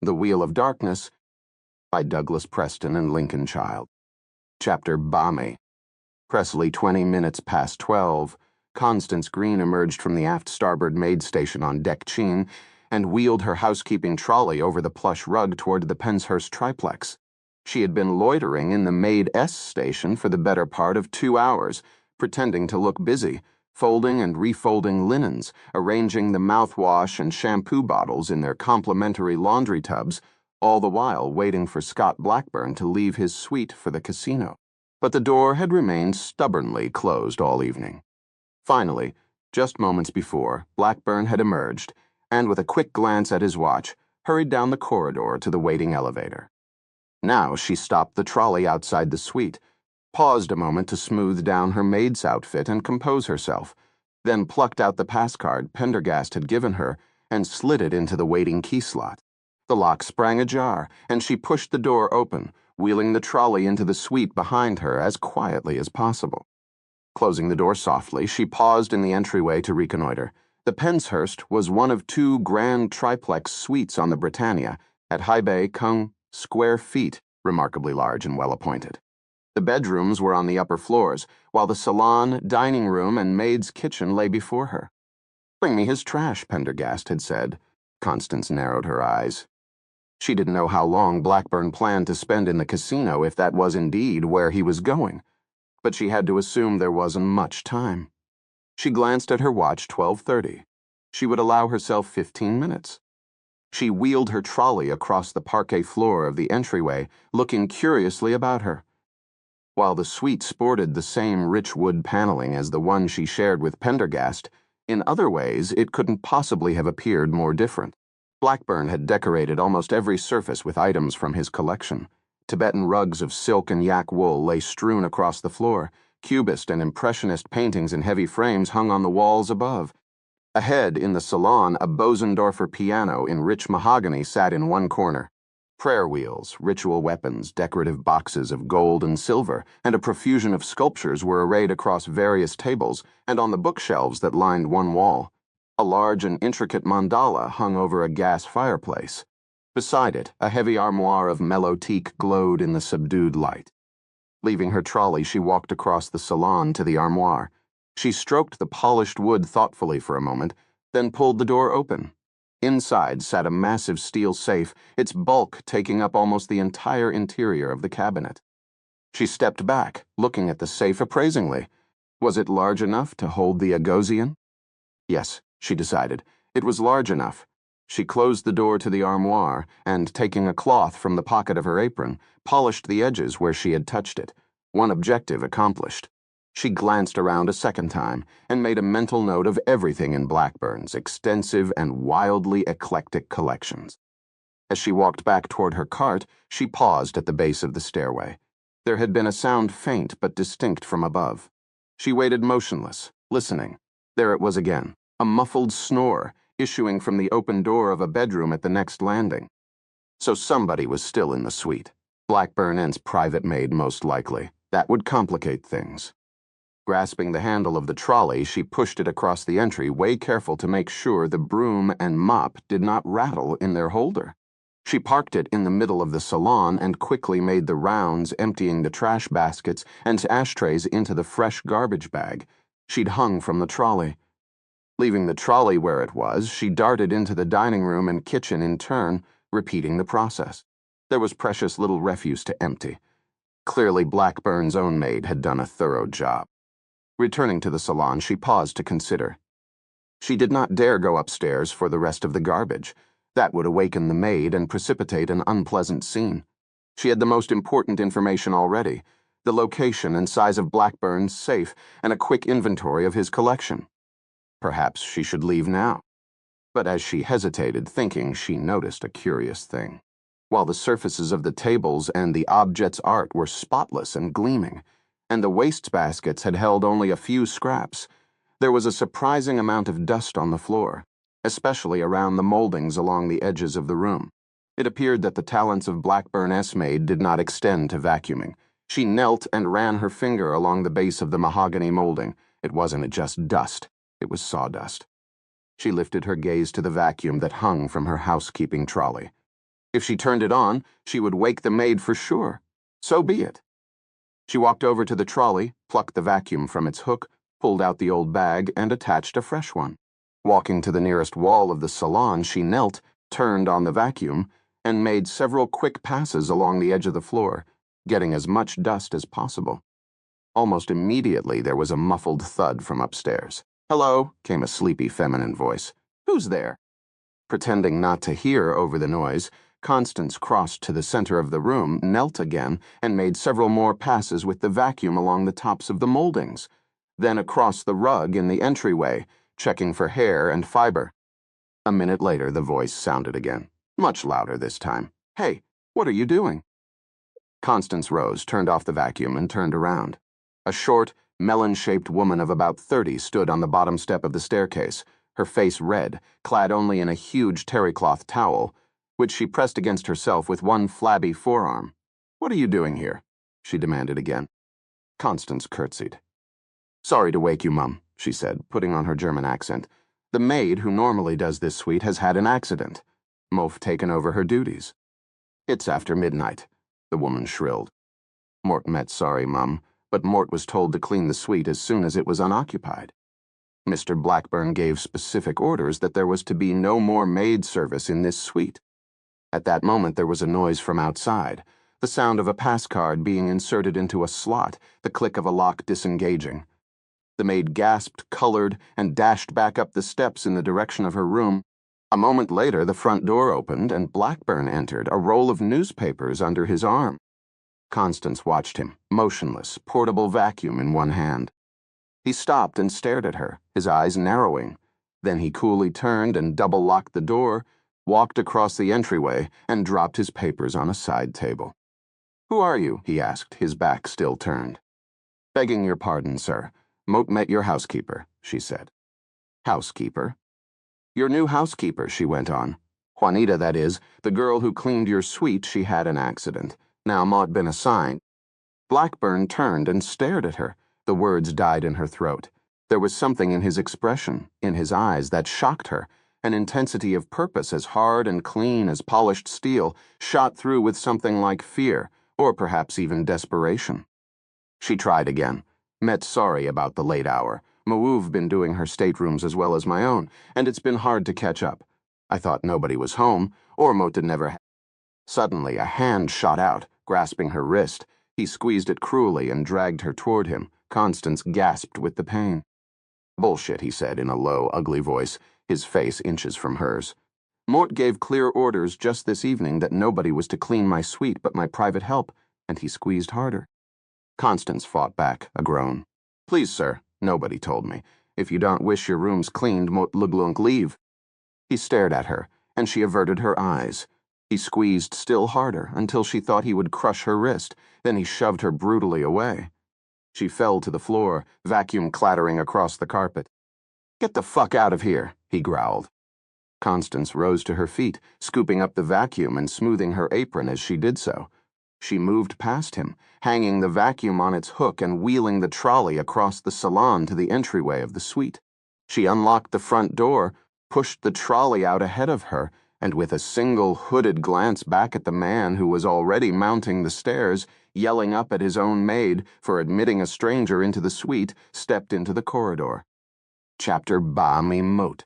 The Wheel of Darkness by Douglas Preston and Lincoln Child. Chapter Balmy. Presley 20 minutes past 12. Constance Green emerged from the aft starboard maid station on deck Cheen and wheeled her housekeeping trolley over the plush rug toward the Penshurst triplex. She had been loitering in the maid S station for the better part of 2 hours, pretending to look busy, folding and refolding linens, arranging the mouthwash and shampoo bottles in their complimentary laundry tubs, all the while waiting for Scott Blackburn to leave his suite for the casino. But the door had remained stubbornly closed all evening. Finally, just moments before, Blackburn had emerged, and with a quick glance at his watch, hurried down the corridor to the waiting elevator. Now she stopped the trolley outside the suite, paused a moment to smooth down her maid's outfit and compose herself, then plucked out the pass card Pendergast had given her and slid it into the waiting key slot. The lock sprang ajar, and she pushed the door open, wheeling the trolley into the suite behind her as quietly as possible. Closing the door softly, she paused in the entryway to reconnoiter. The Penshurst was one of 2 grand triplex suites on the Britannia, at high bay, Kung, square feet, remarkably large and well-appointed. The bedrooms were on the upper floors, while the salon, dining room, and maid's kitchen lay before her. "Bring me his trash," Pendergast had said. Constance narrowed her eyes. She didn't know how long Blackburn planned to spend in the casino if that was indeed where he was going, but she had to assume there wasn't much time. She glanced at her watch, 12:30. She would allow herself 15 minutes. She wheeled her trolley across the parquet floor of the entryway, looking curiously about her. While the suite sported the same rich wood paneling as the one she shared with Pendergast, in other ways it couldn't possibly have appeared more different. Blackburn had decorated almost every surface with items from his collection. Tibetan rugs of silk and yak wool lay strewn across the floor. Cubist and Impressionist paintings in heavy frames hung on the walls above. Ahead, in the salon, a Bosendorfer piano in rich mahogany sat in one corner. Prayer wheels, ritual weapons, decorative boxes of gold and silver, and a profusion of sculptures were arrayed across various tables and on the bookshelves that lined one wall. A large and intricate mandala hung over a gas fireplace. Beside it, a heavy armoire of mellow teak glowed in the subdued light. Leaving her trolley, she walked across the salon to the armoire. She stroked the polished wood thoughtfully for a moment, then pulled the door open. Inside sat a massive steel safe, its bulk taking up almost the entire interior of the cabinet. She stepped back, looking at the safe appraisingly. Was it large enough to hold the Agosian? Yes, she decided. It was large enough. She closed the door to the armoire and, taking a cloth from the pocket of her apron, polished the edges where she had touched it. One objective accomplished. She glanced around a second time and made a mental note of everything in Blackburn's extensive and wildly eclectic collections. As she walked back toward her cart, she paused at the base of the stairway. There had been a sound faint but distinct from above. She waited motionless, listening. There it was again, a muffled snore issuing from the open door of a bedroom at the next landing. So somebody was still in the suite. Blackburn and's private maid, most likely. That would complicate things. Grasping the handle of the trolley, she pushed it across the entry, way careful to make sure the broom and mop did not rattle in their holder. She parked it in the middle of the salon and quickly made the rounds, emptying the trash baskets and ashtrays into the fresh garbage bag she'd hung from the trolley. Leaving the trolley where it was, she darted into the dining room and kitchen in turn, repeating the process. There was precious little refuse to empty. Clearly Blackburn's own maid had done a thorough job. Returning to the salon, she paused to consider. She did not dare go upstairs for the rest of the garbage. That would awaken the maid and precipitate an unpleasant scene. She had the most important information already, the location and size of Blackburn's safe, and a quick inventory of his collection. Perhaps she should leave now. But as she hesitated, thinking, she noticed a curious thing. While the surfaces of the tables and the objects' art were spotless and gleaming, and the wastebaskets had held only a few scraps, there was a surprising amount of dust on the floor, especially around the moldings along the edges of the room. It appeared that the talents of Blackburn's maid did not extend to vacuuming. She knelt and ran her finger along the base of the mahogany molding. It wasn't just dust, it was sawdust. She lifted her gaze to the vacuum that hung from her housekeeping trolley. If she turned it on, she would wake the maid for sure. So be it. She walked over to the trolley, plucked the vacuum from its hook, pulled out the old bag, and attached a fresh one. Walking to the nearest wall of the salon, she knelt, turned on the vacuum, and made several quick passes along the edge of the floor, getting as much dust as possible. Almost immediately, there was a muffled thud from upstairs. "Hello," came a sleepy feminine voice. "Who's there?" Pretending not to hear over the noise, Constance crossed to the center of the room, knelt again, and made several more passes with the vacuum along the tops of the moldings, then across the rug in the entryway, checking for hair and fiber. A minute later, the voice sounded again, much louder this time. "Hey, what are you doing?" Constance rose, turned off the vacuum, and turned around. A short, melon-shaped woman of about 30 stood on the bottom step of the staircase, her face red, clad only in a huge terry-cloth towel, which she pressed against herself with one flabby forearm. "What are you doing here?" she demanded again. Constance curtsied. "Sorry to wake you, Mum," she said, putting on her German accent. "The maid who normally does this suite has had an accident. Mo've taken over her duties." "It's after midnight," the woman shrilled. Mort met sorry, Mum, but Mort was told to clean the suite as soon as it was unoccupied. Mr. Blackburn gave specific orders that there was to be no more maid service in this suite. At that moment there was a noise from outside, the sound of a pass card being inserted into a slot, the click of a lock disengaging. The maid gasped, colored, and dashed back up the steps in the direction of her room. A moment later the front door opened and Blackburn entered, a roll of newspapers under his arm. Constance watched him, motionless, portable vacuum in one hand. He stopped and stared at her, his eyes narrowing. Then he coolly turned and double-locked the door, walked across the entryway, and dropped his papers on a side table. "Who are you?" he asked, his back still turned. "Begging your pardon, sir. Moat met your housekeeper," she said. "Housekeeper?" "Your new housekeeper," she went on. "Juanita, that is, the girl who cleaned your suite. She had an accident. Now Maud been assigned." Blackburn turned and stared at her. The words died in her throat. There was something in his expression, in his eyes, that shocked her, an intensity of purpose as hard and clean as polished steel, shot through with something like fear, or perhaps even desperation. She tried again. "Met sorry about the late hour. Mauve been doing her staterooms as well as my own, and it's been hard to catch up. I thought nobody was home, or Moat never had." Suddenly, a hand shot out, grasping her wrist. He squeezed it cruelly and dragged her toward him. Constance gasped with the pain. "Bullshit," he said in a low, ugly voice, his face inches from hers. "Mort gave clear orders just this evening that nobody was to clean my suite but my private help," and he squeezed harder. Constance fought back, a groan. "Please, sir, nobody told me. If you don't wish your rooms cleaned, Mot luglunk leave." He stared at her, and she averted her eyes. He squeezed still harder until she thought he would crush her wrist, then he shoved her brutally away. She fell to the floor, vacuum clattering across the carpet. "Get the fuck out of here," he growled. Constance rose to her feet, scooping up the vacuum and smoothing her apron as she did so. She moved past him, hanging the vacuum on its hook and wheeling the trolley across the salon to the entryway of the suite. She unlocked the front door, pushed the trolley out ahead of her, and with a single hooded glance back at the man who was already mounting the stairs, yelling up at his own maid for admitting a stranger into the suite, stepped into the corridor. Chapter Ba Mi Moat.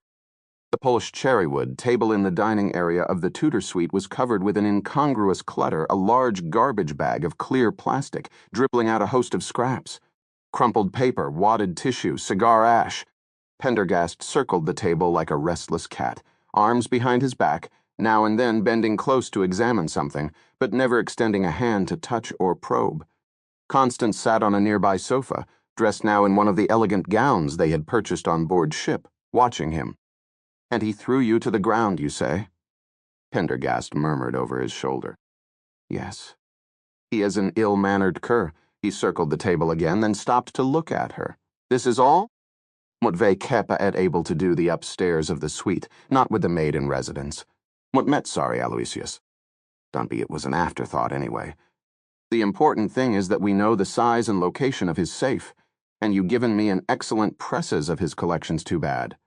The Polish cherrywood table in the dining area of the Tudor suite was covered with an incongruous clutter, a large garbage bag of clear plastic, dribbling out a host of scraps. Crumpled paper, wadded tissue, cigar ash. Pendergast circled the table like a restless cat, arms behind his back, now and then bending close to examine something, but never extending a hand to touch or probe. Constance sat on a nearby sofa, dressed now in one of the elegant gowns they had purchased on board ship, watching him. "And he threw you to the ground, you say?" Pendergast murmured over his shoulder. "Yes." "He is an ill-mannered cur." He circled the table again, then stopped to look at her. "This is all?" "Mot kepa et able to do the upstairs of the suite, not with the maid in residence. Mot met sorry, Aloysius. Dunby, it was an afterthought anyway. The important thing is that we know the size and location of his safe, and you given me an excellent presses of his collections too bad.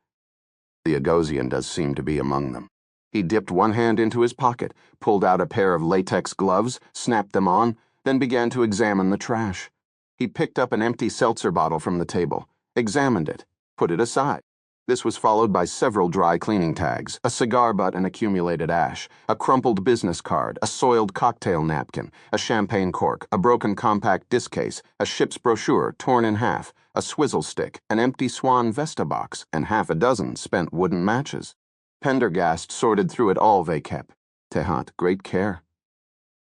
The Agosian does seem to be among them." He dipped one hand into his pocket, pulled out a pair of latex gloves, snapped them on, then began to examine the trash. He picked up an empty seltzer bottle from the table, examined it, put it aside. This was followed by several dry cleaning tags, a cigar butt and accumulated ash, a crumpled business card, a soiled cocktail napkin, a champagne cork, a broken compact disc case, a ship's brochure torn in half, a swizzle stick, an empty Swan Vesta box, and half a dozen spent wooden matches. Pendergast sorted through it all they kept. Tehant, great care.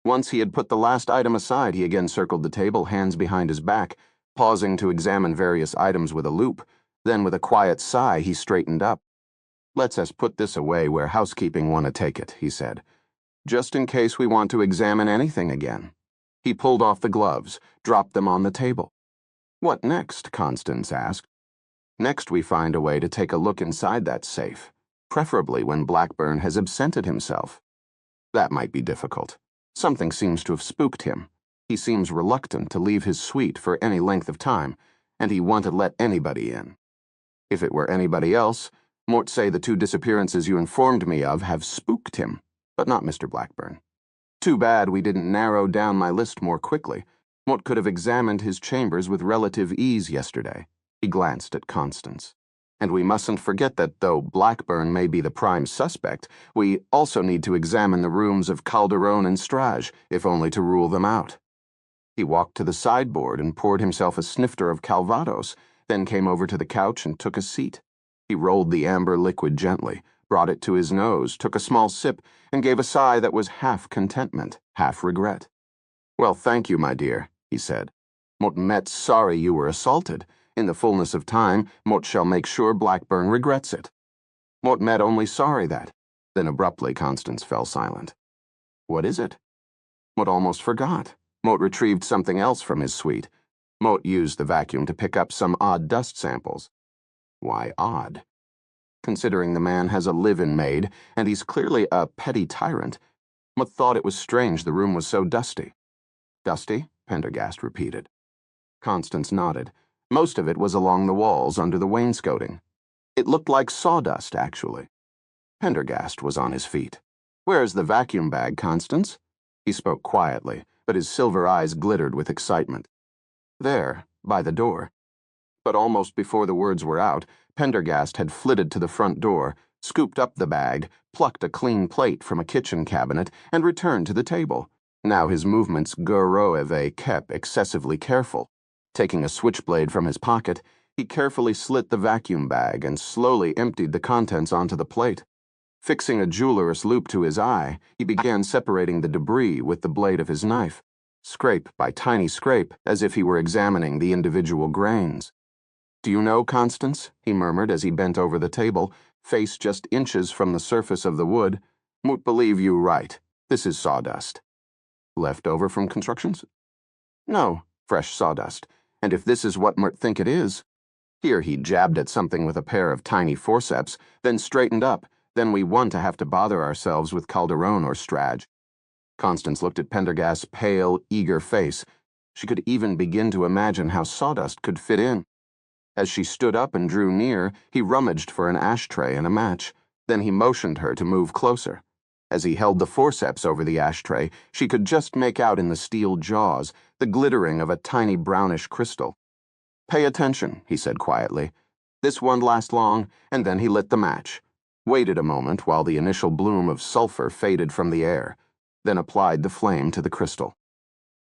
Once he had put the last item aside, he again circled the table, hands behind his back, pausing to examine various items with a loupe. Then, with a quiet sigh, he straightened up. "Let's us put this away where housekeeping want to take it," he said, "just in case we want to examine anything again." He pulled off the gloves, dropped them on the table. "What next?" Constance asked. "Next we find a way to take a look inside that safe, preferably when Blackburn has absented himself. That might be difficult. Something seems to have spooked him. He seems reluctant to leave his suite for any length of time, and he won't let anybody in. If it were anybody else, Mort say the 2 disappearances you informed me of have spooked him, but not Mr. Blackburn. Too bad we didn't narrow down my list more quickly. Mort could have examined his chambers with relative ease yesterday." He glanced at Constance. "And we mustn't forget that though Blackburn may be the prime suspect, we also need to examine the rooms of Calderon and Strage, if only to rule them out." He walked to the sideboard and poured himself a snifter of Calvados, then came over to the couch and took a seat. He rolled the amber liquid gently, brought it to his nose, took a small sip, and gave a sigh that was half contentment, half regret. "Well, thank you, my dear," he said. "Mort Met's sorry you were assaulted. In the fullness of time, Mort shall make sure Blackburn regrets it." Mort Met only sorry that. Then abruptly Constance fell silent. "What is it?" Mort almost forgot. Mort retrieved something else from his suite. Mort used the vacuum to pick up some odd dust samples. Why odd? Considering the man has a live-in maid, and he's clearly a petty tyrant, Mort thought it was strange the room was so dusty. "Dusty?" Pendergast repeated. Constance nodded. Most of it was along the walls under the wainscoting. It looked like sawdust, actually. Pendergast was on his feet. "Where's the vacuum bag, Constance?" He spoke quietly, but his silver eyes glittered with excitement. "There, by the door." But almost before the words were out, Pendergast had flitted to the front door, scooped up the bag, plucked a clean plate from a kitchen cabinet, and returned to the table. Now his movements Goroeve kept excessively careful. Taking a switchblade from his pocket, he carefully slit the vacuum bag and slowly emptied the contents onto the plate. Fixing a jeweler's loupe to his eye, he began separating the debris with the blade of his knife, scrape by tiny scrape, as if he were examining the individual grains. "Do you know, Constance," he murmured as he bent over the table, face just inches from the surface of the wood, "Moot believe you right. This is sawdust." "Left over from constructions?" "No, fresh sawdust. And if this is what Mort think it is—" Here he jabbed at something with a pair of tiny forceps, then straightened up. "Then we want to have to bother ourselves with Calderon or Strage." Constance looked at Pendergast's pale, eager face. She could even begin to imagine how sawdust could fit in. As she stood up and drew near, he rummaged for an ashtray and a match. Then he motioned her to move closer. As he held the forceps over the ashtray, she could just make out in the steel jaws the glittering of a tiny brownish crystal. "Pay attention," he said quietly. "This won't last long," and then he lit the match, waited a moment while the initial bloom of sulfur faded from the air, then applied the flame to the crystal.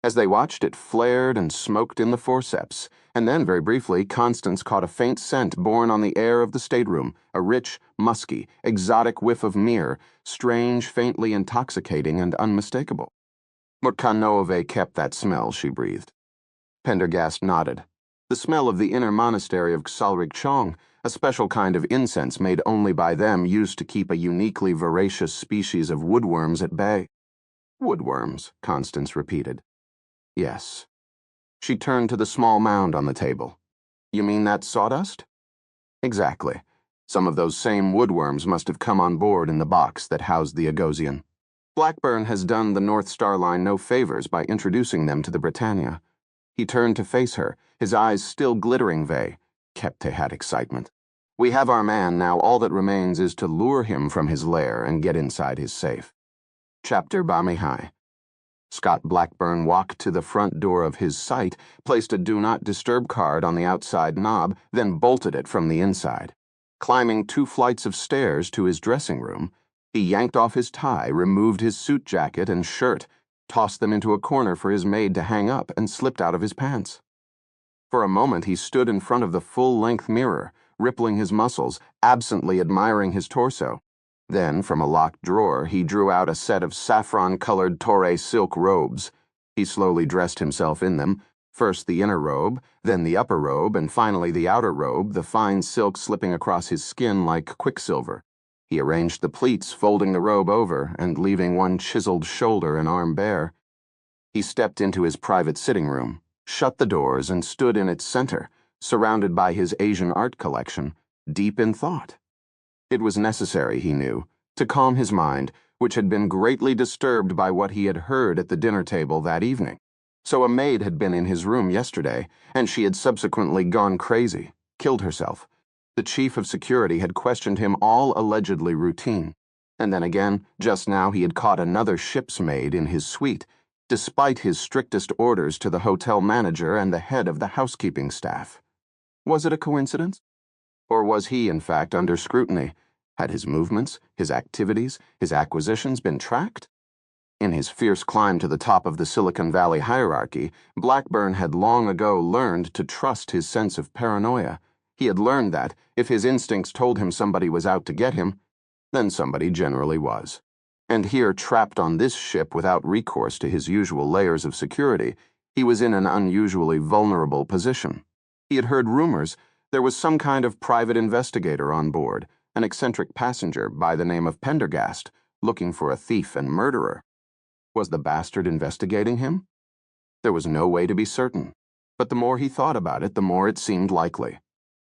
As they watched, it flared and smoked in the forceps, and then, very briefly, Constance caught a faint scent borne on the air of the stateroom, a rich, musky, exotic whiff of myrrh, strange, faintly intoxicating, and unmistakable. "Murkanove kept that smell," she breathed. Pendergast nodded. "The smell of the inner monastery of Xalrig Chong, a special kind of incense made only by them, used to keep a uniquely voracious species of woodworms at bay." "Woodworms," Constance repeated. "Yes." She turned to the small mound on the table. "You mean that sawdust?" "Exactly. Some of those same woodworms must have come on board in the box that housed the Agosian. Blackburn has done the North Star Line no favors by introducing them to the Britannia." He turned to face her, his eyes still glittering. Kepte had excitement. We have our man, now all that remains is to lure him from his lair and get inside his safe. Chapter Bamihai. Scott Blackburn walked to the front door of his site, placed a Do Not Disturb card on the outside knob, then bolted it from the inside. Climbing 2 flights of stairs to his dressing room, he yanked off his tie, removed his suit jacket and shirt, tossed them into a corner for his maid to hang up, and slipped out of his pants. For a moment he stood in front of the full-length mirror, rippling his muscles, absently admiring his torso. Then, from a locked drawer, he drew out a set of saffron-colored Torre silk robes. He slowly dressed himself in them, first the inner robe, then the upper robe, and finally the outer robe, the fine silk slipping across his skin like quicksilver. He arranged the pleats, folding the robe over and leaving one chiseled shoulder and arm bare. He stepped into his private sitting room, shut the doors, and stood in its center, surrounded by his Asian art collection, deep in thought. It was necessary, he knew, to calm his mind, which had been greatly disturbed by what he had heard at the dinner table that evening. So a maid had been in his room yesterday, and she had subsequently gone crazy, killed herself. The chief of security had questioned him, all allegedly routine. And then again, just now he had caught another ship's maid in his suite, despite his strictest orders to the hotel manager and the head of the housekeeping staff. Was it a coincidence? Or was he, in fact, under scrutiny? Had his movements, his activities, his acquisitions been tracked? In his fierce climb to the top of the Silicon Valley hierarchy, Blackburn had long ago learned to trust his sense of paranoia. He had learned that, if his instincts told him somebody was out to get him, then somebody generally was. And here, trapped on this ship without recourse to his usual layers of security, he was in an unusually vulnerable position. He had heard rumors there was some kind of private investigator on board, an eccentric passenger by the name of Pendergast, looking for a thief and murderer. Was the bastard investigating him? There was no way to be certain, but the more he thought about it, the more it seemed likely.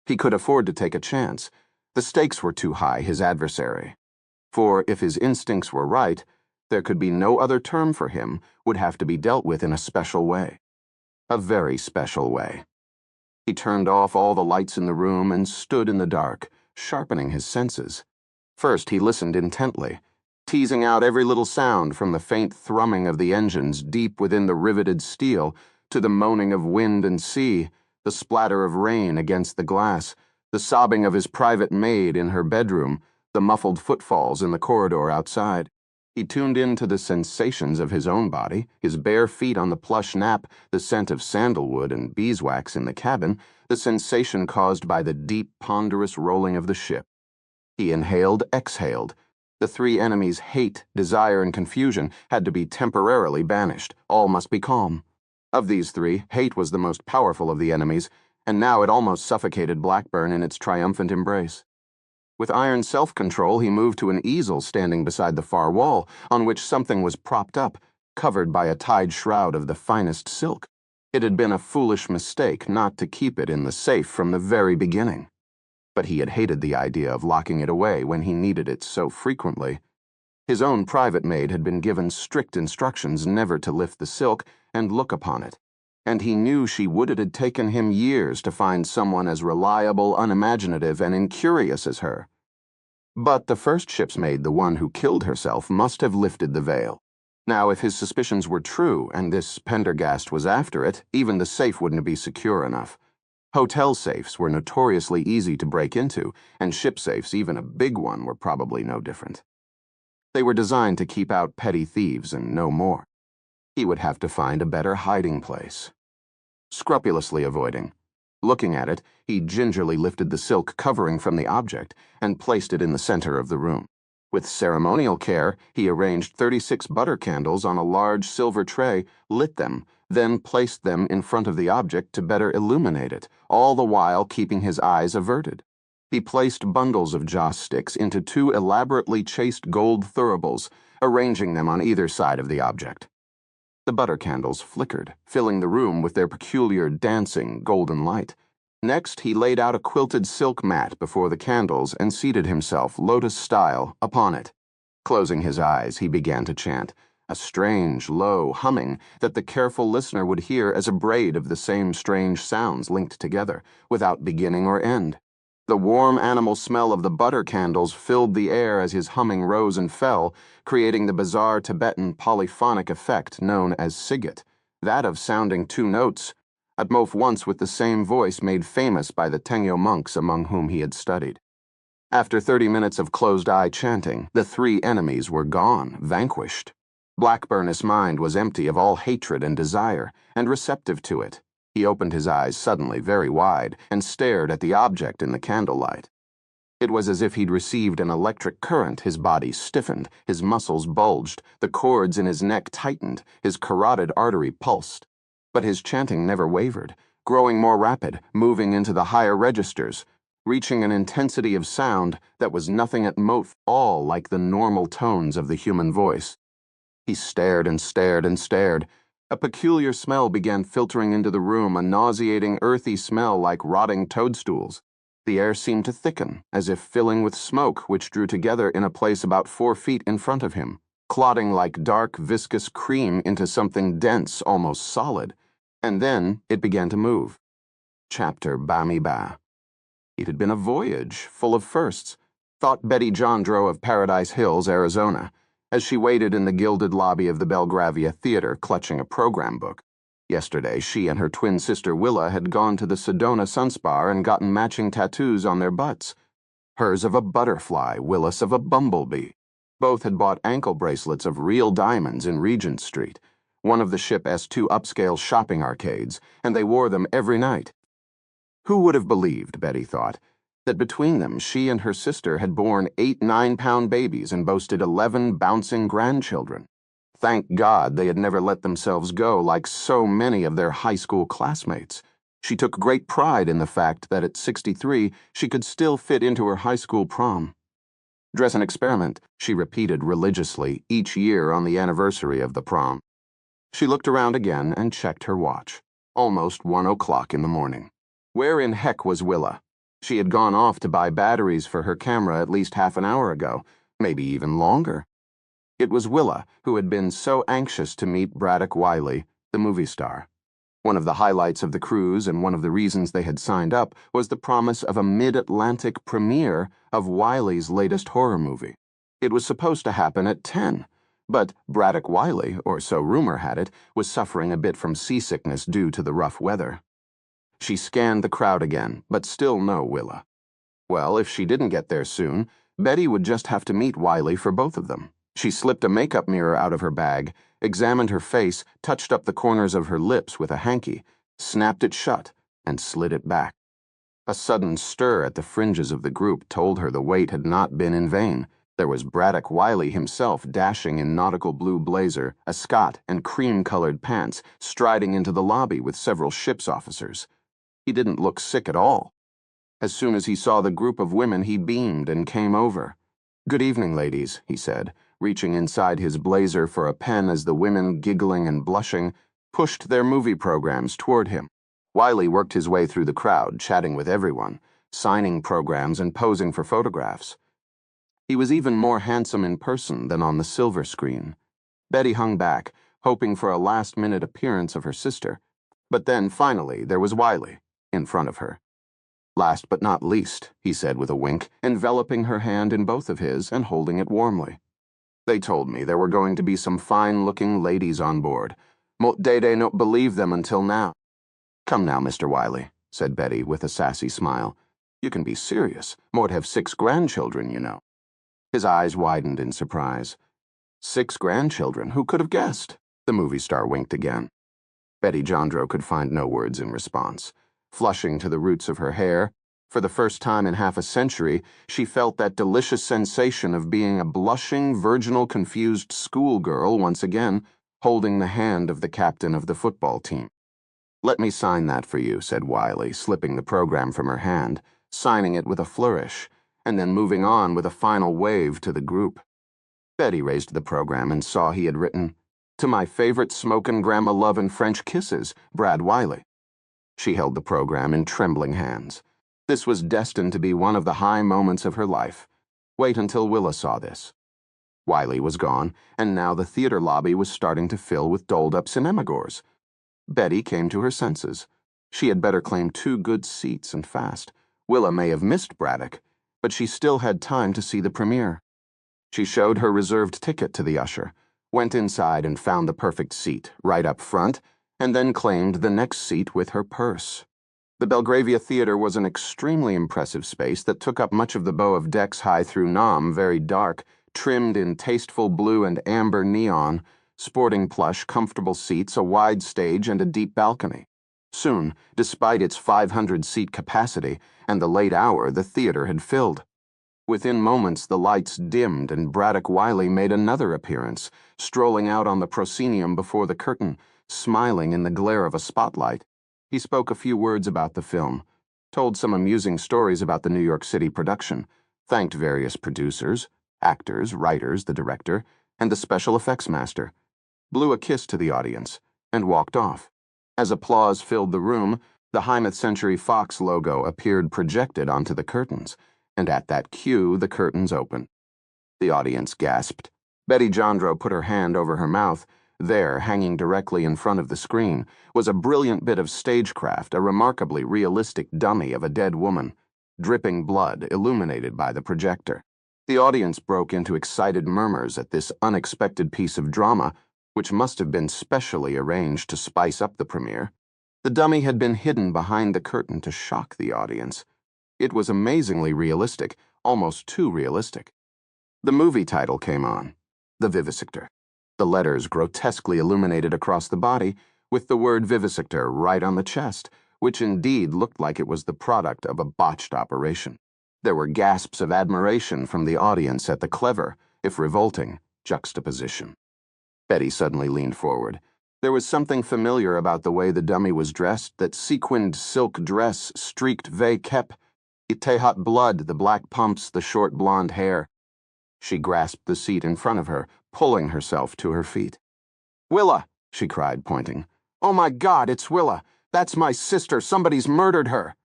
He could afford to take a chance. The stakes were too high, his adversary. For if his instincts were right, there could be no other term for him, would have to be dealt with in a special way. A very special way. He turned off all the lights in the room and stood in the dark, sharpening his senses. First he listened intently, teasing out every little sound from the faint thrumming of the engines deep within the riveted steel to the moaning of wind and sea, the splatter of rain against the glass, the sobbing of his private maid in her bedroom, the muffled footfalls in the corridor outside. He tuned in to the sensations of his own body, his bare feet on the plush nap, the scent of sandalwood and beeswax in the cabin, the sensation caused by the deep, ponderous rolling of the ship. He inhaled, exhaled. The 3 enemies, hate, desire, and confusion, had to be temporarily banished. All must be calm. Of these 3, hate was the most powerful of the enemies, and now it almost suffocated Blackburn in its triumphant embrace. With iron self-control, he moved to an easel standing beside the far wall, on which something was propped up, covered by a tied shroud of the finest silk. It had been a foolish mistake not to keep it in the safe from the very beginning. But he had hated the idea of locking it away when he needed it so frequently. His own private maid had been given strict instructions never to lift the silk and look upon it, and he knew she would. It had taken him years to find someone as reliable, unimaginative, and incurious as her. But the first ship's maid, the one who killed herself, must have lifted the veil. Now, if his suspicions were true, and this Pendergast was after it, even the safe wouldn't be secure enough. Hotel safes were notoriously easy to break into, and ship safes, even a big one, were probably no different. They were designed to keep out petty thieves and no more. He would have to find a better hiding place. Scrupulously avoiding. Looking at it, he gingerly lifted the silk covering from the object and placed it in the center of the room. With ceremonial care, he arranged 36 butter candles on a large silver tray, lit them, then placed them in front of the object to better illuminate it, all the while keeping his eyes averted. He placed bundles of joss sticks into 2 elaborately chased gold thuribles, arranging them on either side of the object. The butter candles flickered, filling the room with their peculiar dancing golden light. Next, he laid out a quilted silk mat before the candles and seated himself, lotus-style, upon it. Closing his eyes, he began to chant, a strange, low humming that the careful listener would hear as a braid of the same strange sounds linked together, without beginning or end. The warm animal smell of the butter candles filled the air as his humming rose and fell, creating the bizarre Tibetan polyphonic effect known as sigit, that of sounding two notes, at most once with the same voice made famous by the Tengyo monks among whom he had studied. After 30 minutes of closed-eye chanting, the three enemies were gone, vanquished. Blackburn's mind was empty of all hatred and desire, and receptive to it. He opened his eyes suddenly very wide and stared at the object in the candlelight. It was as if he'd received an electric current. His body stiffened, his muscles bulged, the cords in his neck tightened, his carotid artery pulsed. But his chanting never wavered, growing more rapid, moving into the higher registers, reaching an intensity of sound that was nothing at all like the normal tones of the human voice. He stared and stared and stared. A peculiar smell began filtering into the room, a nauseating, earthy smell like rotting toadstools. The air seemed to thicken, as if filling with smoke, which drew together in a place about 4 feet in front of him, clotting like dark, viscous cream into something dense, almost solid. And then it began to move. Chapter Bami Ba. It had been a voyage full of firsts, thought Betty Jondro of Paradise Hills, Arizona, as she waited in the gilded lobby of the Belgravia Theater clutching a program book. Yesterday, she and her twin sister Willa had gone to the Sedona Sunspar and gotten matching tattoos on their butts. Hers of a butterfly, Willis of a bumblebee. Both had bought ankle bracelets of real diamonds in Regent Street, one of the ship S2 upscale shopping arcades, and they wore them every night. Who would have believed, Betty thought, that between them she and her sister had borne 8 9-pound babies and boasted 11 bouncing grandchildren. Thank God they had never let themselves go like so many of their high school classmates. She took great pride in the fact that at 63 she could still fit into her high school prom. Dress and experiment, she repeated religiously each year on the anniversary of the prom. She looked around again and checked her watch. Almost 1 o'clock in the morning. Where in heck was Willa? She had gone off to buy batteries for her camera at least half an hour ago, maybe even longer. It was Willa who had been so anxious to meet Braddock Wiley, the movie star. One of the highlights of the cruise and one of the reasons they had signed up was the promise of a mid-Atlantic premiere of Wiley's latest horror movie. It was supposed to happen at 10, but Braddock Wiley, or so rumor had it, was suffering a bit from seasickness due to the rough weather. She scanned the crowd again, but still no Willa. Well, if she didn't get there soon, Betty would just have to meet Wiley for both of them. She slipped a makeup mirror out of her bag, examined her face, touched up the corners of her lips with a hanky, snapped it shut, and slid it back. A sudden stir at the fringes of the group told her the wait had not been in vain. There was Braddock Wiley himself dashing in nautical blue blazer, a Scot, and cream-colored pants, striding into the lobby with several ship's officers. He didn't look sick at all. As soon as he saw the group of women, he beamed and came over. "Good evening, ladies," he said, reaching inside his blazer for a pen as the women, giggling and blushing, pushed their movie programs toward him. Wiley worked his way through the crowd, chatting with everyone, signing programs and posing for photographs. He was even more handsome in person than on the silver screen. Betty hung back, hoping for a last-minute appearance of her sister. But then, finally, there was Wiley, in front of her. "Last but not least," he said with a wink, enveloping her hand in both of his and holding it warmly. "They told me there were going to be some fine-looking ladies on board. Mot Dede not believe them until now." "Come now, Mr. Wiley," said Betty with a sassy smile. "You can be serious. Mort have 6 grandchildren, you know." His eyes widened in surprise. 6 grandchildren? Who could have guessed? The movie star winked again. Betty Jondro could find no words in response. Flushing to the roots of her hair, for the first time in half a century, she felt that delicious sensation of being a blushing, virginal, confused schoolgirl once again, holding the hand of the captain of the football team. "Let me sign that for you," said Wiley, slipping the program from her hand, signing it with a flourish, and then moving on with a final wave to the group. Betty raised the program and saw he had written, "To my favorite smokin' grandma lovin' French kisses, Brad Wiley." She held the program in trembling hands. This was destined to be one of the high moments of her life. Wait until Willa saw this. Wiley was gone, and now the theater lobby was starting to fill with dolled-up cinemagores. Betty came to her senses. She had better claim 2 good seats, and fast. Willa may have missed Braddock, but she still had time to see the premiere. She showed her reserved ticket to the usher, went inside and found the perfect seat, right up front, and then claimed the next seat with her purse. The Belgravia Theater was an extremely impressive space that took up much of the bow of decks high through Nam, very dark, trimmed in tasteful blue and amber neon, sporting plush, comfortable seats, a wide stage, and a deep balcony. Soon, despite its 500-seat capacity and the late hour, the theater had filled. Within moments, the lights dimmed and Braddock Wiley made another appearance, strolling out on the proscenium before the curtain, smiling in the glare of a spotlight. He spoke a few words about the film, told some amusing stories about the New York City production, thanked various producers, actors, writers, the director, and the special effects master, blew a kiss to the audience, and walked off. As applause filled the room, the Hymeth Century Fox logo appeared projected onto the curtains, and at that cue, the curtains opened. The audience gasped. Betty Jandreau put her hand over her mouth. There, hanging directly in front of the screen, was a brilliant bit of stagecraft, a remarkably realistic dummy of a dead woman, dripping blood, illuminated by the projector. The audience broke into excited murmurs at this unexpected piece of drama, which must have been specially arranged to spice up the premiere. The dummy had been hidden behind the curtain to shock the audience. It was amazingly realistic, almost too realistic. The movie title came on, The Vivisector. The letters grotesquely illuminated across the body, with the word vivisector right on the chest, which indeed looked like it was the product of a botched operation. There were gasps of admiration from the audience at the clever, if revolting, juxtaposition. Betty suddenly leaned forward. There was something familiar about the way the dummy was dressed, that sequined silk dress, streaked vey kep, Tehat blood, the black pumps, the short blonde hair. She grasped the seat in front of her, pulling herself to her feet. "Willa!" she cried, pointing. "Oh my God, it's Willa! That's my sister! Somebody's murdered her!"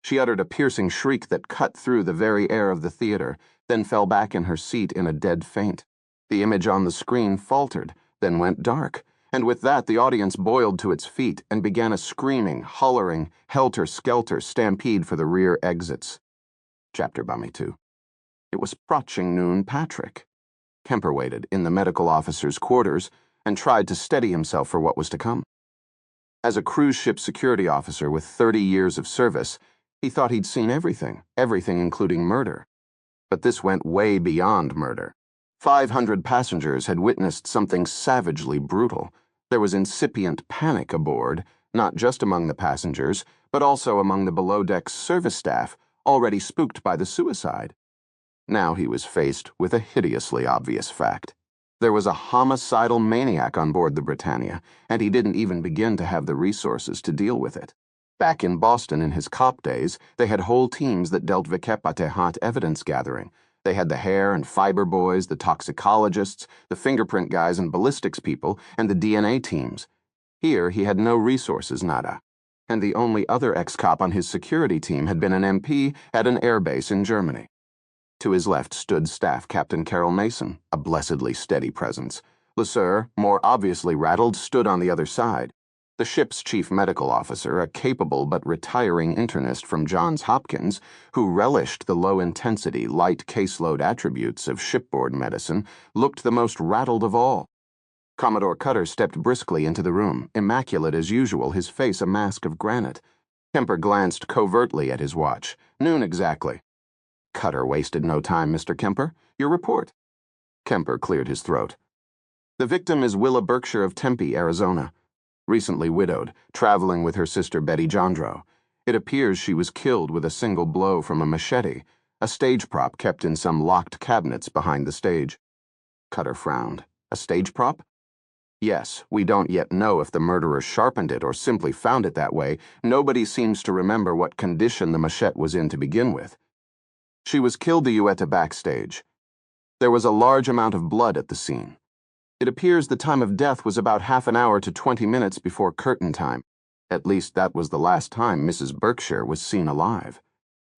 She uttered a piercing shriek that cut through the very air of the theater, then fell back in her seat in a dead faint. The image on the screen faltered, then went dark, and with that the audience boiled to its feet and began a screaming, hollering, helter-skelter stampede for the rear exits. Chapter Bummy 2. It was approaching noon Patrick. Kemper waited in the medical officer's quarters and tried to steady himself for what was to come. As a cruise ship security officer with 30 years of service, he thought he'd seen everything including murder. But this went way beyond murder. 500 passengers had witnessed something savagely brutal. There was incipient panic aboard, not just among the passengers, but also among the below-deck service staff, already spooked by the suicide. Now he was faced with a hideously obvious fact. There was a homicidal maniac on board the Britannia, and he didn't even begin to have the resources to deal with it. Back in Boston in his cop days, they had whole teams that dealt Tehat evidence gathering. They had the hair and fiber boys, the toxicologists, the fingerprint guys and ballistics people, and the DNA teams. Here he had no resources, nada. And the only other ex-cop on his security team had been an MP at an airbase in Germany. To his left stood Staff Captain Carol Mason, a blessedly steady presence. LeSueur, more obviously rattled, stood on the other side. The ship's chief medical officer, a capable but retiring internist from Johns Hopkins, who relished the low-intensity, light caseload attributes of shipboard medicine, looked the most rattled of all. Commodore Cutter stepped briskly into the room, immaculate as usual, his face a mask of granite. Kemper glanced covertly at his watch. Noon exactly. Cutter wasted no time, Mr. Kemper. Your report. Kemper cleared his throat. The victim is Willa Berkshire of Tempe, Arizona. Recently widowed, traveling with her sister Betty Jandreau. It appears she was killed with a single blow from a machete, a stage prop kept in some locked cabinets behind the stage. Cutter frowned. A stage prop? Yes, we don't yet know if the murderer sharpened it or simply found it that way. Nobody seems to remember what condition the machete was in to begin with. She was killed the Ueta backstage. There was a large amount of blood at the scene. It appears the time of death was about half an hour to 20 minutes before curtain time. At least that was the last time Mrs. Berkshire was seen alive.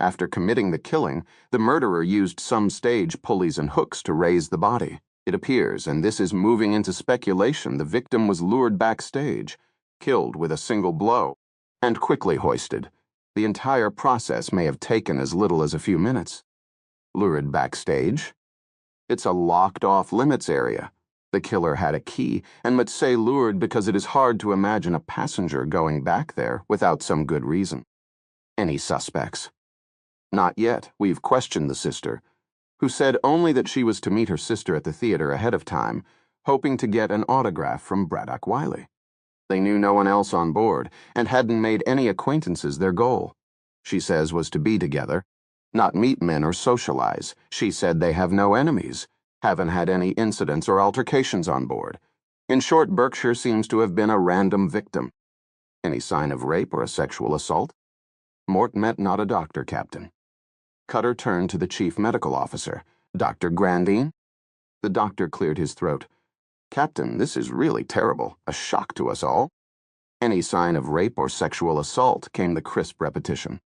After committing the killing, the murderer used some stage pulleys and hooks to raise the body. It appears, and this is moving into speculation, the victim was lured backstage, killed with a single blow, and quickly hoisted. The entire process may have taken as little as a few minutes. Lurid backstage. It's a locked-off limits area. The killer had a key and must say lured because it is hard to imagine a passenger going back there without some good reason. Any suspects? Not yet. We've questioned the sister, who said only that she was to meet her sister at the theater ahead of time, hoping to get an autograph from Braddock Wiley. They knew no one else on board and hadn't made any acquaintances their goal. She says was to be together, not meet men or socialize. She said they have no enemies, haven't had any incidents or altercations on board. In short, Berkshire seems to have been a random victim. Any sign of rape or a sexual assault? Mort met not a doctor, Captain. Cutter turned to the chief medical officer. Dr. Grandine? The doctor cleared his throat. Captain, this is really terrible. A shock to us all. Any sign of rape or sexual assault, came the crisp repetition.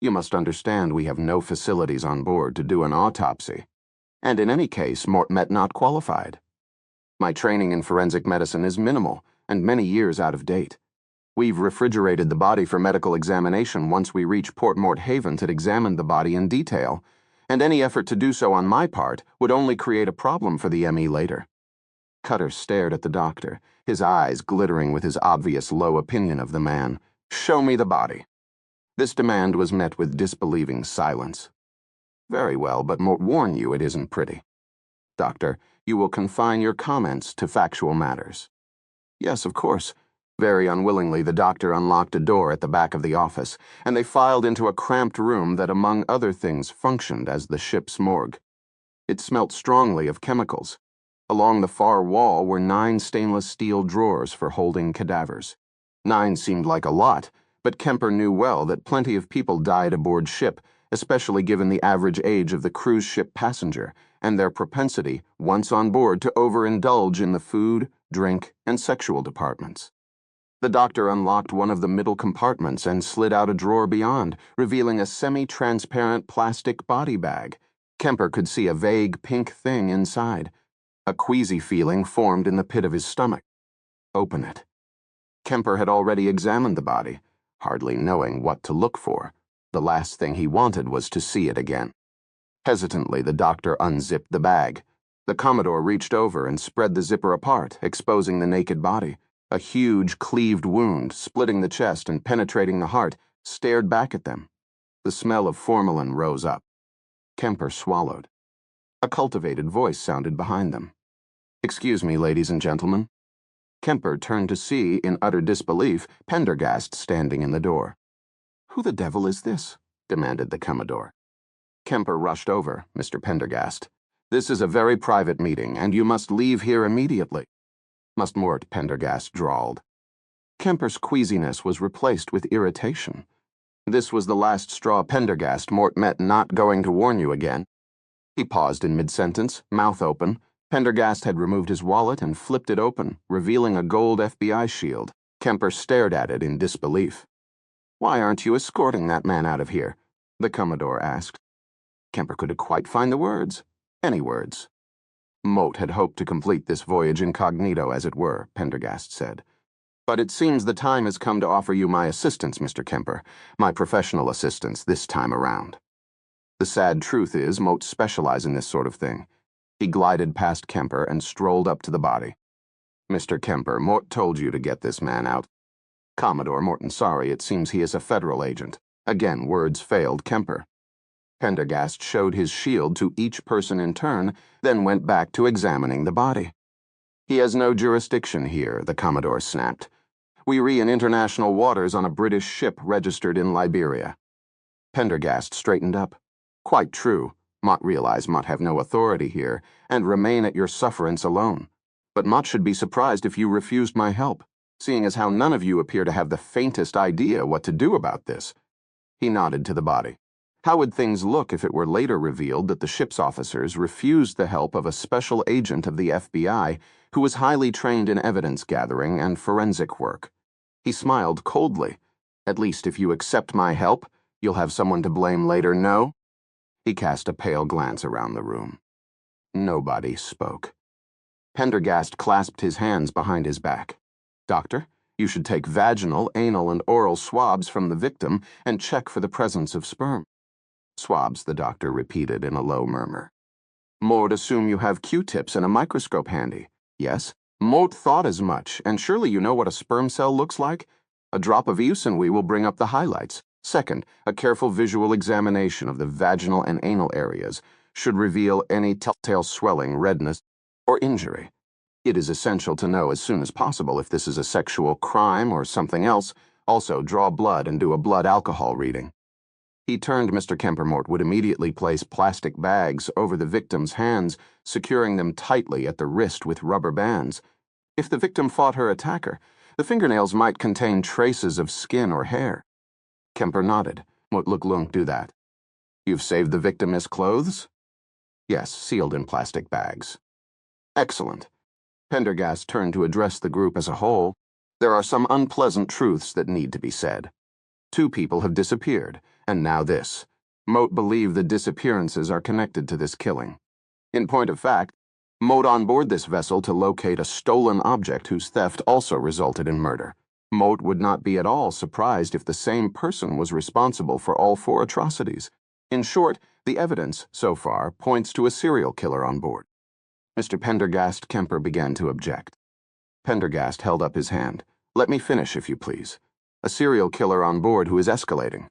You must understand we have no facilities on board to do an autopsy. And in any case, Mort met not qualified. My training in forensic medicine is minimal and many years out of date. We've refrigerated the body for medical examination once we reach Port Mort Haven to examine the body in detail, and any effort to do so on my part would only create a problem for the ME later. Cutter stared at the doctor, his eyes glittering with his obvious low opinion of the man. Show me the body. This demand was met with disbelieving silence. Very well, but Mort warn you it isn't pretty. Doctor, you will confine your comments to factual matters. Yes, of course. Very unwillingly, the doctor unlocked a door at the back of the office, and they filed into a cramped room that, among other things, functioned as the ship's morgue. It smelt strongly of chemicals. Along the far wall were 9 stainless steel drawers for holding cadavers. 9 seemed like a lot, but Kemper knew well that plenty of people died aboard ship, especially given the average age of the cruise ship passenger and their propensity, once on board, to overindulge in the food, drink, and sexual departments. The doctor unlocked one of the middle compartments and slid out a drawer beyond, revealing a semi-transparent plastic body bag. Kemper could see a vague pink thing inside. A queasy feeling formed in the pit of his stomach. Open it. Kemper had already examined the body, hardly knowing what to look for. The last thing he wanted was to see it again. Hesitantly, the doctor unzipped the bag. The Commodore reached over and spread the zipper apart, exposing the naked body. A huge, cleaved wound, splitting the chest and penetrating the heart, stared back at them. The smell of formalin rose up. Kemper swallowed. A cultivated voice sounded behind them. Excuse me, ladies and gentlemen. Kemper turned to see, in utter disbelief, Pendergast standing in the door. Who the devil is this? Demanded the Commodore. Kemper rushed over. Mr. Pendergast, this is a very private meeting, and you must leave here immediately. Must Mort, Pendergast drawled. Kemper's queasiness was replaced with irritation. This was the last straw, Pendergast. Mort met not going to warn you again. He paused in mid-sentence, mouth open. Pendergast had removed his wallet and flipped it open, revealing a gold FBI shield. Kemper stared at it in disbelief. Why aren't you escorting that man out of here? The Commodore asked. Kemper couldn't quite find the words. Any words. Moat had hoped to complete this voyage incognito, as it were, Pendergast said. But it seems the time has come to offer you my assistance, Mr. Kemper, my professional assistance this time around. The sad truth is, Moat specialize in this sort of thing. He glided past Kemper and strolled up to the body. Mr. Kemper, Mort told you to get this man out. Commodore Morton, sorry, it seems he is a federal agent. Again, words failed Kemper. Pendergast showed his shield to each person in turn, then went back to examining the body. He has no jurisdiction here, the Commodore snapped. We re in international waters on a British ship registered in Liberia. Pendergast straightened up. Quite true. Mott realized Mott have no authority here, and remain at your sufferance alone. But Mott should be surprised if you refused my help, seeing as how none of you appear to have the faintest idea what to do about this. He nodded to the body. How would things look if it were later revealed that the ship's officers refused the help of a special agent of the FBI who was highly trained in evidence gathering and forensic work? He smiled coldly. At least if you accept my help, you'll have someone to blame later, no? He cast a pale glance around the room. Nobody spoke. Pendergast clasped his hands behind his back. Doctor, You should take vaginal, anal, and oral swabs from the victim and check for the presence of sperm. Swabs, the doctor repeated in a low murmur. Maud, assume you have Q-tips and a microscope handy. Yes? Maud thought as much, and surely you know what a sperm cell looks like? A drop of Eusenwe will bring up the highlights. Second, a careful visual examination of the vaginal and anal areas should reveal any telltale swelling, redness, or injury. It is essential to know as soon as possible if this is a sexual crime or something else. Also, draw blood and do a blood alcohol reading. He turned. Mr. Kempermort would immediately place plastic bags over the victim's hands, securing them tightly at the wrist with rubber bands. If the victim fought her attacker, the fingernails might contain traces of skin or hair. Kemper nodded. What look Lunk do that? You've saved the victim his clothes? Yes, sealed in plastic bags. Excellent. Pendergast turned to address the group as a whole. There are some unpleasant truths that need to be said. 2 people have disappeared, and now this. Moat believe the disappearances are connected to this killing. In point of fact, Moat on board this vessel to locate a stolen object whose theft also resulted in murder. Moat would not be at all surprised if the same person was responsible for all 4 atrocities. In short, the evidence, so far, points to a serial killer on board. Mr. Pendergast. Kemper began to object. Pendergast held up his hand. Let me finish, if you please. A serial killer on board who is escalating.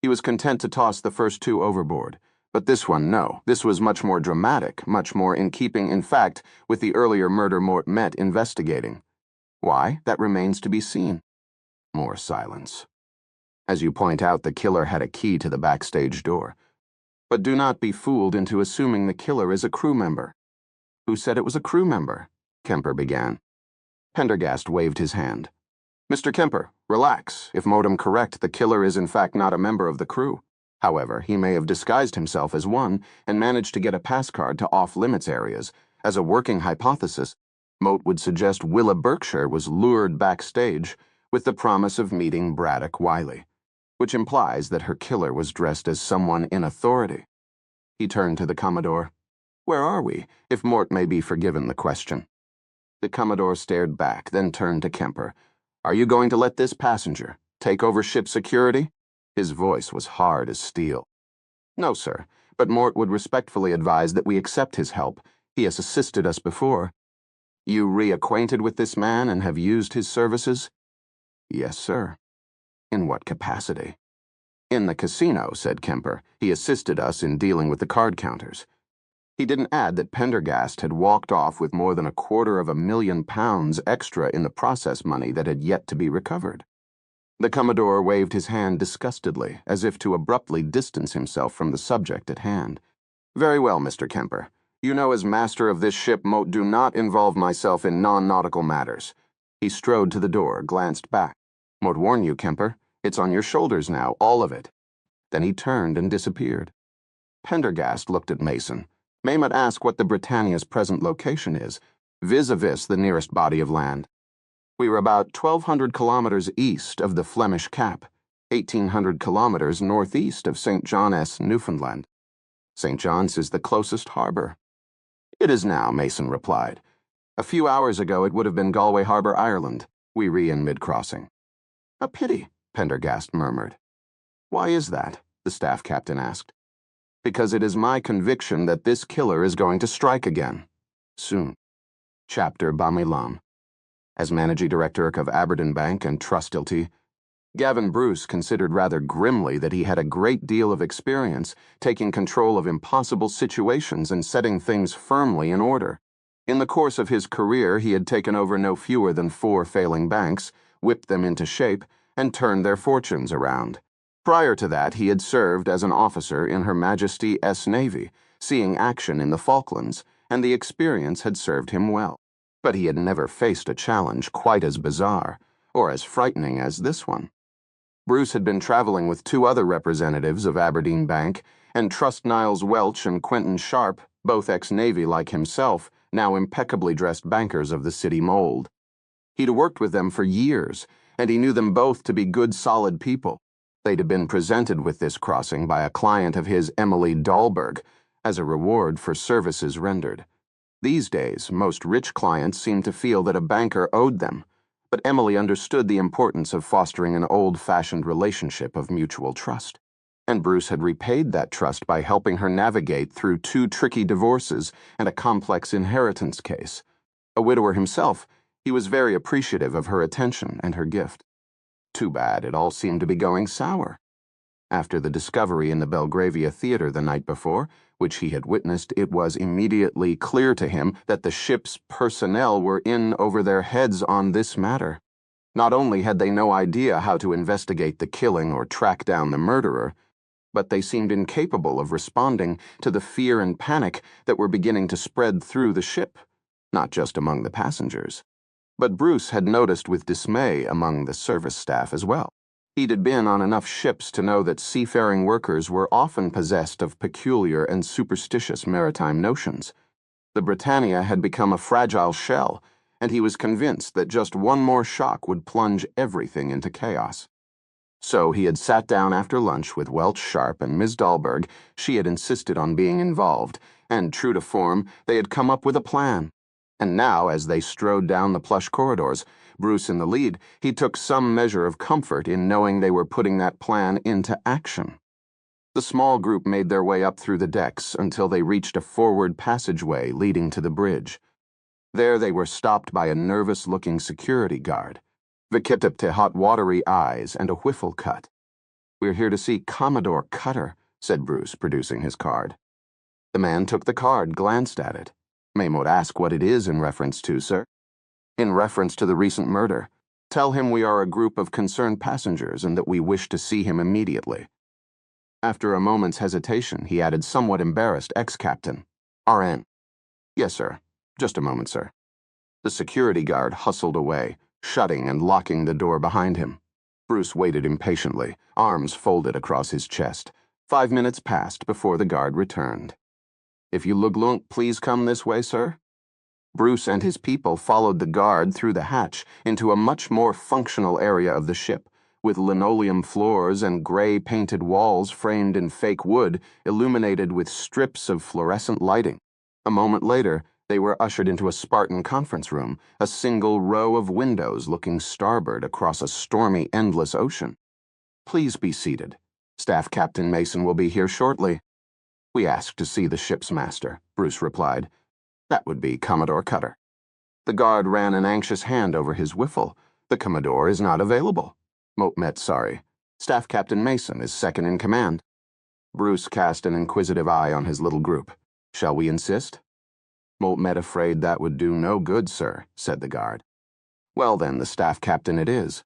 He was content to toss the first 2 overboard. But this one, no. This was much more dramatic, much more in keeping, in fact, with the earlier murder Mort met investigating. Why? That remains to be seen. More silence. As you point out, the killer had a key to the backstage door. But do not be fooled into assuming the killer is a crew member. Who said it was a crew member? Kemper began. Pendergast waved his hand. Mr. Kemper, relax. If Modem correct, the killer is in fact not a member of the crew. However, he may have disguised himself as one and managed to get a pass card to off-limits areas. As a working hypothesis, Moat would suggest Willa Berkshire was lured backstage with the promise of meeting Braddock Wiley, which implies that her killer was dressed as someone in authority. He turned to the Commodore. Where are we, if Mort may be forgiven the question? The Commodore stared back, then turned to Kemper. Are you going to let this passenger take over ship security? His voice was hard as steel. No, sir, but Mort would respectfully advise that we accept his help. He has assisted us before. You reacquainted with this man and have used his services? Yes, sir. In what capacity? In the casino, said Kemper. He assisted us in dealing with the card counters. He didn't add that Pendergast had walked off with more than £250,000 extra in the process money that had yet to be recovered. The Commodore waved his hand disgustedly, as if to abruptly distance himself from the subject at hand. Very well, Mr. Kemper. You know as master of this ship, Moat, do not involve myself in non-nautical matters. He strode to the door, glanced back. Moat warn you, Kemper. It's on your shoulders now, all of it. Then he turned and disappeared. Pendergast looked at Mason. Maymut asked what the Britannia's present location is, vis-a-vis the nearest body of land. We were about 1,200 kilometers east of the Flemish Cap, 1,800 kilometers northeast of St. John's, Newfoundland. St. John's is the closest harbor. It is now, Mason replied. A few hours ago it would have been Galway Harbor, Ireland. We re in mid-crossing. A pity, Pendergast murmured. Why is that? The staff captain asked. Because it is my conviction that this killer is going to strike again. Soon. Chapter Bamilam. As managing director of Aberdeen Bank and Trustilty, Gavin Bruce considered rather grimly that he had a great deal of experience taking control of impossible situations and setting things firmly in order. In the course of his career, he had taken over no fewer than 4 failing banks, whipped them into shape, and turned their fortunes around. Prior to that, he had served as an officer in Her Majesty S. Navy, seeing action in the Falklands, and the experience had served him well. But he had never faced a challenge quite as bizarre, or as frightening as this one. Bruce had been traveling with 2 other representatives of Aberdeen Bank, and Trust Niles Welch and Quentin Sharp, both ex-Navy like himself, now impeccably dressed bankers of the city mold. He'd worked with them for years, and he knew them both to be good, solid people. They'd have been presented with this crossing by a client of his, Emily Dahlberg, as a reward for services rendered. These days, most rich clients seemed to feel that a banker owed them, but Emily understood the importance of fostering an old-fashioned relationship of mutual trust. And Bruce had repaid that trust by helping her navigate through 2 tricky divorces and a complex inheritance case. A widower himself, he was very appreciative of her attention and her gift. Too bad it all seemed to be going sour. After the discovery in the Belgravia Theater the night before, which he had witnessed, it was immediately clear to him that the ship's personnel were in over their heads on this matter. Not only had they no idea how to investigate the killing or track down the murderer, but they seemed incapable of responding to the fear and panic that were beginning to spread through the ship, not just among the passengers. But Bruce had noticed with dismay among the service staff as well. He'd been on enough ships to know that seafaring workers were often possessed of peculiar and superstitious maritime notions. The Britannia had become a fragile shell, and he was convinced that just one more shock would plunge everything into chaos. So he had sat down after lunch with Welch Sharp and Miss Dahlberg. She had insisted on being involved, and true to form, they had come up with a plan. And now, as they strode down the plush corridors, Bruce in the lead, he took some measure of comfort in knowing they were putting that plan into action. The small group made their way up through the decks until they reached a forward passageway leading to the bridge. There they were stopped by a nervous-looking security guard. Vikiptipte hot watery eyes and a whiffle cut. "We're here to see Commodore Cutter," said Bruce, producing his card. The man took the card, glanced at it. "May Mote ask what it is in reference to, sir?" "In reference to the recent murder. Tell him we are a group of concerned passengers and that we wish to see him immediately." After a moment's hesitation, he added, somewhat embarrassed, "Ex-captain. RN." "Yes, sir. Just a moment, sir." The security guard hustled away, shutting and locking the door behind him. Bruce waited impatiently, arms folded across his chest. 5 minutes passed before the guard returned. "If you look lunk, please come this way, sir." Bruce and his people followed the guard through the hatch into a much more functional area of the ship, with linoleum floors and gray-painted walls framed in fake wood, illuminated with strips of fluorescent lighting. A moment later, they were ushered into a Spartan conference room, a single row of windows looking starboard across a stormy, endless ocean. "Please be seated. Staff Captain Mason will be here shortly." "We asked to see the ship's master," Bruce replied. "That would be Commodore Cutter." The guard ran an anxious hand over his whiffle. "The Commodore is not available." Mote met sorry. "Staff Captain Mason is second in command." Bruce cast an inquisitive eye on his little group. "Shall we insist?" Mote met afraid that would do no good, sir, said the guard. "Well then, the staff captain it is."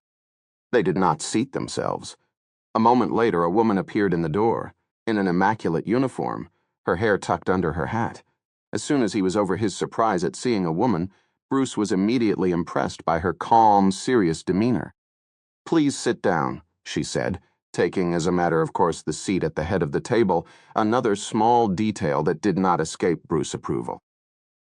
They did not seat themselves. A moment later, a woman appeared in the door, in an immaculate uniform, her hair tucked under her hat. As soon as he was over his surprise at seeing a woman, Bruce was immediately impressed by her calm, serious demeanor. "Please sit down," she said, taking as a matter of course the seat at the head of the table, another small detail that did not escape Bruce's approval.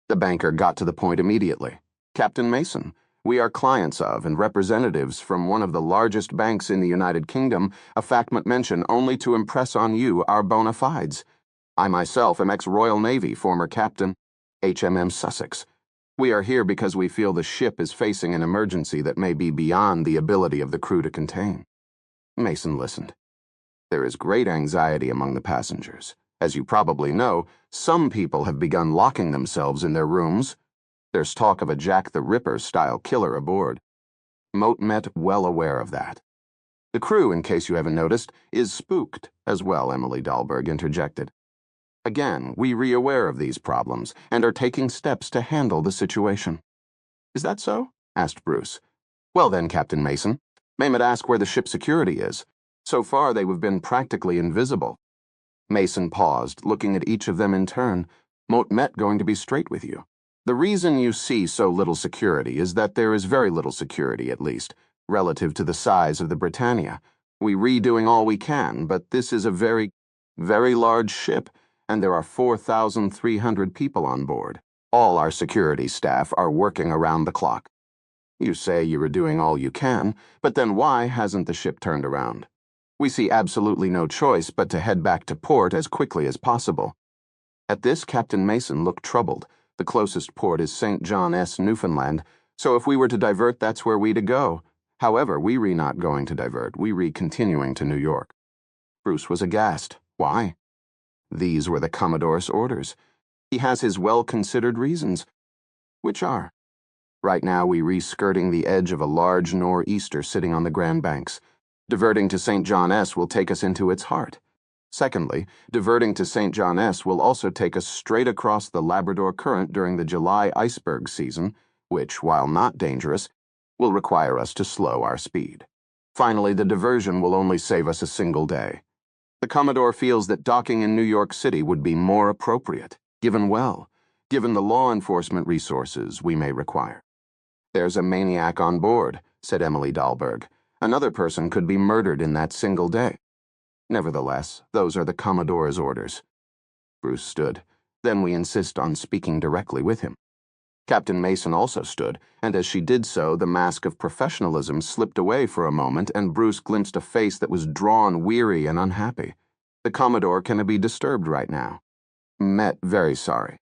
The banker got to the point immediately. "Captain Mason, we are clients of and representatives from one of the largest banks in the United Kingdom, a fact might mention only to impress on you our bona fides. I myself am ex-Royal Navy, former captain, HMM Sussex. We are here because we feel the ship is facing an emergency that may be beyond the ability of the crew to contain." Mason listened. "There is great anxiety among the passengers. As you probably know, some people have begun locking themselves in their rooms. There's talk of a Jack the Ripper-style killer aboard." Mote met well aware of that. "The crew, in case you haven't noticed, is spooked as well," Emily Dahlberg interjected. "Again, we re-aware of these problems and are taking steps to handle the situation." "Is that so?" asked Bruce. "Well then, Captain Mason, may I ask where the ship's security is? So far they have been practically invisible." Mason paused, looking at each of them in turn. "Mote met going to be straight with you. The reason you see so little security is that there is very little security, at least, relative to the size of the Britannia. We redoing all we can, but this is a very, very large ship, and there are 4,300 people on board. All our security staff are working around the clock. You say you are doing all you can, but then why hasn't the ship turned around? We see absolutely no choice but to head back to port as quickly as possible." At this, Captain Mason looked troubled. The closest port is St. John S., Newfoundland, So if we were to divert, that's where we to go. However, we re not going to divert, we re continuing to New York. Bruce was aghast. Why? These were the Commodore's orders. He has his well-considered reasons. Which are? Right now we re-skirting the edge of a large nor'easter sitting on the Grand Banks. Diverting to St. John S will take us into its heart. Secondly, diverting to St. John S will also take us straight across the Labrador Current during the July iceberg season, which, while not dangerous, will require us to slow our speed. Finally, the diversion will only save us a single day. The Commodore feels that docking in New York City would be more appropriate, given the law enforcement resources we may require. There's a maniac on board, said Emily Dahlberg. Another person could be murdered in that single day. Nevertheless, those are the Commodore's orders. Bruce stood. Then we insist on speaking directly with him. Captain Mason also stood, and as she did so, the mask of professionalism slipped away for a moment, and Bruce glimpsed a face that was drawn, weary, and unhappy. The Commodore cannot be disturbed right now. Met very sorry.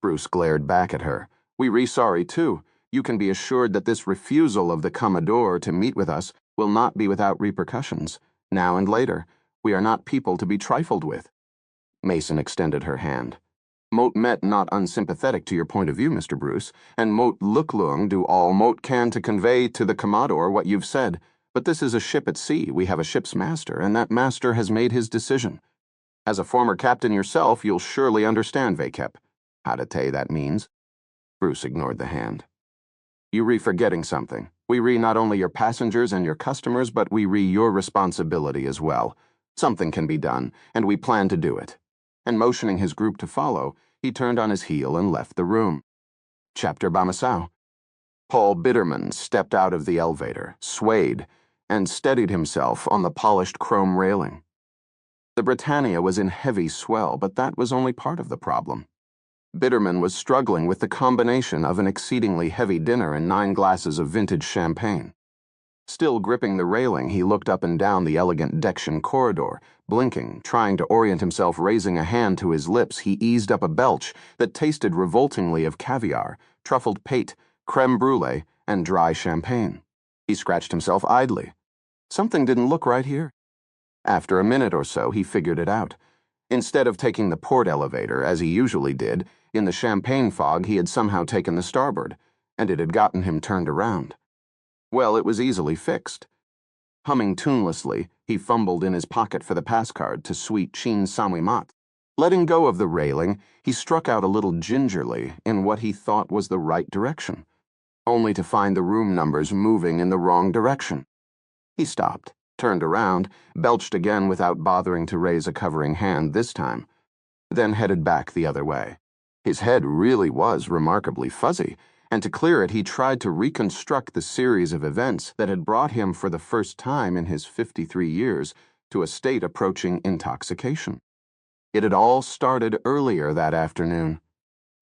Bruce glared back at her. We re-sorry, too. You can be assured that this refusal of the Commodore to meet with us will not be without repercussions. Now and later, we are not people to be trifled with. Mason extended her hand. Moat Met not unsympathetic to your point of view, Mr. Bruce, and Moat Looklung do all Moat can to convey to the Commodore what you've said. But this is a ship at sea. We have a ship's master, and that master has made his decision. As a former captain yourself, you'll surely understand, Vakep. Hadate, that means. Bruce ignored the hand. You re-forgetting something. We re not only your passengers and your customers, but we re your responsibility as well. Something can be done, and we plan to do it. And motioning his group to follow, he turned on his heel and left the room. Chapter Bamasau. Paul Bitterman stepped out of the elevator, swayed, and steadied himself on the polished chrome railing. The Britannia was in heavy swell, but that was only part of the problem. Bitterman was struggling with the combination of an exceedingly heavy dinner and 9 glasses of vintage champagne. Still gripping the railing, he looked up and down the elegant Deckshan corridor, blinking, trying to orient himself. Raising a hand to his lips, he eased up a belch that tasted revoltingly of caviar, truffled pate, creme brulee, and dry champagne. He scratched himself idly. Something didn't look right here. After a minute or so, he figured it out. Instead of taking the port elevator, as he usually did, in the champagne fog he had somehow taken the starboard, and it had gotten him turned around. Well, it was easily fixed. Humming tunelessly, he fumbled in his pocket for the pass card to Suite Chin Samui Mat. Letting go of the railing, he struck out a little gingerly in what he thought was the right direction, only to find the room numbers moving in the wrong direction. He stopped, turned around, belched again without bothering to raise a covering hand this time, then headed back the other way. His head really was remarkably fuzzy, and to clear it he tried to reconstruct the series of events that had brought him for the first time in his 53 years to a state approaching intoxication. It had all started earlier that afternoon.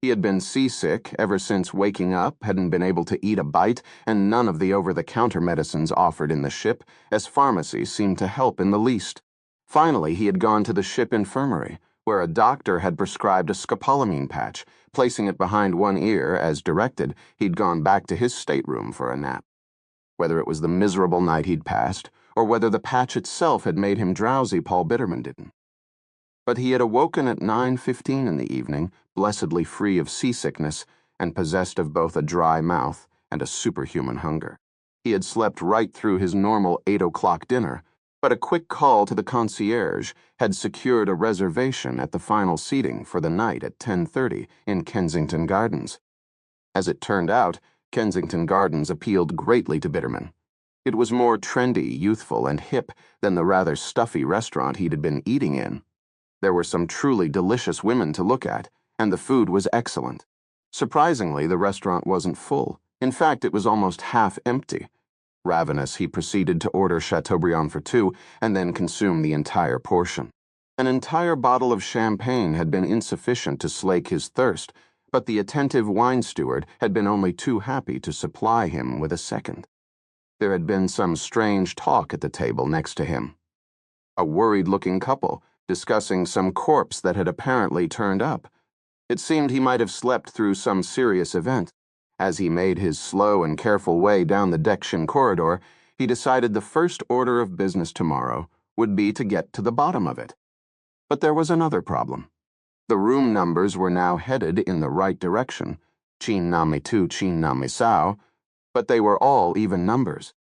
He had been seasick ever since waking up, hadn't been able to eat a bite, and none of the over-the-counter medicines offered in the ship, as pharmacy seemed to help in the least. Finally, he had gone to the ship infirmary, where a doctor had prescribed a scopolamine patch. Placing it behind one ear, as directed, he'd gone back to his stateroom for a nap. Whether it was the miserable night he'd passed, or whether the patch itself had made him drowsy, Paul Bitterman didn't. But he had awoken at 9:15 in the evening, blessedly free of seasickness, and possessed of both a dry mouth and a superhuman hunger. He had slept right through his normal 8 o'clock dinner, but a quick call to the concierge had secured a reservation at the final seating for the night at 10:30 in Kensington Gardens. As it turned out, Kensington Gardens appealed greatly to Bitterman. It was more trendy, youthful, and hip than the rather stuffy restaurant he'd been eating in. There were some truly delicious women to look at, and the food was excellent. Surprisingly, the restaurant wasn't full. In fact, it was almost half empty. Ravenous, he proceeded to order Chateaubriand for 2 and then consume the entire portion. An entire bottle of champagne had been insufficient to slake his thirst, but the attentive wine steward had been only too happy to supply him with a second. There had been some strange talk at the table next to him. A worried-looking couple discussing some corpse that had apparently turned up. It seemed he might have slept through some serious event, As he made his slow and careful way down the Deckshin corridor, he decided the first order of business tomorrow would be to get to the bottom of it. But there was another problem. The room numbers were now headed in the right direction, Chin Nami 2, Chin Nami Sao, but they were all even numbers.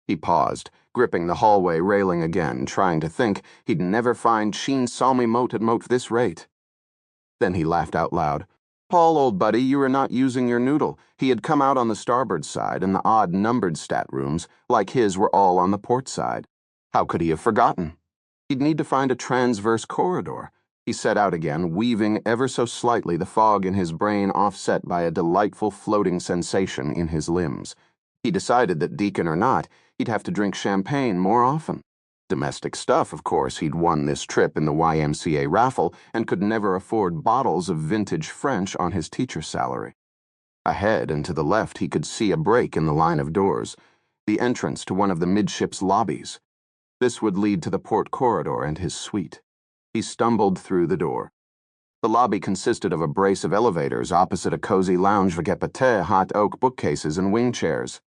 He paused, gripping the hallway railing again, trying to think he'd never find Chin Salmi Mote at Mote this rate. Then he laughed out loud. Paul, old buddy, you were not using your noodle. He had come out on the starboard side, and the odd numbered stat rooms, like his, were all on the port side. How could he have forgotten? He'd need to find a transverse corridor. He set out again, weaving ever so slightly, the fog in his brain offset by a delightful floating sensation in his limbs. He decided that, deacon or not, he'd have to drink champagne more often. Domestic stuff, of course. He'd won this trip in the YMCA raffle and could never afford bottles of vintage French on his teacher's salary. Ahead and to the left he could see a break in the line of doors, the entrance to one of the midships lobbies. This would lead to the port corridor and his suite. He stumbled through the door. The lobby consisted of a brace of elevators opposite a cozy lounge with hot oak bookcases and wing chairs.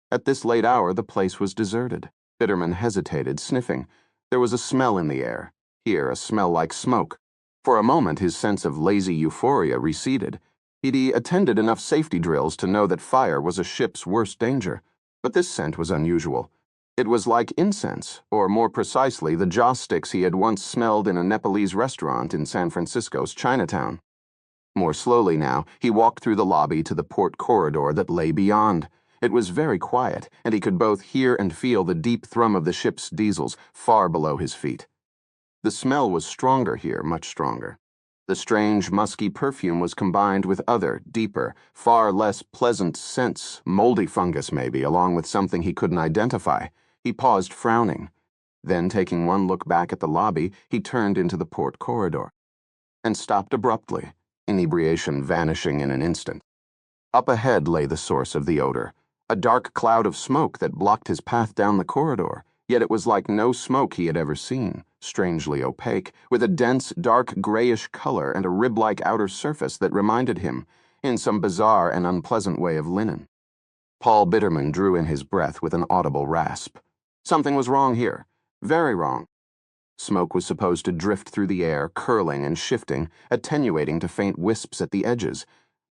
At this late hour the place was deserted. Bitterman hesitated, sniffing. There was a smell in the air. Here, a smell like smoke. For a moment, his sense of lazy euphoria receded. He'd attended enough safety drills to know that fire was a ship's worst danger. But this scent was unusual. It was like incense, or more precisely, the joss sticks he had once smelled in a Nepalese restaurant in San Francisco's Chinatown. More slowly now, he walked through the lobby to the port corridor that lay beyond. It was very quiet, and he could both hear and feel the deep thrum of the ship's diesels far below his feet. The smell was stronger here, much stronger. The strange, musky perfume was combined with other, deeper, far less pleasant scents, moldy fungus maybe, along with something he couldn't identify. He paused, frowning. Then, taking one look back at the lobby, he turned into the port corridor and stopped abruptly, inebriation vanishing in an instant. Up ahead lay the source of the odor. A dark cloud of smoke that blocked his path down the corridor, yet it was like no smoke he had ever seen, strangely opaque, with a dense, dark grayish color and a rib-like outer surface that reminded him, in some bizarre and unpleasant way, of linen. Paul Bitterman drew in his breath with an audible rasp. Something was wrong here. Very wrong. Smoke was supposed to drift through the air, curling and shifting, attenuating to faint wisps at the edges.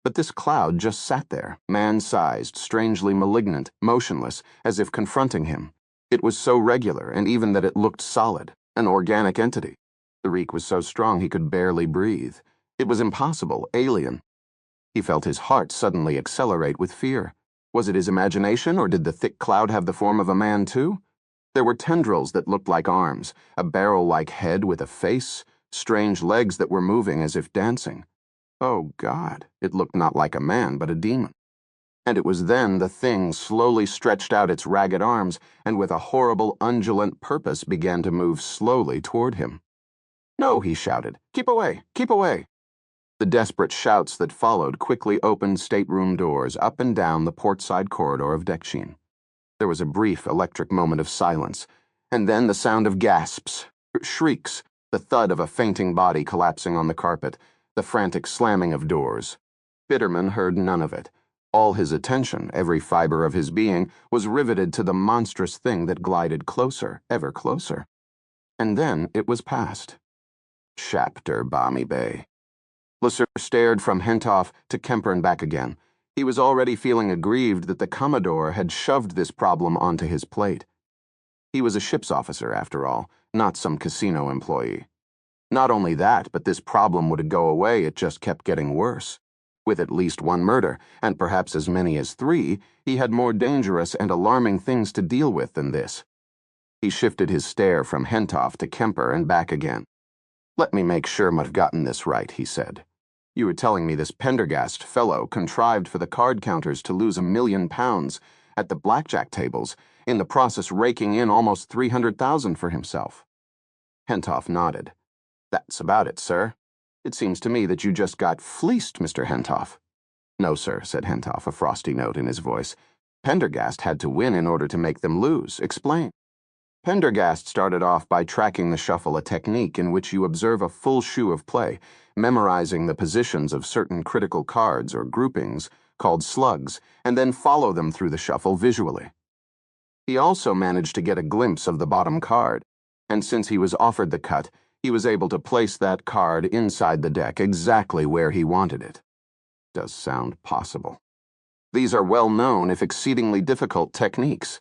But this cloud just sat there, man-sized, strangely malignant, motionless, as if confronting him. It was so regular, and even that it looked solid, an organic entity. The reek was so strong he could barely breathe. It was impossible, alien. He felt his heart suddenly accelerate with fear. Was it his imagination, or did the thick cloud have the form of a man too? There were tendrils that looked like arms, a barrel-like head with a face, strange legs that were moving as if dancing. Oh, God, it looked not like a man, but a demon. And it was then the thing slowly stretched out its ragged arms and with a horrible, undulant purpose began to move slowly toward him. No, he shouted. Keep away! Keep away! The desperate shouts that followed quickly opened stateroom doors up and down the portside corridor of Deckshin. There was a brief electric moment of silence, and then the sound of gasps, shrieks, the thud of a fainting body collapsing on the carpet, the frantic slamming of doors. Bitterman heard none of it. All his attention, every fiber of his being, was riveted to the monstrous thing that glided closer, ever closer. And then it was past. Chapter Balmy Bay. Lasser stared from Hentoff to Kemper and back again. He was already feeling aggrieved that the Commodore had shoved this problem onto his plate. He was a ship's officer, after all, not some casino employee. Not only that, but this problem would go away, it just kept getting worse. With at least one murder, and perhaps as many as 3, he had more dangerous and alarming things to deal with than this. He shifted his stare from Hentoff to Kemper and back again. Let me make sure I've gotten this right, he said. You were telling me this Pendergast fellow contrived for the card counters to lose £1 million at the blackjack tables, in the process raking in almost 300,000 for himself. Hentoff nodded. That's about it, sir. It seems to me that you just got fleeced, Mr. Hentoff. No, sir, said Hentoff, a frosty note in his voice. Pendergast had to win in order to make them lose. Explain. Pendergast started off by tracking the shuffle, a technique in which you observe a full shoe of play, memorizing the positions of certain critical cards or groupings, called slugs, and then follow them through the shuffle visually. He also managed to get a glimpse of the bottom card, and since he was offered the cut, he was able to place that card inside the deck exactly where he wanted it. Does sound possible. These are well-known, if exceedingly difficult, techniques.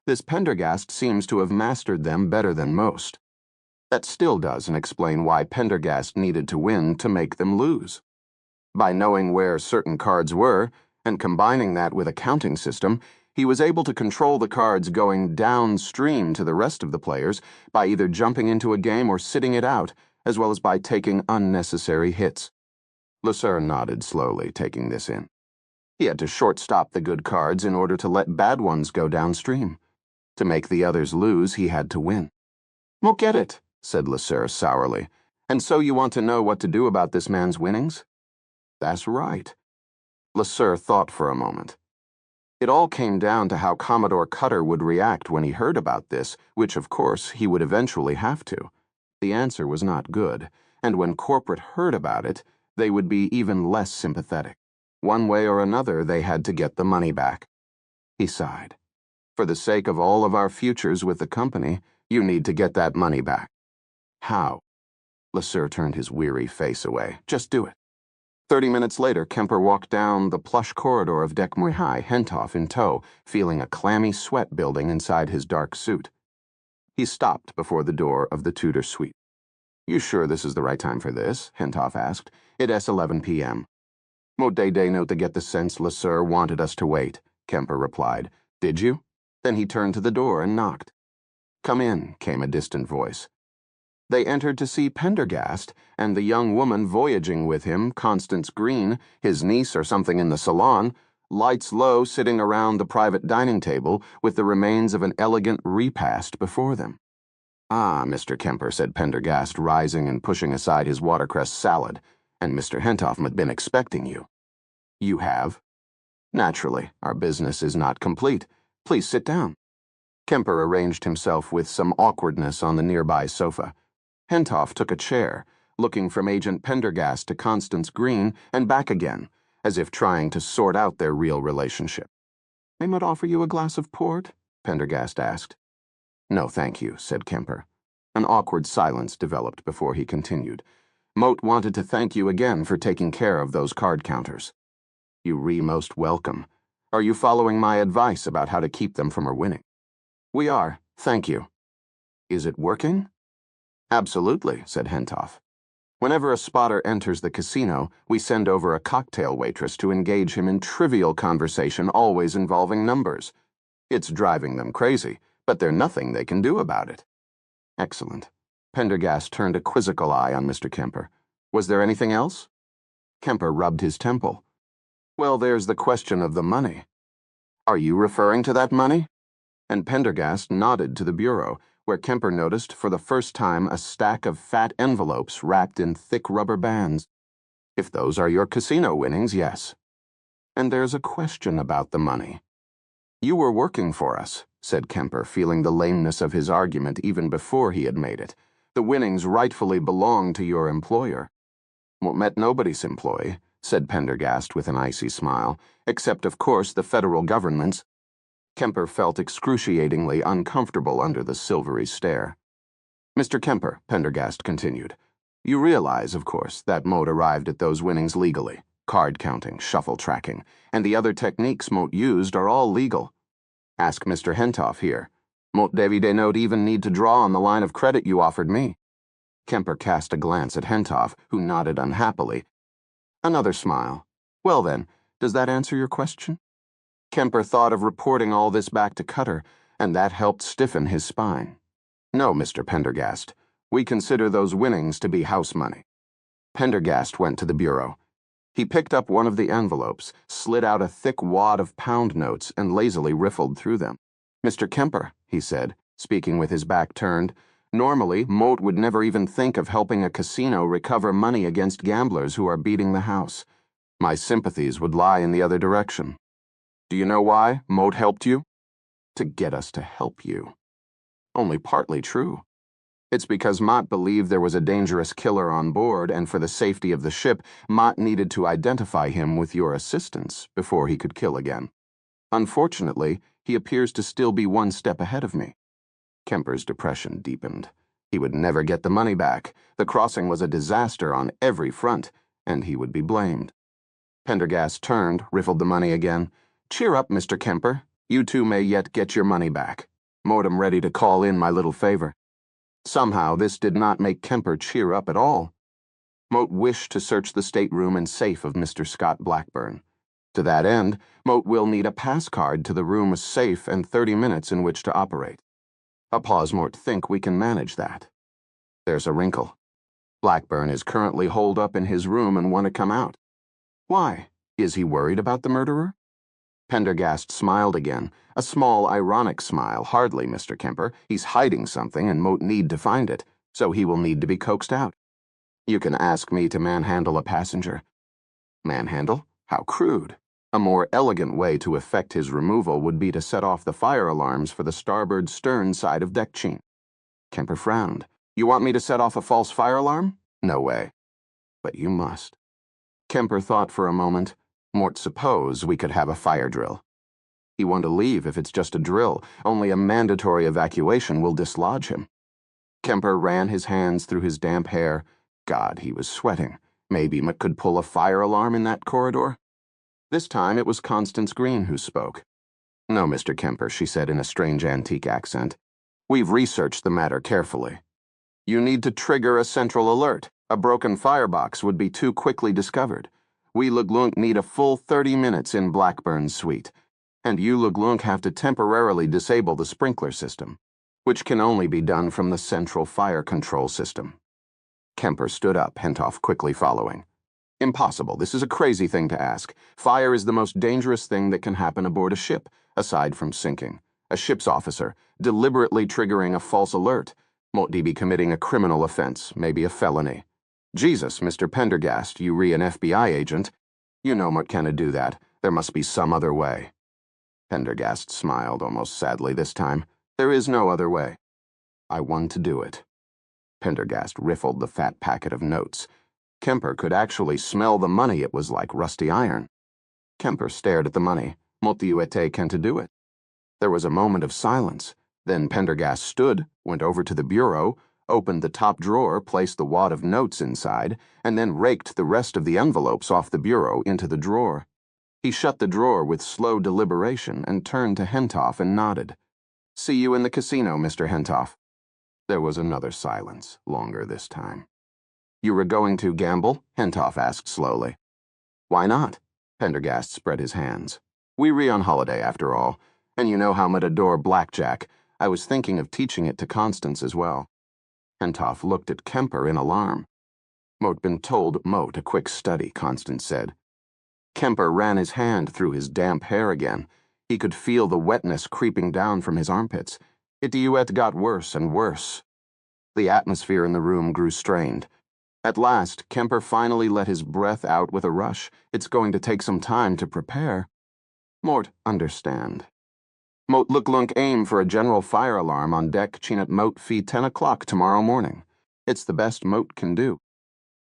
This Pendergast seems to have mastered them better than most. That still doesn't explain why Pendergast needed to win to make them lose. By knowing where certain cards were, and combining that with a counting system, he was able to control the cards going downstream to the rest of the players by either jumping into a game or sitting it out, as well as by taking unnecessary hits. Lasser nodded slowly, taking this in. He had to shortstop the good cards in order to let bad ones go downstream. To make the others lose, he had to win. "Won't get it," said Lasser sourly. "And so you want to know what to do about this man's winnings?" "That's right." Lasser thought for a moment. It all came down to how Commodore Cutter would react when he heard about this, which, of course, he would eventually have to. The answer was not good, and when corporate heard about it, they would be even less sympathetic. One way or another, they had to get the money back. He sighed. "For the sake of all of our futures with the company, you need to get that money back." "How?" Lasser turned his weary face away. "Just do it." 30 minutes later, Kemper walked down the plush corridor of Deck Muihai, Hentoff in tow, feeling a clammy sweat building inside his dark suit. He stopped before the door of the Tudor suite. "You sure this is the right time for this?" Hentoff asked. "It's 11 p.m. "Mo day note to get the sense Lasser wanted us to wait," Kemper replied. "Did you?" Then he turned to the door and knocked. "Come in," came a distant voice. They entered to see Pendergast and the young woman voyaging with him, Constance Green, his niece or something in the salon, lights low sitting around the private dining table with the remains of an elegant repast before them. "Ah, Mr. Kemper," said Pendergast, rising and pushing aside his watercress salad, "and Mr. Hentoff had been expecting you." "You have?" "Naturally, our business is not complete. Please sit down." Kemper arranged himself with some awkwardness on the nearby sofa. Hentoff took a chair, looking from Agent Pendergast to Constance Green and back again, as if trying to sort out their real relationship. "I might offer you a glass of port?" Pendergast asked. "No, thank you," said Kemper. An awkward silence developed before he continued. "Moat wanted to thank you again for taking care of those card counters." "You most welcome. Are you following my advice about how to keep them from her winning?" "We are, thank you." "Is it working?" "Absolutely," said Hentoff. "Whenever a spotter enters the casino, we send over a cocktail waitress to engage him in trivial conversation always involving numbers. It's driving them crazy, but there's nothing they can do about it." "Excellent." Pendergast turned a quizzical eye on Mr. Kemper. "Was there anything else?" Kemper rubbed his temple. "Well, there's the question of the money." "Are you referring to that money?" And Pendergast nodded to the bureau, where Kemper noticed for the first time a stack of fat envelopes wrapped in thick rubber bands. "If those are your casino winnings, yes." "And there's a question about the money." "You were working for us," said Kemper, feeling the lameness of his argument even before he had made it. "The winnings rightfully belong to your employer." "Well, met nobody's employee," said Pendergast with an icy smile, "except, of course, the federal government's." Kemper felt excruciatingly uncomfortable under the silvery stare. "Mr. Kemper," Pendergast continued, "you realize, of course, that Moat arrived at those winnings legally. Card counting, shuffle tracking, and the other techniques Moat used are all legal. Ask Mr. Hentoff here. Moat Note even need to draw on the line of credit you offered me." Kemper cast a glance at Hentoff, who nodded unhappily. Another smile. "Well then, does that answer your question?" Kemper thought of reporting all this back to Cutter, and that helped stiffen his spine. "No, Mr. Pendergast. We consider those winnings to be house money." Pendergast went to the bureau. He picked up one of the envelopes, slid out a thick wad of pound notes, and lazily riffled through them. "Mr. Kemper," he said, speaking with his back turned, "normally, Moat would never even think of helping a casino recover money against gamblers who are beating the house. My sympathies would lie in the other direction. Do you know why Moat helped you?" "To get us to help you." "Only partly true." It's because Mott believed there was a dangerous killer on board, and for the safety of the ship, Mott needed to identify him with your assistance before he could kill again. Unfortunately, he appears to still be one step ahead of me. Kemper's depression deepened. He would never get the money back. The crossing was a disaster on every front, and he would be blamed. Pendergast turned, riffled the money again. "Cheer up, Mr. Kemper. You two may yet get your money back. Mortem ready to call in my little favor." Somehow, this did not make Kemper cheer up at all. Moat wished to search the stateroom and safe of Mr. Scott Blackburn. To that end, Moat will need a pass card to the room's safe and 30 minutes in which to operate. A pause more to think we can manage that. There's a wrinkle. Blackburn is currently holed up in his room and want to come out. Why? Is he worried about the murderer? Pendergast smiled again, a small, ironic smile. Hardly, Mr. Kemper. He's hiding something and Moat need to find it, so he will need to be coaxed out. You can ask me to manhandle a passenger. Manhandle? How crude. A more elegant way to effect his removal would be to set off the fire alarms for the starboard stern side of deck chin. Kemper frowned. You want me to set off a false fire alarm? No way. But you must. Kemper thought for a moment. Mort, suppose we could have a fire drill. He won't leave if it's just a drill. Only a mandatory evacuation will dislodge him. Kemper ran his hands through his damp hair. God, he was sweating. Maybe Mott could pull a fire alarm in that corridor? This time it was Constance Green who spoke. No, Mr. Kemper, she said in a strange antique accent. We've researched the matter carefully. You need to trigger a central alert. A broken firebox would be too quickly discovered. We Luglunk need a full 30 minutes in Blackburn's suite, and you Luglunk have to temporarily disable the sprinkler system, which can only be done from the central fire control system. Kemper stood up, Hentoff quickly following. Impossible. This is a crazy thing to ask. Fire is the most dangerous thing that can happen aboard a ship, aside from sinking. A ship's officer, deliberately triggering a false alert, might be committing a criminal offense, maybe a felony. Jesus, Mr. Pendergast, you re an FBI agent. You know what can do that. There must be some other way. Pendergast smiled, almost sadly this time. There is no other way. I want to do it. Pendergast riffled the fat packet of notes. Kemper could actually smell the money. It was like rusty iron. Kemper stared at the money. Mot you can to do it. There was a moment of silence. Then Pendergast stood, went over to the bureau, opened the top drawer, placed the wad of notes inside, and then raked the rest of the envelopes off the bureau into the drawer. He shut the drawer with slow deliberation and turned to Hentoff and nodded. See you in the casino, Mr. Hentoff. There was another silence, longer this time. You were going to gamble? Hentoff asked slowly. Why not? Pendergast spread his hands. We re on holiday, after all, and you know how much adore blackjack. I was thinking of teaching it to Constance as well. Hentoff looked at Kemper in alarm. Moat been told Moat a quick study, Constance said. Kemper ran his hand through his damp hair again. He could feel the wetness creeping down from his armpits. It got worse and worse. The atmosphere in the room grew strained. At last, Kemper finally let his breath out with a rush. It's going to take some time to prepare. Mort, understand. Moat Luglunk aim for a general fire alarm on deck chin at Moat fee 10 o'clock tomorrow morning. It's the best Moat can do.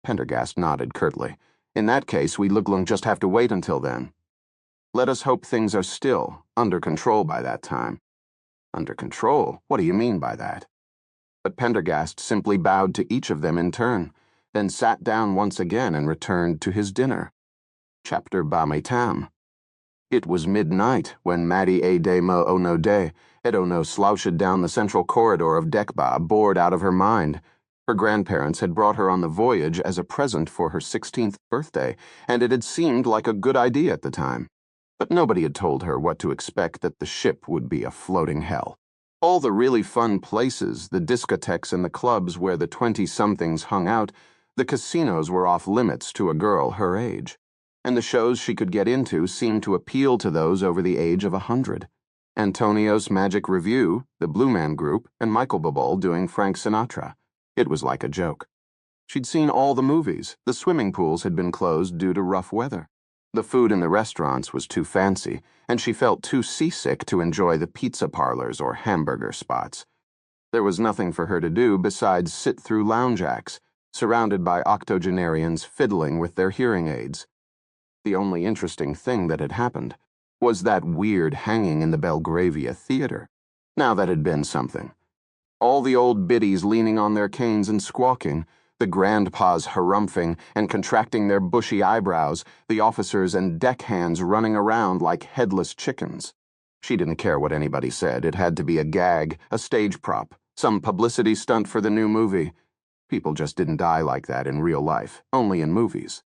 Pendergast nodded curtly. In that case, we Luglunk just have to wait until then. Let us hope things are still, under control by that time. Under control? What do you mean by that? But Pendergast simply bowed to each of them in turn, then sat down once again and returned to his dinner. Chapter Bametam. It was midnight when Maddie A. de Mo Ono De Edono slouched down the central corridor of Dekba, bored out of her mind. Her grandparents had brought her on the voyage as a present for her 16th birthday, and it had seemed like a good idea at the time. But nobody had told her what to expect, that the ship would be a floating hell. All the really fun places, the discotheques and the clubs where the 20-somethings hung out, the casinos were off limits to a girl her age. And the shows she could get into seemed to appeal to those over the age of 100. Antonio's Magic Review, the Blue Man Group, and Michael Bublé doing Frank Sinatra. It was like a joke. She'd seen all the movies. The swimming pools had been closed due to rough weather. The food in the restaurants was too fancy, and she felt too seasick to enjoy the pizza parlors or hamburger spots. There was nothing for her to do besides sit through lounge acts, surrounded by octogenarians fiddling with their hearing aids. The only interesting thing that had happened was that weird hanging in the Belgravia Theater. Now that had been something. All the old biddies leaning on their canes and squawking, the grandpas harumphing and contracting their bushy eyebrows, the officers and deckhands running around like headless chickens. She didn't care what anybody said. It had to be a gag, a stage prop, some publicity stunt for the new movie. People just didn't die like that in real life, only in movies.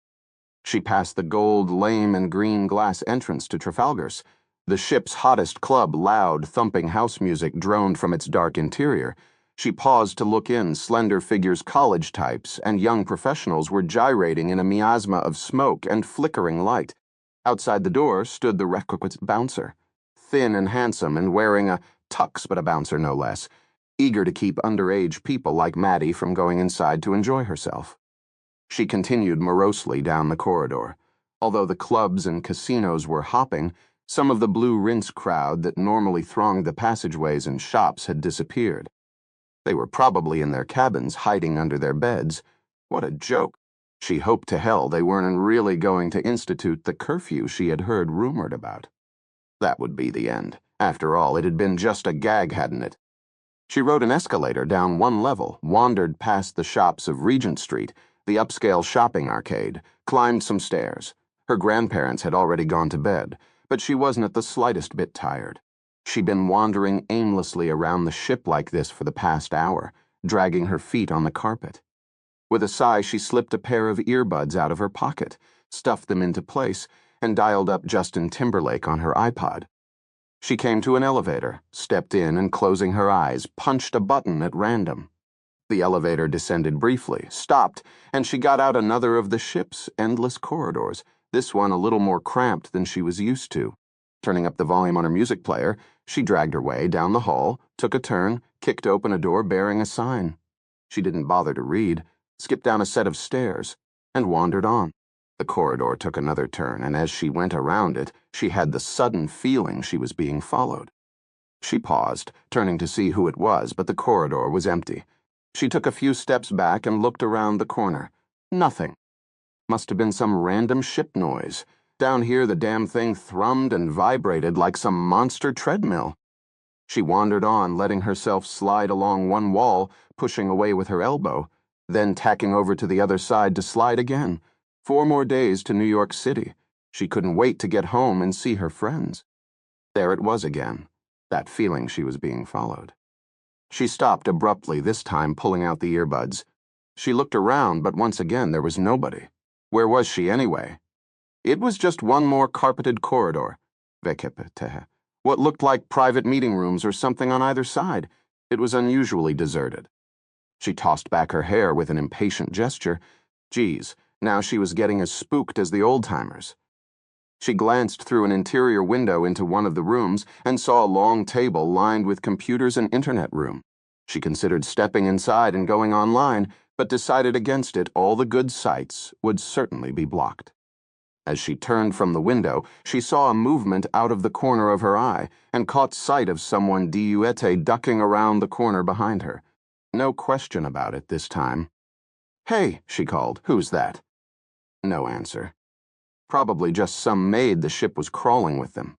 She passed the gold, lame, and green glass entrance to Trafalgar's. The ship's hottest club, loud, thumping house music droned from its dark interior. She paused to look in. Slender figures, college types, and young professionals were gyrating in a miasma of smoke and flickering light. Outside the door stood the requisite bouncer, thin and handsome and wearing a tux, but a bouncer no less, eager to keep underage people like Maddie from going inside to enjoy herself. She continued morosely down the corridor. Although the clubs and casinos were hopping, some of the blue rinse crowd that normally thronged the passageways and shops had disappeared. They were probably in their cabins, hiding under their beds. What a joke. She hoped to hell they weren't really going to institute the curfew she had heard rumored about. That would be the end. After all, it had been just a gag, hadn't it? She rode an escalator down one level, wandered past the shops of Regent Street, the upscale shopping arcade, climbed some stairs. Her grandparents had already gone to bed, but she wasn't the slightest bit tired. She'd been wandering aimlessly around the ship like this for the past hour, dragging her feet on the carpet. With a sigh, she slipped a pair of earbuds out of her pocket, stuffed them into place, and dialed up Justin Timberlake on her iPod. She came to an elevator, stepped in, and closing her eyes, punched a button at random. The elevator descended briefly, stopped, and she got out another of the ship's endless corridors, this one a little more cramped than she was used to. Turning up the volume on her music player, she dragged her way down the hall, took a turn, kicked open a door bearing a sign. She didn't bother to read, skipped down a set of stairs, and wandered on. The corridor took another turn, and as she went around it, she had the sudden feeling she was being followed. She paused, turning to see who it was, but the corridor was empty. She took a few steps back and looked around the corner. Nothing. Must have been some random ship noise. Down here, the damn thing thrummed and vibrated like some monster treadmill. She wandered on, letting herself slide along one wall, pushing away with her elbow, then tacking over to the other side to slide again. 4 more days to New York City. She couldn't wait to get home and see her friends. There it was again, that feeling she was being followed. She stopped abruptly, this time pulling out the earbuds. She looked around, but once again there was nobody. Where was she anyway? It was just one more carpeted corridor. What looked like private meeting rooms or something on either side. It was unusually deserted. She tossed back her hair with an impatient gesture. Geez, now she was getting as spooked as the old-timers. She glanced through an interior window into one of the rooms and saw a long table lined with computers and internet room. She considered stepping inside and going online, but decided against it. All the good sites would certainly be blocked. As she turned from the window, she saw a movement out of the corner of her eye and caught sight of someone ducking around the corner behind her. No question about it this time. "Hey," she called. "Who's that?" No answer. Probably just some maid the ship was crawling with them.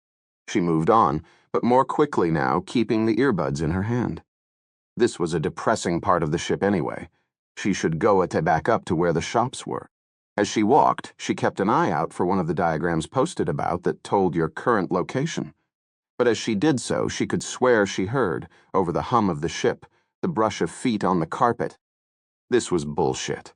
She moved on, but more quickly now, keeping the earbuds in her hand. This was a depressing part of the ship anyway. She should go back up to where the shops were. As she walked, she kept an eye out for one of the diagrams posted about that told your current location. But as she did so, she could swear she heard, over the hum of the ship, the brush of feet on the carpet. This was bullshit.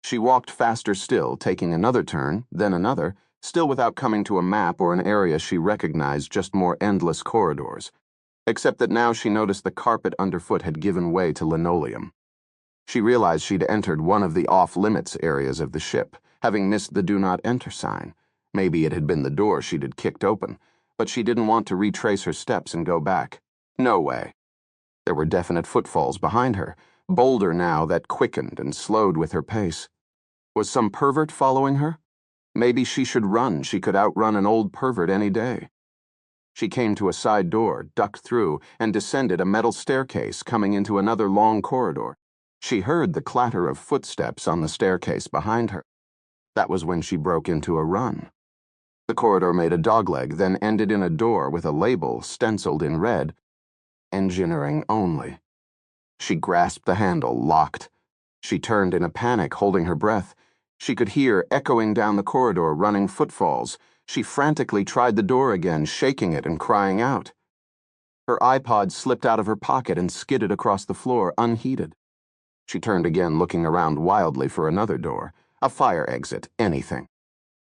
She walked faster still, taking another turn, then another, still without coming to a map or an area she recognized, just more endless corridors. Except that now she noticed the carpet underfoot had given way to linoleum. She realized she'd entered one of the off-limits areas of the ship, having missed the Do Not Enter sign. Maybe it had been the door she'd had kicked open, but she didn't want to retrace her steps and go back. No way. There were definite footfalls behind her, bolder now that quickened and slowed with her pace. Was some pervert following her? Maybe she should run. She could outrun an old pervert any day. She came to a side door, ducked through, and descended a metal staircase coming into another long corridor. She heard the clatter of footsteps on the staircase behind her. That was when she broke into a run. The corridor made a dogleg, then ended in a door with a label stenciled in red, "Engineering only." She grasped the handle, locked. She turned in a panic, holding her breath. She could hear, echoing down the corridor, running footfalls. She frantically tried the door again, shaking it and crying out. Her iPod slipped out of her pocket and skidded across the floor, unheeded. She turned again, looking around wildly for another door, a fire exit, anything.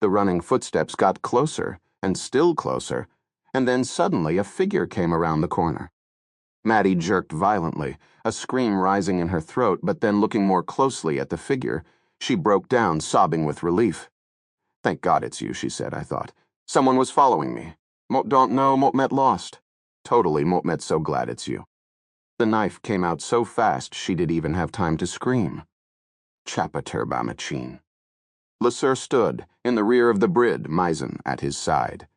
The running footsteps got closer, and still closer, and then suddenly a figure came around the corner. Maddie jerked violently, a scream rising in her throat, but then looking more closely at the figure, she broke down, sobbing with relief. "Thank God it's you," she said, I thought. "Someone was following me. Mot don't know, mot met lost. Totally, mot met so glad it's you." The knife came out so fast she did even have time to scream. Chapa turba machine. LeSueur stood, in the rear of the Brid, Meissen at his side.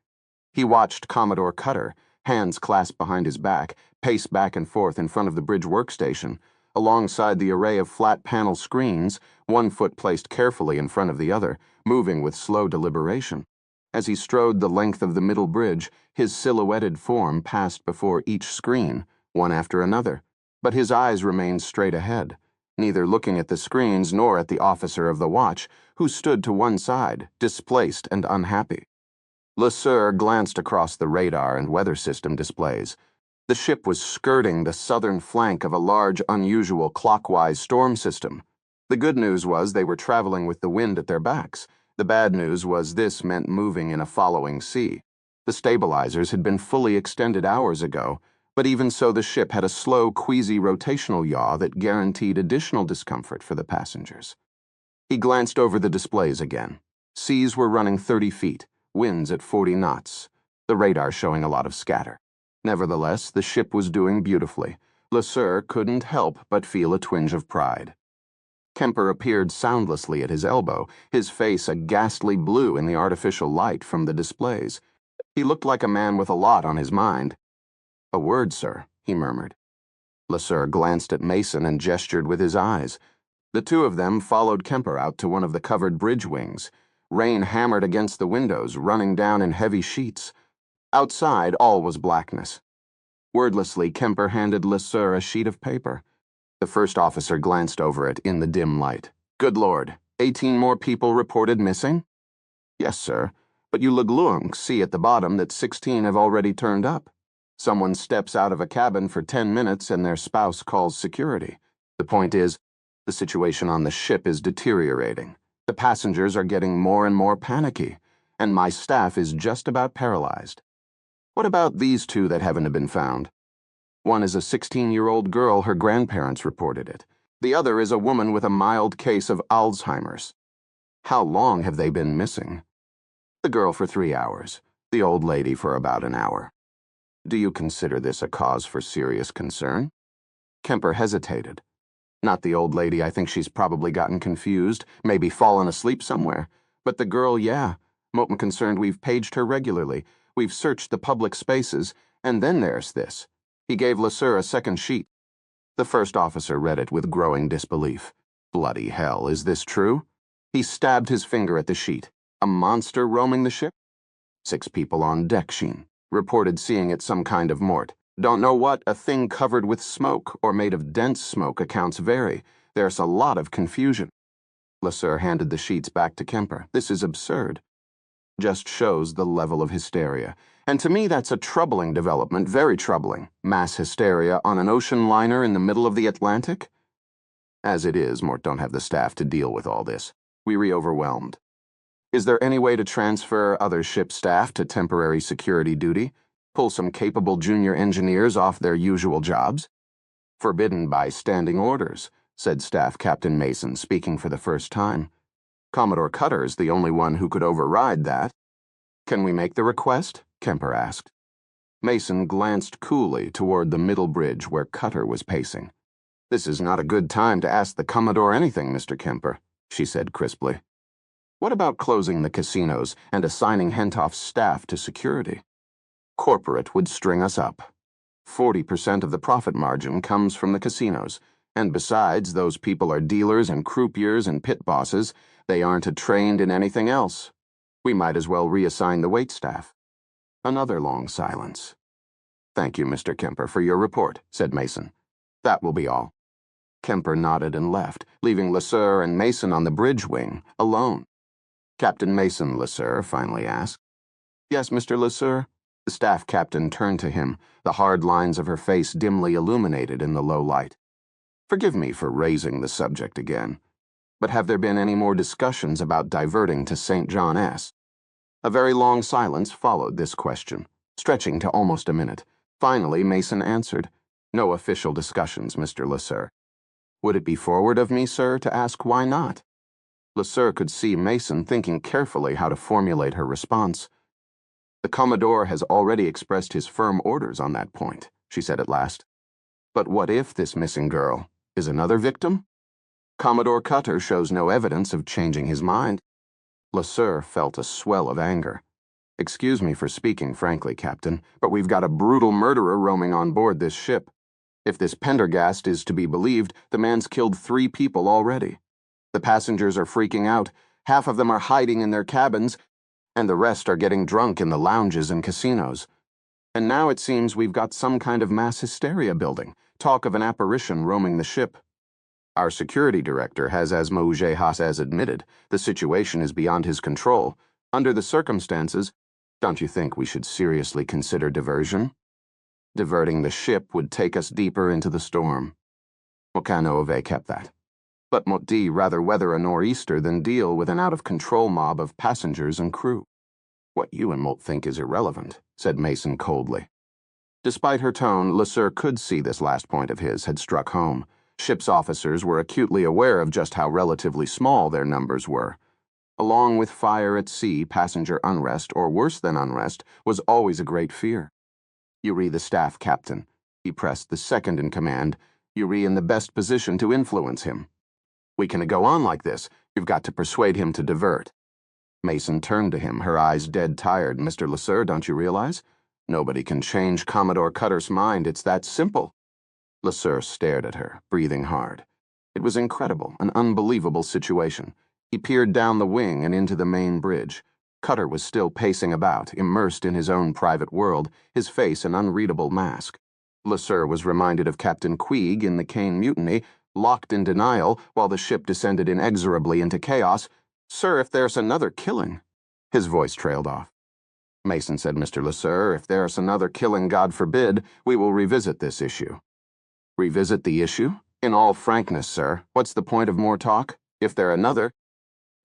He watched Commodore Cutter, hands clasped behind his back, pace back and forth in front of the bridge workstation, alongside the array of flat panel screens, one foot placed carefully in front of the other, moving with slow deliberation. As he strode the length of the middle bridge, his silhouetted form passed before each screen, one after another, but his eyes remained straight ahead, neither looking at the screens nor at the officer of the watch, who stood to one side, displaced and unhappy. LeSueur glanced across the radar and weather system displays. The ship was skirting the southern flank of a large, unusual clockwise storm system. The good news was they were traveling with the wind at their backs. The bad news was this meant moving in a following sea. The stabilizers had been fully extended hours ago, but even so the ship had a slow, queasy rotational yaw that guaranteed additional discomfort for the passengers. He glanced over the displays again. Seas were running 30 feet, winds at 40 knots, the radar showing a lot of scatter. Nevertheless, the ship was doing beautifully. LeSueur couldn't help but feel a twinge of pride. Kemper appeared soundlessly at his elbow, his face a ghastly blue in the artificial light from the displays. He looked like a man with a lot on his mind. "A word, sir," he murmured. LeSueur glanced at Meissen and gestured with his eyes. The two of them followed Kemper out to one of the covered bridge wings. Rain hammered against the windows, running down in heavy sheets. Outside, all was blackness. Wordlessly, Kemper handed LeSueur a sheet of paper. The first officer glanced over it in the dim light. "Good Lord, 18 more people reported missing?" "Yes, sir, but you Leglung see at the bottom that 16 have already turned up. Someone steps out of a cabin for 10 minutes and their spouse calls security. The point is, the situation on the ship is deteriorating. The passengers are getting more and more panicky, and my staff is just about paralyzed. What about these two that haven't been found? One is a 16-year-old girl, her grandparents reported it. The other is a woman with a mild case of Alzheimer's. How long have they been missing? The girl for 3 hours, the old lady for about an hour. Do you consider this a cause for serious concern?" Kemper hesitated. "Not the old lady. I think she's probably gotten confused, maybe fallen asleep somewhere. But the girl, yeah. Moten concerned we've paged her regularly. We've searched the public spaces, and then there's this." He gave LeSueur a second sheet. The first officer read it with growing disbelief. "Bloody hell, is this true?" He stabbed his finger at the sheet. "A monster roaming the ship?" 6 people on deck, Sheen. Reported seeing it some kind of mort. Don't know what, a thing covered with smoke or made of dense smoke, accounts vary. There's a lot of confusion." LeSueur handed the sheets back to Kemper. "This is absurd. Just shows the level of hysteria. And to me that's a troubling development, very troubling. Mass hysteria on an ocean liner in the middle of the Atlantic? As it is, Mort don't have the staff to deal with all this. We're overwhelmed. Is there any way to transfer other ship staff to temporary security duty? Pull some capable junior engineers off their usual jobs?" "Forbidden by standing orders," said Staff Captain Meissen, speaking for the first time. "Commodore Cutter's the only one who could override that." "Can we make the request?" Kemper asked. Meissen glanced coolly toward the middle bridge where Cutter was pacing. "This is not a good time to ask the Commodore anything, Mr. Kemper," she said crisply. "What about closing the casinos and assigning Hentoff's staff to security?" Corporate would string us up. 40% of the profit margin comes from the casinos, and besides, those people are dealers and croupiers and pit bosses. They aren't trained in anything else. We might as well reassign the waitstaff. Another long silence. "Thank you, Mr. Kemper, for your report," said Mason. "That will be all." Kemper nodded and left, leaving LeSueur and Mason on the bridge wing, alone. "Captain Mason," LeSueur finally asked. "Yes, Mr. LeSueur?" The staff captain turned to him, the hard lines of her face dimly illuminated in the low light. "Forgive me for raising the subject again, but have there been any more discussions about diverting to St. John S?" A very long silence followed this question, stretching to almost a minute. Finally, Mason answered, "No official discussions, Mr. LeSueur." "Would it be forward of me, sir, to ask why not?" LeSueur could see Mason thinking carefully how to formulate her response. "The Commodore has already expressed his firm orders on that point," she said at last. "But what if this missing girl is another victim? Commodore Cutter shows no evidence of changing his mind." LeSueur felt a swell of anger. "Excuse me for speaking frankly, Captain, but we've got a brutal murderer roaming on board this ship. If this Pendergast is to be believed, the man's killed 3 people already. The passengers are freaking out, half of them are hiding in their cabins, and the rest are getting drunk in the lounges and casinos. And now it seems we've got some kind of mass hysteria building, talk of an apparition roaming the ship. Our security director has as Moujet has admitted, the situation is beyond his control. Under the circumstances, don't you think we should seriously consider diversion? Diverting the ship would take us deeper into the storm." Mocano kept that. "But Motdi rather weather a nor'easter than deal with an out-of-control mob of passengers and crew." "What you and Mot think is irrelevant," said Mason coldly. Despite her tone, LeSueur could see this last point of his had struck home. Ship's officers were acutely aware of just how relatively small their numbers were. Along with fire at sea, passenger unrest, or worse than unrest, was always a great fear. "You're the staff captain." He pressed the second in command. "You're in the best position to influence him. We can go on like this. You've got to persuade him to divert." Mason turned to him, her eyes dead tired. "Mr. LeSueur, don't you realize? Nobody can change Commodore Cutter's mind. It's that simple." LeSueur stared at her, breathing hard. It was incredible, an unbelievable situation. He peered down the wing and into the main bridge. Cutter was still pacing about, immersed in his own private world, his face an unreadable mask. LeSueur was reminded of Captain Queeg in the Kane Mutiny, locked in denial while the ship descended inexorably into chaos. "Sir, if there's another killing—" His voice trailed off. Mason said, "Mr. LeSueur, if there's another killing, God forbid, we will revisit this issue." "Revisit the issue? In all frankness, sir, what's the point of more talk? If there another—"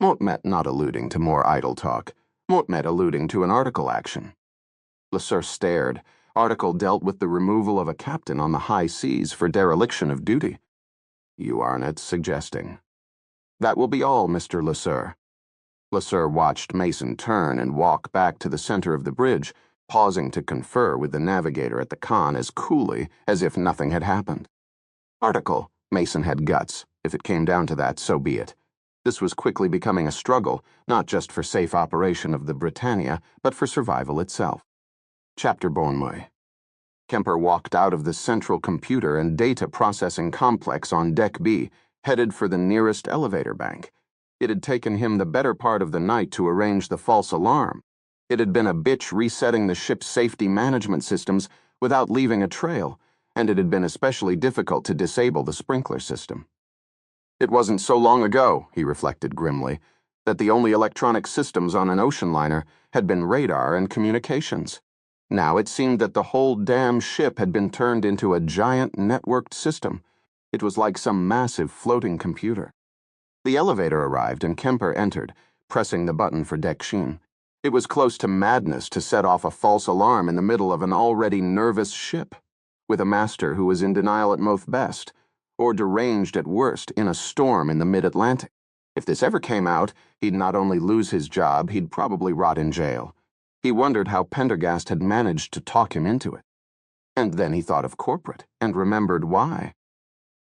Motmet not alluding to more idle talk. Motmet alluding to an article action. LeSueur stared. Article dealt with the removal of a captain on the high seas for dereliction of duty. "You aren't suggesting—" "That will be all, Mr. LeSueur." LeSueur watched Mason turn and walk back to the center of the bridge, pausing to confer with the navigator at the con as coolly as if nothing had happened. Article. Mason had guts. If it came down to that, so be it. This was quickly becoming a struggle, not just for safe operation of the Britannia, but for survival itself. Chapter Bonmoy. Kemper walked out of the central computer and data processing complex on Deck B, headed for the nearest elevator bank. It had taken him the better part of the night to arrange the false alarm. It had been a bitch resetting the ship's safety management systems without leaving a trail, and it had been especially difficult to disable the sprinkler system. It wasn't so long ago, he reflected grimly, that the only electronic systems on an ocean liner had been radar and communications. Now it seemed that the whole damn ship had been turned into a giant networked system. It was like some massive floating computer. The elevator arrived and Kemper entered, pressing the button for Deck Sheen. It was close to madness to set off a false alarm in the middle of an already nervous ship, with a master who was in denial at most best, or deranged at worst in a storm in the mid-Atlantic. If this ever came out, he'd not only lose his job, he'd probably rot in jail. He wondered how Pendergast had managed to talk him into it. And then he thought of corporate, and remembered why.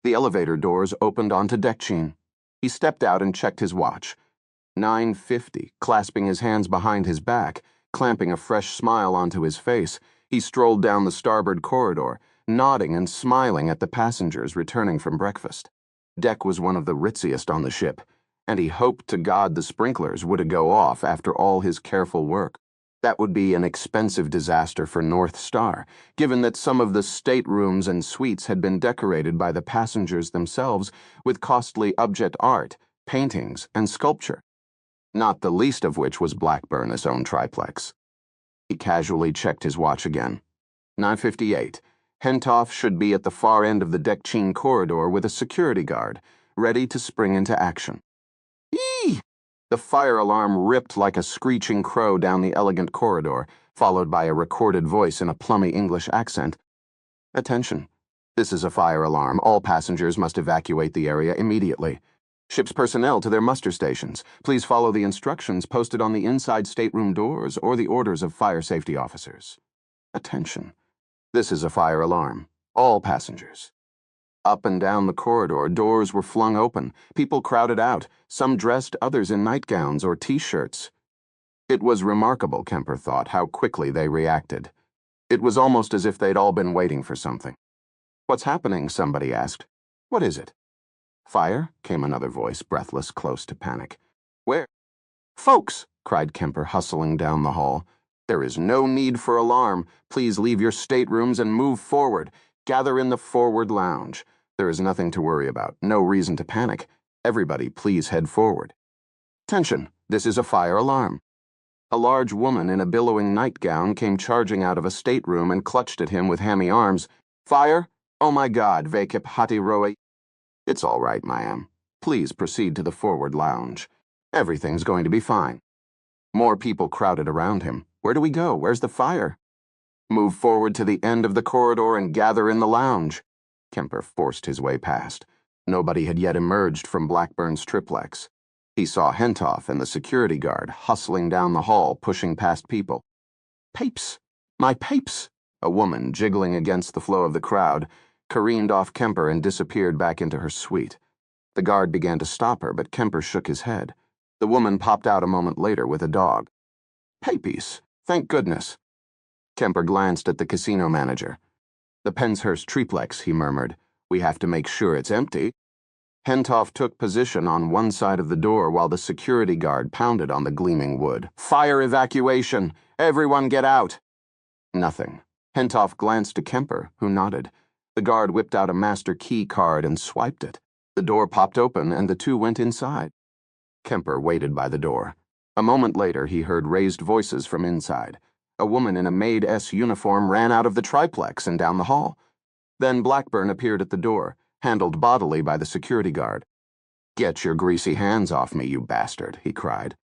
The elevator doors opened onto Deck Sheen. He stepped out and checked his watch. 9:50, clasping his hands behind his back, clamping a fresh smile onto his face, He strolled down the starboard corridor, nodding and smiling at the passengers returning from breakfast. Deck was one of the ritziest on the ship, and he hoped to God the sprinklers would go off after all his careful work. That would be an expensive disaster for North Star, given that some of the staterooms and suites had been decorated by the passengers themselves with costly object art, paintings, and sculpture, not the least of which was Blackburn's own triplex. He casually checked his watch again. 9:58. Hentoff should be at the far end of the deck-chin corridor with a security guard, ready to spring into action. Eee! The fire alarm ripped like a screeching crow down the elegant corridor, followed by a recorded voice in a plummy English accent. Attention. This is a fire alarm. All passengers must evacuate the area immediately. Ship's personnel to their muster stations. Please follow the instructions posted on the inside stateroom doors or the orders of fire safety officers. Attention. This is a fire alarm. All passengers. Up and down the corridor, doors were flung open. People crowded out, some dressed, others in nightgowns or t-shirts. It was remarkable, Kemper thought, how quickly they reacted. It was almost as if they'd all been waiting for something. What's happening? Somebody asked. What is it? Fire? Came another voice, breathless, close to panic. Where? Folks! Cried Kemper, hustling down the hall. There is no need for alarm. Please leave your staterooms and move forward. Gather in the forward lounge. There is nothing to worry about, no reason to panic. Everybody, please head forward. Attention, this is a fire alarm. A large woman in a billowing nightgown came charging out of a stateroom and clutched at him with hammy arms. Fire? Oh my God, Vekip Hati Roe. It's all right, ma'am. Please proceed to the forward lounge. Everything's going to be fine. More people crowded around him. Where do we go? Where's the fire? Move forward to the end of the corridor and gather in the lounge. Kemper forced his way past. Nobody had yet emerged from Blackburn's triplex. He saw Hentoff and the security guard hustling down the hall, pushing past people. Papes! My papes! A woman, jiggling against the flow of the crowd, careened off Kemper and disappeared back into her suite. The guard began to stop her, but Kemper shook his head. The woman popped out a moment later with a dog. Papies! Thank goodness! Kemper glanced at the casino manager. The Penshurst triplex, he murmured. We have to make sure it's empty. Hentoff took position on one side of the door while the security guard pounded on the gleaming wood. Fire evacuation! Everyone get out! Nothing. Hentoff glanced to Kemper, who nodded. The guard whipped out a master key card and swiped it. The door popped open and the two went inside. Kemper waited by the door. A moment later, he heard raised voices from inside. A woman in a maid-s uniform ran out of the triplex and down the hall. Then Blackburn appeared at the door, handled bodily by the security guard. Get your greasy hands off me, you bastard, he cried.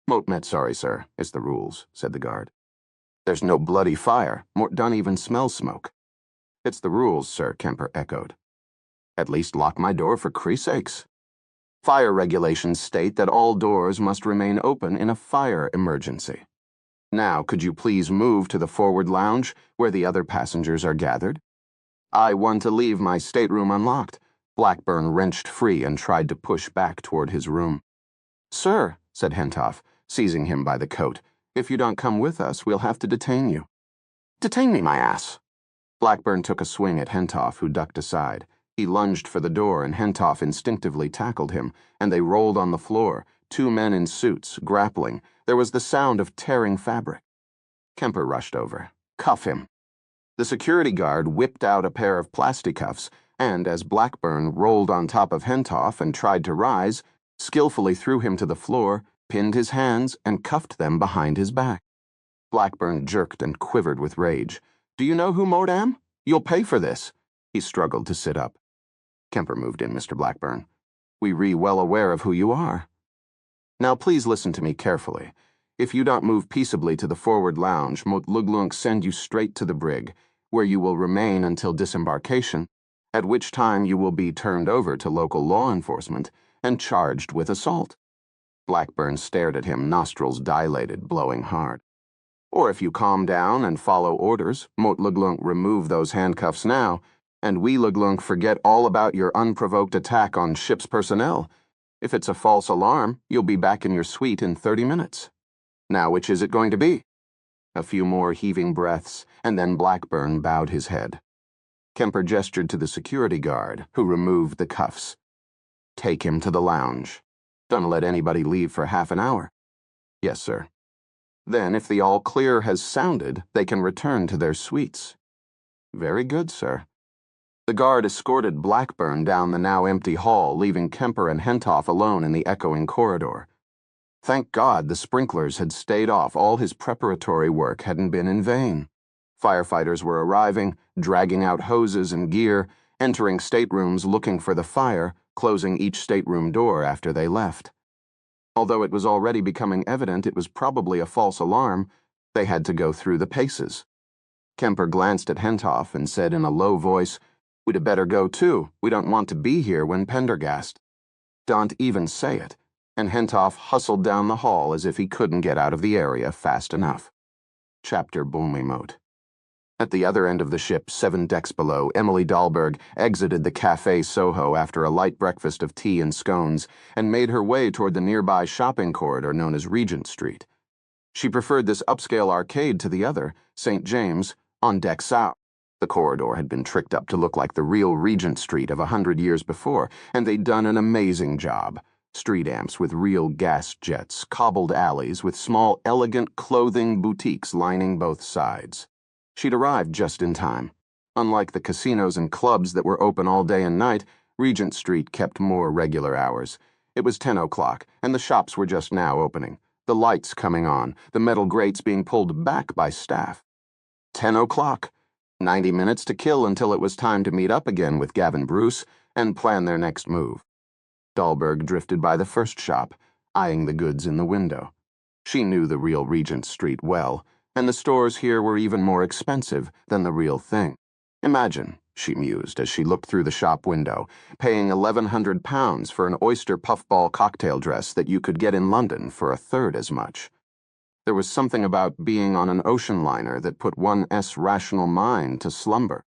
Motmet sorry, sir. It's the rules, said the guard. There's no bloody fire. Mort don't even smell smoke. It's the rules, sir, Kemper echoed. At least lock my door for Cree's sakes. Fire regulations state that all doors must remain open in a fire emergency. Now, could you please move to the forward lounge, where the other passengers are gathered? I want to leave my stateroom unlocked. Blackburn wrenched free and tried to push back toward his room. Sir, said Hentoff, seizing him by the coat, if you don't come with us, we'll have to detain you. Detain me, my ass! Blackburn took a swing at Hentoff, who ducked aside. He lunged for the door, and Hentoff instinctively tackled him, and they rolled on the floor, two men in suits, grappling. There was the sound of tearing fabric. Kemper rushed over. Cuff him. The security guard whipped out a pair of plasticuffs, and as Blackburn rolled on top of Hentoff and tried to rise, skillfully threw him to the floor, pinned his hands, and cuffed them behind his back. Blackburn jerked and quivered with rage. Do you know who Mort am? You'll pay for this. He struggled to sit up. Kemper moved in, Mr. Blackburn. We re well aware of who you are. Now please listen to me carefully. If you don't move peaceably to the forward lounge, Mot Luglunk send you straight to the brig, where you will remain until disembarkation, at which time you will be turned over to local law enforcement and charged with assault. Blackburn stared at him, nostrils dilated, blowing hard. Or if you calm down and follow orders, Mot Luglunk remove those handcuffs now, and we Luglunk forget all about your unprovoked attack on ship's personnel. If it's a false alarm, you'll be back in your suite in 30 minutes. Now, which is it going to be? A few more heaving breaths, and then Blackburn bowed his head. Kemper gestured to the security guard, who removed the cuffs. "Take him to the lounge. Don't let anybody leave for half an hour." "Yes, sir." "Then, if the all clear has sounded, they can return to their suites." "Very good, sir." The guard escorted Blackburn down the now empty hall, leaving Kemper and Hentoff alone in the echoing corridor. Thank God the sprinklers had stayed off. All his preparatory work hadn't been in vain. Firefighters were arriving, dragging out hoses and gear, entering staterooms looking for the fire, closing each stateroom door after they left. Although it was already becoming evident it was probably a false alarm, they had to go through the paces. Kemper glanced at Hentoff and said in a low voice, "We'd have better go too. We don't want to be here when Pendergast." "Don't even say it," and Hentoff hustled down the hall as if he couldn't get out of the area fast enough. Chapter Boomimote. At the other end of the ship, 7 decks below, Emily Dahlberg exited the Café Soho after a light breakfast of tea and scones and made her way toward the nearby shopping corridor known as Regent Street. She preferred this upscale arcade to the other, St. James, on deck south. The corridor had been tricked up to look like the real Regent Street of 100 years before, and they'd done an amazing job. Street amps with real gas jets, cobbled alleys with small, elegant clothing boutiques lining both sides. She'd arrived just in time. Unlike the casinos and clubs that were open all day and night, Regent Street kept more regular hours. It was 10 o'clock, and the shops were just now opening, the lights coming on, the metal grates being pulled back by staff. 10 o'clock. 90 minutes to kill until it was time to meet up again with Gavin Bruce and plan their next move. Dahlberg drifted by the first shop, eyeing the goods in the window. She knew the real Regent Street well, and the stores here were even more expensive than the real thing. Imagine, she mused as she looked through the shop window, paying £1,100 for an oyster puffball cocktail dress that you could get in London for a third as much. There was something about being on an ocean liner that put one's rational mind to slumber.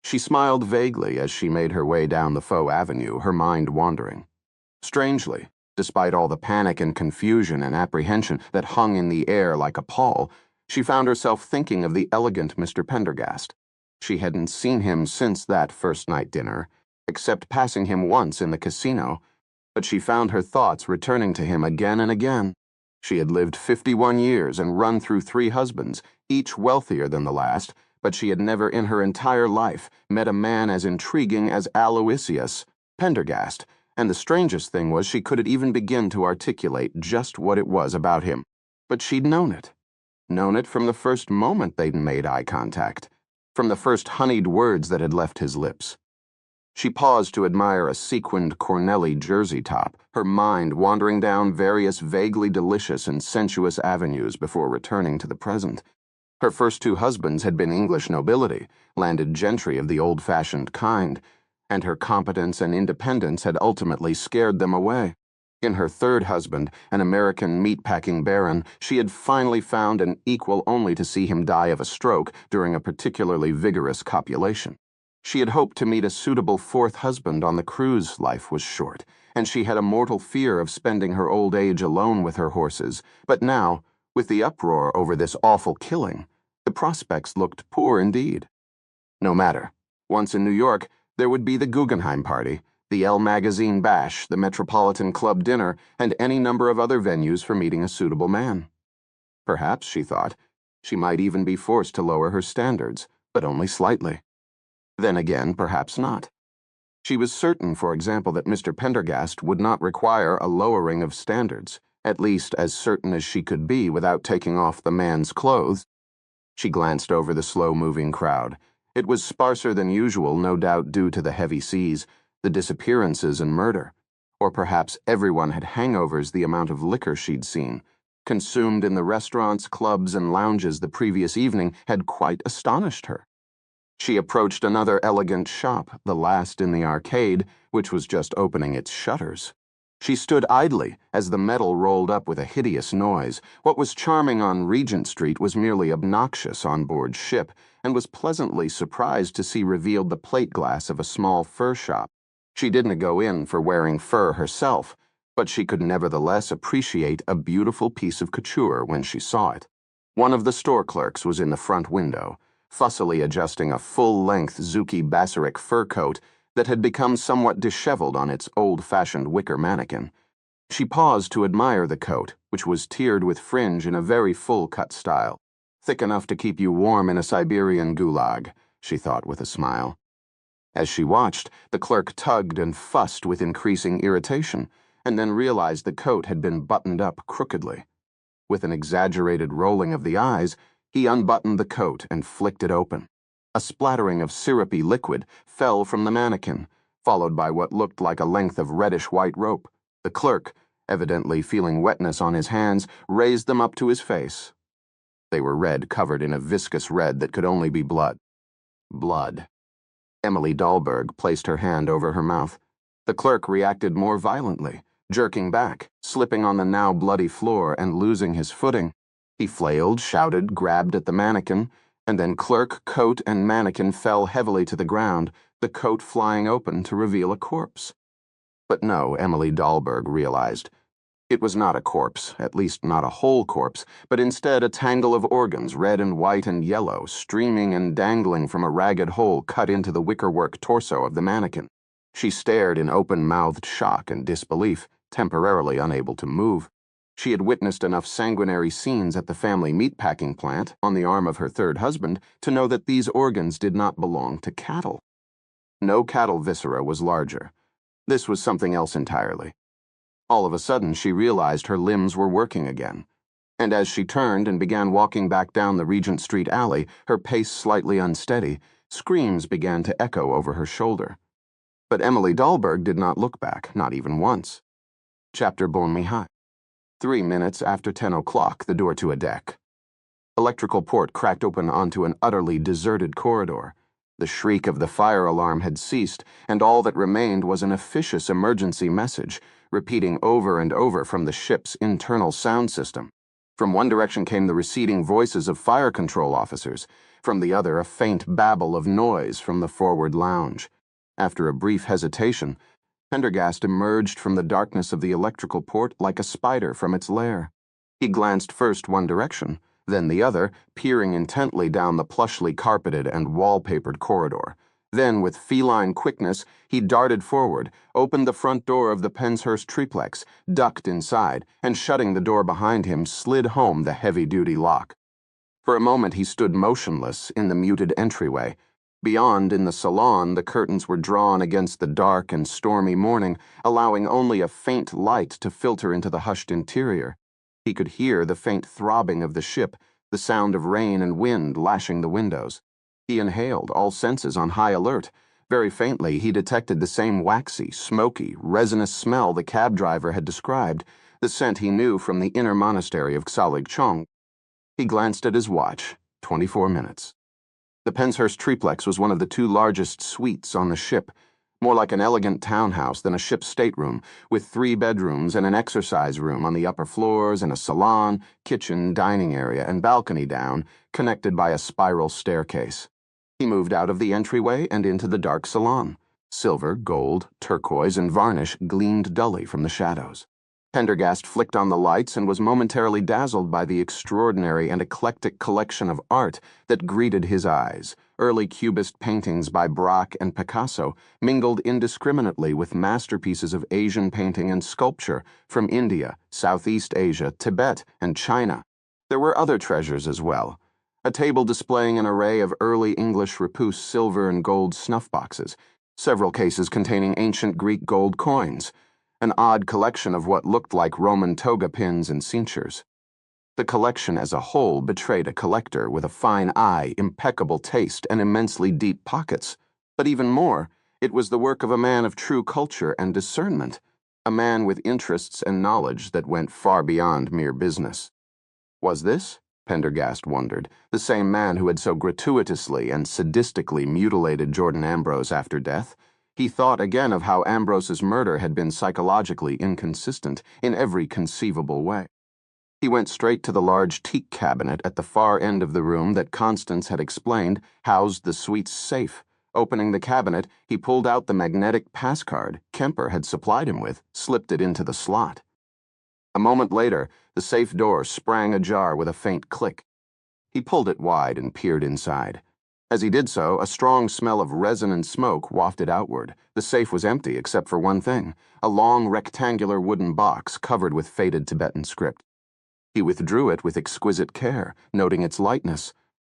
She smiled vaguely as she made her way down the faux avenue, her mind wandering. Strangely, despite all the panic and confusion and apprehension that hung in the air like a pall, she found herself thinking of the elegant Mr. Pendergast. She hadn't seen him since that first night dinner, except passing him once in the casino, but she found her thoughts returning to him again and again. She had lived 51 years and run through 3 husbands, each wealthier than the last, but she had never in her entire life met a man as intriguing as Aloysius Pendergast, and the strangest thing was she couldn't even begin to articulate just what it was about him. But she'd known it. Known it from the first moment they'd made eye contact, from the first honeyed words that had left his lips. She paused to admire a sequined Cornelli jersey top, her mind wandering down various vaguely delicious and sensuous avenues before returning to the present. Her first 2 husbands had been English nobility, landed gentry of the old-fashioned kind, and her competence and independence had ultimately scared them away. In her 3rd husband, an American meatpacking baron, she had finally found an equal only to see him die of a stroke during a particularly vigorous copulation. She had hoped to meet a suitable 4th husband on the cruise. Life was short, and she had a mortal fear of spending her old age alone with her horses. But now, with the uproar over this awful killing, the prospects looked poor indeed. No matter. Once in New York, there would be the Guggenheim party, the Elle Magazine bash, the Metropolitan Club dinner, and any number of other venues for meeting a suitable man. Perhaps, she thought, she might even be forced to lower her standards, but only slightly. Then again, perhaps not. She was certain, for example, that Mr. Pendergast would not require a lowering of standards, at least as certain as she could be without taking off the man's clothes. She glanced over the slow-moving crowd. It was sparser than usual, no doubt due to the heavy seas, the disappearances and murder. Or perhaps everyone had hangovers the amount of liquor she'd seen, consumed in the restaurants, clubs, and lounges the previous evening, had quite astonished her. She approached another elegant shop, the last in the arcade, which was just opening its shutters. She stood idly as the metal rolled up with a hideous noise. What was charming on Regent Street was merely obnoxious on board ship, and was pleasantly surprised to see revealed the plate glass of a small fur shop. She didn't go in for wearing fur herself, but she could nevertheless appreciate a beautiful piece of couture when she saw it. One of the store clerks was in the front window, fussily adjusting a full-length Zuki Bassarick fur coat that had become somewhat disheveled on its old-fashioned wicker mannequin. She paused to admire the coat, which was tiered with fringe in a very full-cut style. Thick enough to keep you warm in a Siberian gulag, she thought with a smile. As she watched, the clerk tugged and fussed with increasing irritation, and then realized the coat had been buttoned up crookedly. With an exaggerated rolling of the eyes, he unbuttoned the coat and flicked it open. A splattering of syrupy liquid fell from the mannequin, followed by what looked like a length of reddish-white rope. The clerk, evidently feeling wetness on his hands, raised them up to his face. They were red, covered in a viscous red that could only be blood. Blood. Emily Dahlberg placed her hand over her mouth. The clerk reacted more violently, jerking back, slipping on the now bloody floor and losing his footing. He flailed, shouted, grabbed at the mannequin, and then clerk, coat, and mannequin fell heavily to the ground, the coat flying open to reveal a corpse. But no, Emily Dahlberg realized. It was not a corpse, at least not a whole corpse, but instead a tangle of organs, red and white and yellow, streaming and dangling from a ragged hole cut into the wickerwork torso of the mannequin. She stared in open-mouthed shock and disbelief, temporarily unable to move. She had witnessed enough sanguinary scenes at the family meatpacking plant, on the arm of her third husband, to know that these organs did not belong to cattle. No cattle viscera was larger. This was something else entirely. All of a sudden, she realized her limbs were working again, and as she turned and began walking back down the Regent Street alley, her pace slightly unsteady, screams began to echo over her shoulder. But Emily Dahlberg did not look back, not even once. Chapter Bon Mihai. 3 minutes after 10 o'clock, the door to a deck. Electrical port cracked open onto an utterly deserted corridor. The shriek of the fire alarm had ceased, and all that remained was an officious emergency message, repeating over and over from the ship's internal sound system. From one direction came the receding voices of fire control officers, from the other a faint babble of noise from the forward lounge. After a brief hesitation, Pendergast emerged from the darkness of the electrical port like a spider from its lair. He glanced first one direction, then the other, peering intently down the plushly carpeted and wallpapered corridor. Then, with feline quickness, he darted forward, opened the front door of the Penshurst triplex, ducked inside, and shutting the door behind him, slid home the heavy-duty lock. For a moment he stood motionless in the muted entryway. Beyond, in the salon, the curtains were drawn against the dark and stormy morning, allowing only a faint light to filter into the hushed interior. He could hear the faint throbbing of the ship, the sound of rain and wind lashing the windows. He inhaled, all senses on high alert. Very faintly, he detected the same waxy, smoky, resinous smell the cab driver had described, the scent he knew from the inner monastery of Xalig Chong. He glanced at his watch. 24 minutes. The Penshurst triplex was one of the 2 largest suites on the ship, more like an elegant townhouse than a ship's stateroom, with 3 bedrooms and an exercise room on the upper floors and a salon, kitchen, dining area, and balcony down, connected by a spiral staircase. He moved out of the entryway and into the dark salon. Silver, gold, turquoise, and varnish gleamed dully from the shadows. Pendergast flicked on the lights and was momentarily dazzled by the extraordinary and eclectic collection of art that greeted his eyes. Early Cubist paintings by Braque and Picasso mingled indiscriminately with masterpieces of Asian painting and sculpture from India, Southeast Asia, Tibet, and China. There were other treasures as well. A table displaying an array of early English repousse silver and gold snuff boxes, several cases containing ancient Greek gold coins, an odd collection of what looked like Roman toga pins and cinctures. The collection as a whole betrayed a collector with a fine eye, impeccable taste, and immensely deep pockets. But even more, it was the work of a man of true culture and discernment, a man with interests and knowledge that went far beyond mere business. Was this, Pendergast wondered, the same man who had so gratuitously and sadistically mutilated Jordan Ambrose after death? He thought again of how Ambrose's murder had been psychologically inconsistent in every conceivable way. He went straight to the large teak cabinet at the far end of the room that Constance had explained housed the suite's safe. Opening the cabinet, he pulled out the magnetic pass card Kemper had supplied him with, slipped it into the slot. A moment later, the safe door sprang ajar with a faint click. He pulled it wide and peered inside. As he did so, a strong smell of resin and smoke wafted outward. The safe was empty except for one thing, a long rectangular wooden box covered with faded Tibetan script. He withdrew it with exquisite care, noting its lightness.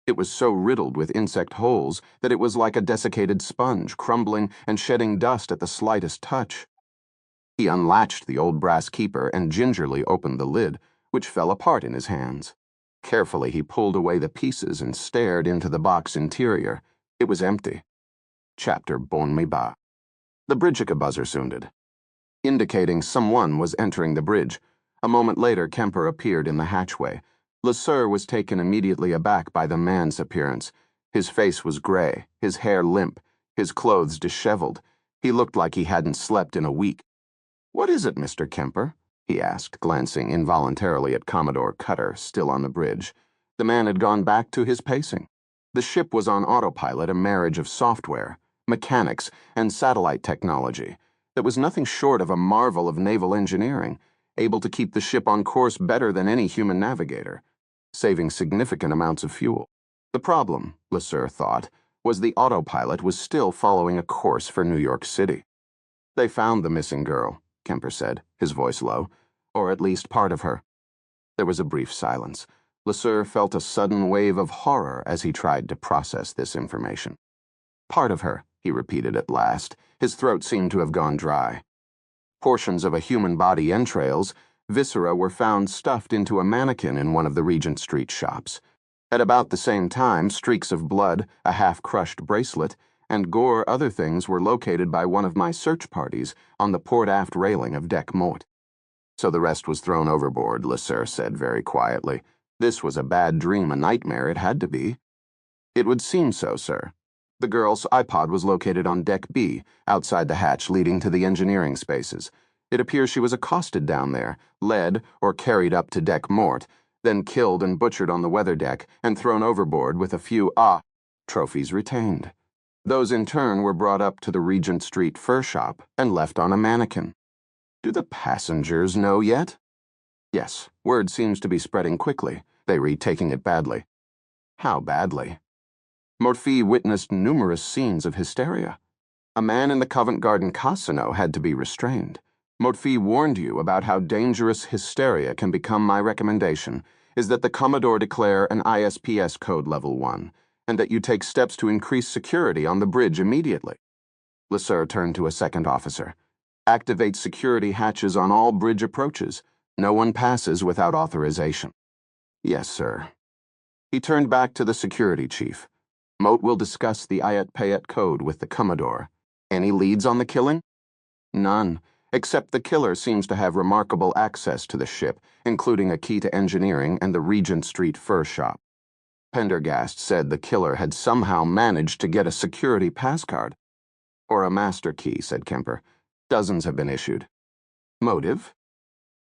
It was so riddled with insect holes that it was like a desiccated sponge, crumbling and shedding dust at the slightest touch. He unlatched the old brass keeper and gingerly opened the lid, which fell apart in his hands. Carefully, he pulled away the pieces and stared into the box interior. It was empty. Chapter Bon Me Ba. The bridgeka buzzer sounded, indicating someone was entering the bridge. A moment later, Kemper appeared in the hatchway. LeSueur was taken immediately aback by the man's appearance. His face was gray, his hair limp, his clothes disheveled. He looked like he hadn't slept in a week. "What is it, Mr. Kemper?" he asked, glancing involuntarily at Commodore Cutter, still on the bridge. The man had gone back to his pacing. The ship was on autopilot, a marriage of software, mechanics, and satellite technology that was nothing short of a marvel of naval engineering, able to keep the ship on course better than any human navigator, saving significant amounts of fuel. The problem, LeSueur thought, was the autopilot was still following a course for New York City. "They found the missing girl," Kemper said, his voice low, "or at least part of her." There was a brief silence. LeSueur felt a sudden wave of horror as he tried to process this information. "Part of her," he repeated at last. His throat seemed to have gone dry. Portions of a human body entrails, viscera, were found stuffed into a mannequin in one of the Regent Street shops. At about the same time, streaks of blood, a half-crushed bracelet, and other things were located by one of my search parties on the port-aft railing of Deck Mort. "So the rest was thrown overboard," LeSueur said very quietly. "This was a bad dream, a nightmare, it had to be." "It would seem so, sir. The girl's iPod was located on Deck B, outside the hatch leading to the engineering spaces. It appears she was accosted down there, led or carried up to Deck Mort, then killed and butchered on the weather deck and thrown overboard with a few trophies retained. Those in turn were brought up to the Regent Street fur shop and left on a mannequin." "Do the passengers know yet?" "Yes, word seems to be spreading quickly. They read taking it badly." "How badly?" "Morphy witnessed numerous scenes of hysteria. A man in the Covent Garden casino had to be restrained. Morphy warned you about how dangerous hysteria can become. My recommendation is that the Commodore declare an ISPS code level 1, and that you take steps to increase security on the bridge immediately." LeSueur turned to a second officer. "Activate security hatches on all bridge approaches. No one passes without authorization." "Yes, sir." He turned back to the security chief. "Moat will discuss the IAT-PAYET code with the Commodore. Any leads on the killing?" "None, except the killer seems to have remarkable access to the ship, including a key to engineering and the Regent Street fur shop. Pendergast said the killer had somehow managed to get a security passcard." "Or a master key," said Kemper. "Dozens have been issued." "Motive?"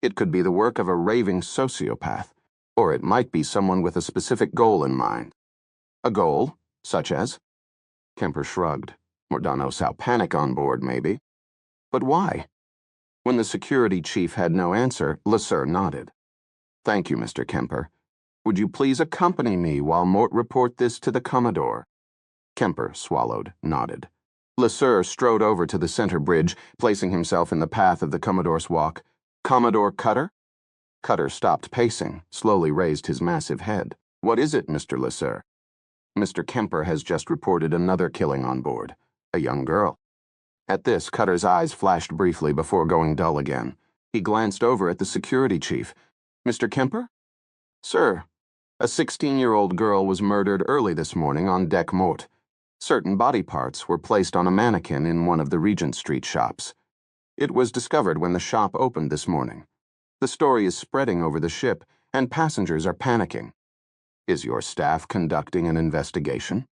"It could be the work of a raving sociopath, or it might be someone with a specific goal in mind." "A goal? Such as?" Kemper shrugged. "Mordano Sao Panic on board, maybe." "But why?" When the security chief had no answer, LeSueur nodded. "Thank you, Mr. Kemper. Would you please accompany me while Mort report this to the Commodore?" Kemper swallowed, nodded. LeSueur strode over to the center bridge, placing himself in the path of the Commodore's walk. "Commodore Cutter?" Cutter stopped pacing, slowly raised his massive head. "What is it, Mr. LeSueur?" "Mr. Kemper has just reported another killing on board. A young girl." At this, Cutter's eyes flashed briefly before going dull again. He glanced over at the security chief. "Mr. Kemper?" "Sir, a 16-year-old girl was murdered early this morning on Deck Mort. Certain body parts were placed on a mannequin in one of the Regent Street shops. It was discovered when the shop opened this morning. The story is spreading over the ship, and passengers are panicking." "Is your staff conducting an investigation?"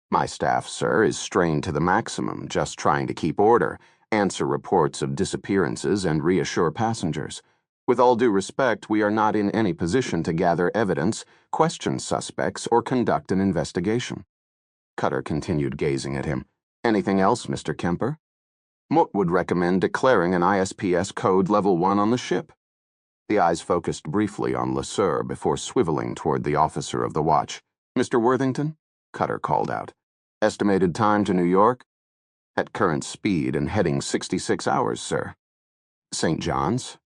"My staff, sir, is strained to the maximum, just trying to keep order, answer reports of disappearances, and reassure passengers. With all due respect, we are not in any position to gather evidence, question suspects, or conduct an investigation." Cutter continued gazing at him. "Anything else, Mr. Kemper?" "Mort would recommend declaring an ISPS code level 1 on the ship." The eyes focused briefly on LeSueur before swiveling toward the officer of the watch. "Mr. Worthington?" Cutter called out. Estimated time to New York? At current speed and heading 66 hours, sir. St. John's?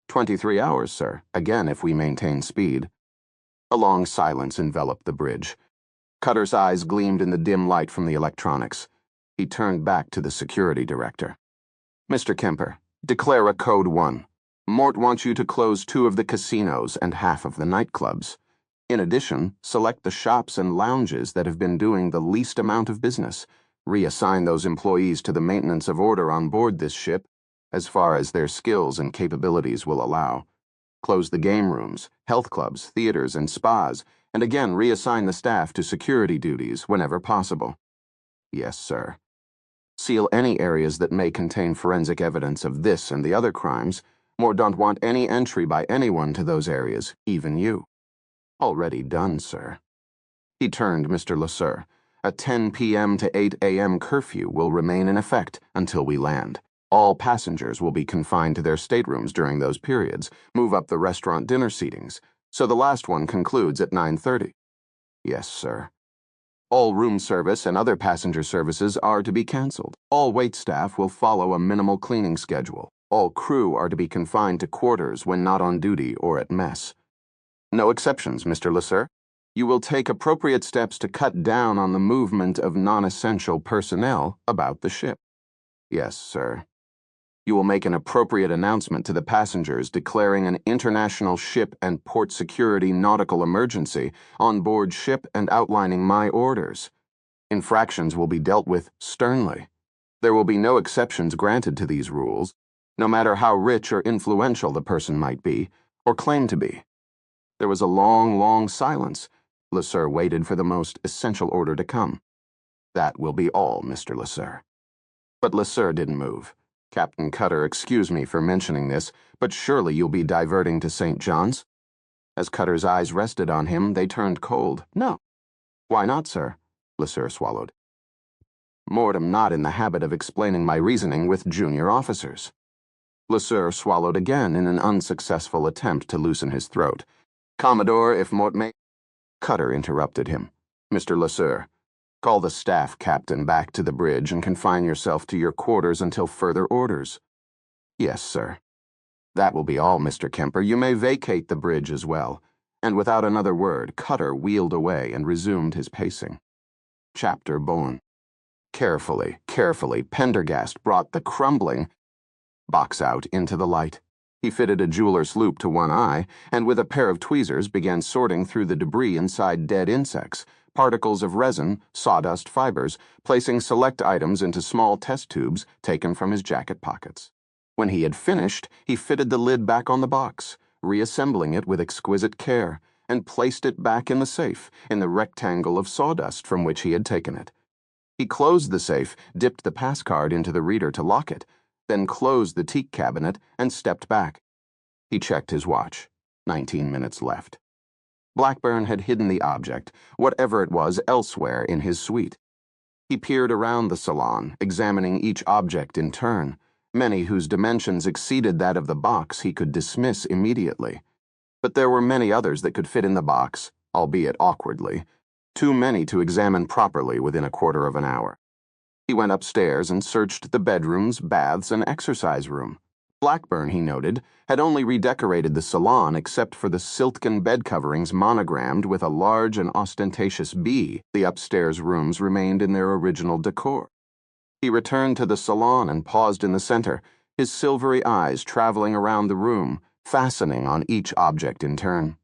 23 hours, sir, again if we maintain speed. A long silence enveloped the bridge. Cutter's eyes gleamed in the dim light from the electronics. He turned back to the security director. Mr. Kemper, declare a Code 1. Mort wants you to close 2 of the casinos and half of the nightclubs. In addition, select the shops and lounges that have been doing the least amount of business. Reassign those employees to the maintenance of order on board this ship, as far as their skills and capabilities will allow. Close the game rooms, health clubs, theaters, and spas, and again reassign the staff to security duties whenever possible. Yes, sir. Seal any areas that may contain forensic evidence of this and the other crimes. More don't want any entry by anyone to those areas, even you. Already done, sir. He turned Mr. LeSueur. A 10 p.m. to 8 a.m. curfew will remain in effect until we land. All passengers will be confined to their staterooms during those periods. Move up the restaurant dinner seatings, so the last one concludes at 9:30. Yes, sir. All room service and other passenger services are to be canceled. All waitstaff will follow a minimal cleaning schedule. All crew are to be confined to quarters when not on duty or at mess. No exceptions, Mr. LeSueur. You will take appropriate steps to cut down on the movement of non-essential personnel about the ship. Yes, sir. You will make an appropriate announcement to the passengers declaring an international ship and port security nautical emergency on board ship and outlining my orders. Infractions will be dealt with sternly. There will be no exceptions granted to these rules, no matter how rich or influential the person might be, or claim to be. There was a long, long silence. LeSueur waited for the most essential order to come. That will be all, Mr. LeSueur. But LeSueur didn't move. Captain Cutter, excuse me for mentioning this, but surely you'll be diverting to St. John's? As Cutter's eyes rested on him, they turned cold. No. Why not, sir? LeSueur swallowed. Mort, am not in the habit of explaining my reasoning with junior officers. LeSueur swallowed again in an unsuccessful attempt to loosen his throat. Commodore, if Mort may... Cutter interrupted him. Mr. LeSueur, call the staff captain back to the bridge and confine yourself to your quarters until further orders. Yes, sir. That will be all, Mr. Kemper. You may vacate the bridge as well. And without another word, Cutter wheeled away and resumed his pacing. Chapter Bon. Carefully, Pendergast brought the crumbling box out into the light. He fitted a jeweler's loop to one eye, and with a pair of tweezers began sorting through the debris inside dead insects, particles of resin, sawdust fibers, placing select items into small test tubes taken from his jacket pockets. When he had finished, he fitted the lid back on the box, reassembling it with exquisite care, and placed it back in the safe, in the rectangle of sawdust from which he had taken it. He closed the safe, dipped the passcard into the reader to lock it, then closed the teak cabinet and stepped back. He checked his watch. 19 minutes left. Blackburn had hidden the object, whatever it was, elsewhere in his suite. He peered around the salon, examining each object in turn. Many whose dimensions exceeded that of the box he could dismiss immediately. But there were many others that could fit in the box, albeit awkwardly. Too many to examine properly within a quarter of an hour. He went upstairs and searched the bedrooms, baths, and exercise room. Blackburn, he noted, had only redecorated the salon except for the silken bed coverings monogrammed with a large and ostentatious B. The upstairs rooms remained in their original decor. He returned to the salon and paused in the center, his silvery eyes traveling around the room, fastening on each object in turn.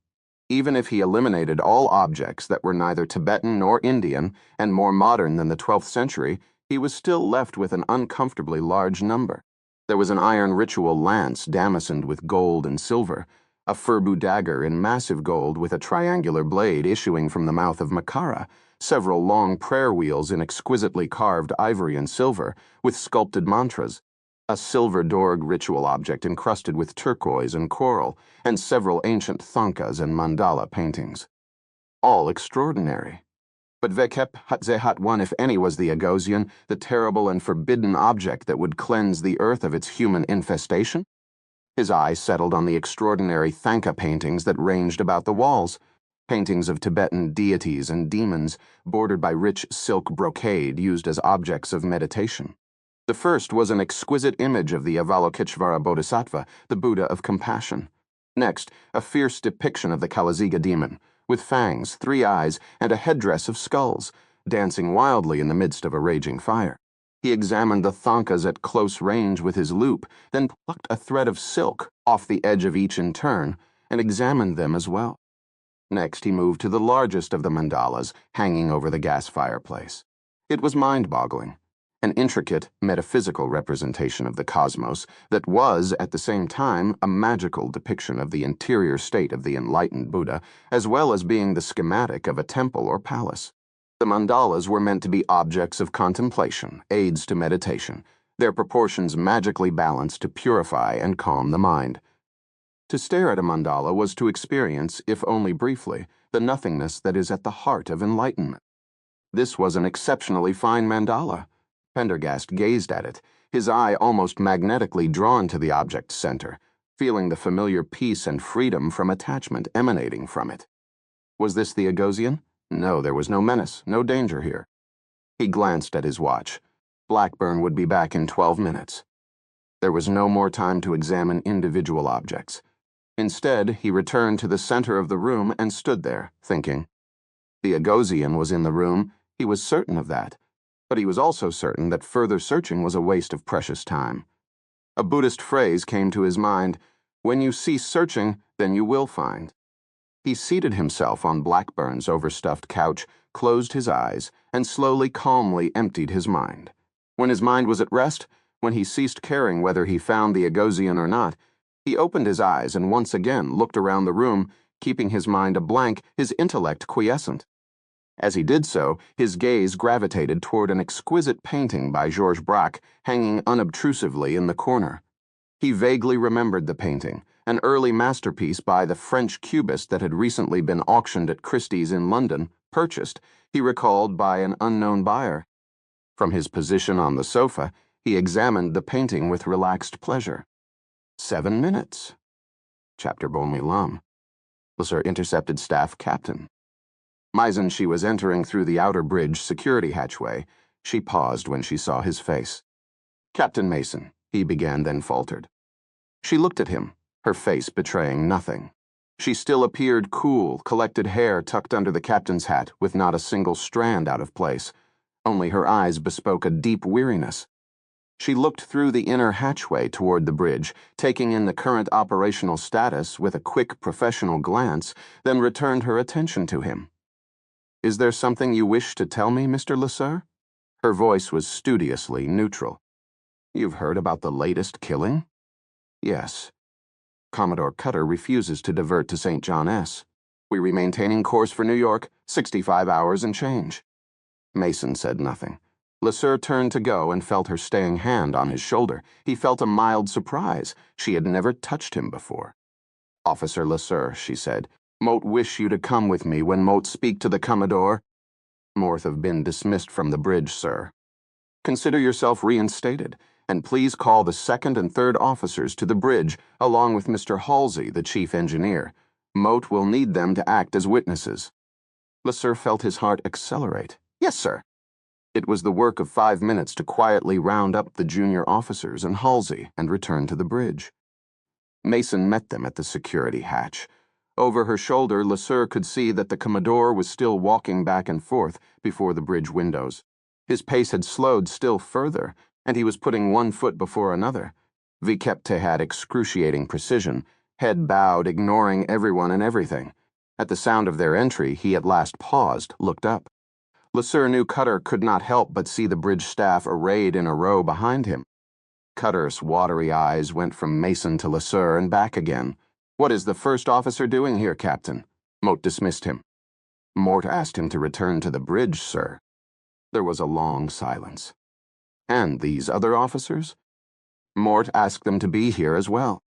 Even if he eliminated all objects that were neither Tibetan nor Indian and more modern than the 12th century, he was still left with an uncomfortably large number. There was an iron ritual lance damascened with gold and silver, a furbu dagger in massive gold with a triangular blade issuing from the mouth of Makara, several long prayer wheels in exquisitely carved ivory and silver, with sculpted mantras, a silver dorg ritual object encrusted with turquoise and coral, and several ancient thangkas and mandala paintings. All extraordinary. But Vekep Hatzehat one, if any, was the Agosian, the terrible and forbidden object that would cleanse the earth of its human infestation? His eye settled on the extraordinary thangka paintings that ranged about the walls. paintings of Tibetan deities and demons bordered by rich silk brocade used as objects of meditation. The first was an exquisite image of the Avalokiteshvara Bodhisattva, the Buddha of compassion. Next, a fierce depiction of the Kalaziga demon, with fangs, 3 eyes, and a headdress of skulls, dancing wildly in the midst of a raging fire. He examined the thangkas at close range with his loupe, then plucked a thread of silk off the edge of each in turn, and examined them as well. Next, he moved to the largest of the mandalas hanging over the gas fireplace. It was mind-boggling, an intricate metaphysical representation of the cosmos that was, at the same time, a magical depiction of the interior state of the enlightened Buddha, as well as being the schematic of a temple or palace. The mandalas were meant to be objects of contemplation, aids to meditation, their proportions magically balanced to purify and calm the mind. To stare at a mandala was to experience, if only briefly, the nothingness that is at the heart of enlightenment. This was an exceptionally fine mandala. Pendergast gazed at it, his eye almost magnetically drawn to the object's center, feeling the familiar peace and freedom from attachment emanating from it. Was this the Agosian? No, there was no menace, no danger here. He glanced at his watch. Blackburn would be back in 12 minutes. There was no more time to examine individual objects. Instead, he returned to the center of the room and stood there, thinking. The Agosian was in the room, he was certain of that, but he was also certain that further searching was a waste of precious time. A Buddhist phrase came to his mind, "When you cease searching, then you will find." He seated himself on Blackburn's overstuffed couch, closed his eyes, and slowly, calmly emptied his mind. When his mind was at rest, when he ceased caring whether he found the Agosian or not, he opened his eyes and once again looked around the room, keeping his mind a blank, his intellect quiescent. As he did so, his gaze gravitated toward an exquisite painting by Georges Braque hanging unobtrusively in the corner. He vaguely remembered the painting, an early masterpiece by the French cubist that had recently been auctioned at Christie's in London, purchased, he recalled, by an unknown buyer. From his position on the sofa, he examined the painting with relaxed pleasure. 7 minutes. Chapter Bonmi Lam. Lasser intercepted staff captain. Misen, she was entering through the outer bridge security hatchway. She paused when she saw his face. Captain Mason, he began, then faltered. She looked at him, her face betraying nothing. She still appeared cool, collected hair tucked under the captain's hat with not a single strand out of place. Only her eyes bespoke a deep weariness. She looked through the inner hatchway toward the bridge, taking in the current operational status with a quick professional glance, then returned her attention to him. "Is there something you wish to tell me, Mr. Lasser?" Her voice was studiously neutral. "You've heard about the latest killing?" "Yes." "Commodore Cutter refuses to divert to St. John S. We are maintaining course for New York, 65 hours and change." Mason said nothing. Lasser turned to go and felt her staying hand on his shoulder. He felt a mild surprise. She had never touched him before. "Officer Lasser," she said, "Mote wish you to come with me when Mote speak to the Commodore." "Mote have been dismissed from the bridge, sir." "Consider yourself reinstated, and please call the second and third officers to the bridge, along with Mr. Halsey, the chief engineer. Mote will need them to act as witnesses." Lasser felt his heart accelerate. "Yes, sir." It was the work of 5 minutes to quietly round up the junior officers and Halsey and return to the bridge. Mason met them at the security hatch. Over her shoulder, Lasser could see that the Commodore was still walking back and forth before the bridge windows. His pace had slowed still further, and he was putting one foot before another. Vikepte had excruciating precision, head bowed, ignoring everyone and everything. At the sound of their entry, he at last paused, looked up. Lasser knew Cutter could not help but see the bridge staff arrayed in a row behind him. Cutter's watery eyes went from Mason to Lasser and back again. "What is the first officer doing here, Captain?" Mote dismissed him. "Mort asked him to return to the bridge, sir." There was a long silence. "And these other officers?" "Mort asked them to be here as well."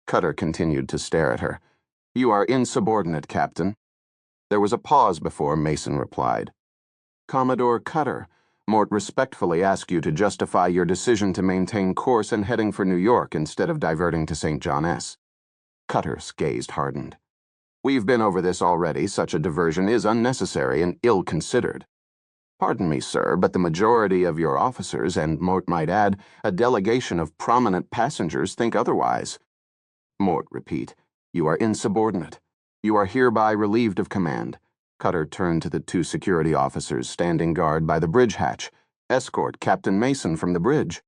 Cutter continued to stare at her. "You are insubordinate, Captain." There was a pause before Mason replied. "Commodore Cutter, Mort respectfully ask you to justify your decision to maintain course and heading for New York instead of diverting to St. John S." Cutter's gaze hardened. We've been over this already. Such a diversion is unnecessary and ill-considered. Pardon me, sir, but the majority of your officers, and Mort might add, a delegation of prominent passengers, think otherwise. Mort, repeat. You are insubordinate. You are hereby relieved of command. Cutter turned to the two security officers standing guard by the bridge hatch. Escort Captain Mason from the bridge.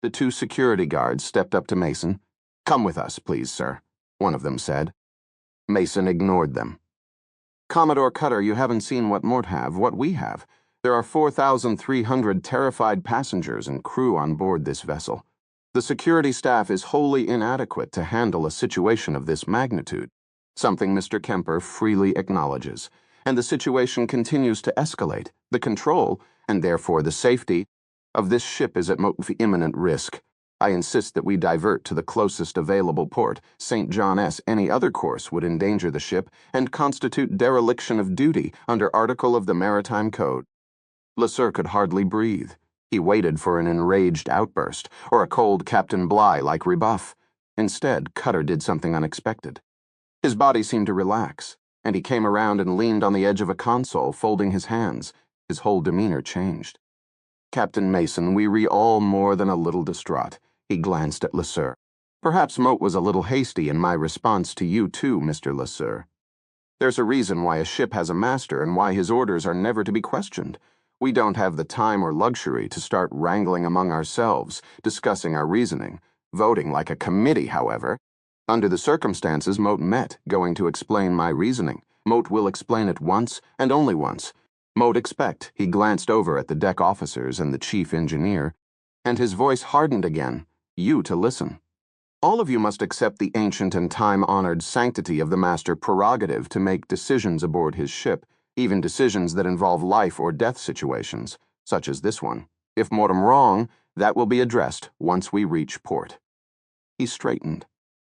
The two security guards stepped up to Mason. Come with us, please, sir, one of them said. Mason ignored them. Commodore Cutter, you haven't seen what Mort have, what we have. There are 4,300 terrified passengers and crew on board this vessel. The security staff is wholly inadequate to handle a situation of this magnitude, something Mr. Kemper freely acknowledges, and the situation continues to escalate. The control, and therefore the safety, of this ship is at most imminent risk. I insist that we divert to the closest available port, St. John S. Any other course would endanger the ship and constitute dereliction of duty under Article of the Maritime Code. LeSueur could hardly breathe. He waited for an enraged outburst, or a cold Captain Bligh-like rebuff. Instead, Cutter did something unexpected. His body seemed to relax, and he came around and leaned on the edge of a console, folding his hands. His whole demeanor changed. Captain Mason, we re all more than a little distraught. He glanced at LeSueur. Perhaps Moat was a little hasty in my response to you too, Mr. LeSueur. There's a reason why a ship has a master and why his orders are never to be questioned. We don't have the time or luxury to start wrangling among ourselves, discussing our reasoning, voting like a committee, however. Under the circumstances, Moat met, going to explain my reasoning. Moat will explain it once, and only once. Moat expect. He glanced over at the deck officers and the chief engineer, and his voice hardened again. You to listen. All of you must accept the ancient and time-honored sanctity of the master prerogative to make decisions aboard his ship, even decisions that involve life or death situations, such as this one. If mortem wrong, that will be addressed once we reach port. He straightened.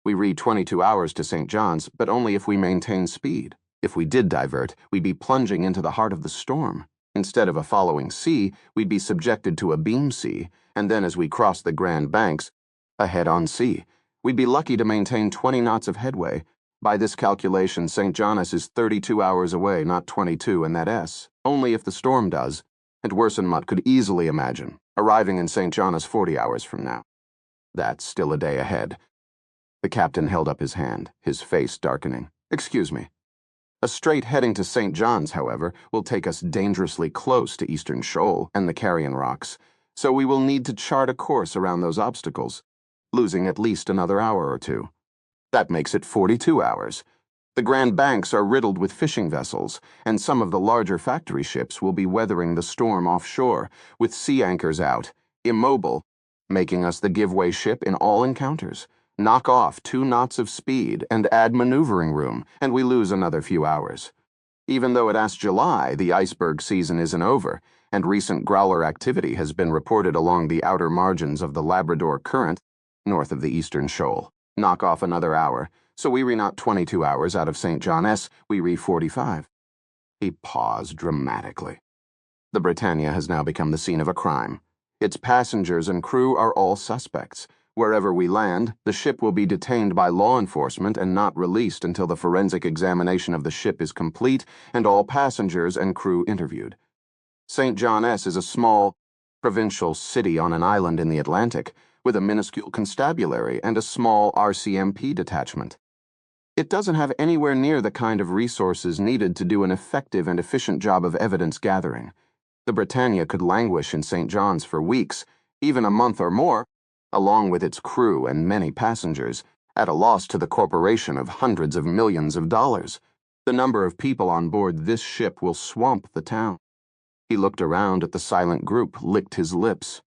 We read 22 hours to St. John's, but only if we maintain speed. If we did divert, we'd be plunging into the heart of the storm. Instead of a following sea, we'd be subjected to a beam sea, and then as we cross the Grand Banks, a head-on sea. We'd be lucky to maintain 20 knots of headway. By this calculation, St. John's is 32 hours away, not 22, and that S. Only if the storm does, and Worsenmuth could easily imagine, arriving in St. John's 40 hours from now. That's still a day ahead. The captain held up his hand, his face darkening. Excuse me. A straight heading to St. John's, however, will take us dangerously close to Eastern Shoal and the Carrion Rocks, so we will need to chart a course around those obstacles, losing at least another hour or two. That makes it 42 hours. The Grand Banks are riddled with fishing vessels, and some of the larger factory ships will be weathering the storm offshore, with sea anchors out, immobile, making us the giveaway ship in all encounters. Knock off 2 knots of speed and add maneuvering room, and we lose another few hours. Even though it asks July, the iceberg season isn't over, and recent growler activity has been reported along the outer margins of the Labrador Current, north of the Eastern Shoal. Knock off another hour, so we re-not 22 hours out of St. John's, we re-45. He paused dramatically. The Britannia has now become the scene of a crime. Its passengers and crew are all suspects. Wherever we land, the ship will be detained by law enforcement and not released until the forensic examination of the ship is complete and all passengers and crew interviewed. St. John's is a small, provincial city on an island in the Atlantic, with a minuscule constabulary and a small RCMP detachment. It doesn't have anywhere near the kind of resources needed to do an effective and efficient job of evidence gathering. The Britannia could languish in St. John's for weeks, even a month or more, along with its crew and many passengers, at a loss to the corporation of hundreds of millions of dollars. The number of people on board this ship will swamp the town. He looked around at the silent group, licked his lips.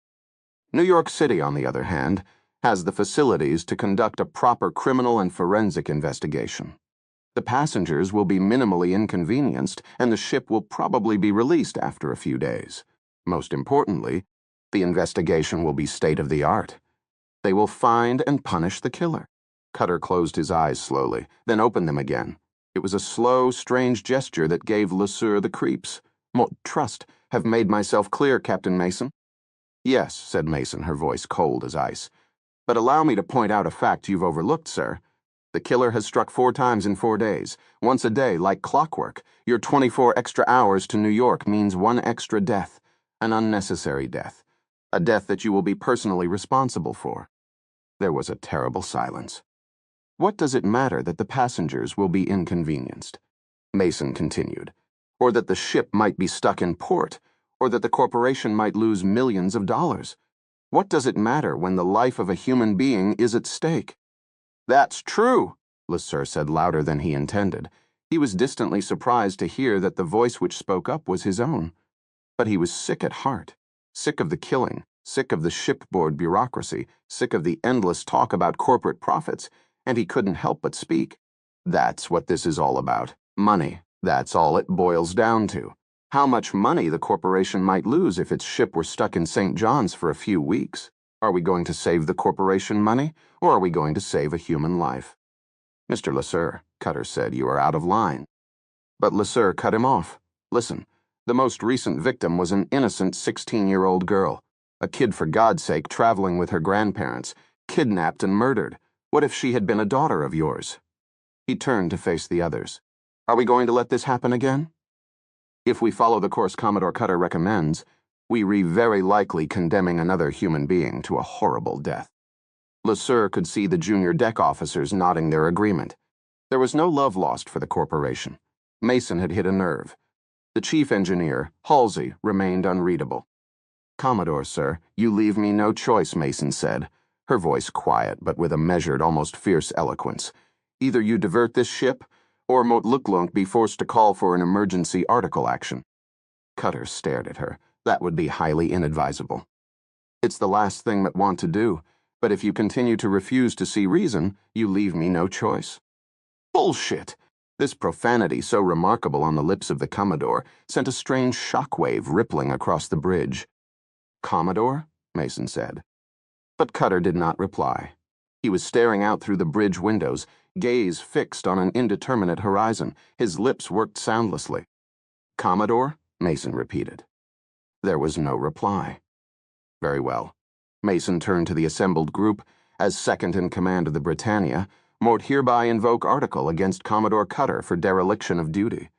New York City, on the other hand, has the facilities to conduct a proper criminal and forensic investigation. The passengers will be minimally inconvenienced, and the ship will probably be released after a few days. Most importantly, the investigation will be state-of-the-art. They will find and punish the killer. Cutter closed his eyes slowly, then opened them again. It was a slow, strange gesture that gave LeSueur the creeps. Trust, have made myself clear, Captain Mason. Yes, said Mason, her voice cold as ice. But allow me to point out a fact you've overlooked, sir. The killer has struck 4 times in 4 days, once a day, like clockwork. Your 24 extra hours to New York means 1 extra death, an unnecessary death, a death that you will be personally responsible for." There was a terrible silence. "What does it matter that the passengers will be inconvenienced?" Mason continued. "Or that the ship might be stuck in port, or that the corporation might lose millions of dollars? What does it matter when the life of a human being is at stake?" "That's true," LeSueur said louder than he intended. He was distantly surprised to hear that the voice which spoke up was his own. But he was sick at heart, sick of the killing, sick of the shipboard bureaucracy, sick of the endless talk about corporate profits, and he couldn't help but speak. "That's what this is all about. Money. That's all it boils down to. How much money the corporation might lose if its ship were stuck in St. John's for a few weeks. Are we going to save the corporation money, or are we going to save a human life?" "Mr. LeSueur," Cutter said, "you are out of line." But LeSueur cut him off. "Listen, the most recent victim was an innocent 16-year-old girl. A kid, for God's sake, traveling with her grandparents, kidnapped and murdered. What if she had been a daughter of yours?" He turned to face the others. "Are we going to let this happen again? If we follow the course Commodore Cutter recommends, we very likely condemning another human being to a horrible death." LeSueur could see the junior deck officers nodding their agreement. There was no love lost for the corporation. Mason had hit a nerve. The chief engineer, Halsey, remained unreadable. "Commodore, sir, you leave me no choice," Mason said, her voice quiet but with a measured, almost fierce eloquence. "Either you divert this ship, or Mot Luklunk be forced to call for an emergency article action." Cutter stared at her. That would be highly inadvisable. "It's the last thing that want to do, but if you continue to refuse to see reason, you leave me no choice." "Bullshit!" This profanity, so remarkable on the lips of the Commodore, sent a strange shockwave rippling across the bridge. "Commodore?" Mason said. But Cutter did not reply. He was staring out through the bridge windows, gaze fixed on an indeterminate horizon. His lips worked soundlessly. "Commodore?" Mason repeated. There was no reply. "Very well." Mason turned to the assembled group. "As second in command of the Britannia, Mort hereby invoke article against Commodore Cutter for dereliction of duty.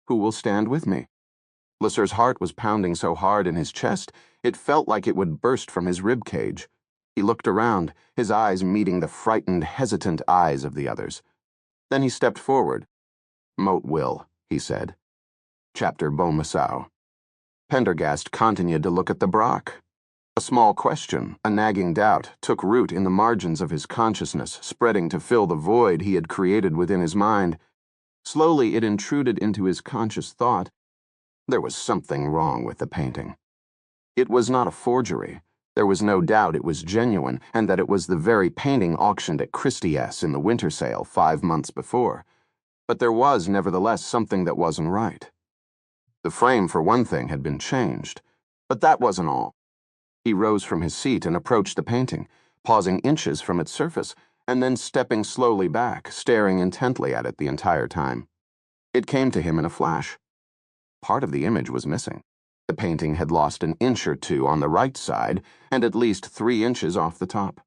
Who will stand with me?" LeSueur's heart was pounding so hard in his chest, it felt like it would burst from his rib cage. He looked around, his eyes meeting the frightened, hesitant eyes of the others. Then he stepped forward. "Mot will," he said. Chapter Beaumassau. Pendergast continued to look at the Brock. A small question, a nagging doubt, took root in the margins of his consciousness, spreading to fill the void he had created within his mind. Slowly it intruded into his conscious thought. There was something wrong with the painting. It was not a forgery. There was no doubt it was genuine, and that it was the very painting auctioned at Christie's in the winter sale 5 months before. But there was, nevertheless, something that wasn't right. The frame, for one thing, had been changed. But that wasn't all. He rose from his seat and approached the painting, pausing inches from its surface, and then stepping slowly back, staring intently at it the entire time. It came to him in a flash. Part of the image was missing. The painting had lost an inch or two on the right side, and at least 3 inches off the top.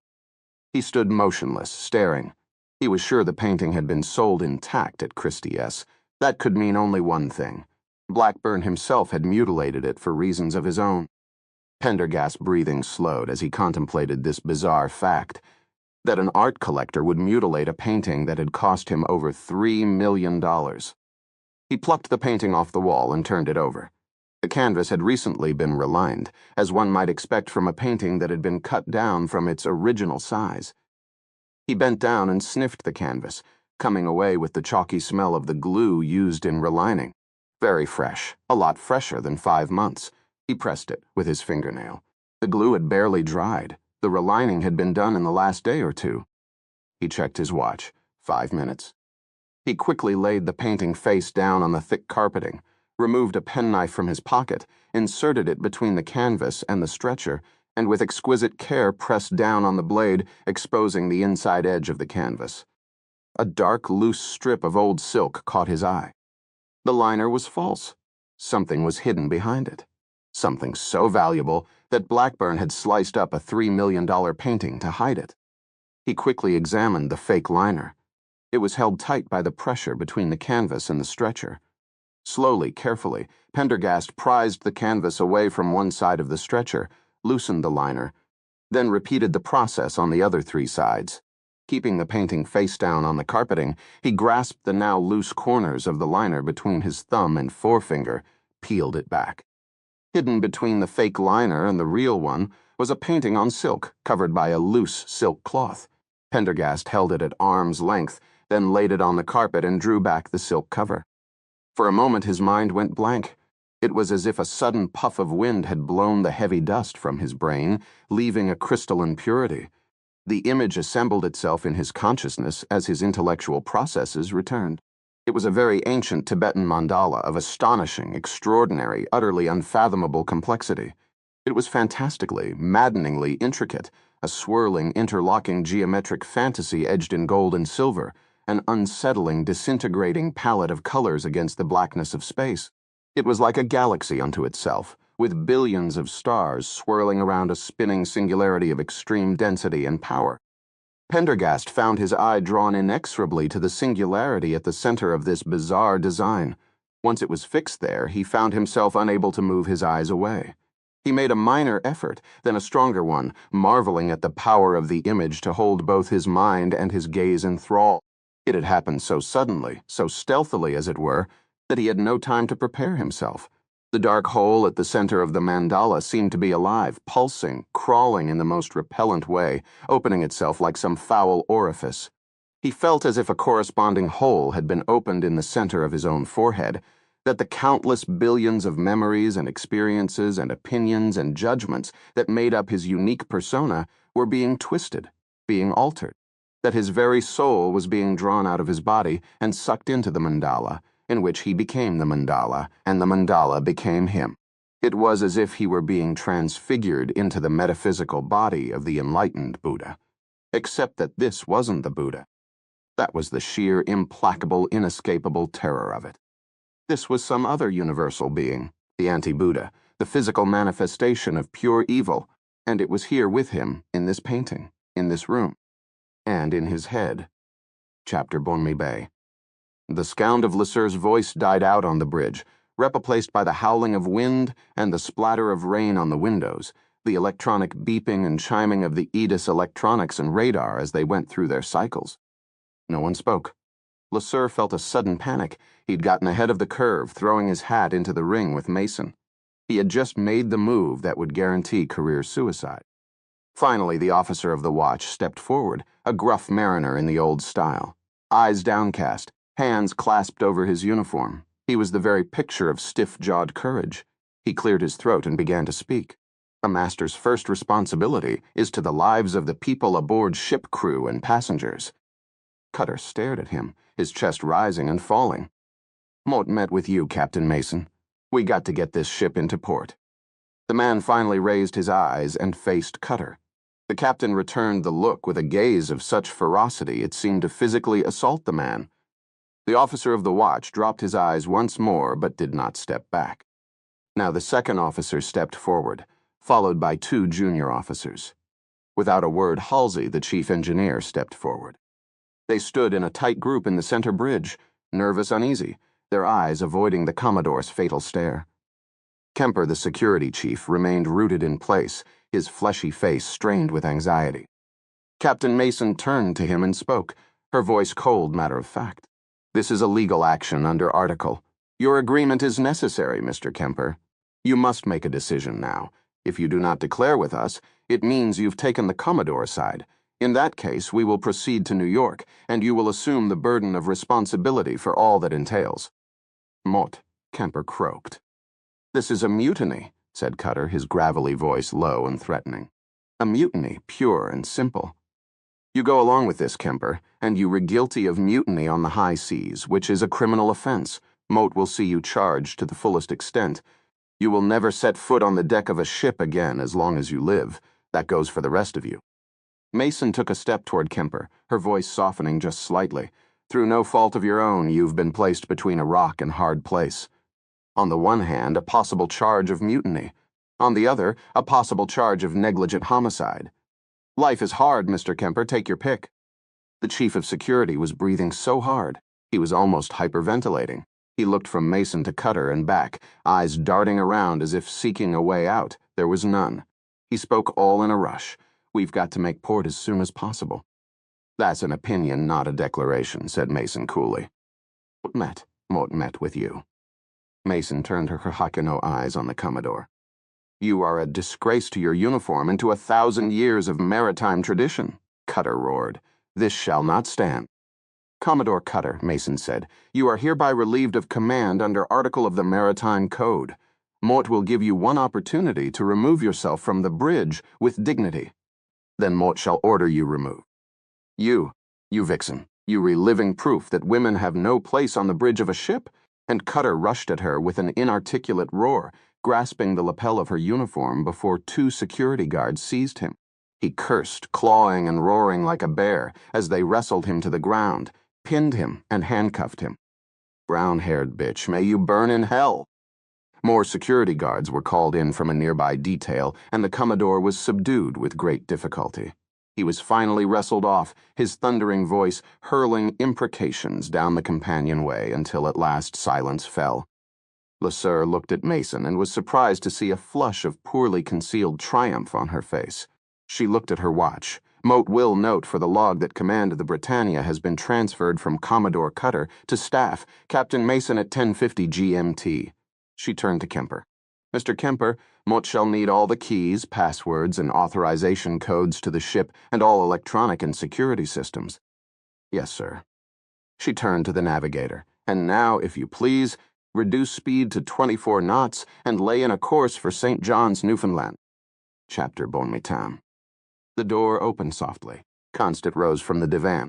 He stood motionless, staring. He was sure the painting had been sold intact at Christie's. That could mean only one thing. Blackburn himself had mutilated it for reasons of his own. Pendergast's breathing slowed as he contemplated this bizarre fact, that an art collector would mutilate a painting that had cost him over $3 million. He plucked the painting off the wall and turned it over. The canvas had recently been relined, as one might expect from a painting that had been cut down from its original size. He bent down and sniffed the canvas, coming away with the chalky smell of the glue used in relining. Very fresh, a lot fresher than 5 months. He pressed it with his fingernail. The glue had barely dried. The relining had been done in the last day or 2. He checked his watch. 5 minutes. He quickly laid the painting face down on the thick carpeting, removed a penknife from his pocket, inserted it between the canvas and the stretcher, and with exquisite care pressed down on the blade, exposing the inside edge of the canvas. A dark, loose strip of old silk caught his eye. The liner was false. Something was hidden behind it. Something so valuable that Blackburn had sliced up a $3 million painting to hide it. He quickly examined the fake liner. It was held tight by the pressure between the canvas and the stretcher. Slowly, carefully, Pendergast prized the canvas away from one side of the stretcher, loosened the liner, then repeated the process on the other 3 sides. Keeping the painting face down on the carpeting, he grasped the now loose corners of the liner between his thumb and forefinger, peeled it back. Hidden between the fake liner and the real one was a painting on silk covered by a loose silk cloth. Pendergast held it at arm's length, then laid it on the carpet and drew back the silk cover. For a moment his mind went blank. It was as if a sudden puff of wind had blown the heavy dust from his brain, leaving a crystalline purity. The image assembled itself in his consciousness as his intellectual processes returned. It was a very ancient Tibetan mandala of astonishing, extraordinary, utterly unfathomable complexity. It was fantastically, maddeningly intricate, a swirling, interlocking geometric fantasy edged in gold and silver, an unsettling, disintegrating palette of colors against the blackness of space. It was like a galaxy unto itself, with billions of stars swirling around a spinning singularity of extreme density and power. Pendergast found his eye drawn inexorably to the singularity at the center of this bizarre design. Once it was fixed there, he found himself unable to move his eyes away. He made a minor effort, then a stronger one, marveling at the power of the image to hold both his mind and his gaze in thrall. It had happened so suddenly, so stealthily as it were, that he had no time to prepare himself. The dark hole at the center of the mandala seemed to be alive, pulsing, crawling in the most repellent way, opening itself like some foul orifice. He felt as if a corresponding hole had been opened in the center of his own forehead, that the countless billions of memories and experiences and opinions and judgments that made up his unique persona were being twisted, being altered, that his very soul was being drawn out of his body and sucked into the mandala, in which he became the mandala, and the mandala became him. It was as if he were being transfigured into the metaphysical body of the enlightened Buddha. Except that this wasn't the Buddha. That was the sheer, implacable, inescapable terror of it. This was some other universal being, the anti-Buddha, the physical manifestation of pure evil, and it was here with him, in this painting, in this room, and in his head. Chapter Bonmi Bay. The sound of Lesur's voice died out on the bridge, replaced by the howling of wind and the splatter of rain on the windows, the electronic beeping and chiming of the EDIS electronics and radar as they went through their cycles. No one spoke. Lesur felt a sudden panic. He'd gotten ahead of the curve, throwing his hat into the ring with Mason. He had just made the move that would guarantee career suicide. Finally, the officer of the watch stepped forward, a gruff mariner in the old style. Eyes downcast, hands clasped over his uniform. He was the very picture of stiff-jawed courage. He cleared his throat and began to speak. A master's first responsibility is to the lives of the people aboard ship crew and passengers. Cutter stared at him, his chest rising and falling. Mott met with you, Captain Mason. We got to get this ship into port. The man finally raised his eyes and faced Cutter. The captain returned the look with a gaze of such ferocity it seemed to physically assault the man. The officer of the watch dropped his eyes once more but did not step back. Now the second officer stepped forward, followed by 2 junior officers. Without a word, Halsey, the chief engineer, stepped forward. They stood in a tight group in the center bridge, nervous, uneasy, their eyes avoiding the Commodore's fatal stare. Kemper, the security chief, remained rooted in place, his fleshy face strained with anxiety. Captain Mason turned to him and spoke, her voice cold, matter-of-fact. This is a legal action under Article. Your agreement is necessary, Mr. Kemper. You must make a decision now. If you do not declare with us, it means you've taken the Commodore side. In that case, we will proceed to New York, and you will assume the burden of responsibility for all that entails. Mott, Kemper croaked. This is a mutiny, said Cutter, his gravelly voice low and threatening. A mutiny, pure and simple. You go along with this, Kemper, and you are guilty of mutiny on the high seas, which is a criminal offense. Moat will see you charged to the fullest extent. You will never set foot on the deck of a ship again as long as you live. That goes for the rest of you. Mason took a step toward Kemper, her voice softening just slightly. Through no fault of your own, you've been placed between a rock and hard place. On the one hand, a possible charge of mutiny. On the other, a possible charge of negligent homicide. Life is hard, Mr. Kemper, take your pick. The chief of security was breathing so hard, he was almost hyperventilating. He looked from Mason to Cutter and back, eyes darting around as if seeking a way out. There was none. He spoke all in a rush. "We've got to make port as soon as possible." "That's an opinion, not a declaration," said Mason coolly. Mort met with you." Mason turned her Hakano eyes on the Commodore. "You are a disgrace to your uniform and to 1,000 years of maritime tradition," Cutter roared. "This shall not stand." "Commodore Cutter," Mason said, "you are hereby relieved of command under Article of the Maritime Code. Mort will give you one opportunity to remove yourself from the bridge with dignity. Then Mort shall order you removed. You vixen, you reliving proof that women have no place on the bridge of a ship," and Cutter rushed at her with an inarticulate roar, grasping the lapel of her uniform before 2 security guards seized him. He cursed, clawing and roaring like a bear as they wrestled him to the ground, pinned him, and handcuffed him. "Brown-haired bitch, may you burn in hell." More security guards were called in from a nearby detail, and the Commodore was subdued with great difficulty. He was finally wrestled off, his thundering voice hurling imprecations down the companionway until at last silence fell. LeSueur looked at Mason and was surprised to see a flush of poorly concealed triumph on her face. She looked at her watch. "Moat will note for the log that command of the Britannia has been transferred from Commodore Cutter to staff, Captain Mason at 10:50 GMT. She turned to Kemper. "Mr. Kemper, Moat shall need all the keys, passwords, and authorization codes to the ship and all electronic and security systems." "Yes, sir." She turned to the navigator. "And now, if you please, reduce speed to 24 knots and lay in a course for St. John's, Newfoundland." Chapter Bon Mitam. The door opened softly. Constant rose from the divan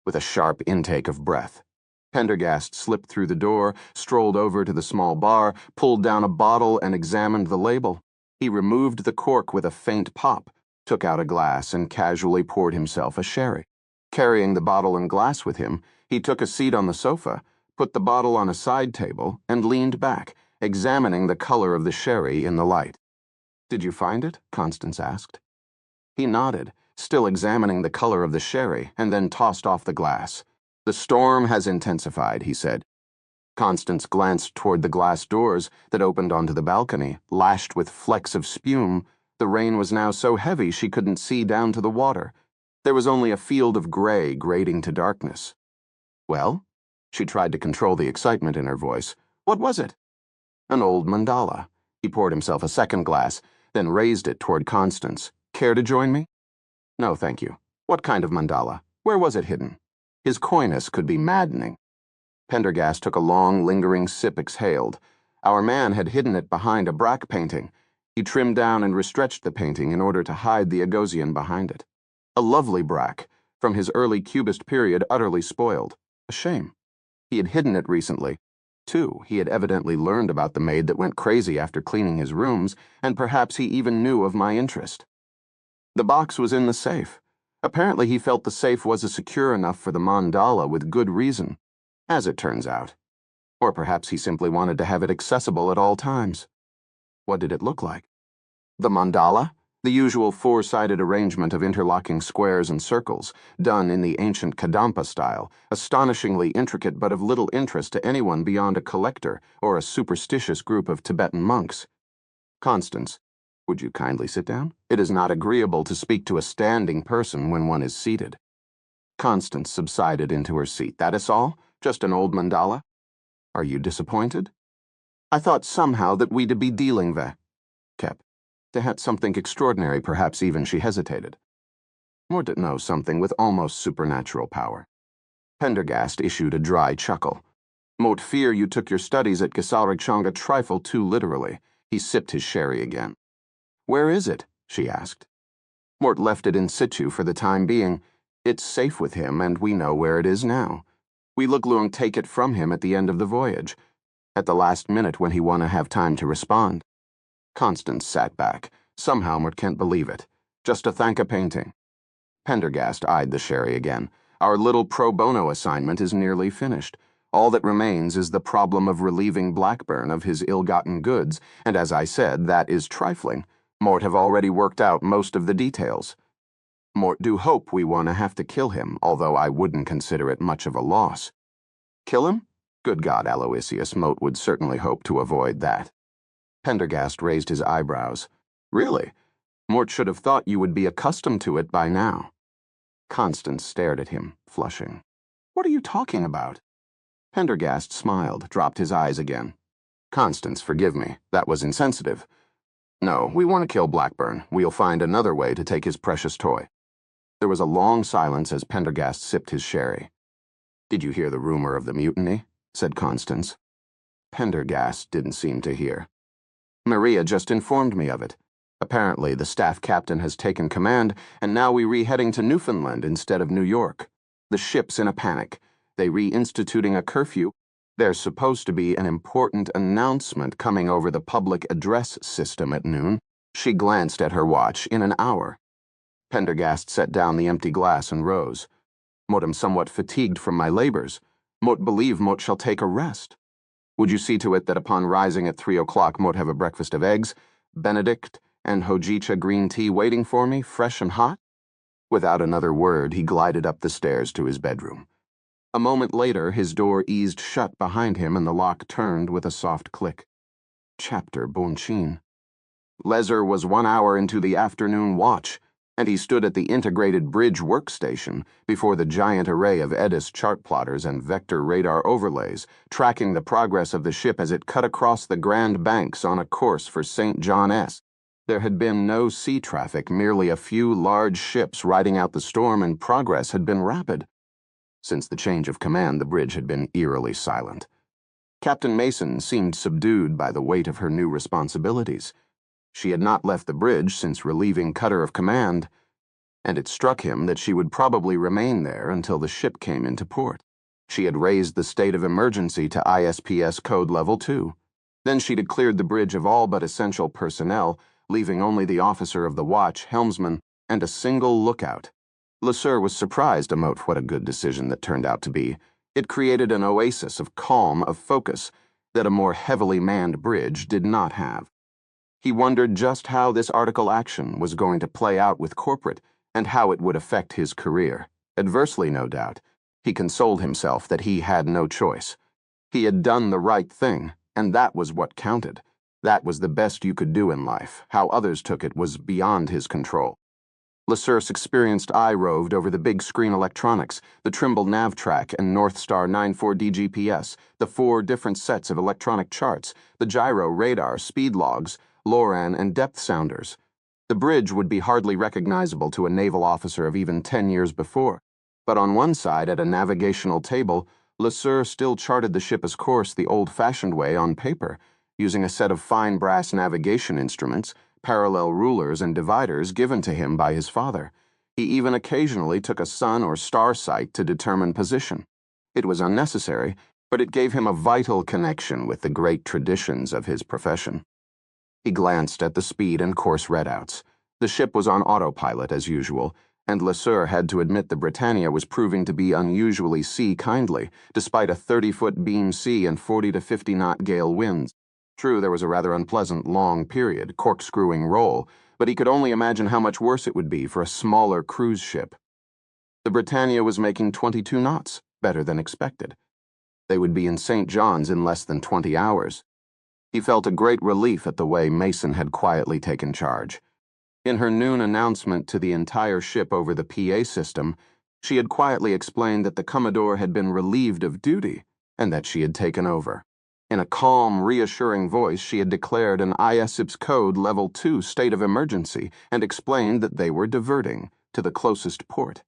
with a sharp intake of breath. Pendergast slipped through the door, strolled over to the small bar, pulled down a bottle, and examined the label. He removed the cork with a faint pop, took out a glass, and casually poured himself a sherry. Carrying the bottle and glass with him, he took a seat on the sofa, put the bottle on a side table, and leaned back, examining the color of the sherry in the light. "Did you find it?" Constance asked. He nodded, still examining the color of the sherry, and then tossed off the glass. "The storm has intensified," he said. Constance glanced toward the glass doors that opened onto the balcony, lashed with flecks of spume. The rain was now so heavy she couldn't see down to the water. There was only a field of gray grading to darkness. "Well?" She tried to control the excitement in her voice. "What was it?" "An old mandala." He poured himself a second glass, then raised it toward Constance. "Care to join me?" "No, thank you." "What kind of mandala? Where was it hidden?" His coyness could be maddening. Pendergast took a long, lingering sip, exhaled. Our man had hidden it behind a Braque painting. He trimmed down and restretched the painting in order to hide the Agosian behind it. A lovely Braque, from his early Cubist period, utterly spoiled. A shame. He had hidden it recently. Too, he had evidently learned about the maid that went crazy after cleaning his rooms, and perhaps he even knew of my interest. The box was in the safe. Apparently he felt the safe wasn't secure enough for the mandala with good reason, as it turns out. Or perhaps he simply wanted to have it accessible at all times. What did it look like? The mandala? The usual 4-sided arrangement of interlocking squares and circles, done in the ancient Kadampa style, astonishingly intricate but of little interest to anyone beyond a collector or a superstitious group of Tibetan monks. "Constance, would you kindly sit down? It is not agreeable to speak to a standing person when one is seated." Constance subsided into her seat. "That is all? Just an old mandala? Are you disappointed?" "I thought somehow that we'd be dealing with Kep. To had something extraordinary, perhaps even," she hesitated. "More to know something with almost supernatural power." Pendergast issued a dry chuckle. "Mote fear you took your studies at Gesalriksong a trifle too literally." He sipped his sherry again. "Where is it?" she asked. "Mort left it in situ for the time being. It's safe with him, and we know where it is now. We look Luang take it from him at the end of the voyage, at the last minute when he wanna have time to respond." Constance sat back. Somehow Mort can't believe it. Just to thank a painting. Pendergast eyed the sherry again. "Our little pro bono assignment is nearly finished. All that remains is the problem of relieving Blackburn of his ill-gotten goods, and as I said, that is trifling. Mort have already worked out most of the details." Mort do hope we wanna have to kill him, although I wouldn't consider it much of a loss. Kill him? Good God, Aloysius, Moat would certainly hope to avoid that. Pendergast raised his eyebrows. Really? Mort should have thought you would be accustomed to it by now. Constance stared at him, flushing. What are you talking about? Pendergast smiled, dropped his eyes again. Constance, forgive me. That was insensitive. No, we want to kill Blackburn. We'll find another way to take his precious toy. There was a long silence as Pendergast sipped his sherry. Did you hear the rumor of the mutiny? Said Constance. Pendergast didn't seem to hear. Maria just informed me of it. Apparently, the staff captain has taken command, and now we're re-heading to Newfoundland instead of New York. The ship's in a panic. They reinstituting a curfew. There's supposed to be an important announcement coming over the public address system at noon. She glanced at her watch. In an hour. Pendergast set down the empty glass and rose. Mot am somewhat fatigued from my labors. Mot believe Mot shall take a rest. Would you see to it that upon rising at 3 o'clock Mot have a breakfast of eggs, Benedict, and hojicha green tea waiting for me, fresh and hot? Without another word, he glided up the stairs to his bedroom. A moment later, his door eased shut behind him and the lock turned with a soft click. Chapter Bonchin. Lezer was 1 hour into the afternoon watch, and he stood at the integrated bridge workstation before the giant array of EDIS chart plotters and vector radar overlays, tracking the progress of the ship as it cut across the Grand Banks on a course for St. John S. There had been no sea traffic, merely a few large ships riding out the storm, and progress had been rapid. Since the change of command, the bridge had been eerily silent. Captain Mason seemed subdued by the weight of her new responsibilities. She had not left the bridge since relieving Cutter of command, and it struck him that she would probably remain there until the ship came into port. She had raised the state of emergency to ISPS code level 2. Then she'd had cleared the bridge of all but essential personnel, leaving only the officer of the watch, helmsman, and a single lookout. LeSueur was surprised to note what a good decision that turned out to be. It created an oasis of calm, of focus, that a more heavily manned bridge did not have. He wondered just how this article action was going to play out with corporate and how it would affect his career. Adversely, no doubt. He consoled himself that he had no choice. He had done the right thing, and that was what counted. That was the best you could do in life. How others took it was beyond his control. LeSueur's experienced eye roved over the big screen electronics, the Trimble nav track and North Star 94D GPS, the 4 different sets of electronic charts, the gyro, radar, speed logs, LORAN, and depth sounders. The bridge would be hardly recognizable to a naval officer of even 10 years before, but on one side at a navigational table, LeSueur still charted the ship's course the old-fashioned way on paper, using a set of fine brass navigation instruments, parallel rulers and dividers given to him by his father. He even occasionally took a sun or star sight to determine position. It was unnecessary, but it gave him a vital connection with the great traditions of his profession. He glanced at the speed and course readouts. The ship was on autopilot as usual, and LeSueur had to admit the Britannia was proving to be unusually sea-kindly, despite a 30-foot beam sea and 40 to 50 knot gale winds. True, there was a rather unpleasant long period, corkscrewing roll, but he could only imagine how much worse it would be for a smaller cruise ship. The Britannia was making 22 knots, better than expected. They would be in St. John's in less than 20 hours. He felt a great relief at the way Mason had quietly taken charge. In her noon announcement to the entire ship over the PA system, she had quietly explained that the Commodore had been relieved of duty and that she had taken over. In a calm, reassuring voice, she had declared an ISIPS code level 2 state of emergency and explained that they were diverting to the closest port.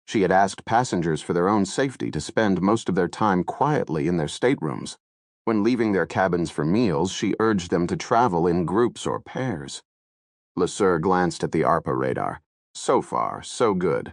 She had asked passengers for their own safety to spend most of their time quietly in their staterooms. When leaving their cabins for meals, she urged them to travel in groups or pairs. LeSueur glanced at the ARPA radar. So far, so good.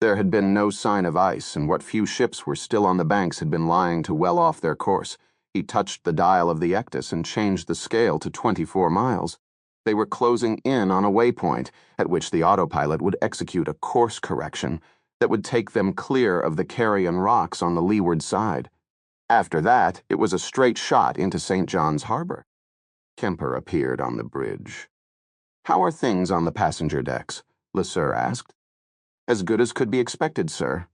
There had been no sign of ice, and what few ships were still on the banks had been lying to well off their course. He touched the dial of the Ectus and changed the scale to 24 miles. They were closing in on a waypoint, at which the autopilot would execute a course correction that would take them clear of the Carrion Rocks on the leeward side. After that, it was a straight shot into St. John's Harbor. Kemper appeared on the bridge. "How are things on the passenger decks?" LeSueur asked. As good as could be expected, sir.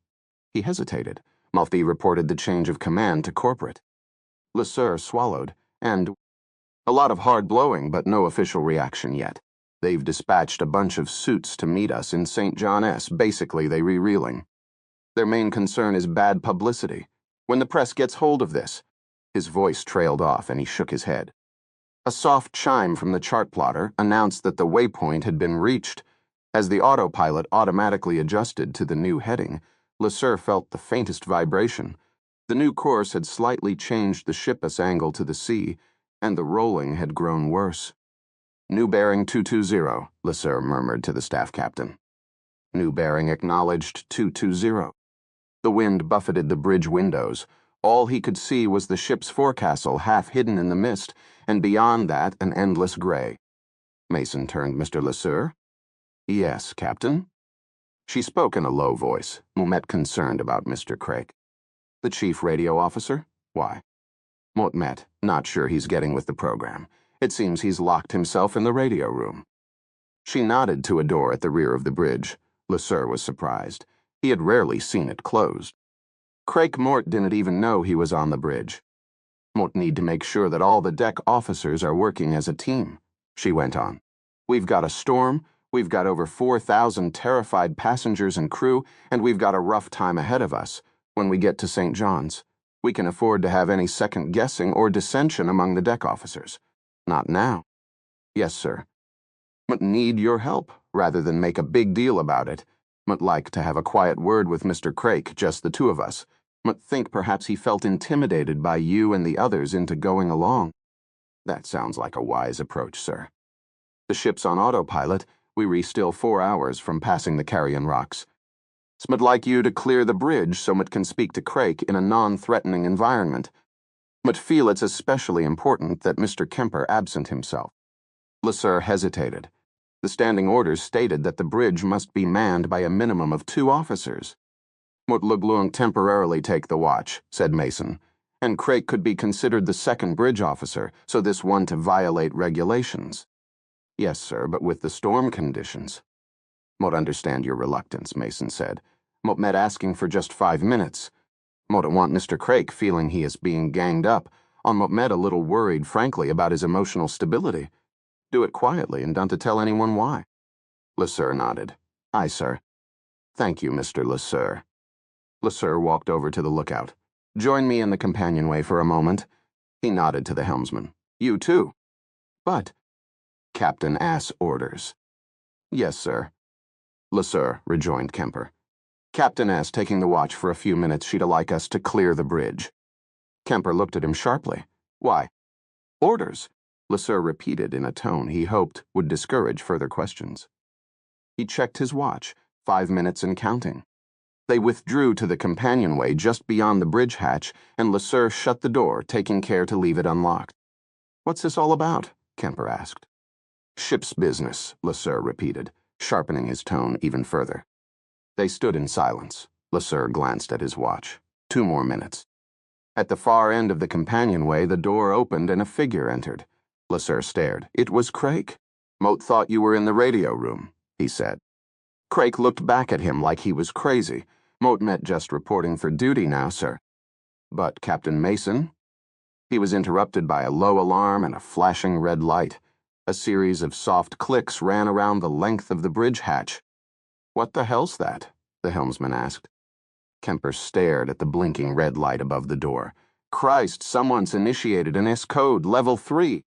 He hesitated. Malfi reported the change of command to corporate. LeSueur swallowed, and a lot of hard blowing, but no official reaction yet. They've dispatched a bunch of suits to meet us in St. John S. Basically, they re-reeling. Their main concern is bad publicity. When the press gets hold of this, his voice trailed off and he shook his head. A soft chime from the chart plotter announced that the waypoint had been reached. As the autopilot automatically adjusted to the new heading, LeSueur felt the faintest vibration. The new course had slightly changed the ship's angle to the sea, and the rolling had grown worse. New bearing 220, LeSueur murmured to the staff captain. New bearing acknowledged 220. The wind buffeted the bridge windows. All he could see was the ship's forecastle half hidden in the mist, and beyond that an endless gray. Mason turned Mr. LeSueur. Yes, Captain? She spoke in a low voice, Moumet concerned about Mr. Craig. The chief radio officer? Why? Moumet, not sure he's getting with the program. It seems he's locked himself in the radio room. She nodded to a door at the rear of the bridge. LeSueur was surprised. He had rarely seen it closed. Craig Mort didn't even know he was on the bridge. Mort need to make sure that all the deck officers are working as a team, she went on. We've got a storm, we've got over 4,000 terrified passengers and crew, and we've got a rough time ahead of us. When we get to St. John's, we can afford to have any second guessing or dissension among the deck officers. Not now. Yes, sir. But need your help, rather than make a big deal about it. But like to have a quiet word with Mr. Craik, just the two of us. But think perhaps he felt intimidated by you and the others into going along. That sounds like a wise approach, sir. The ship's on autopilot. We're still 4 hours from passing the Carrion Rocks. Sm'd like you to clear the bridge so it can speak to Craik in a non-threatening environment. But feel it's especially important that Mr. Kemper absent himself. LeSueur hesitated. The standing orders stated that the bridge must be manned by a minimum of 2 officers. Mut Luglung temporarily take the watch, said Mason, and Craik could be considered the second bridge officer, so this one to violate regulations. Yes, sir, but with the storm conditions. Mut understand your reluctance, Mason said. Mut met asking for just 5 minutes. Mut want Mr. Craik feeling he is being ganged up, on Mut met a little worried, frankly, about his emotional stability. Do it quietly and don't to tell anyone why. LeSueur nodded. Aye, sir. Thank you, Mr. LeSueur. LeSueur walked over to the lookout. Join me in the companionway for a moment. He nodded to the helmsman. You too. But Captain asked orders. Yes, sir. LeSueur, rejoined Kemper. Captain asked taking the watch for a few minutes she'd like us to clear the bridge. Kemper looked at him sharply. Why? Orders, LeSueur repeated in a tone he hoped would discourage further questions. He checked his watch, 5 minutes and counting. They withdrew to the companionway just beyond the bridge hatch, and LeSueur shut the door, taking care to leave it unlocked. What's this all about? Kemper asked. Ship's business, LeSueur repeated, sharpening his tone even further. They stood in silence. LeSueur glanced at his watch. 2 more minutes. At the far end of the companionway, the door opened and a figure entered. LeSueur stared. It was Craik. Moat thought you were in the radio room, he said. Craik looked back at him like he was crazy. Moat met just reporting for duty now, sir. But Captain Mason? He was interrupted by a low alarm and a flashing red light. A series of soft clicks ran around the length of the bridge hatch. What the hell's that? The helmsman asked. Kemper stared at the blinking red light above the door. Christ, someone's initiated an S-code, level 3.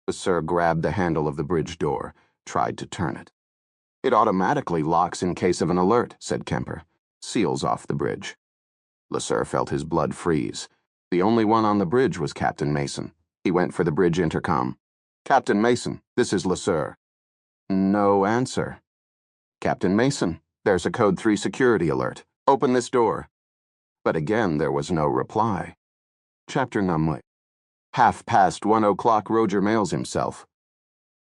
LeSueur grabbed the handle of the bridge door, tried to turn it. It automatically locks in case of an alert, said Kemper. Seals off the bridge. LeSueur felt his blood freeze. The only one on the bridge was Captain Mason. He went for the bridge intercom. Captain Mason, this is LeSueur. No answer. Captain Mason, there's a Code 3 security alert. Open this door. But again there was no reply. Chapter Numley. 1:30 Roger mails himself,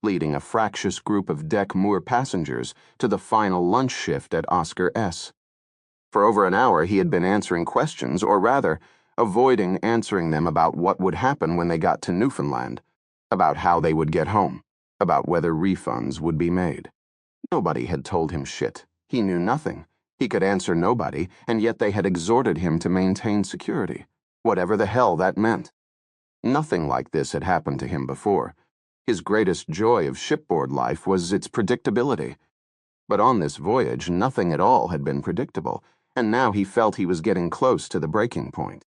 leading a fractious group of deck Moor passengers to the final lunch shift at Oscar S. For over an hour he had been answering questions, or rather, avoiding answering them about what would happen when they got to Newfoundland, about how they would get home, about whether refunds would be made. Nobody had told him shit. He knew nothing. He could answer nobody, and yet they had exhorted him to maintain security, whatever the hell that meant. Nothing like this had happened to him before. His greatest joy of shipboard life was its predictability. But on this voyage, nothing at all had been predictable, and now he felt he was getting close to the breaking point.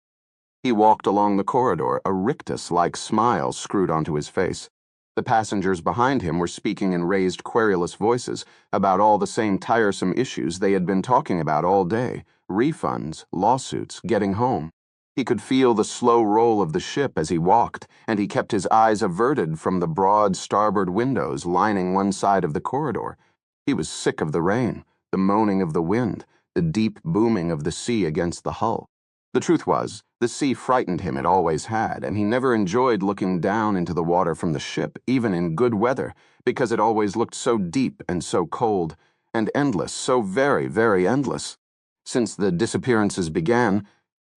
He walked along the corridor, a rictus-like smile screwed onto his face. The passengers behind him were speaking in raised, querulous voices about all the same tiresome issues they had been talking about all day: refunds, lawsuits, getting home. He could feel the slow roll of the ship as he walked, and he kept his eyes averted from the broad starboard windows lining one side of the corridor. He was sick of the rain, the moaning of the wind, the deep booming of the sea against the hull. The truth was, the sea frightened him, it always had, and he never enjoyed looking down into the water from the ship, even in good weather, because it always looked so deep and so cold, and endless, so very, very endless. Since the disappearances began,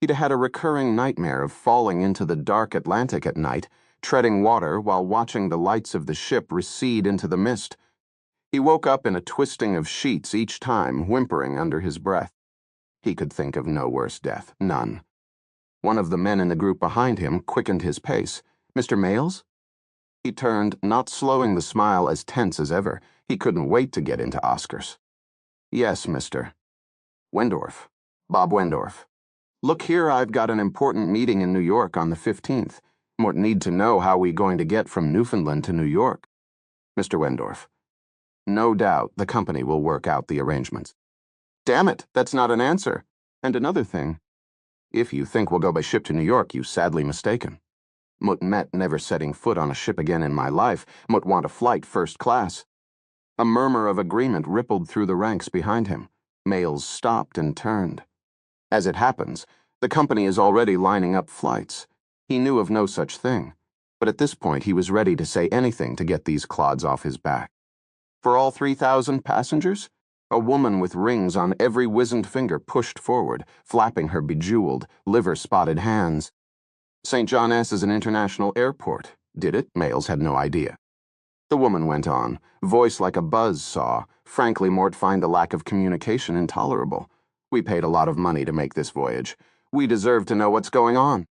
he'd had a recurring nightmare of falling into the dark Atlantic at night, treading water while watching the lights of the ship recede into the mist. He woke up in a twisting of sheets each time, whimpering under his breath. He could think of no worse death, none. One of the men in the group behind him quickened his pace. "Mr. Mayles?" He turned, not slowing the smile as tense as ever. He couldn't wait to get into Oscars. "Yes, Mr. Wendorf. Bob Wendorf. Look here, I've got an important meeting in New York on the 15th. Need to know how we going to get from Newfoundland to New York." "Mr. Wendorf. No doubt the company will work out the arrangements." "Damn it, that's not an answer. And another thing. If you think we'll go by ship to New York, you're sadly mistaken. Mut met never setting foot on a ship again in my life. Mut want a flight first class." A murmur of agreement rippled through the ranks behind him. Mayles stopped and turned. As it happens, the company is already lining up flights. He knew of no such thing, but at this point he was ready to say anything to get these clods off his back. For all 3,000 passengers? A woman with rings on every wizened finger pushed forward, flapping her bejeweled, liver-spotted hands. "St. John S. is an international airport. Did it?" Mayles had no idea. The woman went on, voice like a buzz saw. "Frankly, Mort, find the lack of communication intolerable. We paid a lot of money to make this voyage. We deserve to know what's going on."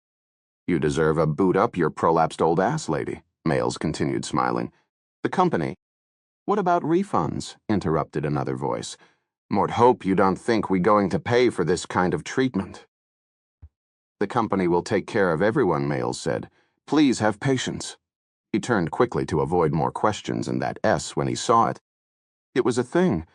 "You deserve a boot up your prolapsed old ass, lady," Mayles continued smiling. "The company—" "What about refunds?" interrupted another voice. "Mort, hope you don't think we going to pay for this kind of treatment." "The company will take care of everyone," Mayles said. "Please have patience." He turned quickly to avoid more questions and that S when he saw it. It was a thing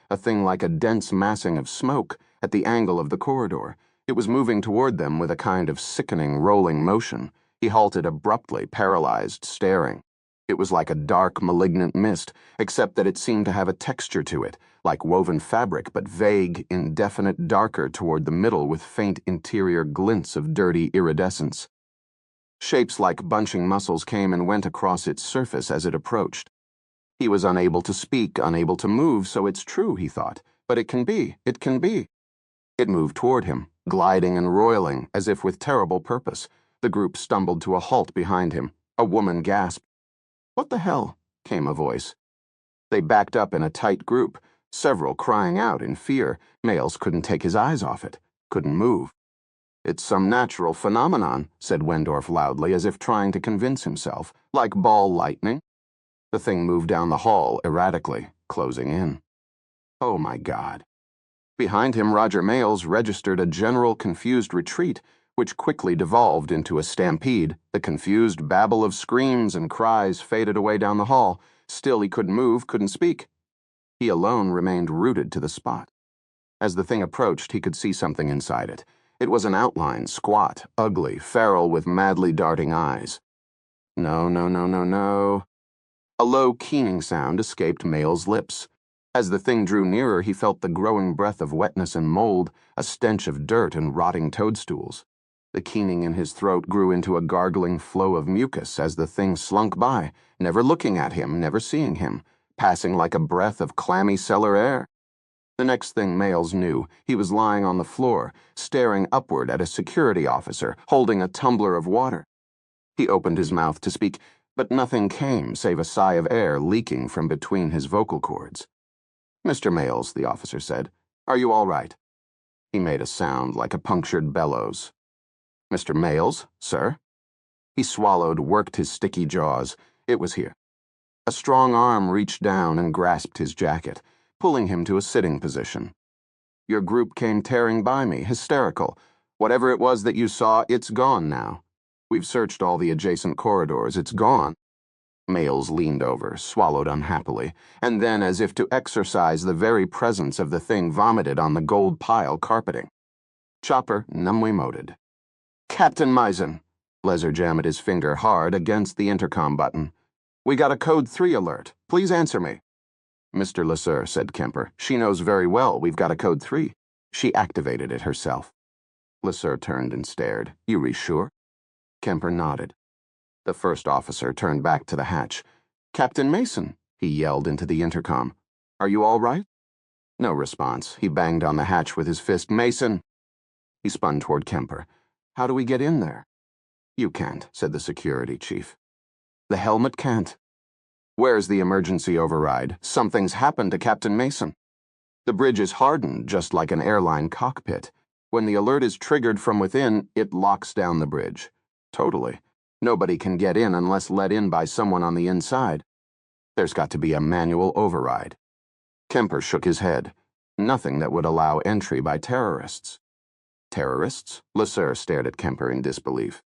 like a dense massing of smoke, at the angle of the corridor. It was moving toward them with a kind of sickening, rolling motion. He halted abruptly, paralyzed, staring. It was like a dark, malignant mist, except that it seemed to have a texture to it, like woven fabric, but vague, indefinite, darker toward the middle with faint interior glints of dirty iridescence. Shapes like bunching muscles came and went across its surface as it approached. He was unable to speak, unable to move, so it's true, he thought. But it can be, it can be. It moved toward him, gliding and roiling, as if with terrible purpose. The group stumbled to a halt behind him. A woman gasped. "What the hell?" came a voice. They backed up in a tight group, several crying out in fear. Mayles couldn't take his eyes off it, couldn't move. "It's some natural phenomenon," said Wendorf loudly, as if trying to convince himself, "like ball lightning." The thing moved down the hall erratically, closing in. Oh my God. Behind him, Roger Mayles registered a general confused retreat, which quickly devolved into a stampede. The confused babble of screams and cries faded away down the hall. Still he couldn't move, couldn't speak. He alone remained rooted to the spot. As the thing approached, he could see something inside it. It was an outline, squat, ugly, feral with madly darting eyes. No, no, no, no, no. A low, keening sound escaped Mayles' lips. As the thing drew nearer, he felt the growing breath of wetness and mold, a stench of dirt and rotting toadstools. The keening in his throat grew into a gargling flow of mucus as the thing slunk by, never looking at him, never seeing him, passing like a breath of clammy cellar air. The next thing Mayles knew, he was lying on the floor, staring upward at a security officer, holding a tumbler of water. He opened his mouth to speak, but nothing came save a sigh of air leaking from between his vocal cords. "Mr. Mayles," the officer said, "are you all right?" He made a sound like a punctured bellows. Mr. Mayles, sir? He swallowed, worked his sticky jaws. It was here. A strong arm reached down and grasped his jacket, pulling him to a sitting position. Your group came tearing by me, hysterical. Whatever it was that you saw, it's gone now. We've searched all the adjacent corridors. It's gone. Mayles leaned over, swallowed unhappily, and then, as if to exorcise the very presence of the thing, vomited on the gold pile carpeting. Chopper numbly moted. Captain Misen. Lezer jammed his finger hard against the intercom button. We got a Code 3 alert. Please answer me. Mr. Lasser, said Kemper. She knows very well we've got a Code 3. She activated it herself. Lasser turned and stared. You sure? Kemper nodded. The first officer turned back to the hatch. Captain Mason, he yelled into the intercom. Are you all right? No response. He banged on the hatch with his fist. Mason! He spun toward Kemper. How do we get in there? You can't, said the security chief. The helmet can't. Where's the emergency override? Something's happened to Captain Mason. The bridge is hardened, just like an airline cockpit. When the alert is triggered from within, it locks down the bridge. Totally. Nobody can get in unless let in by someone on the inside. There's got to be a manual override. Kemper shook his head. Nothing that would allow entry by terrorists. Terrorists? Lasser stared at Kemper in disbelief.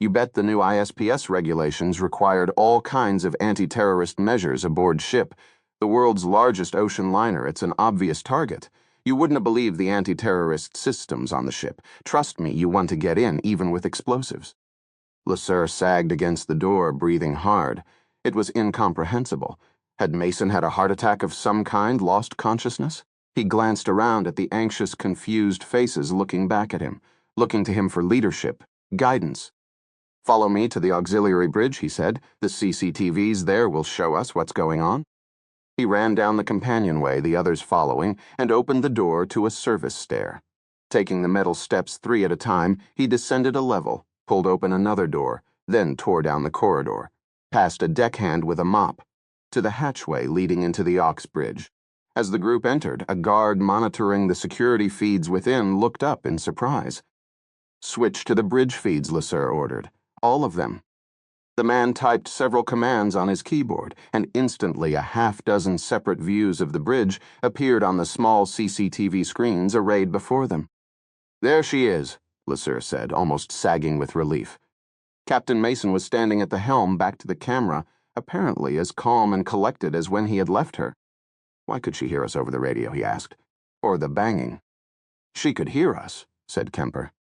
You bet the new ISPS regulations required all kinds of anti-terrorist measures aboard ship. The world's largest ocean liner, it's an obvious target. You wouldn't have believed the anti-terrorist systems on the ship. Trust me, you want to get in, even with explosives. Lasser sagged against the door, breathing hard. It was incomprehensible. Had Mason had a heart attack of some kind, lost consciousness? He glanced around at the anxious, confused faces looking back at him, looking to him for leadership, guidance. Follow me to the auxiliary bridge, he said. The CCTVs there will show us what's going on. He ran down the companionway, the others following, and opened the door to a service stair. Taking the metal steps 3 at a time, he descended a level, pulled open another door, then tore down the corridor, past a deckhand with a mop, to the hatchway leading into the aux bridge. As the group entered, a guard monitoring the security feeds within looked up in surprise. Switch to the bridge feeds, Lasser ordered. All of them. The man typed several commands on his keyboard, and instantly a half-dozen separate views of the bridge appeared on the small CCTV screens arrayed before them. There she is, Lasser said, almost sagging with relief. Captain Mason was standing at the helm, back to the camera, apparently as calm and collected as when he had left her. Why could she hear us over the radio, he asked. Or the banging. She could hear us, said Kemper.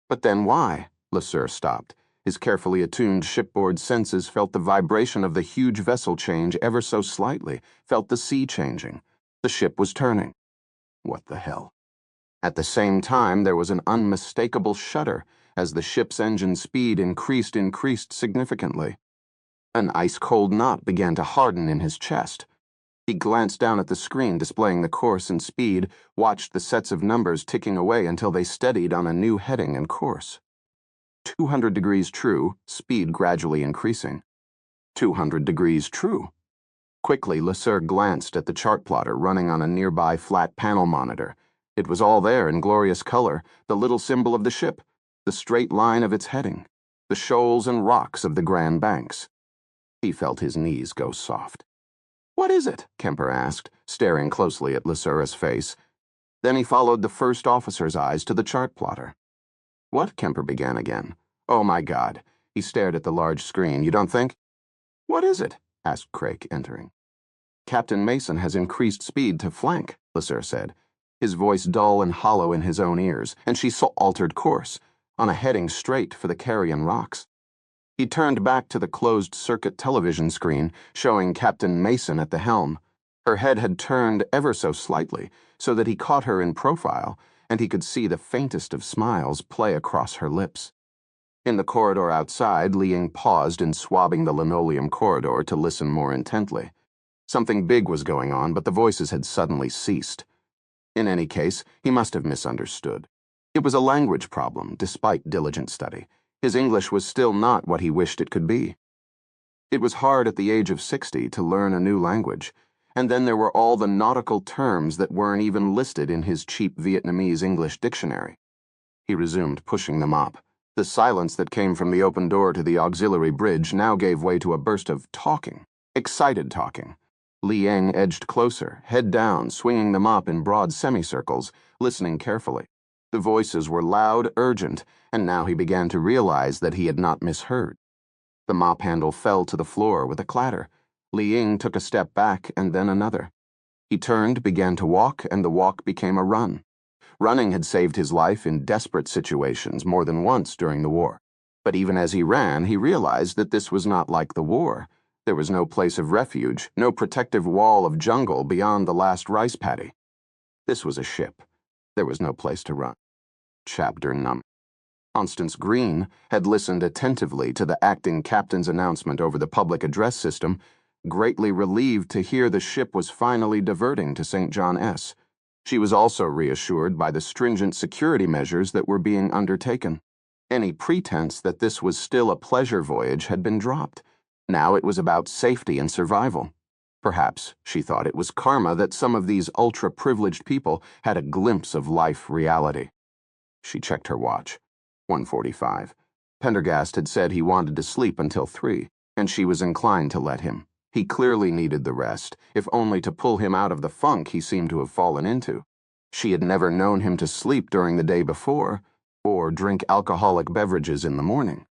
But then why? Lasser stopped. His carefully attuned shipboard senses felt the vibration of the huge vessel change ever so slightly, felt the sea changing. The ship was turning. What the hell? At the same time, there was an unmistakable shudder as the ship's engine speed increased significantly. An ice-cold knot began to harden in his chest. He glanced down at the screen displaying the course and speed, watched the sets of numbers ticking away until they steadied on a new heading and course. 200 degrees true, speed gradually increasing. 200 degrees true. Quickly, Lasser glanced at the chart plotter running on a nearby flat panel monitor. It was all there in glorious color, the little symbol of the ship, the straight line of its heading, the shoals and rocks of the Grand Banks. He felt his knees go soft. What is it? Kemper asked, staring closely at Lasser's face. Then he followed the first officer's eyes to the chart plotter. What? Kemper began again. Oh, my God. He stared at the large screen. You don't think? What is it? Asked Craik, entering. Captain Mason has increased speed to flank, Lasser said, his voice dull and hollow in his own ears, and she saw altered course, on a heading straight for the Carrion Rocks. He turned back to the closed-circuit television screen, showing Captain Mason at the helm. Her head had turned ever so slightly, so that he caught her in profile, and he could see the faintest of smiles play across her lips. In the corridor outside, Liang paused in swabbing the linoleum corridor to listen more intently. Something big was going on, but the voices had suddenly ceased. In any case, he must have misunderstood. It was a language problem, despite diligent study. His English was still not what he wished it could be. It was hard at the age of 60 to learn a new language. and then there were all the nautical terms that weren't even listed in his cheap Vietnamese English dictionary. He resumed pushing the mop. The silence that came from the open door to the auxiliary bridge now gave way to a burst of talking, excited talking. Li Ying edged closer, head down, swinging the mop in broad semicircles, listening carefully. The voices were loud, urgent, and now he began to realize that he had not misheard. The mop handle fell to the floor with a clatter. Li Ying took a step back and then another. He turned, began to walk, and the walk became a run. Running had saved his life in desperate situations more than once during the war. But even as he ran, he realized that this was not like the war. There was no place of refuge, no protective wall of jungle beyond the last rice paddy. This was a ship. There was no place to run. Chapter num. Constance Green had listened attentively to the acting captain's announcement over the public address system, greatly relieved to hear the ship was finally diverting to St. John S. She was also reassured by the stringent security measures that were being undertaken. Any pretense that this was still a pleasure voyage had been dropped. Now it was about safety and survival. Perhaps, she thought, it was karma that some of these ultra-privileged people had a glimpse of life reality. She checked her watch. 1:45. Pendergast had said he wanted to sleep until 3, and she was inclined to let him. He clearly needed the rest, if only to pull him out of the funk he seemed to have fallen into. She had never known him to sleep during the day before, or drink alcoholic beverages in the morning.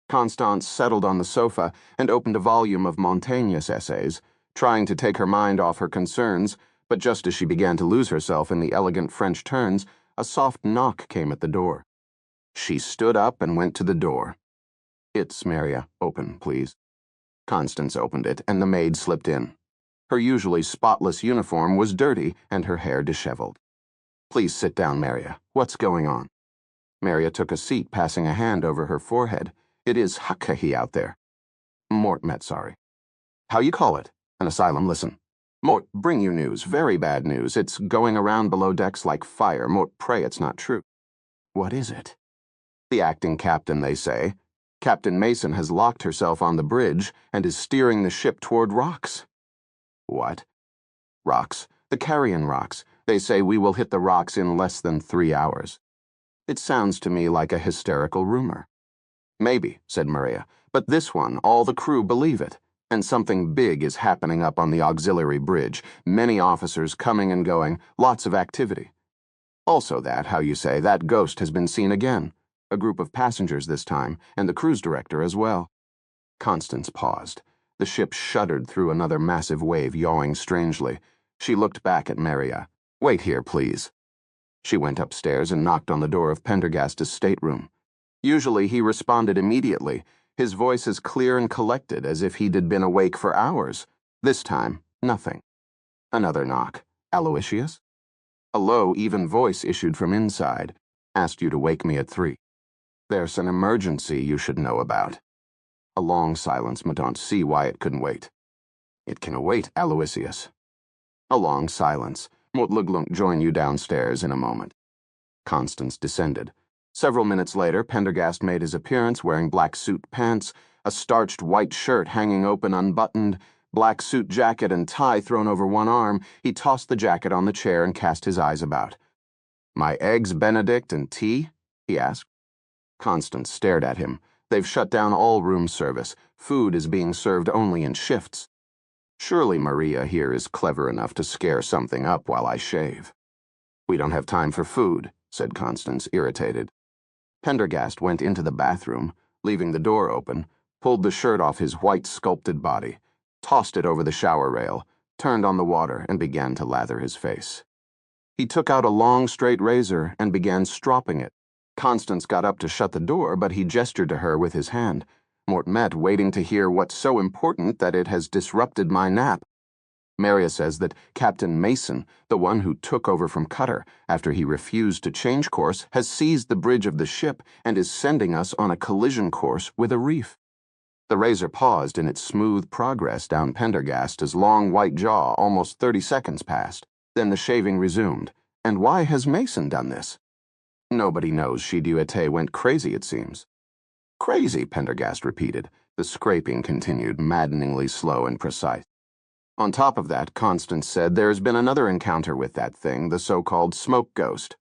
Constance settled on the sofa and opened a volume of Montaigne's essays, trying to take her mind off her concerns, but just as she began to lose herself in the elegant French turns, a soft knock came at the door. She stood up and went to the door. "It's Maria. Open, please." Constance opened it, and the maid slipped in. Her usually spotless uniform was dirty and her hair disheveled. "Please sit down, Maria. What's going on?" Maria took a seat, passing a hand over her forehead. "It is Hakahi out there." "Mort met, sorry." "How you call it? An asylum, listen. Mort, bring you news, very bad news. It's going around below decks like fire. Mort, pray it's not true." "What is it?" "The acting captain, they say. Captain Mason has locked herself on the bridge and is steering the ship toward rocks." "What?" "Rocks. The carrion rocks. They say we will hit the rocks in less than 3 hours." "It sounds to me like a hysterical rumor." "Maybe," said Maria, "but this one, all the crew believe it. And something big is happening up on the auxiliary bridge. Many officers coming and going, lots of activity. Also that, how you say, that ghost has been seen again. A group of passengers this time, and the cruise director as well." Constance paused. The ship shuddered through another massive wave, yawing strangely. She looked back at Maria. "Wait here, please." She went upstairs and knocked on the door of Pendergast's stateroom. Usually he responded immediately, his voice as clear and collected as if he'd been awake for hours. This time, nothing. Another knock. "Aloysius?" A low, even voice issued from inside. "Asked you to wake me at 3. There's an emergency you should know about." A long silence. Madame see why it couldn't wait. "It can await, Aloysius." A long silence. "Mort Luglunk join you downstairs in a moment." Constance descended. Several minutes later, Pendergast made his appearance wearing black suit pants, a starched white shirt hanging open unbuttoned, black suit jacket and tie thrown over one arm. He tossed the jacket on the chair and cast his eyes about. "My eggs Benedict and tea?" he asked. Constance stared at him. "They've shut down all room service. Food is being served only in shifts. Surely Maria here is clever enough to scare something up while I shave." "We don't have time for food," said Constance, irritated. Pendergast went into the bathroom, leaving the door open, pulled the shirt off his white sculpted body, tossed it over the shower rail, turned on the water, and began to lather his face. He took out a long, straight razor and began stropping it. Constance got up to shut the door, but he gestured to her with his hand. "Mort met, waiting to hear what's so important that it has disrupted my nap. Maria says that Captain Mason, the one who took over from Cutter after he refused to change course, has seized the bridge of the ship and is sending us on a collision course with a reef." The razor paused in its smooth progress down Pendergast's long white jaw. Almost 30 seconds passed. Then the shaving resumed. "And why has Mason done this?" "Nobody knows. Chiduete went crazy, it seems." "Crazy," Pendergast repeated. The scraping continued, maddeningly slow and precise. On top of that, Constance said there's been another encounter with that thing, the so-called smoke ghost.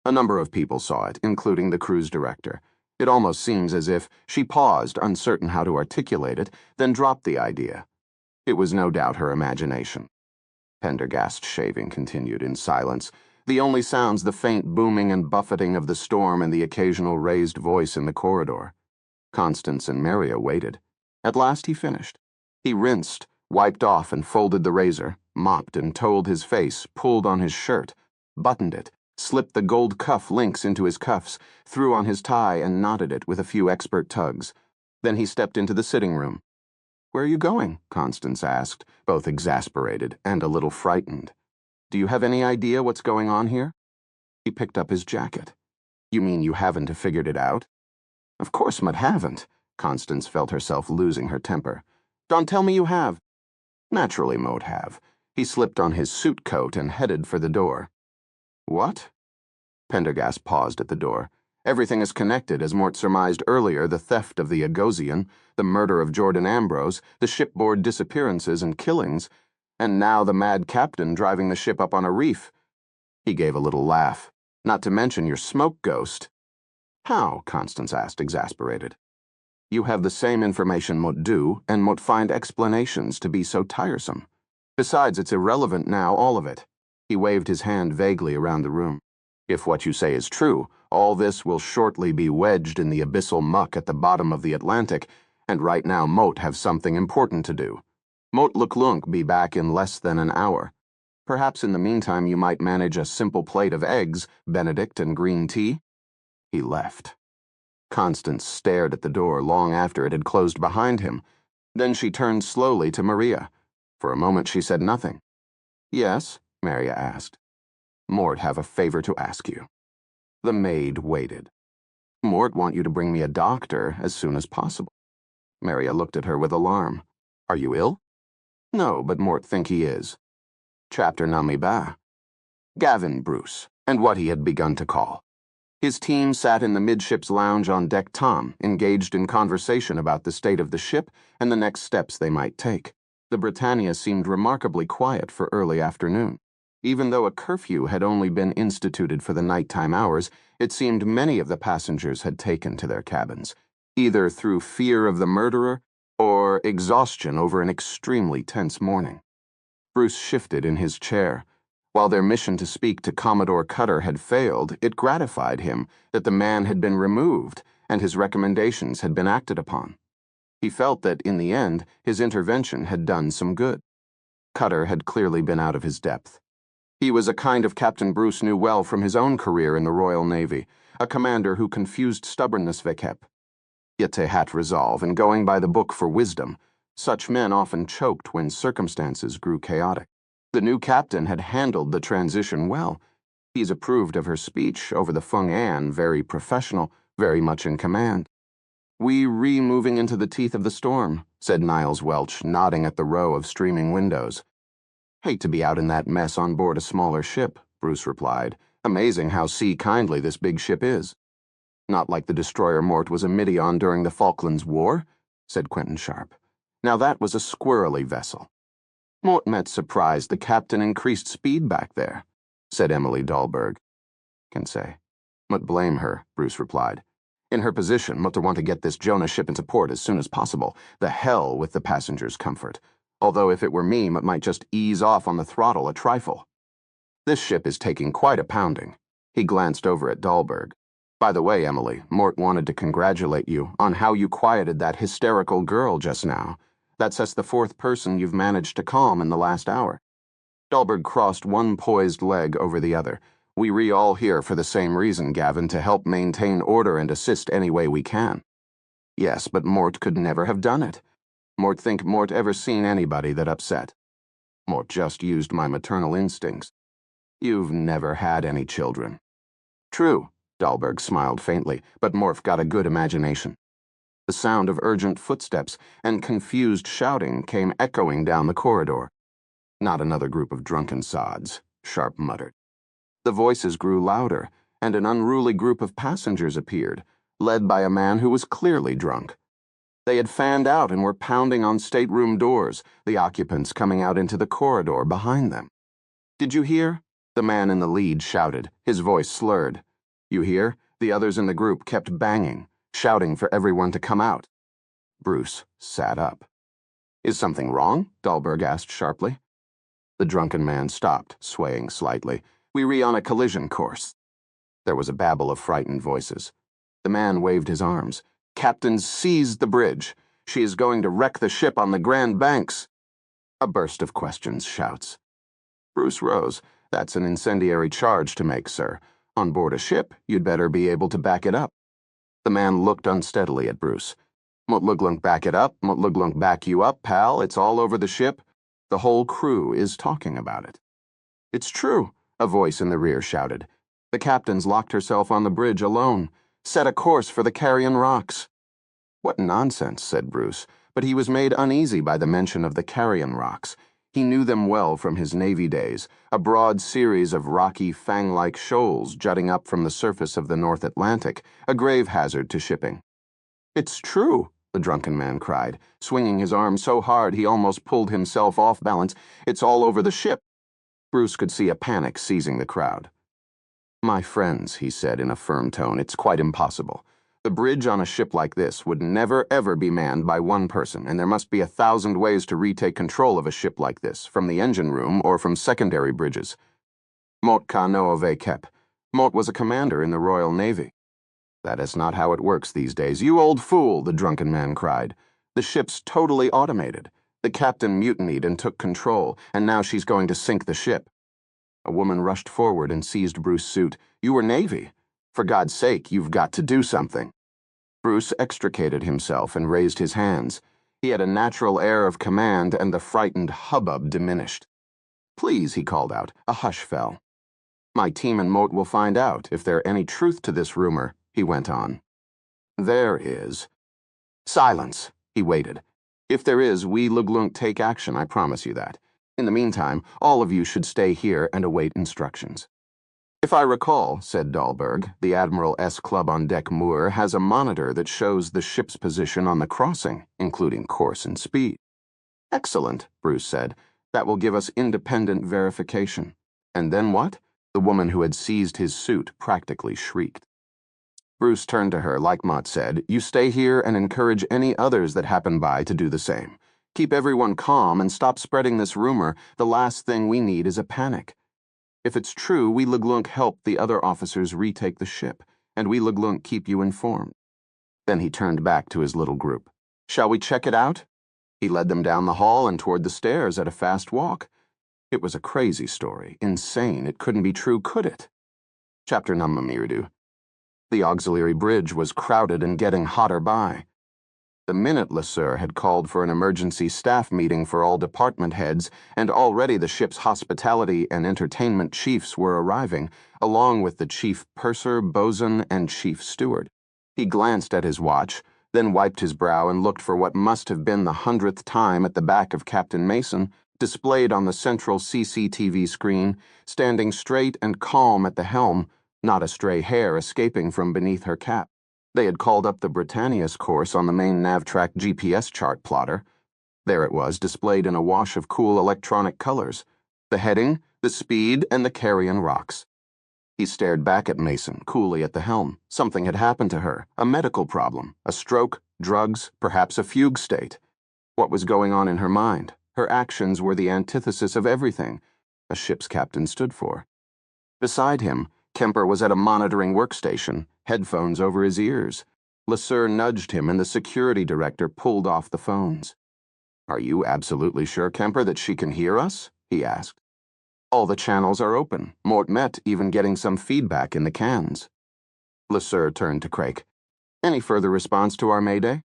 A number of people saw it, including the cruise director. It almost seems as if she paused, uncertain how to articulate it, then dropped the idea. It was no doubt her imagination. Pendergast's shaving continued in silence, the only sounds the faint booming and buffeting of the storm and the occasional raised voice in the corridor. Constance and Maria waited. At last he finished. He rinsed, wiped off and folded the razor, mopped and toweled his face, pulled on his shirt, buttoned it, slipped the gold cuff links into his cuffs, threw on his tie and knotted it with a few expert tugs. Then he stepped into the sitting room. "Where are you going?" Constance asked, both exasperated and a little frightened. "Do you have any idea what's going on here?" He picked up his jacket. "You mean you haven't figured it out?" "Of course Mud haven't." Constance felt herself losing her temper. "Don't tell me you have." "Naturally Mode have." He slipped on his suit coat and headed for the door. "What?" Pendergast paused at the door. Everything is connected, as Mort surmised earlier: the theft of the Agosian, the murder of Jordan Ambrose, the shipboard disappearances and killings, and now the mad captain driving the ship up on a reef. He gave a little laugh. "Not to mention your smoke ghost." "How?" Constance asked, exasperated. "You have the same information Mot do, and Mot find explanations to be so tiresome. Besides, it's irrelevant now, all of it." He waved his hand vaguely around the room. "If what you say is true, all this will shortly be wedged in the abyssal muck at the bottom of the Atlantic, and right now Mot have something important to do. Mot Leclunk be back in less than an hour. Perhaps in the meantime you might manage a simple plate of eggs, Benedict, and green tea?" He left. Constance stared at the door long after it had closed behind him. Then she turned slowly to Maria. For a moment she said nothing. "Yes?" Maria asked. "Mort have a favor to ask you." The maid waited. "Mort want you to bring me a doctor as soon as possible." Maria looked at her with alarm. "Are you ill?" "No, but Mort think he is." Chapter Nami Ba. Gavin Bruce, and what he had begun to call. His team sat in the midships lounge on deck Tom, engaged in conversation about the state of the ship and the next steps they might take. The Britannia seemed remarkably quiet for early afternoon. Even though a curfew had only been instituted for the nighttime hours, it seemed many of the passengers had taken to their cabins, either through fear of the murderer or exhaustion over an extremely tense morning. Bruce shifted in his chair. While their mission to speak to Commodore Cutter had failed, it gratified him that the man had been removed and his recommendations had been acted upon. He felt that, in the end, his intervention had done some good. Cutter had clearly been out of his depth. He was a kind of Captain Bruce knew well from his own career in the Royal Navy, a commander who confused stubbornness vekep. Yet they had resolve, and going by the book for wisdom, such men often choked when circumstances grew chaotic. The new captain had handled the transition well. He's approved of her speech over the Feng An, very professional, very much in command. "We moving into the teeth of the storm," said Niles Welch, nodding at the row of streaming windows. "Hate to be out in that mess on board a smaller ship," Bruce replied. "Amazing how sea-kindly this big ship is." "Not like the destroyer Mort was a Midion during the Falklands War," said Quentin Sharp. "Now that was a squirrely vessel." "Mort met surprised the captain increased speed back there," said Emily Dahlberg. "Can say. Mut blame her," Bruce replied. "In her position, Mut want to get this Jonah ship into port as soon as possible. The hell with the passengers' comfort. Although if it were me, Mut might just ease off on the throttle a trifle. This ship is taking quite a pounding." He glanced over at Dahlberg. "By the way, Emily, Mort wanted to congratulate you on how you quieted that hysterical girl just now. That's the fourth person you've managed to calm in the last hour." Dahlberg crossed one poised leg over the other. "We all here for the same reason, Gavin, to help maintain order and assist any way we can." "Yes, but Mort could never have done it. Mort think Mort ever seen anybody that upset. Mort just used my maternal instincts. You've never had any children." "True," Dahlberg smiled faintly, "but Morph got a good imagination." The sound of urgent footsteps and confused shouting came echoing down the corridor. "Not another group of drunken sods," Sharp muttered. The voices grew louder, and an unruly group of passengers appeared, led by a man who was clearly drunk. They had fanned out and were pounding on stateroom doors, the occupants coming out into the corridor behind them. "Did you hear?" The man in the lead shouted, his voice slurred. "You hear?" The others in the group kept banging, shouting for everyone to come out. Bruce sat up. "Is something wrong?" Dahlberg asked sharply. The drunken man stopped, swaying slightly. "We on a collision course." There was a babble of frightened voices. The man waved his arms. "Captain's seized the bridge. She is going to wreck the ship on the Grand Banks." A burst of questions, shouts. Bruce rose. "That's an incendiary charge to make, sir. On board a ship, you'd better be able to back it up." The man looked unsteadily at Bruce. "Mutluglunk back it up, Mutluglunk back you up, pal. It's all over the ship. The whole crew is talking about it." "It's true," a voice in the rear shouted. "The captain's locked herself on the bridge alone. Set a course for the Carrion Rocks." "What nonsense," said Bruce, but he was made uneasy by the mention of the Carrion Rocks. He knew them well from his Navy days, a broad series of rocky, fang-like shoals jutting up from the surface of the North Atlantic, a grave hazard to shipping. "It's true," the drunken man cried, swinging his arm so hard he almost pulled himself off balance. "It's all over the ship." Bruce could see a panic seizing the crowd. "My friends," he said in a firm tone, "it's quite impossible. The bridge on a ship like this would never, ever be manned by one person, and there must be 1,000 ways to retake control of a ship like this, from the engine room or from secondary bridges. Mot ka no ove kep. Mot was a commander in the Royal Navy." "That is not how it works these days." "You old fool," the drunken man cried. "The ship's totally automated. The captain mutinied and took control, and now she's going to sink the ship." A woman rushed forward and seized Bruce's suit. "You were Navy. For God's sake, you've got to do something." Bruce extricated himself and raised his hands. He had a natural air of command, and the frightened hubbub diminished. "Please," he called out. A hush fell. "My team and Moat will find out if there's any truth to this rumor," he went on. "There is." "Silence," he waited. "If there is, we Luglunk take action, I promise you that. In the meantime, all of you should stay here and await instructions." "If I recall," said Dahlberg, "the Admiral S. Club on deck Moore has a monitor that shows the ship's position on the crossing, including course and speed." "Excellent," Bruce said. "That will give us independent verification." "And then what?" The woman who had seized his suit practically shrieked. Bruce turned to her, like Mott said. "You stay here and encourage any others that happen by to do the same. Keep everyone calm and stop spreading this rumor. The last thing we need is a panic. If it's true, we Luglunk help the other officers retake the ship, and we Luglunk keep you informed." Then he turned back to his little group. "Shall we check it out?" He led them down the hall and toward the stairs at a fast walk. It was a crazy story, insane. It couldn't be true, could it? Chapter Namamirudu. The auxiliary bridge was crowded and getting hotter by. The minute Lesseur had called for an emergency staff meeting for all department heads, and already the ship's hospitality and entertainment chiefs were arriving, along with the chief purser, bosun, and chief steward. He glanced at his watch, then wiped his brow and looked for what must have been the 100th time at the back of Captain Mason, displayed on the central CCTV screen, standing straight and calm at the helm, not a stray hair escaping from beneath her cap. They had called up the Britannia's course on the main NavTrack GPS chart plotter. There it was, displayed in a wash of cool electronic colors. The heading, the speed, and the Carrion Rocks. He stared back at Mason, coolly at the helm. Something had happened to her, a medical problem, a stroke, drugs, perhaps a fugue state. What was going on in her mind? Her actions were the antithesis of everything a ship's captain stood for. Beside him, Kemper was at a monitoring workstation, headphones over his ears. Lesseur nudged him and the security director pulled off the phones. "Are you absolutely sure, Kemper, that she can hear us?" he asked. "All the channels are open. Mort Met even getting some feedback in the cans." Lesseur turned to Craik. "Any further response to our mayday?"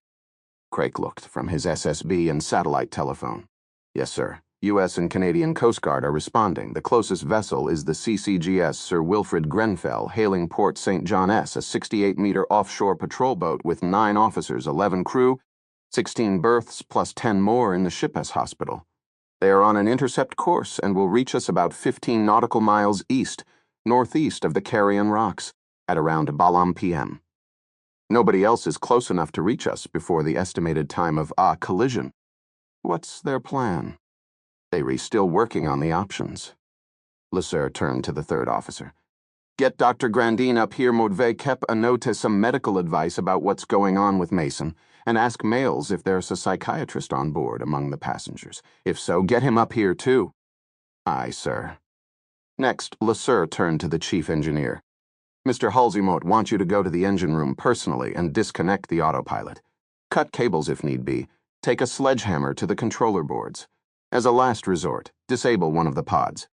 Craik looked from his SSB and satellite telephone. "Yes, sir. U.S. and Canadian Coast Guard are responding. The closest vessel is the CCGS Sir Wilfrid Grenfell, hailing Port St. John S., a 68-meter offshore patrol boat with 9 officers, 11 crew, 16 berths, plus 10 more in the ship-S hospital. They are on an intercept course and will reach us about 15 nautical miles east, northeast of the Carrion Rocks, at around Balam p.m. Nobody else is close enough to reach us before the estimated time of collision. What's their plan? They're still working on the options. Lasser turned to the third officer. Get Dr. Grandin up here, Modve Kep a note as some medical advice about what's going on with Mason, and ask Males if there's a psychiatrist on board among the passengers. If so, get him up here too. Aye, sir. Next, Lasser turned to the chief engineer. Mr. Halsey-Mote wants you to go to the engine room personally and disconnect the autopilot. Cut cables if need be. Take a sledgehammer to the controller boards. As a last resort, disable one of the pods.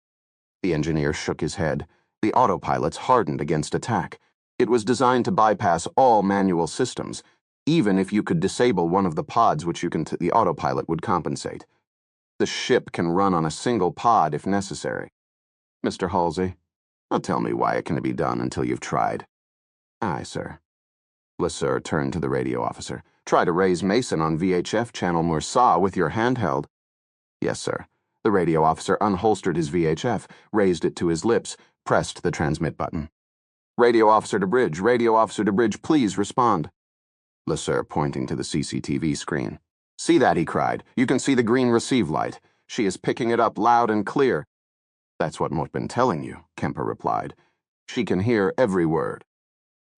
The engineer shook his head. The autopilot's hardened against attack. It was designed to bypass all manual systems. Even if you could disable one of the pods which the autopilot would compensate. The ship can run on a single pod if necessary. Mr. Halsey, don't tell me why it can be done until you've tried. Aye, sir. Lasser turned to the radio officer. Try to raise Mason on VHF channel Mursa with your handheld. Yes, sir. The radio officer unholstered his VHF, raised it to his lips, pressed the transmit button. Radio officer to bridge, please respond. Lasser pointing to the CCTV screen. See that, he cried. You can see the green receive light. She is picking it up loud and clear. That's what Mote's been telling you, Kemper replied. She can hear every word.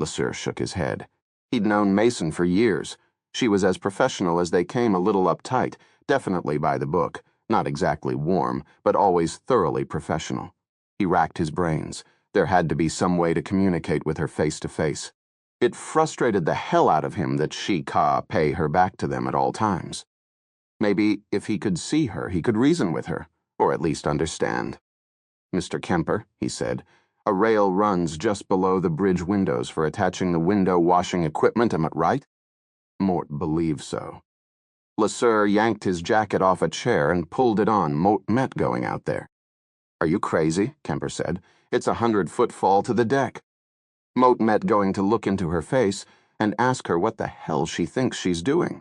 Lasser shook his head. He'd known Mason for years. She was as professional as they came, a little uptight, definitely by the book, not exactly warm, but always thoroughly professional. He racked his brains. There had to be some way to communicate with her face to face. It frustrated the hell out of him that she pay her back to them at all times. Maybe if he could see her, he could reason with her, or at least understand. Mr. Kemper, he said, a rail runs just below the bridge windows for attaching the window washing equipment, am I right? Mort believed so. Lasser yanked his jacket off a chair and pulled it on. Mote met going out there. Are you crazy? Kemper said. It's 100-foot fall to the deck. Mote met going to look into her face and ask her what the hell she thinks she's doing.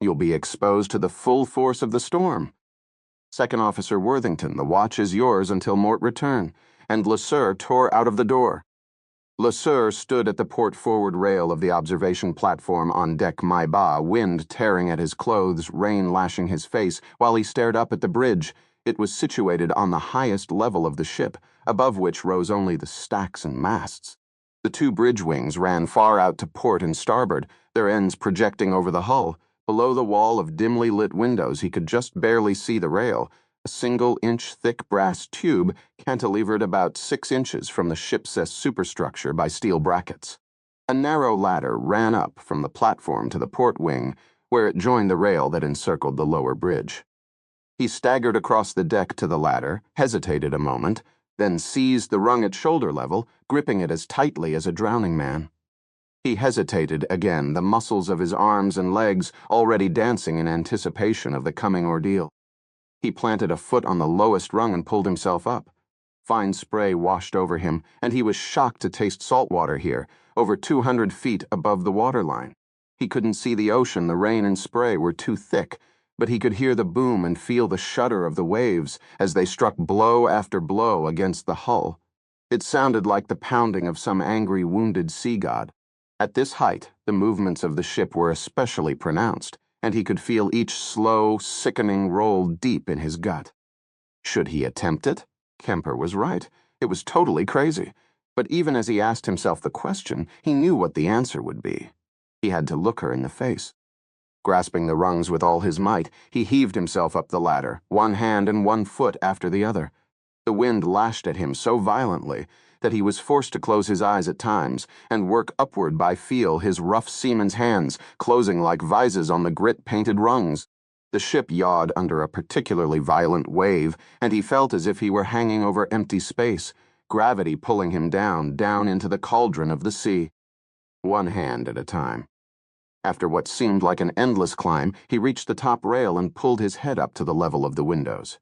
You'll be exposed to the full force of the storm. Second Officer Worthington, the watch is yours until Mort return, and Lasser tore out of the door. Lasser stood at the port forward rail of the observation platform on deck My Ba, wind tearing at his clothes, rain lashing his face, while he stared up at the bridge. It was situated on the highest level of the ship, above which rose only the stacks and masts. The two bridge wings ran far out to port and starboard, their ends projecting over the hull. Below the wall of dimly lit windows, he could just barely see the rail, a single-inch thick brass tube cantilevered about 6 inches from the ship's superstructure by steel brackets. A narrow ladder ran up from the platform to the port wing, where it joined the rail that encircled the lower bridge. He staggered across the deck to the ladder, hesitated a moment, then seized the rung at shoulder level, gripping it as tightly as a drowning man. He hesitated again, the muscles of his arms and legs already dancing in anticipation of the coming ordeal. He planted a foot on the lowest rung and pulled himself up. Fine spray washed over him, and he was shocked to taste salt water here, over 200 feet above the waterline. He couldn't see the ocean, the rain and spray were too thick, but he could hear the boom and feel the shudder of the waves as they struck blow after blow against the hull. It sounded like the pounding of some angry, wounded sea god. At this height, the movements of the ship were especially pronounced, and he could feel each slow, sickening roll deep in his gut. Should he attempt it? Kemper was right. It was totally crazy. But even as he asked himself the question, he knew what the answer would be. He had to look her in the face. Grasping the rungs with all his might, he heaved himself up the ladder, one hand and one foot after the other. The wind lashed at him so violently that he was forced to close his eyes at times and work upward by feel, his rough seaman's hands closing like vises on the grit-painted rungs. The ship yawed under a particularly violent wave, and he felt as if he were hanging over empty space, gravity pulling him down into the cauldron of the sea. One hand at a time. After what seemed like an endless climb, he reached the top rail and pulled his head up to the level of the windows.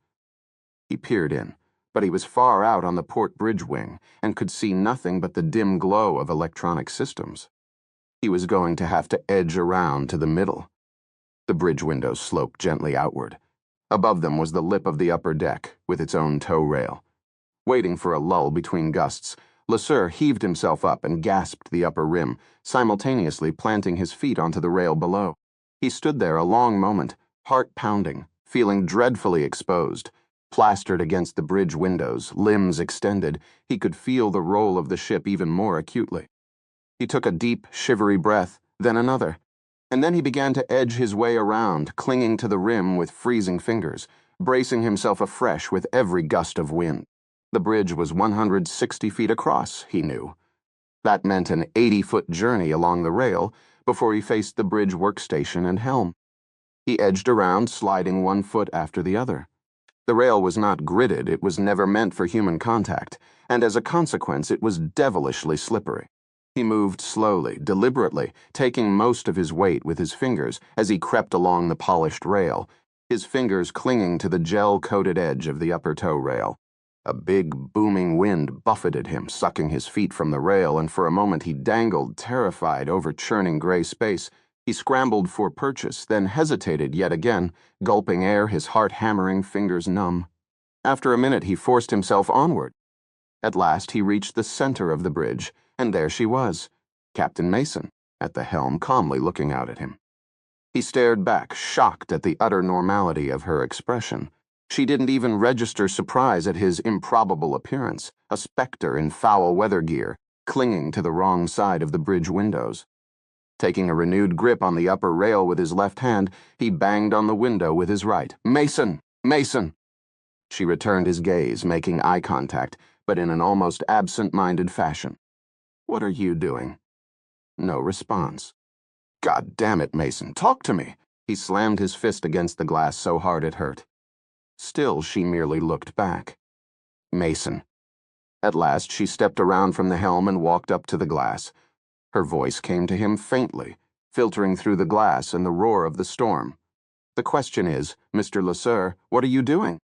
He peered in, but he was far out on the port bridge wing and could see nothing but the dim glow of electronic systems. He was going to have to edge around to the middle. The bridge windows sloped gently outward. Above them was the lip of the upper deck, with its own tow rail. Waiting for a lull between gusts, LeSueur heaved himself up and gasped the upper rim, simultaneously planting his feet onto the rail below. He stood there a long moment, heart pounding, feeling dreadfully exposed. Plastered against the bridge windows, limbs extended, he could feel the roll of the ship even more acutely. He took a deep, shivery breath, then another, and then he began to edge his way around, clinging to the rim with freezing fingers, bracing himself afresh with every gust of wind. The bridge was 160 feet across, he knew. That meant an 80-foot journey along the rail before he faced the bridge workstation and helm. He edged around, sliding one foot after the other. The rail was not gridded, it was never meant for human contact, and as a consequence it was devilishly slippery. He moved slowly, deliberately, taking most of his weight with his fingers as he crept along the polished rail, his fingers clinging to the gel-coated edge of the upper tow rail. A big, booming wind buffeted him, sucking his feet from the rail, and for a moment he dangled, terrified, over churning gray space. He scrambled for purchase, then hesitated yet again, gulping air, his heart hammering, fingers numb. After a minute, he forced himself onward. At last, he reached the center of the bridge, and there she was, Captain Mason, at the helm, calmly looking out at him. He stared back, shocked at the utter normality of her expression. She didn't even register surprise at his improbable appearance, a specter in foul weather gear, clinging to the wrong side of the bridge windows. Taking a renewed grip on the upper rail with his left hand, he banged on the window with his right. "Mason! Mason!" She returned his gaze, making eye contact, but in an almost absent-minded fashion. "What are you doing?" No response. "God damn it, Mason, talk to me!" He slammed his fist against the glass so hard it hurt. Still, she merely looked back. Mason. At last, she stepped around from the helm and walked up to the glass. Her voice came to him faintly, filtering through the glass and the roar of the storm. "The question is, Mr. LeSueur, what are you doing?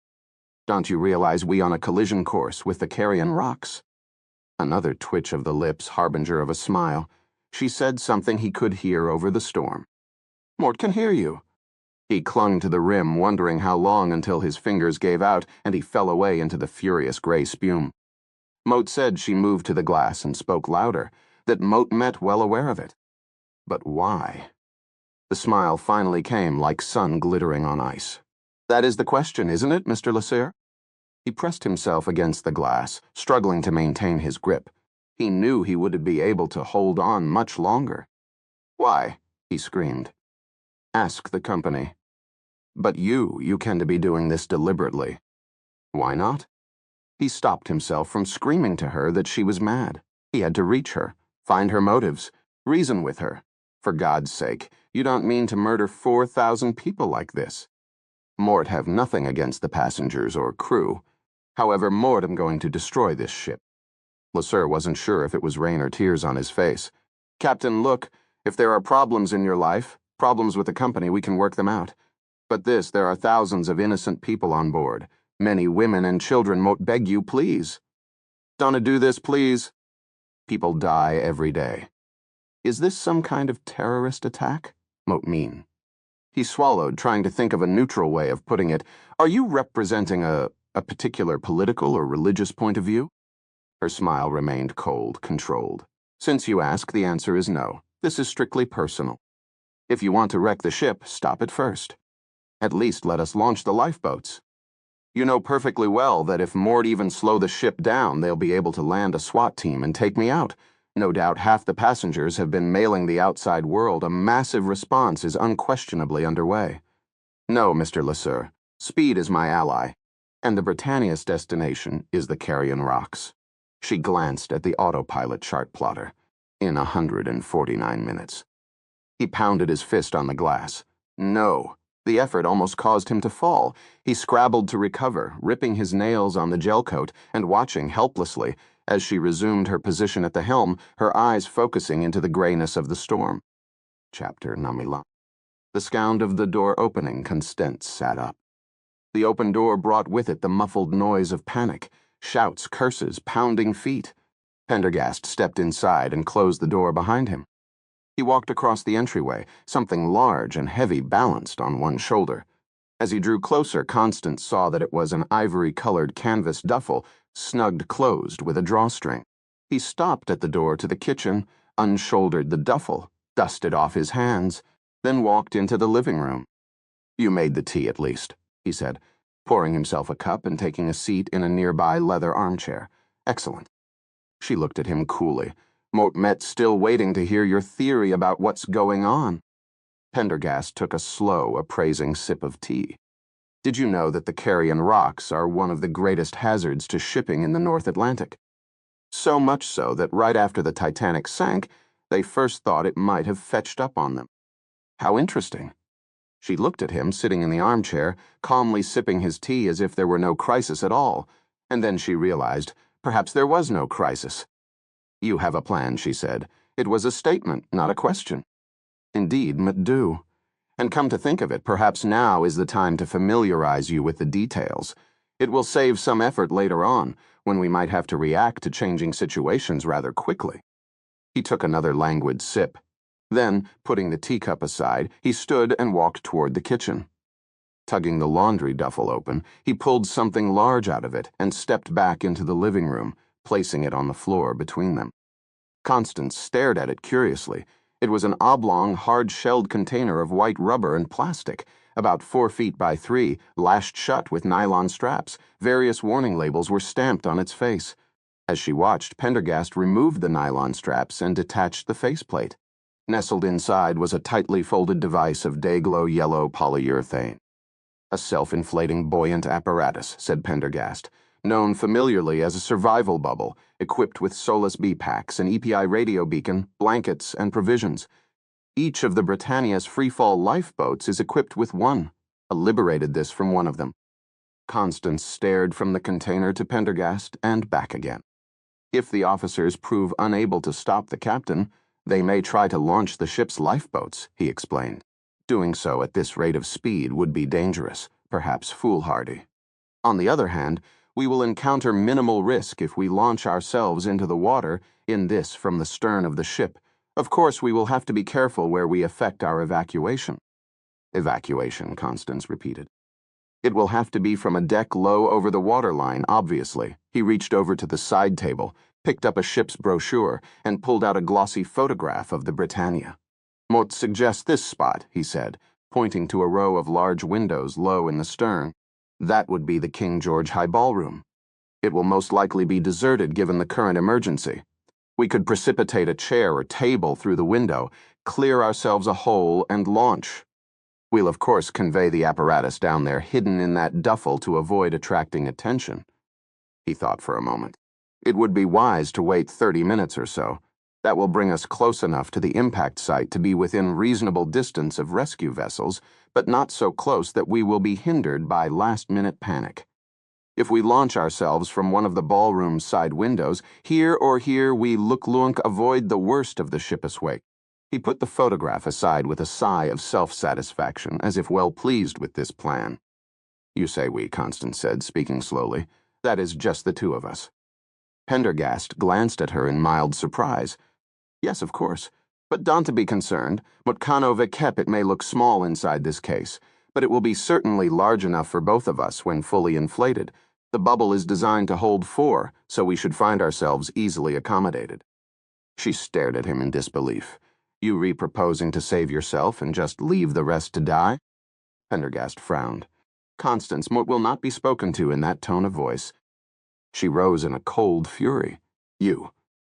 Don't you realize we on a collision course with the Carrion Rocks?" Another twitch of the lips, harbinger of a smile. She said something he could hear over the storm. "Mort can hear you." He clung to the rim, wondering how long until his fingers gave out and he fell away into the furious gray spume. Moat said she moved to the glass and spoke louder, that Moat met well aware of it. But why? The smile finally came like sun glittering on ice. "That is the question, isn't it, Mr. LeSueur?" He pressed himself against the glass, struggling to maintain his grip. He knew he wouldn't be able to hold on much longer. "Why?" he screamed. "Ask the company." "But you can be doing this deliberately." "Why not?" He stopped himself from screaming to her that she was mad. He had to reach her, find her motives, reason with her. For God's sake, you don't mean to murder 4,000 people like this. Mort have nothing against the passengers or crew. However, Mort am going to destroy this ship. LeSueur wasn't sure if it was rain or tears on his face. "Captain, look, if there are problems in your life, problems with the company, we can work them out. But there are thousands of innocent people on board. Many women and children. Moat beg you, please. Don't do this, please. People die every day. Is this some kind of terrorist attack? Moat mean." He swallowed, trying to think of a neutral way of putting it. "Are you representing a particular political or religious point of view?" Her smile remained cold, controlled. "Since you ask, the answer is no. This is strictly personal. If you want to wreck the ship, stop it first. At least let us launch the lifeboats. You know perfectly well that if Mort even slow the ship down, they'll be able to land a SWAT team and take me out. No doubt half the passengers have been mailing the outside world. A massive response is unquestionably underway. No, Mr. LeSueur, speed is my ally, and the Britannia's destination is the Carrion Rocks." She glanced at the autopilot chart plotter. In 149 minutes. He pounded his fist on the glass. No. The effort almost caused him to fall. He scrabbled to recover, ripping his nails on the gel coat and watching helplessly as she resumed her position at the helm, her eyes focusing into the grayness of the storm. Chapter Namila. The sound of the door opening, Constance sat up. The open door brought with it the muffled noise of panic, shouts, curses, pounding feet. Pendergast stepped inside and closed the door behind him. He walked across the entryway, something large and heavy balanced on one shoulder. As he drew closer, Constance saw that it was an ivory-colored canvas duffel, snugged closed with a drawstring. He stopped at the door to the kitchen, unshouldered the duffel, dusted off his hands, then walked into the living room. "You made the tea, at least," he said, pouring himself a cup and taking a seat in a nearby leather armchair. "Excellent." She looked at him coolly. "Mortmet's still waiting to hear your theory about what's going on." Pendergast took a slow, appraising sip of tea. "Did you know that the Carrion Rocks are one of the greatest hazards to shipping in the North Atlantic? So much so that right after the Titanic sank, they first thought it might have fetched up on them." "How interesting." She looked at him sitting in the armchair, calmly sipping his tea as if there were no crisis at all, and then she realized perhaps there was no crisis. "You have a plan," she said. It was a statement, not a question. "Indeed, do. And come to think of it, perhaps now is the time to familiarize you with the details. It will save some effort later on, when we might have to react to changing situations rather quickly." He took another languid sip. Then, putting the teacup aside, he stood and walked toward the kitchen. Tugging the laundry duffel open, he pulled something large out of it and stepped back into the living room, placing it on the floor between them. Constance stared at it curiously. It was an oblong, hard-shelled container of white rubber and plastic, about 4 feet by 3, lashed shut with nylon straps. Various warning labels were stamped on its face. As she watched, Pendergast removed the nylon straps and detached the faceplate. Nestled inside was a tightly folded device of day-glow yellow polyurethane. "A self-inflating buoyant apparatus," said Pendergast, "known familiarly as a survival bubble, equipped with Solus B packs, an EPI radio beacon, blankets, and provisions. Each of the Britannia's freefall lifeboats is equipped with one. I liberated this from one of them." Constance stared from the container to Pendergast and back again. "If the officers prove unable to stop the captain, they may try to launch the ship's lifeboats," he explained. "Doing so at this rate of speed would be dangerous, perhaps foolhardy. On the other hand, we will encounter minimal risk if we launch ourselves into the water, in this from the stern of the ship. Of course, we will have to be careful where we effect our evacuation." "Evacuation," Constance repeated. "It will have to be from a deck low over the waterline, obviously." He reached over to the side table, picked up a ship's brochure, and pulled out a glossy photograph of the Britannia. "Mort suggests this spot," he said, pointing to a row of large windows low in the stern. "That would be the King George High Ballroom. It will most likely be deserted given the current emergency. We could precipitate a chair or table through the window, clear ourselves a hole, and launch. We'll of course convey the apparatus down there hidden in that duffel to avoid attracting attention." He thought for a moment. "It would be wise to wait 30 minutes or so. That will bring us close enough to the impact site to be within reasonable distance of rescue vessels, but not so close that we will be hindered by last-minute panic. If we launch ourselves from one of the ballroom's side windows, here we look avoid the worst of the ship's wake." He put the photograph aside with a sigh of self-satisfaction, as if well pleased with this plan. "You say we," Constance said, speaking slowly. "That is just the two of us." Pendergast glanced at her in mild surprise. "Yes, of course. But don't be concerned. Motkano Vekep, it may look small inside this case, but it will be certainly large enough for both of us when fully inflated. The bubble is designed to hold 4, so we should find ourselves easily accommodated." She stared at him in disbelief. "You re-proposing to save yourself and just leave the rest to die?" Pendergast frowned. "Constance, Mort will not be spoken to in that tone of voice." She rose in a cold fury. "You,"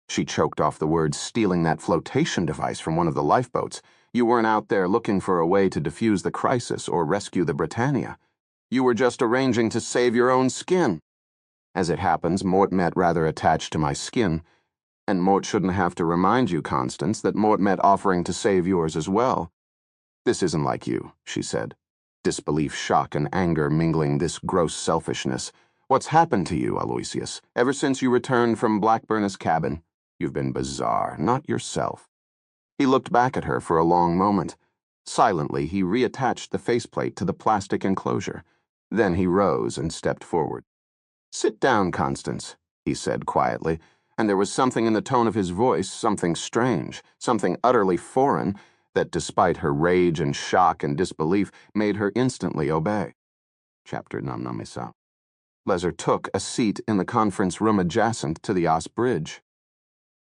she choked off the words, "stealing that flotation device from one of the lifeboats. You weren't out there looking for a way to defuse the crisis or rescue the Britannia. You were just arranging to save your own skin." "As it happens, Mort met rather attached to my skin. And Mort shouldn't have to remind you, Constance, that Mort met offering to save yours as well." "This isn't like you," she said. Disbelief, shock, and anger mingling this gross selfishness. "What's happened to you, Aloysius? Ever since you returned from Blackburn's cabin? You've been bizarre, not yourself." He looked back at her for a long moment. Silently, he reattached the faceplate to the plastic enclosure. Then he rose and stepped forward. "Sit down, Constance," he said quietly, and there was something in the tone of his voice, something strange, something utterly foreign, that despite her rage and shock and disbelief, made her instantly obey. Chapter Namnamisa. Lezer took a seat in the conference room adjacent to the Os Bridge.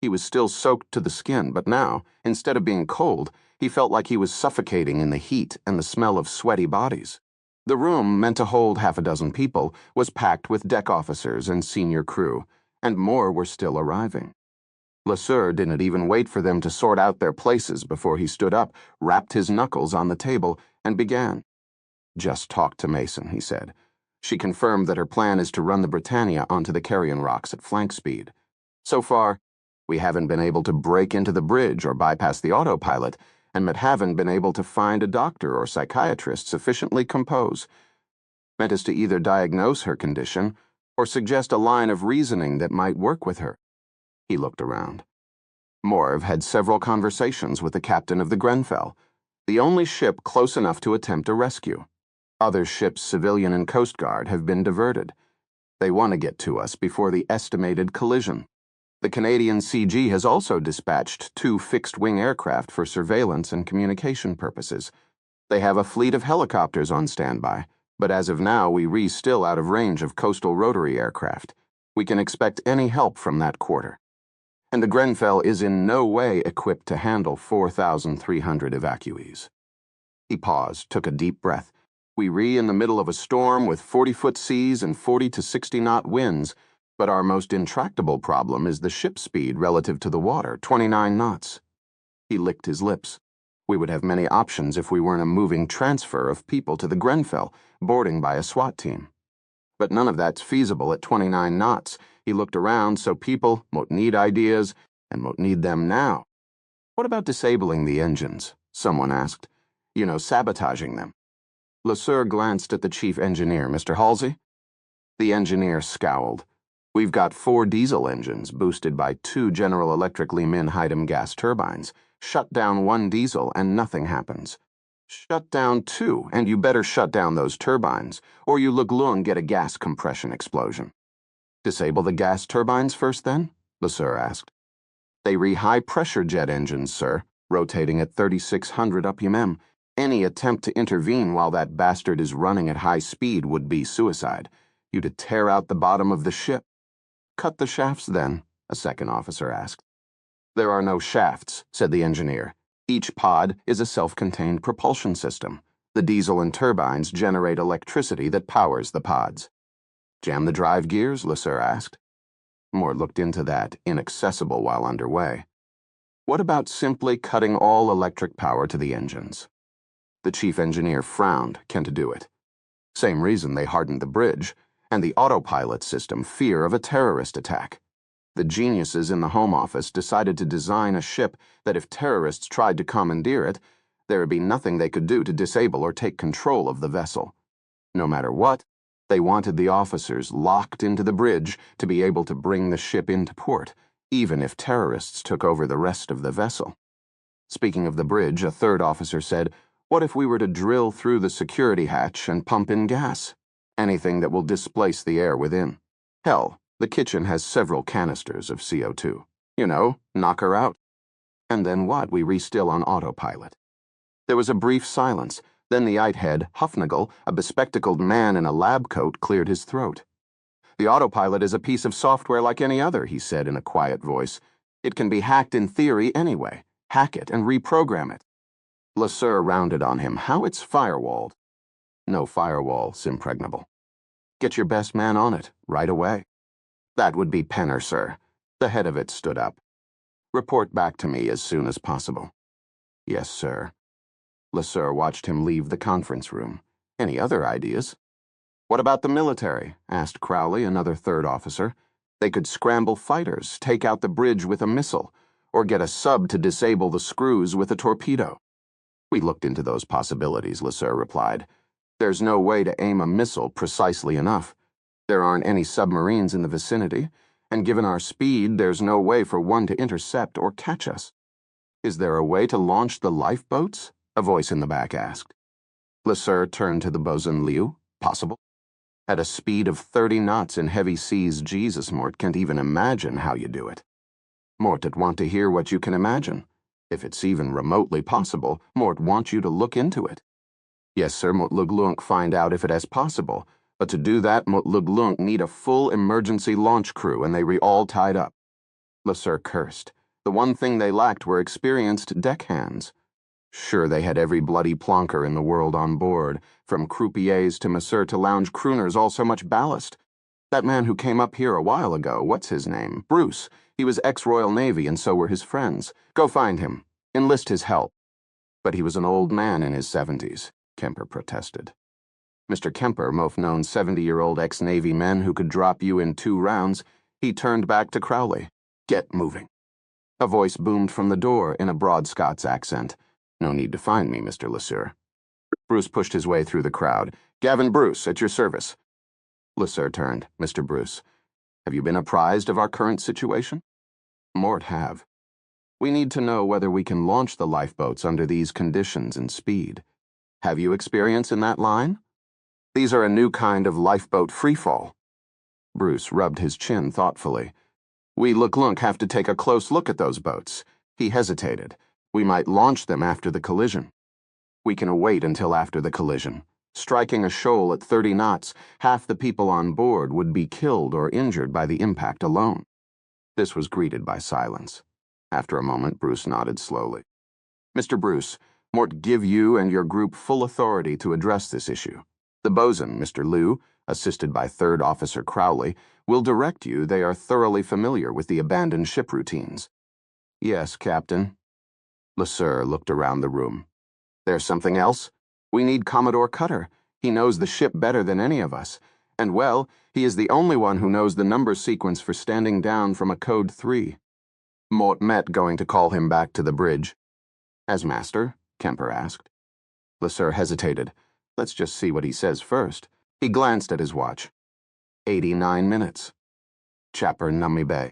He was still soaked to the skin, but now, instead of being cold, he felt like he was suffocating in the heat and the smell of sweaty bodies. The room, meant to hold half a dozen people, was packed with deck officers and senior crew, and more were still arriving. LeSueur didn't even wait for them to sort out their places before he stood up, rapped his knuckles on the table, and began. "Just talk to Mason," he said. "She confirmed that her plan is to run the Britannia onto the carrion rocks at flank speed. So far, we haven't been able to break into the bridge or bypass the autopilot, and haven't been able to find a doctor or psychiatrist sufficiently composed. Meant is to either diagnose her condition or suggest a line of reasoning that might work with her." He looked around. Morv had several conversations with the captain of the Grenfell, the only ship close enough to attempt a rescue. Other ships, civilian and Coast Guard, have been diverted. They want to get to us before the estimated collision. The Canadian CG has also dispatched 2 fixed-wing aircraft for surveillance and communication purposes. They have a fleet of helicopters on standby, but as of now we're still out of range of coastal rotary aircraft. We can expect any help from that quarter. And the Grenfell is in no way equipped to handle 4,300 evacuees. He paused, took a deep breath. We're in the middle of a storm with 40-foot seas and 40 to 60-knot winds, but our most intractable problem is the ship speed relative to the water, 29 knots. He licked his lips. We would have many options if we weren't a moving transfer of people to the Grenfell, boarding by a SWAT team. But none of that's feasible at 29 knots. He looked around, so people might need ideas, and might need them now. "What about disabling the engines?" someone asked. Sabotaging them. LeSueur glanced at the chief engineer, Mr. Halsey. The engineer scowled. "We've got 4 diesel engines boosted by 2 General Electric Limin-Hydem gas turbines. Shut down 1 diesel and nothing happens. Shut down 2, and you better shut down those turbines, or you Luglung get a gas compression explosion." "Disable the gas turbines first, then?" LeSueur asked. "They high-pressure jet engines, sir, rotating at 3,600 UPM. Any attempt to intervene while that bastard is running at high speed would be suicide. You'd tear out the bottom of the ship." "Cut the shafts, then?" a second officer asked. "There are no shafts," said the engineer. "Each pod is a self-contained propulsion system. The diesel and turbines generate electricity that powers the pods." "Jam the drive gears?" LeSueur asked. Moore looked into that, inaccessible while underway. "What about simply cutting all electric power to the engines?" The chief engineer frowned. "Can't do it. Same reason they hardened the bridge, and the autopilot system, fear of a terrorist attack. The geniuses in the Home Office decided to design a ship that if terrorists tried to commandeer it, there would be nothing they could do to disable or take control of the vessel. No matter what, they wanted the officers locked into the bridge to be able to bring the ship into port, even if terrorists took over the rest of the vessel." Speaking of the bridge, a third officer said, "What if we were to drill through the security hatch and pump in gas? Anything that will displace the air within. Hell, the kitchen has several canisters of CO2. Knock her out." "And then what? We still on autopilot." There was a brief silence. Then the Eight-head, Huffnagel, a bespectacled man in a lab coat, cleared his throat. "The autopilot is a piece of software like any other," he said in a quiet voice. "It can be hacked in theory anyway. Hack it and reprogram it." LeSueur rounded on him. "How it's firewalled?" "No firewall's impregnable." "Get your best man on it, right away." "That would be Penner, sir." The head of it stood up. "Report back to me as soon as possible." "Yes, sir." LeSueur watched him leave the conference room. "Any other ideas?" "What about the military?" asked Crowley, another third officer. "They could scramble fighters, take out the bridge with a missile, or get a sub to disable the screws with a torpedo." "We looked into those possibilities," LeSueur replied. "There's no way to aim a missile precisely enough. There aren't any submarines in the vicinity, and given our speed, there's no way for one to intercept or catch us." "Is there a way to launch the lifeboats?" a voice in the back asked. LeSueur turned to the bosun Liu. "Possible. At a speed of 30 knots in heavy seas, Jesus, Mort can't even imagine how you do it." "Mort'd want to hear what you can imagine. If it's even remotely possible, Mort wants you to look into it." "Yes, sir, Mort Luglunk find out if it is possible, but to do that, Mort Luglunk need a full emergency launch crew, and they all tied up." LeSueur cursed. The one thing they lacked were experienced deckhands. Sure, they had every bloody plonker in the world on board, from croupiers to masseur to lounge crooners, all so much ballast. That man who came up here a while ago, what's his name? Bruce. He was ex-Royal Navy, and so were his friends. Go find him. Enlist his help. But he was an old man in his 70s, Kemper protested. Mr. Kemper, most known 70-year-old ex-Navy men who could drop you in 2 rounds, he turned back to Crowley. Get moving. A voice boomed from the door in a broad Scots accent. No need to find me, Mr. LeSueur. Bruce pushed his way through the crowd. Gavin Bruce, at your service. LeSueur turned. Mr. Bruce, have you been apprised of our current situation? Mort have. We need to know whether we can launch the lifeboats under these conditions and speed. Have you experience in that line? These are a new kind of lifeboat freefall. Bruce rubbed his chin thoughtfully. We have to take a close look at those boats. He hesitated. We might launch them after the collision. We can wait until after the collision. Striking a shoal at 30 knots, half the people on board would be killed or injured by the impact alone. This was greeted by silence. After a moment, Bruce nodded slowly. Mr. Bruce, Mort give you and your group full authority to address this issue. The bosun, Mr. Liu, assisted by 3rd Officer Crowley, will direct you. They are thoroughly familiar with the abandoned ship routines. Yes, Captain. LeSueur looked around the room. There's something else? We need Commodore Cutter. He knows the ship better than any of us. And, well, he is the only one who knows the number sequence for standing down from a Code 3. Mort met going to call him back to the bridge. As master? Kemper asked. LeSueur hesitated. Let's just see what he says first. He glanced at his watch. 89 minutes. Chapter Nummi Bay.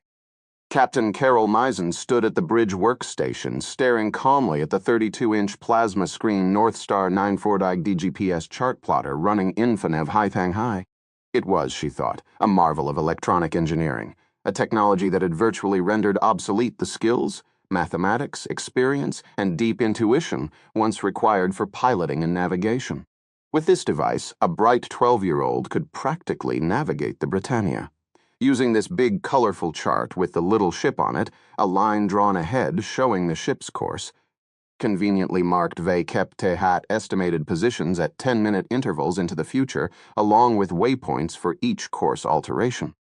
Captain Carol Misen stood at the bridge workstation, staring calmly at the 32-inch plasma screen North Star 940 DGPS chart plotter running Infinev Haithang High. It was, she thought, a marvel of electronic engineering, a technology that had virtually rendered obsolete the skills, mathematics, experience, and deep intuition once required for piloting and navigation. With this device, a bright 12-year-old could practically navigate the Britannia. Using this big, colorful chart with the little ship on it, a line drawn ahead showing the ship's course. Conveniently marked VKEP-THAT estimated positions at 10-minute intervals into the future, along with waypoints for each course alteration.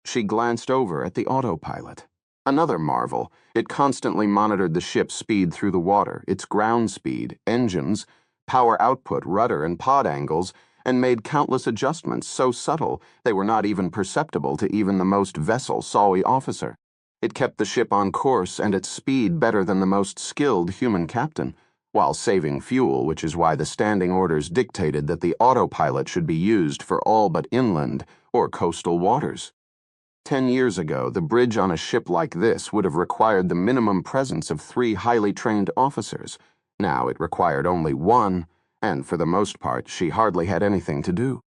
She glanced over at the autopilot. Another marvel, it constantly monitored the ship's speed through the water, its ground speed, engines, power output, rudder, and pod angles, and made countless adjustments so subtle they were not even perceptible to even the most vessel-sawy officer. It kept the ship on course and at speed better than the most skilled human captain, while saving fuel, which is why the standing orders dictated that the autopilot should be used for all but inland or coastal waters. 10 years ago, the bridge on a ship like this would have required the minimum presence of 3 highly trained officers. Now it required only 1, and for the most part, she hardly had anything to do.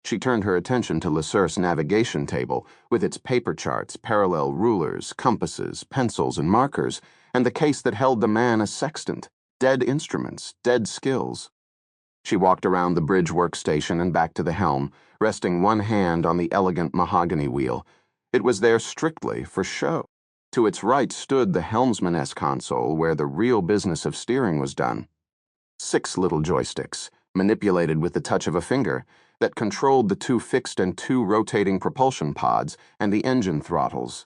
She turned her attention to LeSueur's navigation table, with its paper charts, parallel rulers, compasses, pencils, and markers, and the case that held the man a sextant, dead instruments, dead skills. She walked around the bridge workstation and back to the helm, resting one hand on the elegant mahogany wheel. It was there strictly for show. To its right stood the helmsman-esque console where the real business of steering was done. 6 little joysticks, manipulated with the touch of a finger, that controlled the 2 fixed and 2 rotating propulsion pods and the engine throttles.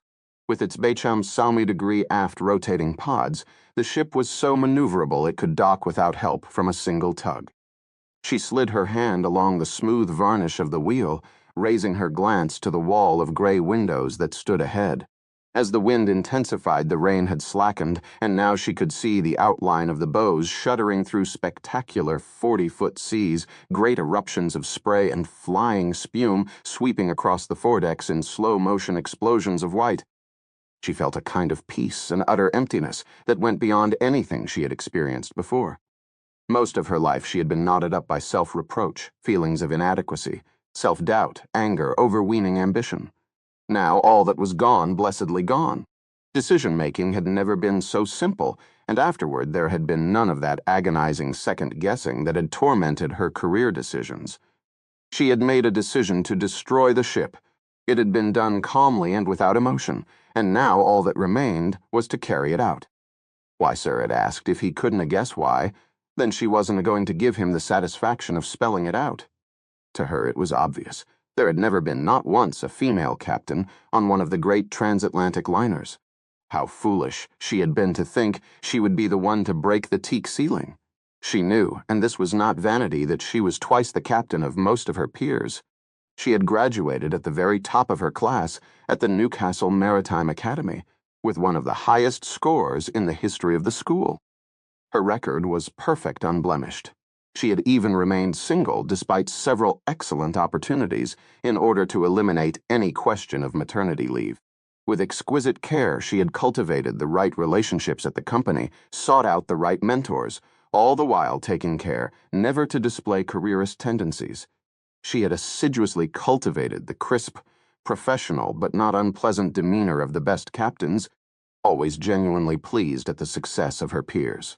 With its Becham Salmi-degree aft rotating pods, the ship was so maneuverable it could dock without help from a single tug. She slid her hand along the smooth varnish of the wheel, raising her glance to the wall of gray windows that stood ahead. As the wind intensified, the rain had slackened, and now she could see the outline of the bows shuddering through spectacular 40-foot seas, great eruptions of spray and flying spume sweeping across the foredecks in slow-motion explosions of white. She felt a kind of peace and utter emptiness that went beyond anything she had experienced before. Most of her life she had been knotted up by self-reproach, feelings of inadequacy, self-doubt, anger, overweening ambition. Now all that was gone, blessedly gone. Decision-making had never been so simple, and afterward there had been none of that agonizing second-guessing that had tormented her career decisions. She had made a decision to destroy the ship. It had been done calmly and without emotion, and now all that remained was to carry it out. Why, sir had asked if he couldn't guess why, then she wasn't going to give him the satisfaction of spelling it out. To her it was obvious. There had never been not once a female captain on one of the great transatlantic liners. How foolish she had been to think she would be the one to break the teak ceiling. She knew, and this was not vanity, that she was twice the captain of most of her peers. She had graduated at the very top of her class at the Newcastle Maritime Academy, with one of the highest scores in the history of the school. Her record was perfect, unblemished. She had even remained single despite several excellent opportunities in order to eliminate any question of maternity leave. With exquisite care, she had cultivated the right relationships at the company, sought out the right mentors, all the while taking care never to display careerist tendencies. She had assiduously cultivated the crisp, professional but not unpleasant demeanor of the best captains, always genuinely pleased at the success of her peers.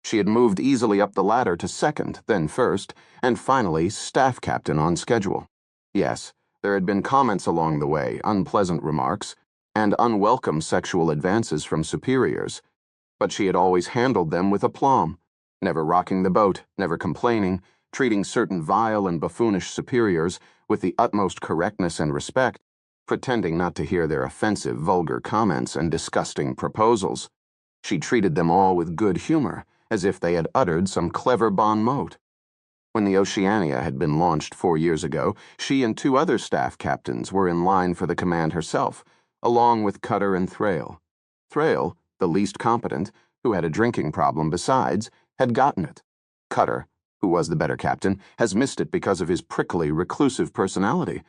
She had moved easily up the ladder to second, then first, and finally staff captain on schedule. Yes, there had been comments along the way, unpleasant remarks, and unwelcome sexual advances from superiors, but she had always handled them with aplomb, never rocking the boat, never complaining, treating certain vile and buffoonish superiors with the utmost correctness and respect, pretending not to hear their offensive, vulgar comments and disgusting proposals. She treated them all with good humor, as if they had uttered some clever bon mot. When the Oceania had been launched 4 years ago, she and 2 other staff captains were in line for the command herself, along with Cutter and Thrale. Thrale, the least competent, who had a drinking problem besides, had gotten it. Cutter, who was the better captain, has missed it because of his prickly, reclusive personality.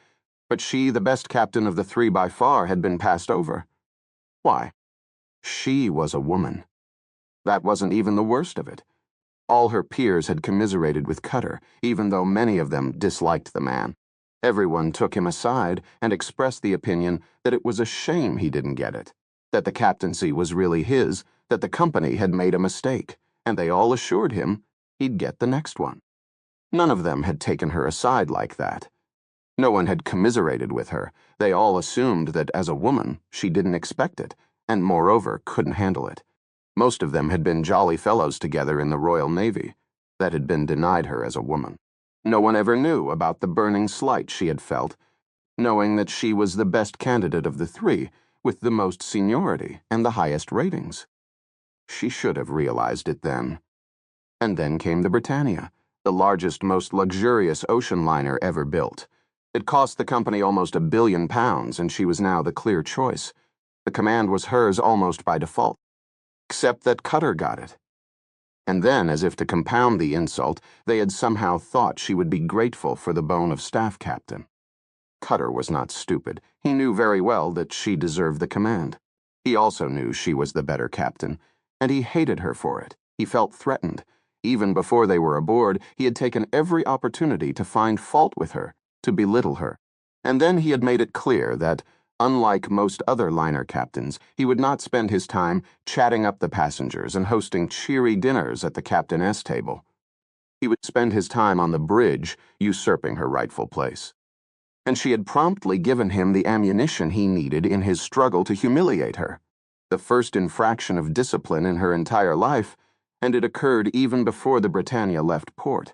But she, the best captain of the 3 by far, had been passed over. Why? She was a woman. That wasn't even the worst of it. All her peers had commiserated with Cutter, even though many of them disliked the man. Everyone took him aside and expressed the opinion that it was a shame he didn't get it, that the captaincy was really his, that the company had made a mistake, and they all assured him he'd get the next one. None of them had taken her aside like that. No one had commiserated with her. They all assumed that as a woman she didn't expect it, and moreover couldn't handle it. Most of them had been jolly fellows together in the Royal Navy. That had been denied her as a woman. No one ever knew about the burning slight she had felt, knowing that she was the best candidate of the 3, with the most seniority and the highest ratings. She should have realized it then. And then came the Britannia, the largest, most luxurious ocean liner ever built. It cost the company almost £1 billion, and she was now the clear choice. The command was hers almost by default, except that Cutter got it. And then, as if to compound the insult, they had somehow thought she would be grateful for the bone of staff captain. Cutter was not stupid. He knew very well that she deserved the command. He also knew she was the better captain, and he hated her for it. He felt threatened. Even before they were aboard, he had taken every opportunity to find fault with her, to belittle her. And then he had made it clear that, unlike most other liner captains, he would not spend his time chatting up the passengers and hosting cheery dinners at the captainess table. He would spend his time on the bridge, usurping her rightful place. And she had promptly given him the ammunition he needed in his struggle to humiliate her. The first infraction of discipline in her entire life, and it occurred even before the Britannia left port.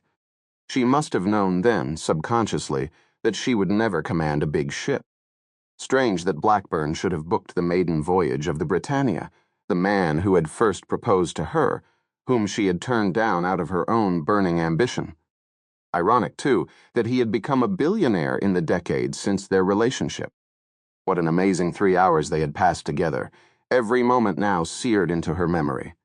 She must have known then, subconsciously, that she would never command a big ship. Strange that Blackburn should have booked the maiden voyage of the Britannia, the man who had first proposed to her, whom she had turned down out of her own burning ambition. Ironic, too, that he had become a billionaire in the decades since their relationship. What an amazing 3 hours they had passed together, every moment now seared into her memory.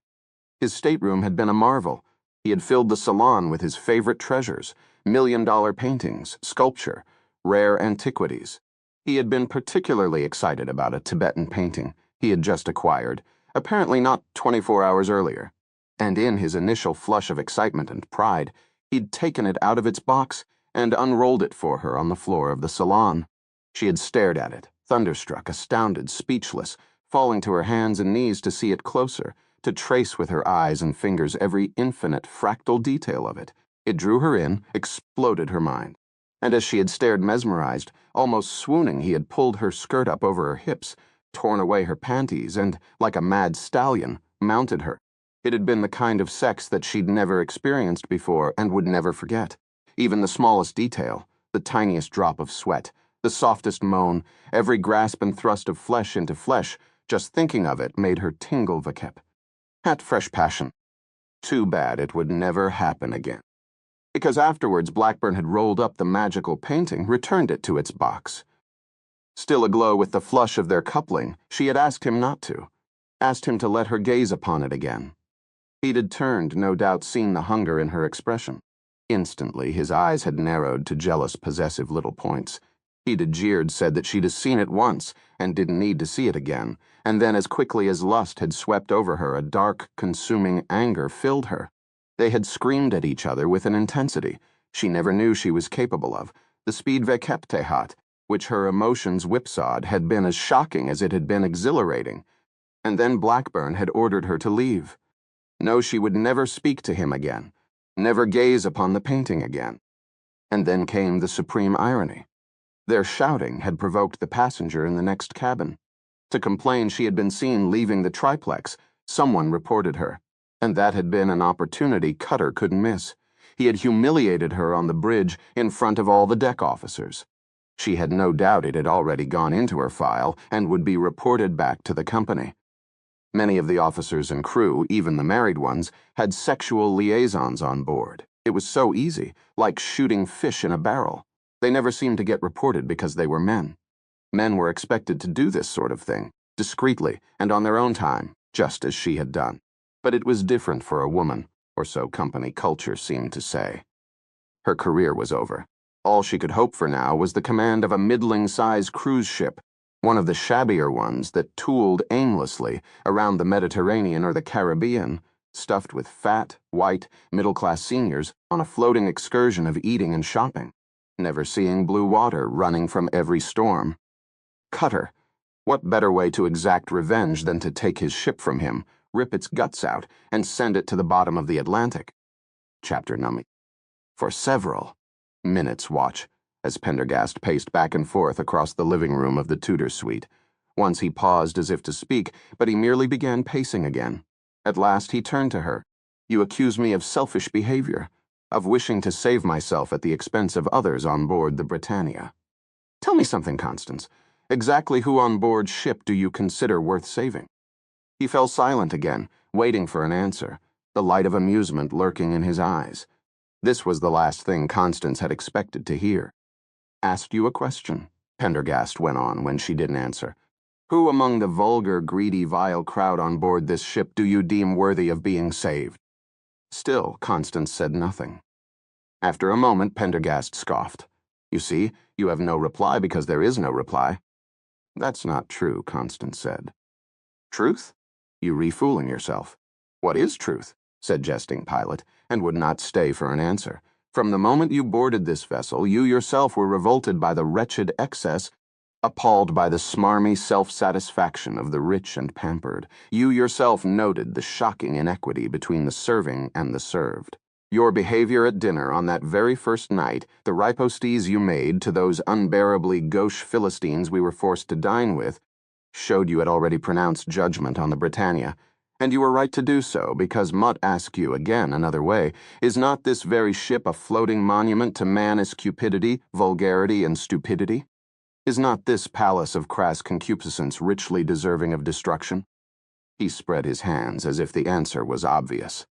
His stateroom had been a marvel. He had filled the salon with his favorite treasures, million-dollar paintings, sculpture, rare antiquities. He had been particularly excited about a Tibetan painting he had just acquired, apparently not 24 hours earlier. And in his initial flush of excitement and pride, he'd taken it out of its box and unrolled it for her on the floor of the salon. She had stared at it, thunderstruck, astounded, speechless, falling to her hands and knees to see it closer, to trace with her eyes and fingers every infinite fractal detail of it. It drew her in, exploded her mind. And as she had stared mesmerized, almost swooning, he had pulled her skirt up over her hips, torn away her panties, and, like a mad stallion, mounted her. It had been the kind of sex that she'd never experienced before and would never forget. Even the smallest detail, the tiniest drop of sweat, the softest moan, every grasp and thrust of flesh into flesh, just thinking of it made her tingle vakep. Had fresh passion. Too bad it would never happen again. Because afterwards Blackburn had rolled up the magical painting, returned it to its box. Still aglow with the flush of their coupling, she had asked him not to, asked him to let her gaze upon it again. He'd had turned, no doubt seen the hunger in her expression. Instantly, his eyes had narrowed to jealous, possessive little points. He'd had jeered, said that she'd seen it once and didn't need to see it again, and then as quickly as lust had swept over her, a dark, consuming anger filled her. They had screamed at each other with an intensity she never knew she was capable of, the speed vekepte hat, which her emotions whipsawed, had been as shocking as it had been exhilarating. And then Blackburn had ordered her to leave. No, she would never speak to him again, never gaze upon the painting again. And then came the supreme irony. Their shouting had provoked the passenger in the next cabin. To complain she had been seen leaving the triplex, someone reported her. And that had been an opportunity Cutter couldn't miss. He had humiliated her on the bridge in front of all the deck officers. She had no doubt it had already gone into her file and would be reported back to the company. Many of the officers and crew, even the married ones, had sexual liaisons on board. It was so easy, like shooting fish in a barrel. They never seemed to get reported because they were men. Men were expected to do this sort of thing, discreetly and on their own time, just as she had done. But it was different for a woman, or so company culture seemed to say. Her career was over. All she could hope for now was the command of a middling-sized cruise ship, one of the shabbier ones that tooled aimlessly around the Mediterranean or the Caribbean, stuffed with fat, white, middle-class seniors on a floating excursion of eating and shopping, never seeing blue water running from every storm. Cutter. What better way to exact revenge than to take his ship from him, rip its guts out, and send it to the bottom of the Atlantic? Chapter nummy. For several minutes watch, as Pendergast paced back and forth across the living room of the Tudor suite. Once he paused as if to speak, but he merely began pacing again. At last he turned to her. "You accuse me of selfish behavior, of wishing to save myself at the expense of others on board the Britannia. Tell me something, Constance. Exactly who on board ship do you consider worth saving?" He fell silent again, waiting for an answer, the light of amusement lurking in his eyes. This was the last thing Constance had expected to hear. "Asked you a question," Pendergast went on when she didn't answer. "Who among the vulgar, greedy, vile crowd on board this ship do you deem worthy of being saved?" Still, Constance said nothing. After a moment, Pendergast scoffed. "You see, you have no reply because there is no reply." "That's not true," Constance said. "Truth? You refooling yourself." "What is truth?" said jesting Pilot, and would not stay for an answer. "From the moment you boarded this vessel, you yourself were revolted by the wretched excess, appalled by the smarmy self-satisfaction of the rich and pampered. You yourself noted the shocking inequity between the serving and the served. Your behavior at dinner on that very first night, the ripostes you made to those unbearably gauche Philistines we were forced to dine with, showed you had already pronounced judgment on the Britannia. And you were right to do so, because Mutt ask you again another way, is not this very ship a floating monument to man's cupidity, vulgarity, and stupidity? Is not this palace of crass concupiscence richly deserving of destruction?" He spread his hands as if the answer was obvious.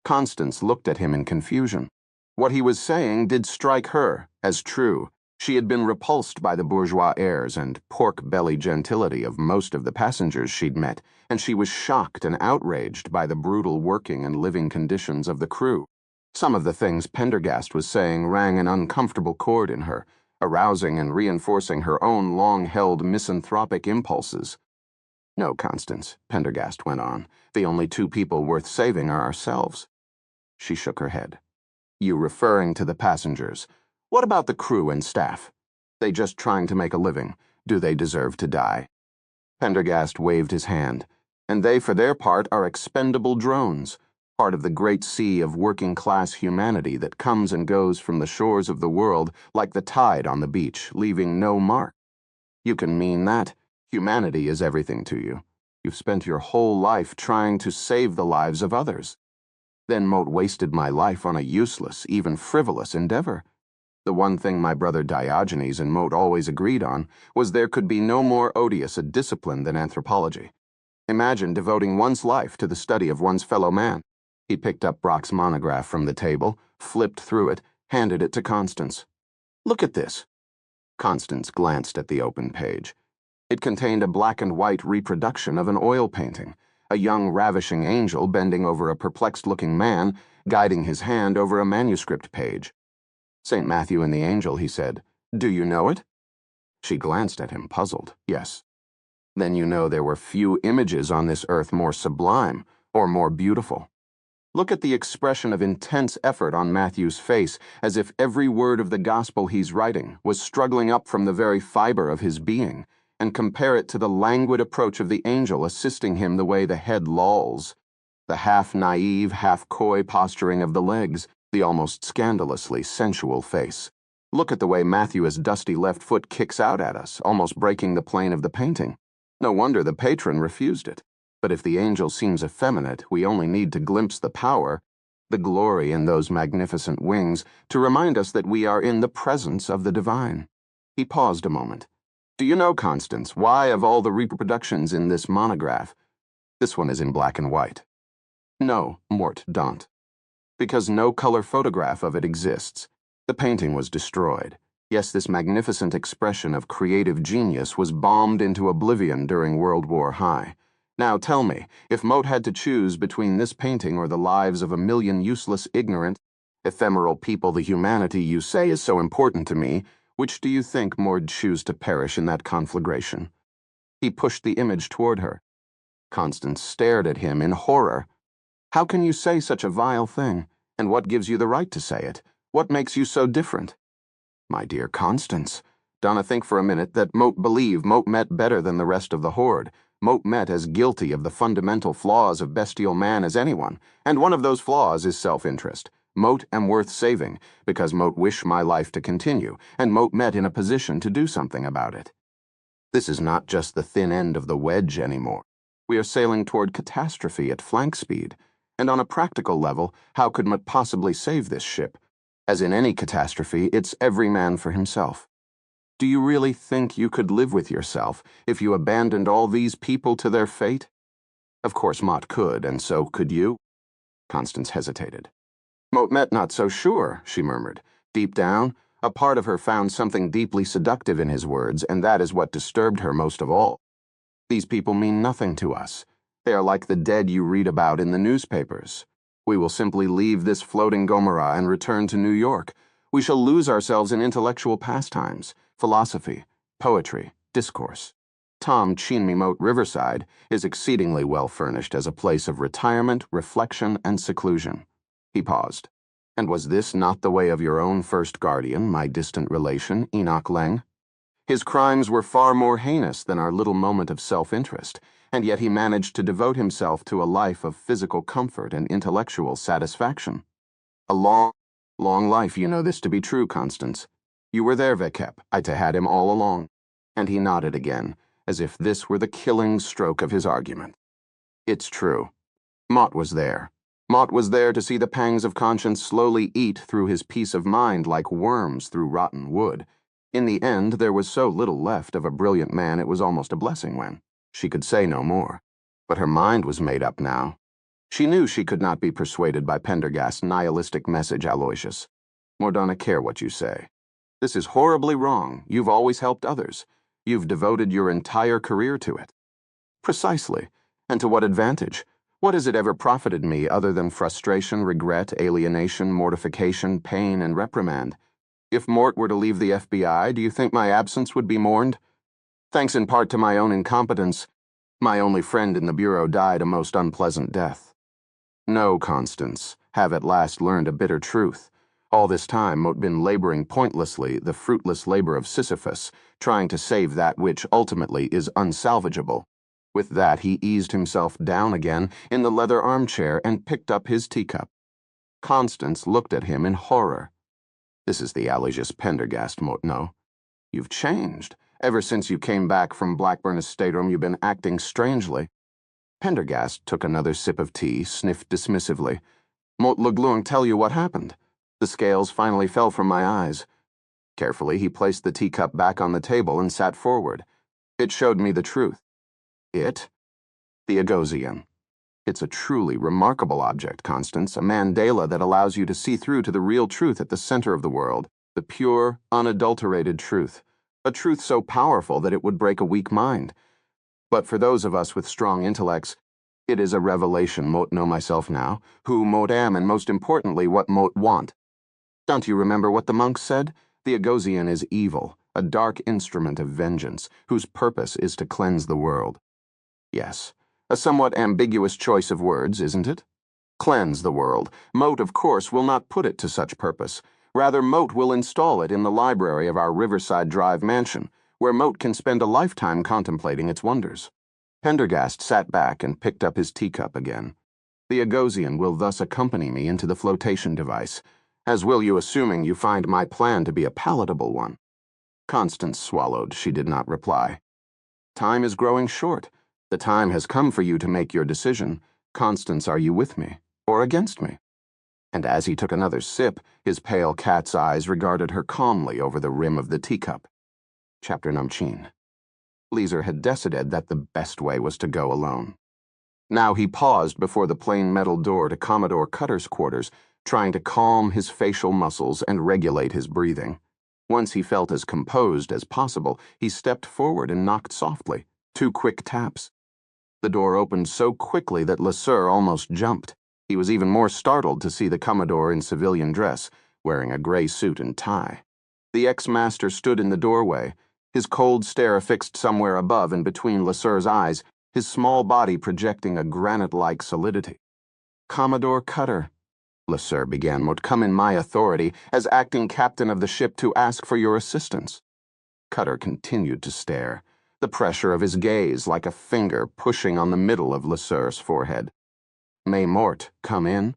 Constance looked at him in confusion. What he was saying did strike her as true. She had been repulsed by the bourgeois airs and pork-belly gentility of most of the passengers she'd met, and she was shocked and outraged by the brutal working and living conditions of the crew. Some of the things Pendergast was saying rang an uncomfortable chord in her, arousing and reinforcing her own long-held misanthropic impulses. "No, Constance," Pendergast went on, "the only two people worth saving are ourselves." She shook her head. "You referring to the passengers. What about the crew and staff? They just trying to make a living. Do they deserve to die?" Pendergast waved his hand. "And they, for their part, are expendable drones, part of the great sea of working-class humanity that comes and goes from the shores of the world like the tide on the beach, leaving no mark." "You can mean that?" Humanity is everything to you. You've spent your whole life trying to save the lives of others. Then Moat wasted my life on a useless, even frivolous endeavor. The one thing my brother Diogenes and Moat always agreed on was there could be no more odious a discipline than anthropology. Imagine devoting one's life to the study of one's fellow man. He picked up Brock's monograph from the table, flipped through it, handed it to Constance. Look at this. Constance glanced at the open page. It contained a black and white reproduction of an oil painting, a young ravishing angel bending over a perplexed-looking man, guiding his hand over a manuscript page. St. Matthew and the Angel, he said. Do you know it? She glanced at him, puzzled. Yes. Then you know there were few images on this earth more sublime or more beautiful. Look at the expression of intense effort on Matthew's face, as if every word of the gospel he's writing was struggling up from the very fiber of his being, and compare it to the languid approach of the angel assisting him the way the head lolls, the half-naive, half-coy posturing of the legs, the almost scandalously sensual face. Look at the way Matthew's dusty left foot kicks out at us, almost breaking the plane of the painting. No wonder the patron refused it. But if the angel seems effeminate, we only need to glimpse the power, the glory in those magnificent wings, to remind us that we are in the presence of the divine. He paused a moment. Do you know, Constance, why of all the reproductions in this monograph, this one is in black and white? No, Mort don't. Because no color photograph of it exists. The painting was destroyed. Yes, this magnificent expression of creative genius was bombed into oblivion during World War I. Now tell me, if Moat had to choose between this painting or the lives of a million useless, ignorant, ephemeral people the humanity you say is so important to me, which do you think Mort'd choose to perish in that conflagration? He pushed the image toward her. Constance stared at him in horror. How can you say such a vile thing? And what gives you the right to say it? What makes you so different? My dear Constance, Donna, think for a minute that Moat believed Moat met better than the rest of the horde. Moat met as guilty of the fundamental flaws of bestial man as anyone, and one of those flaws is self-interest. Moat am worth saving, because Moat wish my life to continue, and Moat met in a position to do something about it. This is not just the thin end of the wedge anymore. We are sailing toward catastrophe at flank speed, and on a practical level, how could Moat possibly save this ship? As in any catastrophe, it's every man for himself. Do you really think you could live with yourself if you abandoned all these people to their fate? Of course Mott could, and so could you. Constance hesitated. Moat not so sure, she murmured. Deep down, a part of her found something deeply seductive in his words, and that is what disturbed her most of all. These people mean nothing to us. They are like the dead you read about in the newspapers. We will simply leave this floating Gomorrah and return to New York. We shall lose ourselves in intellectual pastimes, philosophy, poetry, discourse. Tom Chinmi Moat Riverside is exceedingly well furnished as a place of retirement, reflection, and seclusion. He paused. And was this not the way of your own first guardian, my distant relation, Enoch Leng? His crimes were far more heinous than our little moment of self-interest, and yet he managed to devote himself to a life of physical comfort and intellectual satisfaction. A long life, you know this to be true, Constance. You were there, Vekep. I'd had him all along. And he nodded again, as if this were the killing stroke of his argument. It's true. Mott was there. Mott was there to see the pangs of conscience slowly eat through his peace of mind like worms through rotten wood. In the end, there was so little left of a brilliant man it was almost a blessing when she could say no more. But her mind was made up now. She knew she could not be persuaded by Pendergast's nihilistic message, Aloysius. Mordana, care what you say. This is horribly wrong. You've always helped others. You've devoted your entire career to it. Precisely. And to what advantage? What has it ever profited me other than frustration, regret, alienation, mortification, pain, and reprimand? If Mort were to leave the FBI, do you think my absence would be mourned? Thanks in part to my own incompetence, my only friend in the Bureau died a most unpleasant death. No, Constance, have at last learned a bitter truth. All this time Moat been laboring pointlessly the fruitless labor of Sisyphus, trying to save that which ultimately is unsalvageable. With that he eased himself down again in the leather armchair and picked up his teacup. Constance looked at him in horror. This is the Aloysius Pendergast, Moat, no? You've changed. Ever since you came back from Blackburn's stateroom, you've been acting strangely." Pendergast took another sip of tea, sniffed dismissively. "Mote Legluang tell you what happened." The scales finally fell from my eyes. Carefully, he placed the teacup back on the table and sat forward. "It showed me the truth." "It?" "The Agosian. It's a truly remarkable object, Constance, a mandala that allows you to see through to the real truth at the center of the world, the pure, unadulterated truth, a truth so powerful that it would break a weak mind. But for those of us with strong intellects, it is a revelation mote know myself now, who mote am, and most importantly, what mote want. Don't you remember what the monks said? The Agosian is evil, a dark instrument of vengeance, whose purpose is to cleanse the world. Yes. A somewhat ambiguous choice of words, isn't it? Cleanse the world. Mote, of course, will not put it to such purpose. Rather, Mote will install it in the library of our Riverside Drive mansion, where Mote can spend a lifetime contemplating its wonders. Pendergast sat back and picked up his teacup again. The Agosian will thus accompany me into the flotation device, as will you, assuming you find my plan to be a palatable one. Constance swallowed. She did not reply. Time is growing short. The time has come for you to make your decision. Constance, are you with me, or against me? And as he took another sip, his pale cat's eyes regarded her calmly over the rim of the teacup. Chapter Numchin. Leeser had decided that the best way was to go alone. Now he paused before the plain metal door to Commodore Cutter's quarters, trying to calm his facial muscles and regulate his breathing. Once he felt as composed as possible, he stepped forward and knocked softly, 2 quick taps. The door opened so quickly that LeSueur almost jumped. He was even more startled to see the Commodore in civilian dress, wearing a gray suit and tie. The ex-master stood in the doorway, his cold stare fixed somewhere above and between LeSueur's eyes, his small body projecting a granite-like solidity. "Commodore Cutter," LeSueur began, "would come in my authority as acting captain of the ship to ask for your assistance." Cutter continued to stare, the pressure of his gaze like a finger pushing on the middle of LeSueur's forehead. "May Mort come in?"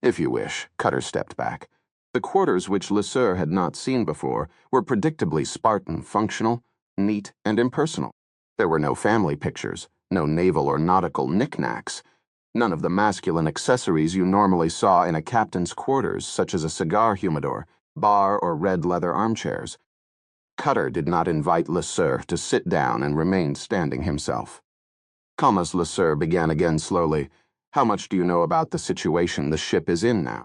"If you wish." Cutter stepped back. The quarters, which LeSueur had not seen before, were predictably Spartan, functional, neat, and impersonal. There were no family pictures, no naval or nautical knickknacks, none of the masculine accessories you normally saw in a captain's quarters, such as a cigar humidor, bar, or red leather armchairs. Cutter did not invite LeSueur to sit down and remained standing himself. Calmas LeSueur began again slowly. "How much do you know about the situation the ship is in now?"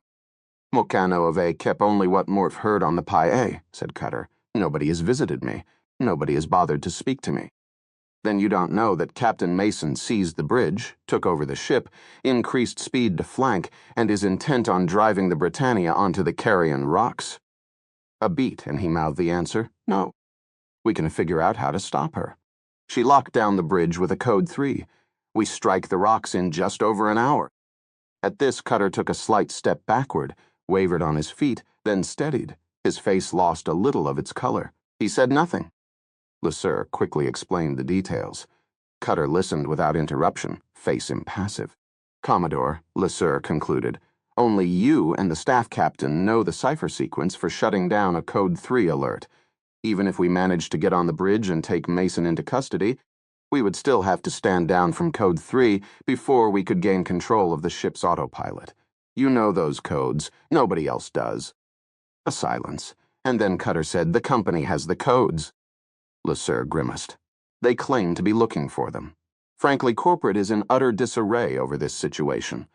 "Mocano ave kept only what Morph heard on the Pi-A," said Cutter. "Nobody has visited me. Nobody has bothered to speak to me." "Then you don't know that Captain Mason seized the bridge, took over the ship, increased speed to flank, and is intent on driving the Britannia onto the Carrion Rocks?" A beat, and he mouthed the answer, "No. We can figure out how to stop her. She locked down the bridge with a code 3. We strike the rocks in just over an hour." At this, Cutter took a slight step backward, wavered on his feet, then steadied. His face lost a little of its color. He said nothing. LeSueur quickly explained the details. Cutter listened without interruption, face impassive. "Commodore," LeSueur concluded, "only you and the staff captain know the cipher sequence for shutting down a Code 3 alert. Even if we managed to get on the bridge and take Mason into custody, we would still have to stand down from Code 3 before we could gain control of the ship's autopilot. You know those codes. Nobody else does." A silence, and then Cutter said, "The company has the codes." LeSueur grimaced. "They claim to be looking for them. Frankly, corporate is in utter disarray over this situation.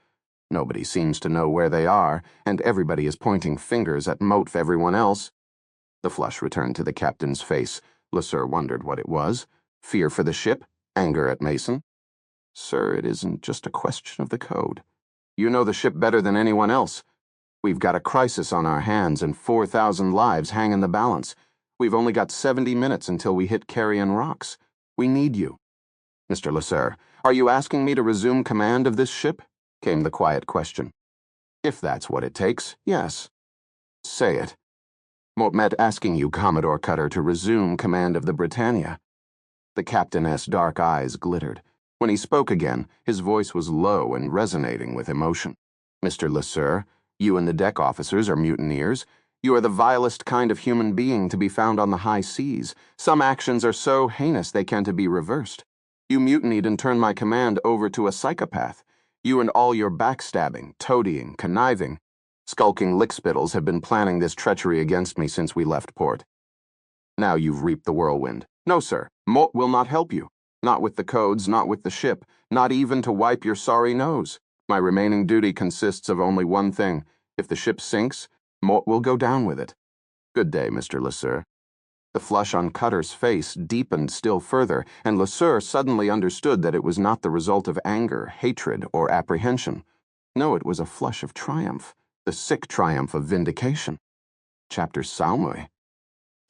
Nobody seems to know where they are, and everybody is pointing fingers at Mote everyone else." The flush returned to the captain's face. LeSueur wondered what it was. Fear for the ship? Anger at Mason? "Sir, it isn't just a question of the code. You know the ship better than anyone else. We've got a crisis on our hands, and 4,000 lives hang in the balance. We've only got 70 minutes until we hit Carrion Rocks. We need you." "Mr. LeSueur, are you asking me to resume command of this ship?" came the quiet question. "If that's what it takes, yes." "Say it." "Mote asking you, Commodore Cutter, to resume command of the Britannia." The captain's dark eyes glittered. When he spoke again, his voice was low and resonating with emotion. "Mr. LeSueur, you and the deck officers are mutineers. You are the vilest kind of human being to be found on the high seas. Some actions are so heinous they can't be reversed. You mutinied and turned my command over to a psychopath. You and all your backstabbing, toadying, conniving, skulking lickspittles have been planning this treachery against me since we left port. Now you've reaped the whirlwind. No, sir, Mort will not help you. Not with the codes, not with the ship, not even to wipe your sorry nose. My remaining duty consists of only one thing. If the ship sinks, Mort will go down with it. Good day, Mr. LeSueur. The flush on Cutter's face deepened still further, and LeSueur suddenly understood that it was not the result of anger, hatred, or apprehension. No, it was a flush of triumph, the sick triumph of vindication. Chapter Salmue.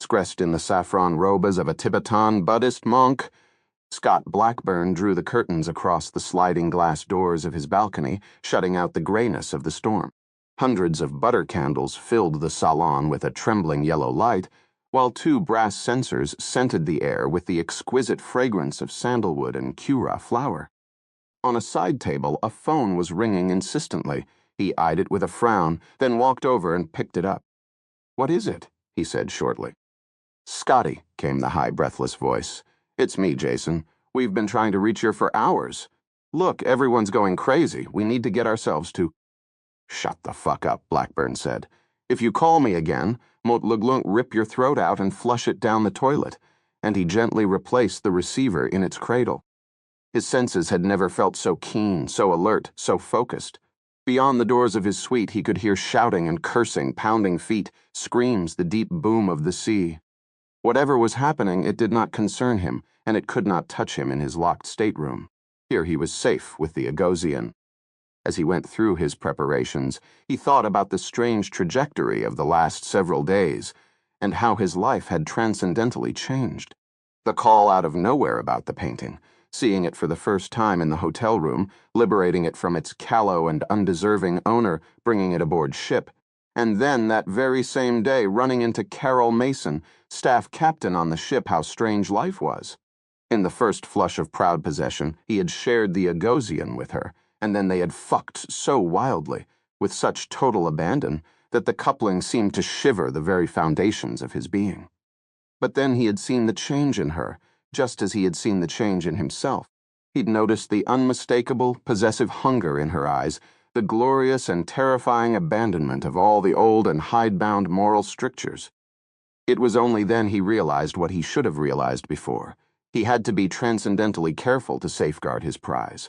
Scressed in the saffron robes of a Tibetan Buddhist monk, Scott Blackburn drew the curtains across the sliding glass doors of his balcony, shutting out the grayness of the storm. Hundreds of butter candles filled the salon with a trembling yellow light, while two brass censers scented the air with the exquisite fragrance of sandalwood and cura flower. On a side table, a phone was ringing insistently. He eyed it with a frown, then walked over and picked it up. "What is it?" he said shortly. "Scotty," came the high, breathless voice. "It's me, Jason. We've been trying to reach you for hours. Look, everyone's going crazy. We need to get ourselves to—" "Shut the fuck up," Blackburn said. "If you call me again, Mot Luglunk rip your throat out and flush it down the toilet," and he gently replaced the receiver in its cradle. His senses had never felt so keen, so alert, so focused. Beyond the doors of his suite he could hear shouting and cursing, pounding feet, screams, the deep boom of the sea. Whatever was happening, it did not concern him, and it could not touch him in his locked stateroom. Here he was safe with the Agosian. As he went through his preparations, he thought about the strange trajectory of the last several days, and how his life had transcendently changed. The call out of nowhere about the painting, seeing it for the first time in the hotel room, liberating it from its callow and undeserving owner, bringing it aboard ship, and then that very same day running into Carol Mason, staff captain on the ship. How strange life was. In the first flush of proud possession, he had shared the Agosian with her, and then they had fucked so wildly, with such total abandon, that the coupling seemed to shiver the very foundations of his being. But then he had seen the change in her, just as he had seen the change in himself. He'd noticed the unmistakable, possessive hunger in her eyes, the glorious and terrifying abandonment of all the old and hidebound moral strictures. It was only then he realized what he should have realized before. He had to be transcendently careful to safeguard his prize.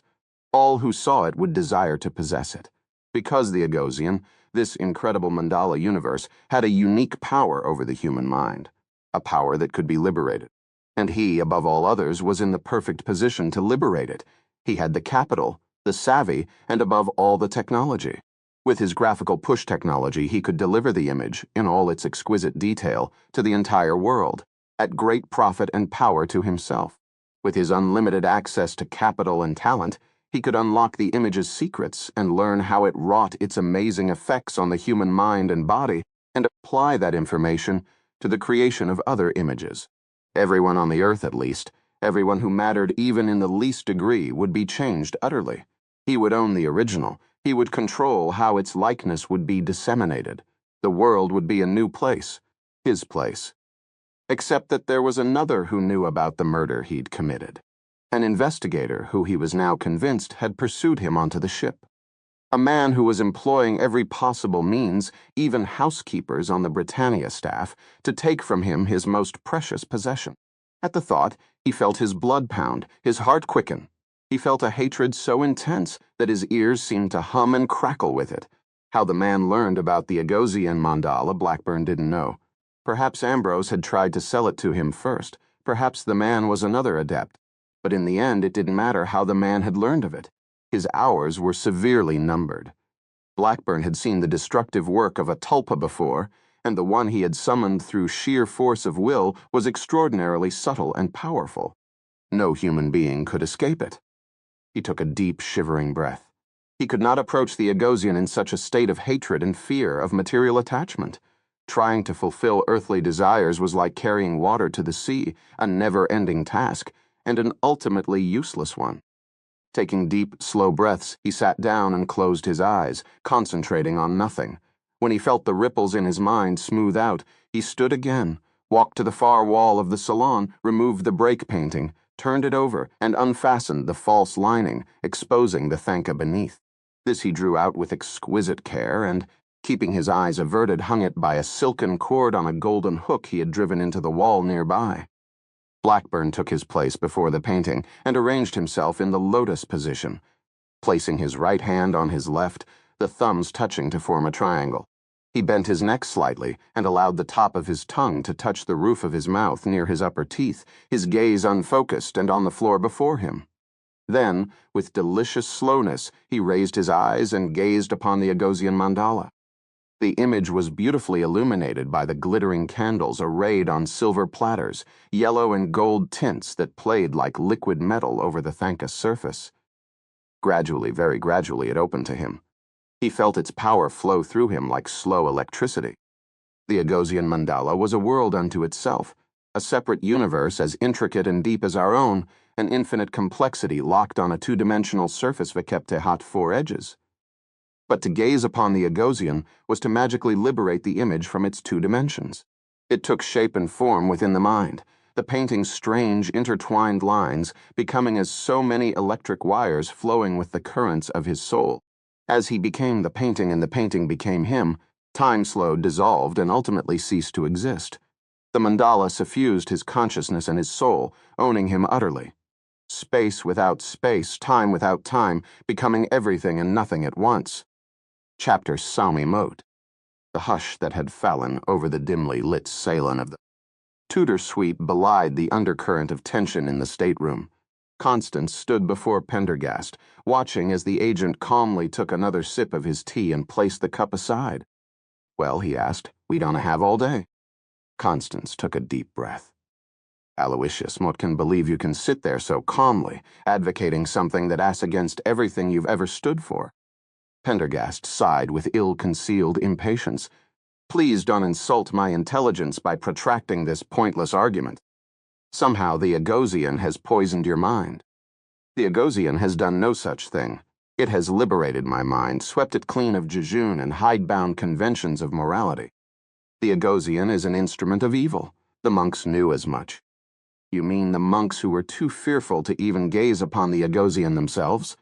All who saw it would desire to possess it. Because the Agosian, this incredible mandala universe, had a unique power over the human mind, a power that could be liberated. And he, above all others, was in the perfect position to liberate it. He had the capital, the savvy, and above all the technology. With his graphical push technology, he could deliver the image, in all its exquisite detail, to the entire world, at great profit and power to himself. With his unlimited access to capital and talent, he could unlock the image's secrets and learn how it wrought its amazing effects on the human mind and body, and apply that information to the creation of other images. Everyone on the earth, at least, everyone who mattered even in the least degree, would be changed utterly. He would own the original. He would control how its likeness would be disseminated. The world would be a new place, his place. Except that there was another who knew about the murder he'd committed. An investigator who he was now convinced had pursued him onto the ship. A man who was employing every possible means, even housekeepers on the Britannia staff, to take from him his most precious possession. At the thought, he felt his blood pound, his heart quicken. He felt a hatred so intense that his ears seemed to hum and crackle with it. How the man learned about the Agosian mandala, Blackburn didn't know. Perhaps Ambrose had tried to sell it to him first. Perhaps the man was another adept. But in the end, it didn't matter how the man had learned of it. His hours were severely numbered. Blackburn had seen the destructive work of a tulpa before, and the one he had summoned through sheer force of will was extraordinarily subtle and powerful. No human being could escape it. He took a deep, shivering breath. He could not approach the Agosian in such a state of hatred and fear of material attachment. Trying to fulfill earthly desires was like carrying water to the sea, a never-ending task, and an ultimately useless one. Taking deep, slow breaths, he sat down and closed his eyes, concentrating on nothing. When he felt the ripples in his mind smooth out, he stood again, walked to the far wall of the salon, removed the break painting, turned it over, and unfastened the false lining, exposing the thanka beneath. This he drew out with exquisite care, and, keeping his eyes averted, hung it by a silken cord on a golden hook he had driven into the wall nearby. Blackburn took his place before the painting and arranged himself in the lotus position, placing his right hand on his left, the thumbs touching to form a triangle. He bent his neck slightly and allowed the top of his tongue to touch the roof of his mouth near his upper teeth, his gaze unfocused and on the floor before him. Then, with delicious slowness, he raised his eyes and gazed upon the Agosian mandala. The image was beautifully illuminated by the glittering candles arrayed on silver platters, yellow and gold tints that played like liquid metal over the thanka surface. Gradually, very gradually, it opened to him. He felt its power flow through him like slow electricity. The Agosian mandala was a world unto itself, a separate universe as intricate and deep as our own, an infinite complexity locked on a two-dimensional surface kept had four edges. But to gaze upon the Agosian was to magically liberate the image from its two dimensions. It took shape and form within the mind, the painting's strange intertwined lines becoming as so many electric wires flowing with the currents of his soul. As he became the painting and the painting became him, time slowed, dissolved, and ultimately ceased to exist. The mandala suffused his consciousness and his soul, owning him utterly. Space without space, time without time, becoming everything and nothing at once. Chapter Sami Moat. The hush that had fallen over the dimly lit salon of the Tudor suite belied the undercurrent of tension in the stateroom. Constance stood before Pendergast, watching as the agent calmly took another sip of his tea and placed the cup aside. "Well," he asked, "we don't have all day." Constance took a deep breath. "Aloysius, what can believe you can sit there so calmly, advocating something that asks against everything you've ever stood for?" Pendergast sighed with ill-concealed impatience. "Please don't insult my intelligence by protracting this pointless argument. Somehow the Agosian has poisoned your mind." "The Agosian has done no such thing. It has liberated my mind, swept it clean of jejune and hidebound conventions of morality. The Agosian is an instrument of evil. The monks knew as much." "You mean the monks who were too fearful to even gaze upon the Agosian themselves?"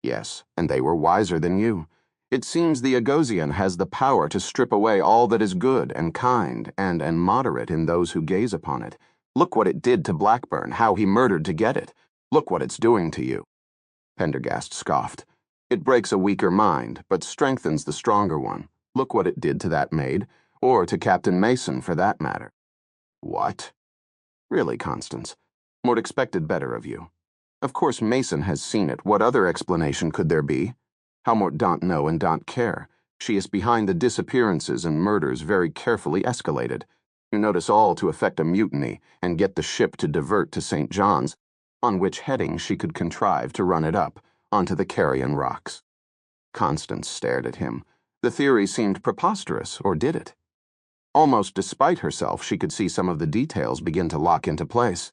"Yes, and they were wiser than you. It seems the Agosian has the power to strip away all that is good and kind and moderate in those who gaze upon it. Look what it did to Blackburn, how he murdered to get it. Look what it's doing to you." Pendergast scoffed. "It breaks a weaker mind, but strengthens the stronger one. Look what it did to that maid, or to Captain Mason, for that matter." "What?" "Really, Constance, Mort expected better of you. Of course Mason has seen it. What other explanation could there be? How Mort don't know and don't care. She is behind the disappearances and murders very carefully escalated. You notice all to effect a mutiny and get the ship to divert to St. John's, on which heading she could contrive to run it up onto the Carrion Rocks." Constance stared at him. The theory seemed preposterous, or did it? Almost despite herself, she could see some of the details begin to lock into place.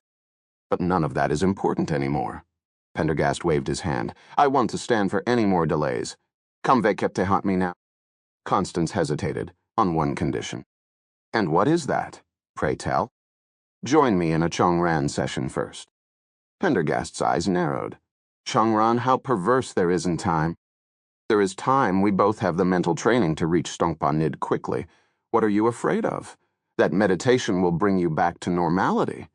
"But none of that is important anymore." Pendergast waved his hand. "I want to stand for any more delays. Come vekepte me now." Constance hesitated, on one condition. "And what is that? Pray tell." "Join me in a Chongran session first." Pendergast's eyes narrowed. "Chongran, how perverse there is in time." "There is time. We both have the mental training to reach Stongpa Nid quickly. What are you afraid of? That meditation will bring you back to normality."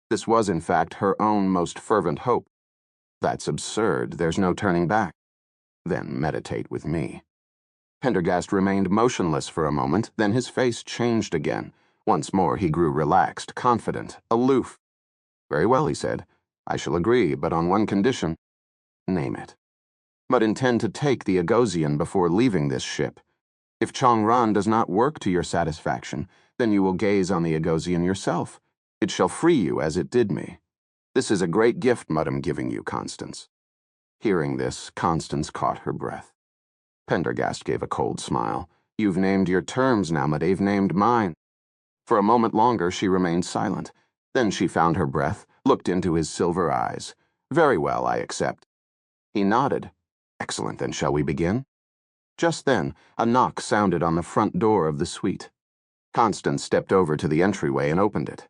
This was, in fact, her own most fervent hope. "That's absurd. There's no turning back." "Then meditate with me." Pendergast remained motionless for a moment, then his face changed again. Once more he grew relaxed, confident, aloof. "Very well," he said. "I shall agree, but on one condition." "Name it." "But intend to take the Agosian before leaving this ship. If Chongran does not work to your satisfaction, then you will gaze on the Agosian yourself. It shall free you as it did me. This is a great gift Mudam giving you, Constance." Hearing this, Constance caught her breath. Pendergast gave a cold smile. "You've named your terms now, but I've named mine." For a moment longer she remained silent. Then she found her breath, looked into his silver eyes. "Very well, I accept." He nodded. "Excellent, then shall we begin?" Just then, a knock sounded on the front door of the suite. Constance stepped over to the entryway and opened it.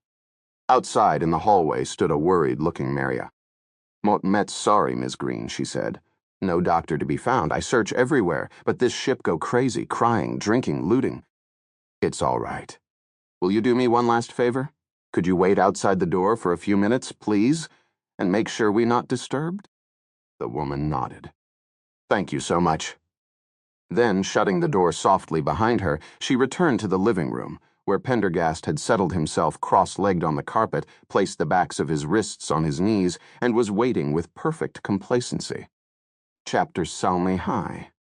Outside in the hallway stood a worried-looking Maria. "Met's sorry, Miss Green," she said. "No doctor to be found. I search everywhere, but this ship go crazy, crying, drinking, looting." "It's all right. Will you do me one last favor? Could you wait outside the door for a few minutes, please, and make sure we not disturbed?" The woman nodded. "Thank you so much." Then, shutting the door softly behind her, she returned to the living room, where Pendergast had settled himself cross-legged on the carpet, placed the backs of his wrists on his knees, and was waiting with perfect complacency. Chapter Salmi High.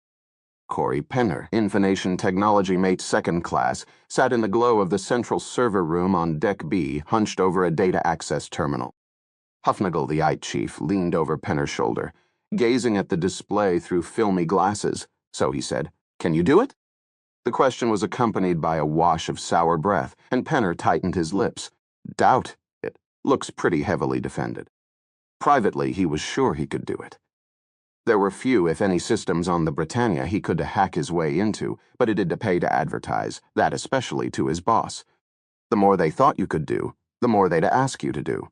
Corey Penner, Information Technology Mate Second Class, sat in the glow of the central server room on Deck B, hunched over a data access terminal. Hufnagel, the IT chief, leaned over Penner's shoulder, gazing at the display through filmy glasses. So he said, "Can you do it?" The question was accompanied by a wash of sour breath, and Penner tightened his lips. Doubt it. Looks pretty heavily defended. Privately, he was sure he could do it. There were few, if any, systems on the Britannia he could hack his way into, but it had to pay to advertise, that especially to his boss. The more they thought you could do, the more they'd ask you to do.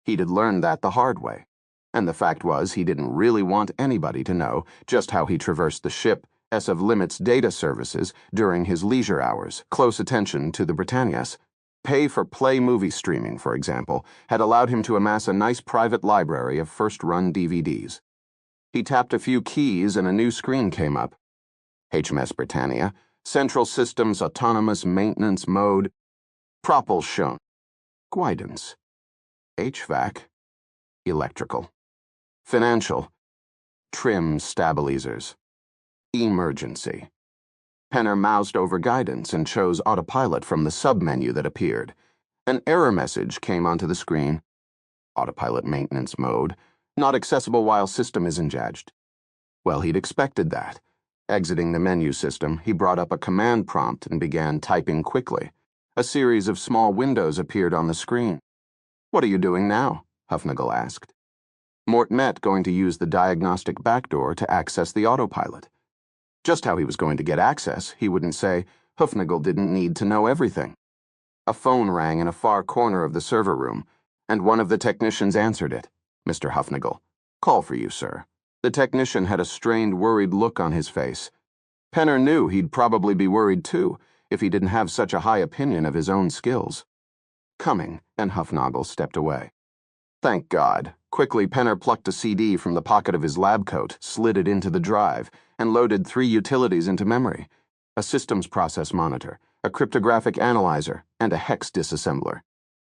He'd learned that the hard way. And the fact was, he didn't really want anybody to know just how he traversed the ship of Limit's data services during his leisure hours. Close attention to the Britannias. Pay-for-play movie streaming, for example, had allowed him to amass a nice private library of first-run DVDs. He tapped a few keys and a new screen came up. HMS Britannia, Central Systems Autonomous Maintenance Mode, Propulsion, Guidance, HVAC, Electrical, Financial, Trim Stabilizers, Emergency. Penner moused over Guidance and chose Autopilot from the sub-menu that appeared. An error message came onto the screen. Autopilot Maintenance Mode, not accessible while system is engaged. Well, he'd expected that. Exiting the menu system, he brought up a command prompt and began typing quickly. A series of small windows appeared on the screen. "What are you doing now?" Hufnagel asked. Met going to use the diagnostic backdoor to access the autopilot. Just how he was going to get access, he wouldn't say. Hufnagel didn't need to know everything. A phone rang in a far corner of the server room, and one of the technicians answered it. "Mr. Hufnagel, call for you, sir." The technician had a strained, worried look on his face. Penner knew he'd probably be worried too, if he didn't have such a high opinion of his own skills. Coming, and Hufnagel stepped away. Thank God. Quickly, Penner plucked a CD from the pocket of his lab coat, slid it into the drive, and loaded 3 utilities into memory: a systems process monitor, a cryptographic analyzer, and a hex disassembler.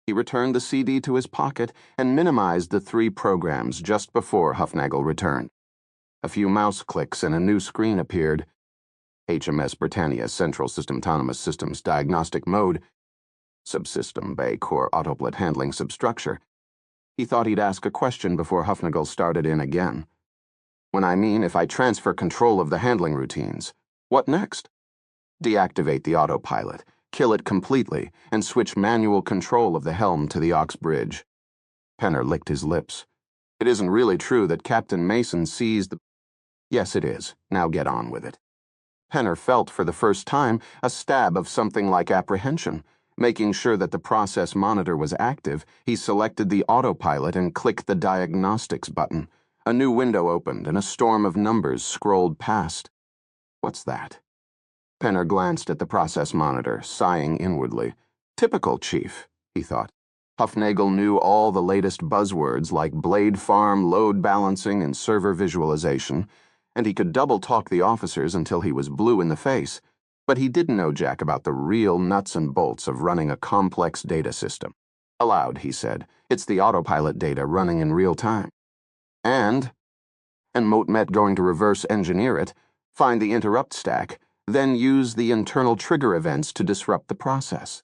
He returned the CD to his pocket and minimized the 3 programs just before Hufnagel returned. A few mouse clicks and a new screen appeared. HMS Britannia Central System Autonomous Systems Diagnostic Mode, Subsystem Bay Core Autopilot Handling Substructure. He thought he'd ask a question before Hufnagel started in again. "When I mean if I transfer control of the handling routines, what next?" "Deactivate the autopilot, kill it completely, and switch manual control of the helm to the aux bridge." Penner licked his lips. "It isn't really true that Captain Mason sees the—" "Yes, it is. Now get on with it." Penner felt for the first time a stab of something like apprehension. Making sure that the process monitor was active, he selected the autopilot and clicked the diagnostics button. A new window opened and a storm of numbers scrolled past. What's that? Penner glanced at the process monitor, sighing inwardly. Typical Chief, he thought. Hufnagel knew all the latest buzzwords like blade farm, load balancing, and server visualization, and he could double-talk the officers until he was blue in the face. But he didn't know jack about the real nuts and bolts of running a complex data system. Aloud, he said, "It's the autopilot data running in real time. And Met going to reverse engineer it, find the interrupt stack, then use the internal trigger events to disrupt the process."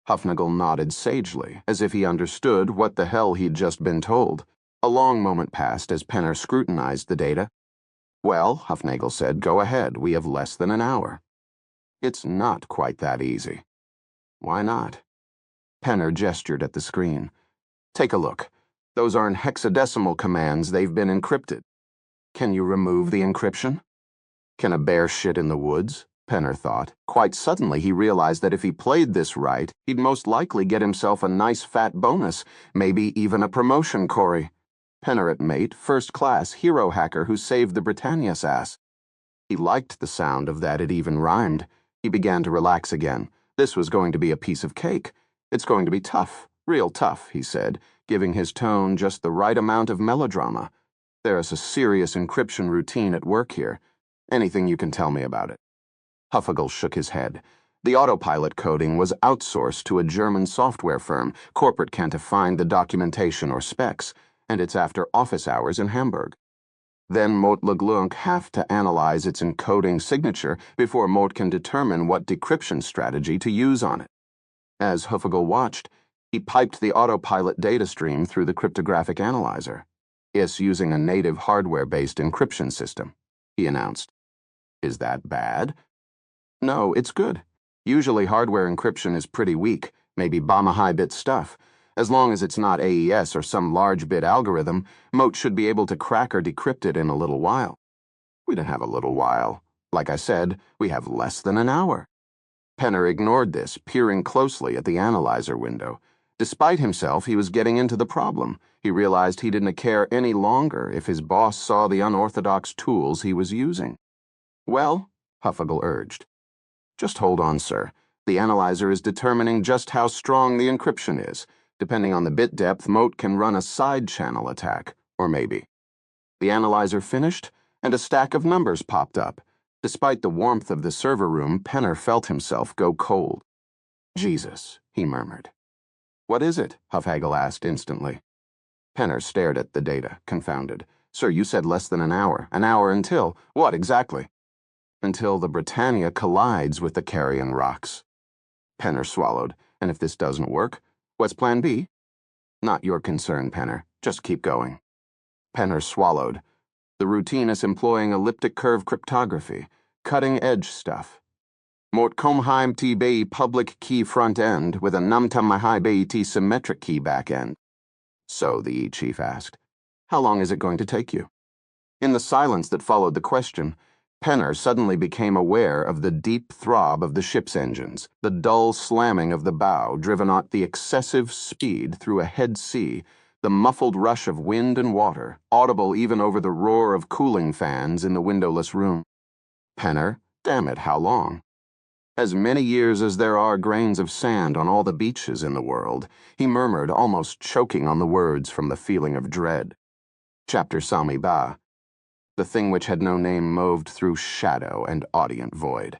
Hufnagel nodded sagely, as if he understood what the hell he'd just been told. A long moment passed as Penner scrutinized the data. "Well," Hufnagel said, "go ahead. We have less than an hour." "It's not quite that easy." "Why not?" Penner gestured at the screen. "Take a look. Those aren't hexadecimal commands, they've been encrypted." "Can you remove the encryption?" Can a bear shit in the woods? Penner thought. Quite suddenly, he realized that if he played this right, he'd most likely get himself a nice fat bonus, maybe even a promotion, Corey. Penner at mate, first class, hero hacker who saved the Britannia's ass. He liked the sound of that, it even rhymed. He began to relax again. This was going to be a piece of cake. It's going to be tough, real tough, he said, giving his tone just the right amount of melodrama. There's a serious encryption routine at work here. Anything you can tell me about it? Huffagel shook his head. The autopilot coding was outsourced to a German software firm. Corporate can't find the documentation or specs, and it's after office hours in Hamburg. Then Moat LeGlunk have to analyze its encoding signature before Moat can determine what decryption strategy to use on it. As Huffagel watched, he piped the autopilot data stream through the cryptographic analyzer. It's using a native hardware-based encryption system, he announced. Is that bad? No, it's good. Usually hardware encryption is pretty weak, maybe bomb a high-bit stuff. As long as it's not AES or some large-bit algorithm, Moat should be able to crack or decrypt it in a little while. We don't have a little while. Like I said, we have less than an hour. Penner ignored this, peering closely at the analyzer window. Despite himself, he was getting into the problem. He realized he didn't care any longer if his boss saw the unorthodox tools he was using. Well, Huffagel urged. Just hold on, sir. The analyzer is determining just how strong the encryption is. Depending on the bit depth, Moat can run a side-channel attack, or maybe. The analyzer finished, and a stack of numbers popped up. Despite the warmth of the server room, Penner felt himself go cold. Jesus, he murmured. What is it? Huffagel asked instantly. Penner stared at the data, confounded. Sir, you said less than an hour. An hour until what exactly? Until the Britannia collides with the carrion rocks. Penner swallowed. And if this doesn't work, what's plan B? Not your concern, Penner. Just keep going. Penner swallowed. The routine is employing elliptic curve cryptography, cutting-edge stuff. Mortcomheim TB public key front end with a numtamahai symmetric key back end. So, the chief asked, how long is it going to take you? In the silence that followed the question, Penner suddenly became aware of the deep throb of the ship's engines, the dull slamming of the bow driven at the excessive speed through a head sea, the muffled rush of wind and water, audible even over the roar of cooling fans in the windowless room. Penner, damn it, how long? As many years as there are grains of sand on all the beaches in the world, he murmured, almost choking on the words from the feeling of dread. Chapter Sami Ba. The thing which had no name moved through shadow and audient void.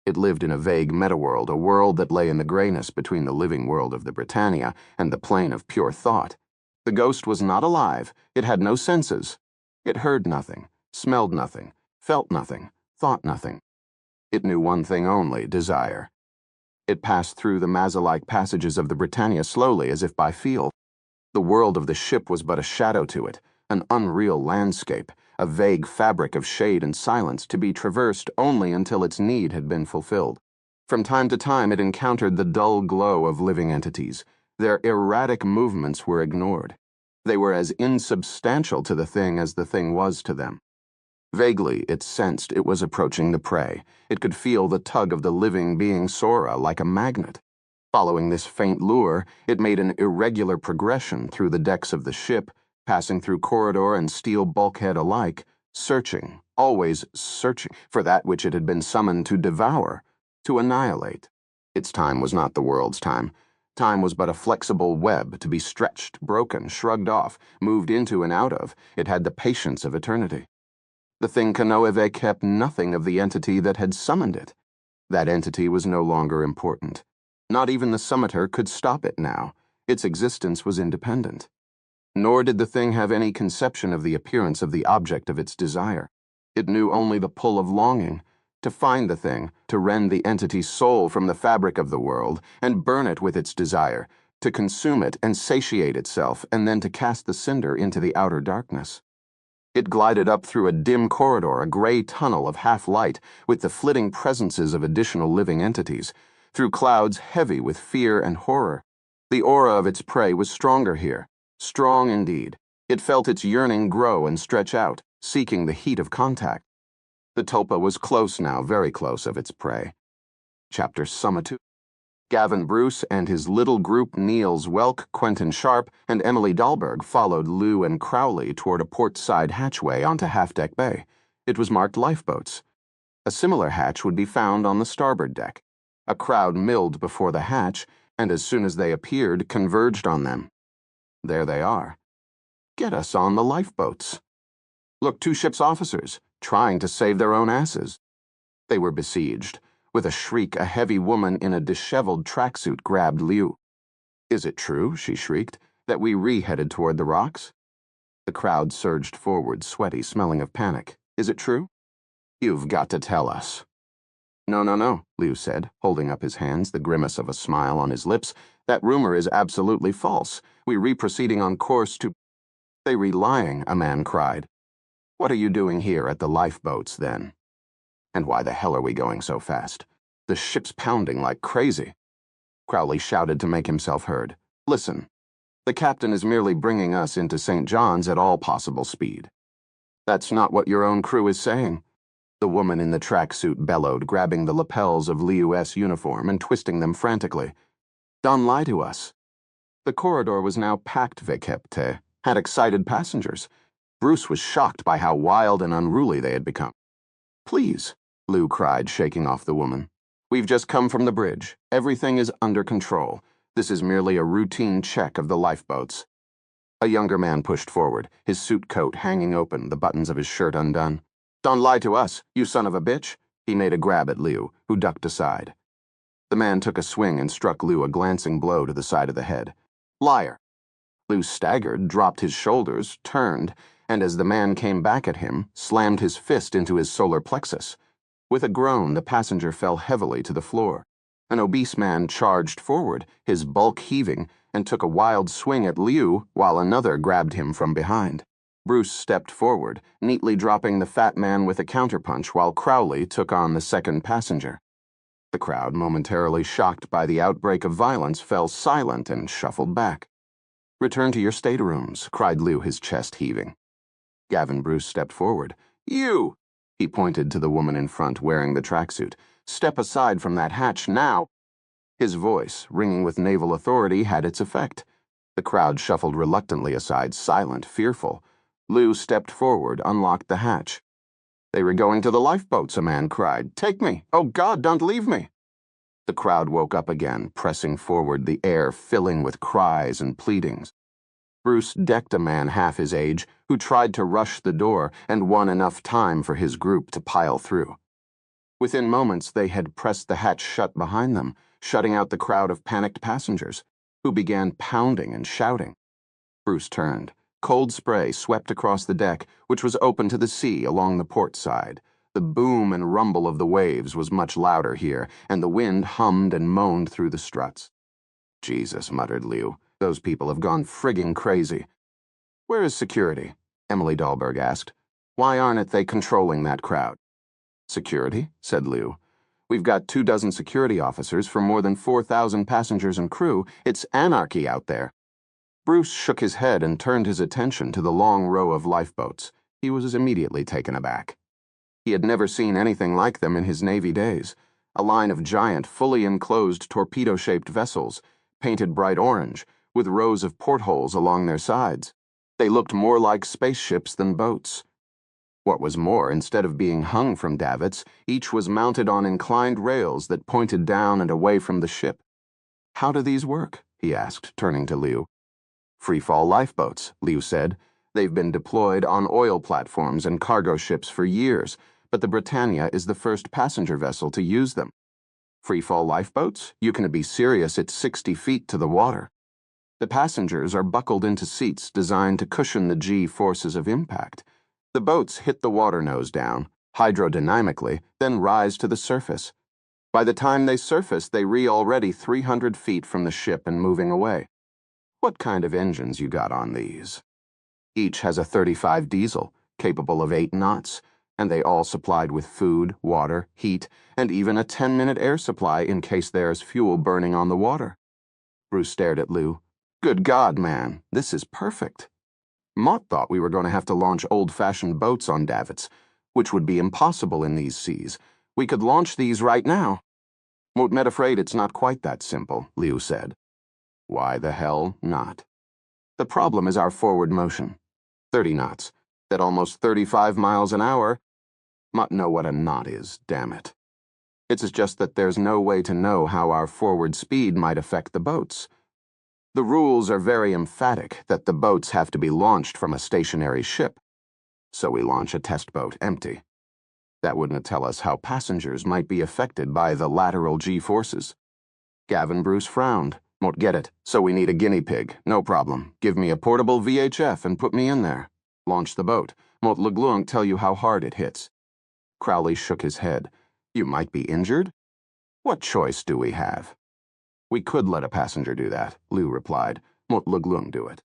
It lived in a vague metaworld, a world that lay in the grayness between the living world of the Britannia and the plane of pure thought. The ghost was not alive. It had no senses. It heard nothing, smelled nothing, felt nothing, thought nothing. It knew one thing only, desire. It passed through the maze-like passages of the Britannia slowly, as if by feel. The world of the ship was but a shadow to it, an unreal landscape, a vague fabric of shade and silence to be traversed only until its need had been fulfilled. From time to time it encountered the dull glow of living entities. Their erratic movements were ignored. They were as insubstantial to the thing as the thing was to them. Vaguely, it sensed it was approaching the prey. It could feel the tug of the living being Sora like a magnet. Following this faint lure, it made an irregular progression through the decks of the ship, passing through corridor and steel bulkhead alike, searching, always searching, for that which it had been summoned to devour, to annihilate. Its time was not the world's time. Time was but a flexible web to be stretched, broken, shrugged off, moved into and out of. It had the patience of eternity. The thing Kanoeve kept nothing of the entity that had summoned it. That entity was no longer important. Not even the summiter could stop it now. Its existence was independent. Nor did the thing have any conception of the appearance of the object of its desire. It knew only the pull of longing, to find the thing, to rend the entity's soul from the fabric of the world, and burn it with its desire, to consume it and satiate itself, and then to cast the cinder into the outer darkness. It glided up through a dim corridor, a gray tunnel of half-light, with the flitting presences of additional living entities, through clouds heavy with fear and horror. The aura of its prey was stronger here. Strong indeed. It felt its yearning grow and stretch out, seeking the heat of contact. The tulpa was close now, very close of its prey. Chapter Summatu. Gavin Bruce and his little group Niels Welk, Quentin Sharp, and Emily Dahlberg followed Lou and Crowley toward a port-side hatchway onto Half-Deck Bay. It was marked lifeboats. A similar hatch would be found on the starboard deck. A crowd milled before the hatch, and as soon as they appeared, converged on them. There they are. Get us on the lifeboats. Look, 2 ship's officers, trying to save their own asses. They were besieged. With a shriek, a heavy woman in a disheveled tracksuit grabbed Liu. "Is it true," she shrieked, "that we re-headed toward the rocks?" The crowd surged forward, sweaty, smelling of panic. "Is it true?" "You've got to tell us." "No, no, no," Liu said, holding up his hands, the grimace of a smile on his lips. "That rumor is absolutely false. We re-proceeding on course to—" "They re-lying," a man cried. "What are you doing here at the lifeboats, then? And why the hell are we going so fast? The ship's pounding like crazy." Crowley shouted to make himself heard. "Listen, the captain is merely bringing us into St. John's at all possible speed." "That's not what your own crew is saying," the woman in the tracksuit bellowed, grabbing the lapels of Liu's uniform and twisting them frantically. "Don't lie to us." The corridor was now packed, Vekepte, had excited passengers. Bruce was shocked by how wild and unruly they had become. "Please," Lou cried, shaking off the woman. "We've just come from the bridge. Everything is under control. This is merely a routine check of the lifeboats." A younger man pushed forward, his suit coat hanging open, the buttons of his shirt undone. "Don't lie to us, you son of a bitch." He made a grab at Liu, who ducked aside. The man took a swing and struck Liu a glancing blow to the side of the head. "Liar." Liu staggered, dropped his shoulders, turned, and as the man came back at him, slammed his fist into his solar plexus. With a groan, the passenger fell heavily to the floor. An obese man charged forward, his bulk heaving, and took a wild swing at Liu while another grabbed him from behind. Bruce stepped forward, neatly dropping the fat man with a counterpunch while Crowley took on the second passenger. The crowd, momentarily shocked by the outbreak of violence, fell silent and shuffled back. "Return to your staterooms," cried Liu, his chest heaving. Gavin Bruce stepped forward. "You!" He pointed to the woman in front wearing the tracksuit. "Step aside from that hatch now." His voice, ringing with naval authority, had its effect. The crowd shuffled reluctantly aside, silent, fearful. Liu stepped forward, unlocked the hatch. "They were going to the lifeboats," a man cried. "Take me! Oh God, don't leave me!" The crowd woke up again, pressing forward, the air filling with cries and pleadings. Bruce decked a man half his age who tried to rush the door and won enough time for his group to pile through. Within moments, they had pressed the hatch shut behind them, shutting out the crowd of panicked passengers, who began pounding and shouting. Bruce turned. Cold spray swept across the deck, which was open to the sea along the port side. The boom and rumble of the waves was much louder here, and the wind hummed and moaned through the struts. "Jesus," muttered Liu. "Those people have gone frigging crazy." "Where is security?" Emily Dahlberg asked. "Why aren't they controlling that crowd?" "Security?" said Liu. "We've got 24 security officers for more than 4,000 passengers and crew. It's anarchy out there." Bruce shook his head and turned his attention to the long row of lifeboats. He was immediately taken aback. He had never seen anything like them in his Navy days. A line of giant, fully enclosed torpedo-shaped vessels, painted bright orange, with rows of portholes along their sides. They looked more like spaceships than boats. What was more, instead of being hung from davits, each was mounted on inclined rails that pointed down and away from the ship. "How do these work?" he asked, turning to Liu. "Free-fall lifeboats," Liu said. "They've been deployed on oil platforms and cargo ships for years, but the Britannia is the first passenger vessel to use them." "Free-fall lifeboats? You can be serious, it's 60 feet to the water." The passengers are buckled into seats designed to cushion the G-forces of impact. The boats hit the water nose down, hydrodynamically, then rise to the surface. By the time they surface, they already 300 feet from the ship and moving away. "What kind of engines you got on these?" "Each has a 35 diesel, capable of 8 knots, and they all supplied with food, water, heat, and even a 10-minute air supply in case there's fuel burning on the water." Bruce stared at Liu. "Good God, man, this is perfect. Mott thought we were going to have to launch old-fashioned boats on davits. which would be impossible in these seas. We could launch these right now. Moat Met afraid it's not quite that simple, Liu said. Why the hell not? The problem is our forward motion. 30 knots. At almost 35 miles an hour. Mut know what a knot is, damn it. It's just that there's no way to know how our forward speed might affect the boats. The rules are very emphatic that the boats have to be launched from a stationary ship. So we launch a test boat empty. That wouldn't tell us how passengers might be affected by the lateral G-forces. Gavin Bruce frowned. Won't get it, so we need a guinea pig. No problem. Give me a portable VHF and put me in there. Launch the boat. Mot Leglung tell you how hard it hits. Crowley shook his head. You might be injured? What choice do we have? We could let a passenger do that, Liu replied. Mot Leglung do it.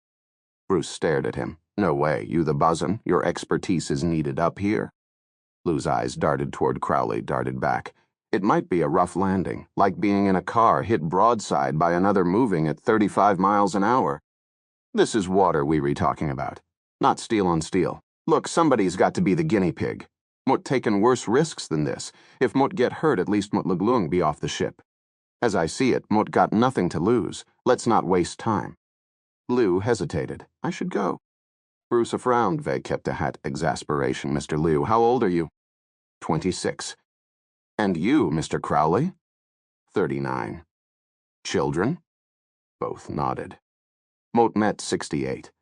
Bruce stared at him. No way, you the buzzin'. Your expertise is needed up here. Liu's eyes darted toward Crowley, darted back. It might be a rough landing, like being in a car hit broadside by another moving at 35 miles an hour. This is water we were talking about, not steel on steel. Look, somebody's got to be the guinea pig. Mot taken worse risks than this. If Mot get hurt, at least Mot Leglung be off the ship. As I see it, Mot got nothing to lose. Let's not waste time. Liu hesitated. I should go. Bruce frowned. They kept a hat exasperation. Mr. Liu, how old are you? 26. And you, Mr. Crowley? 39. Children? Both nodded. Moat Met 68.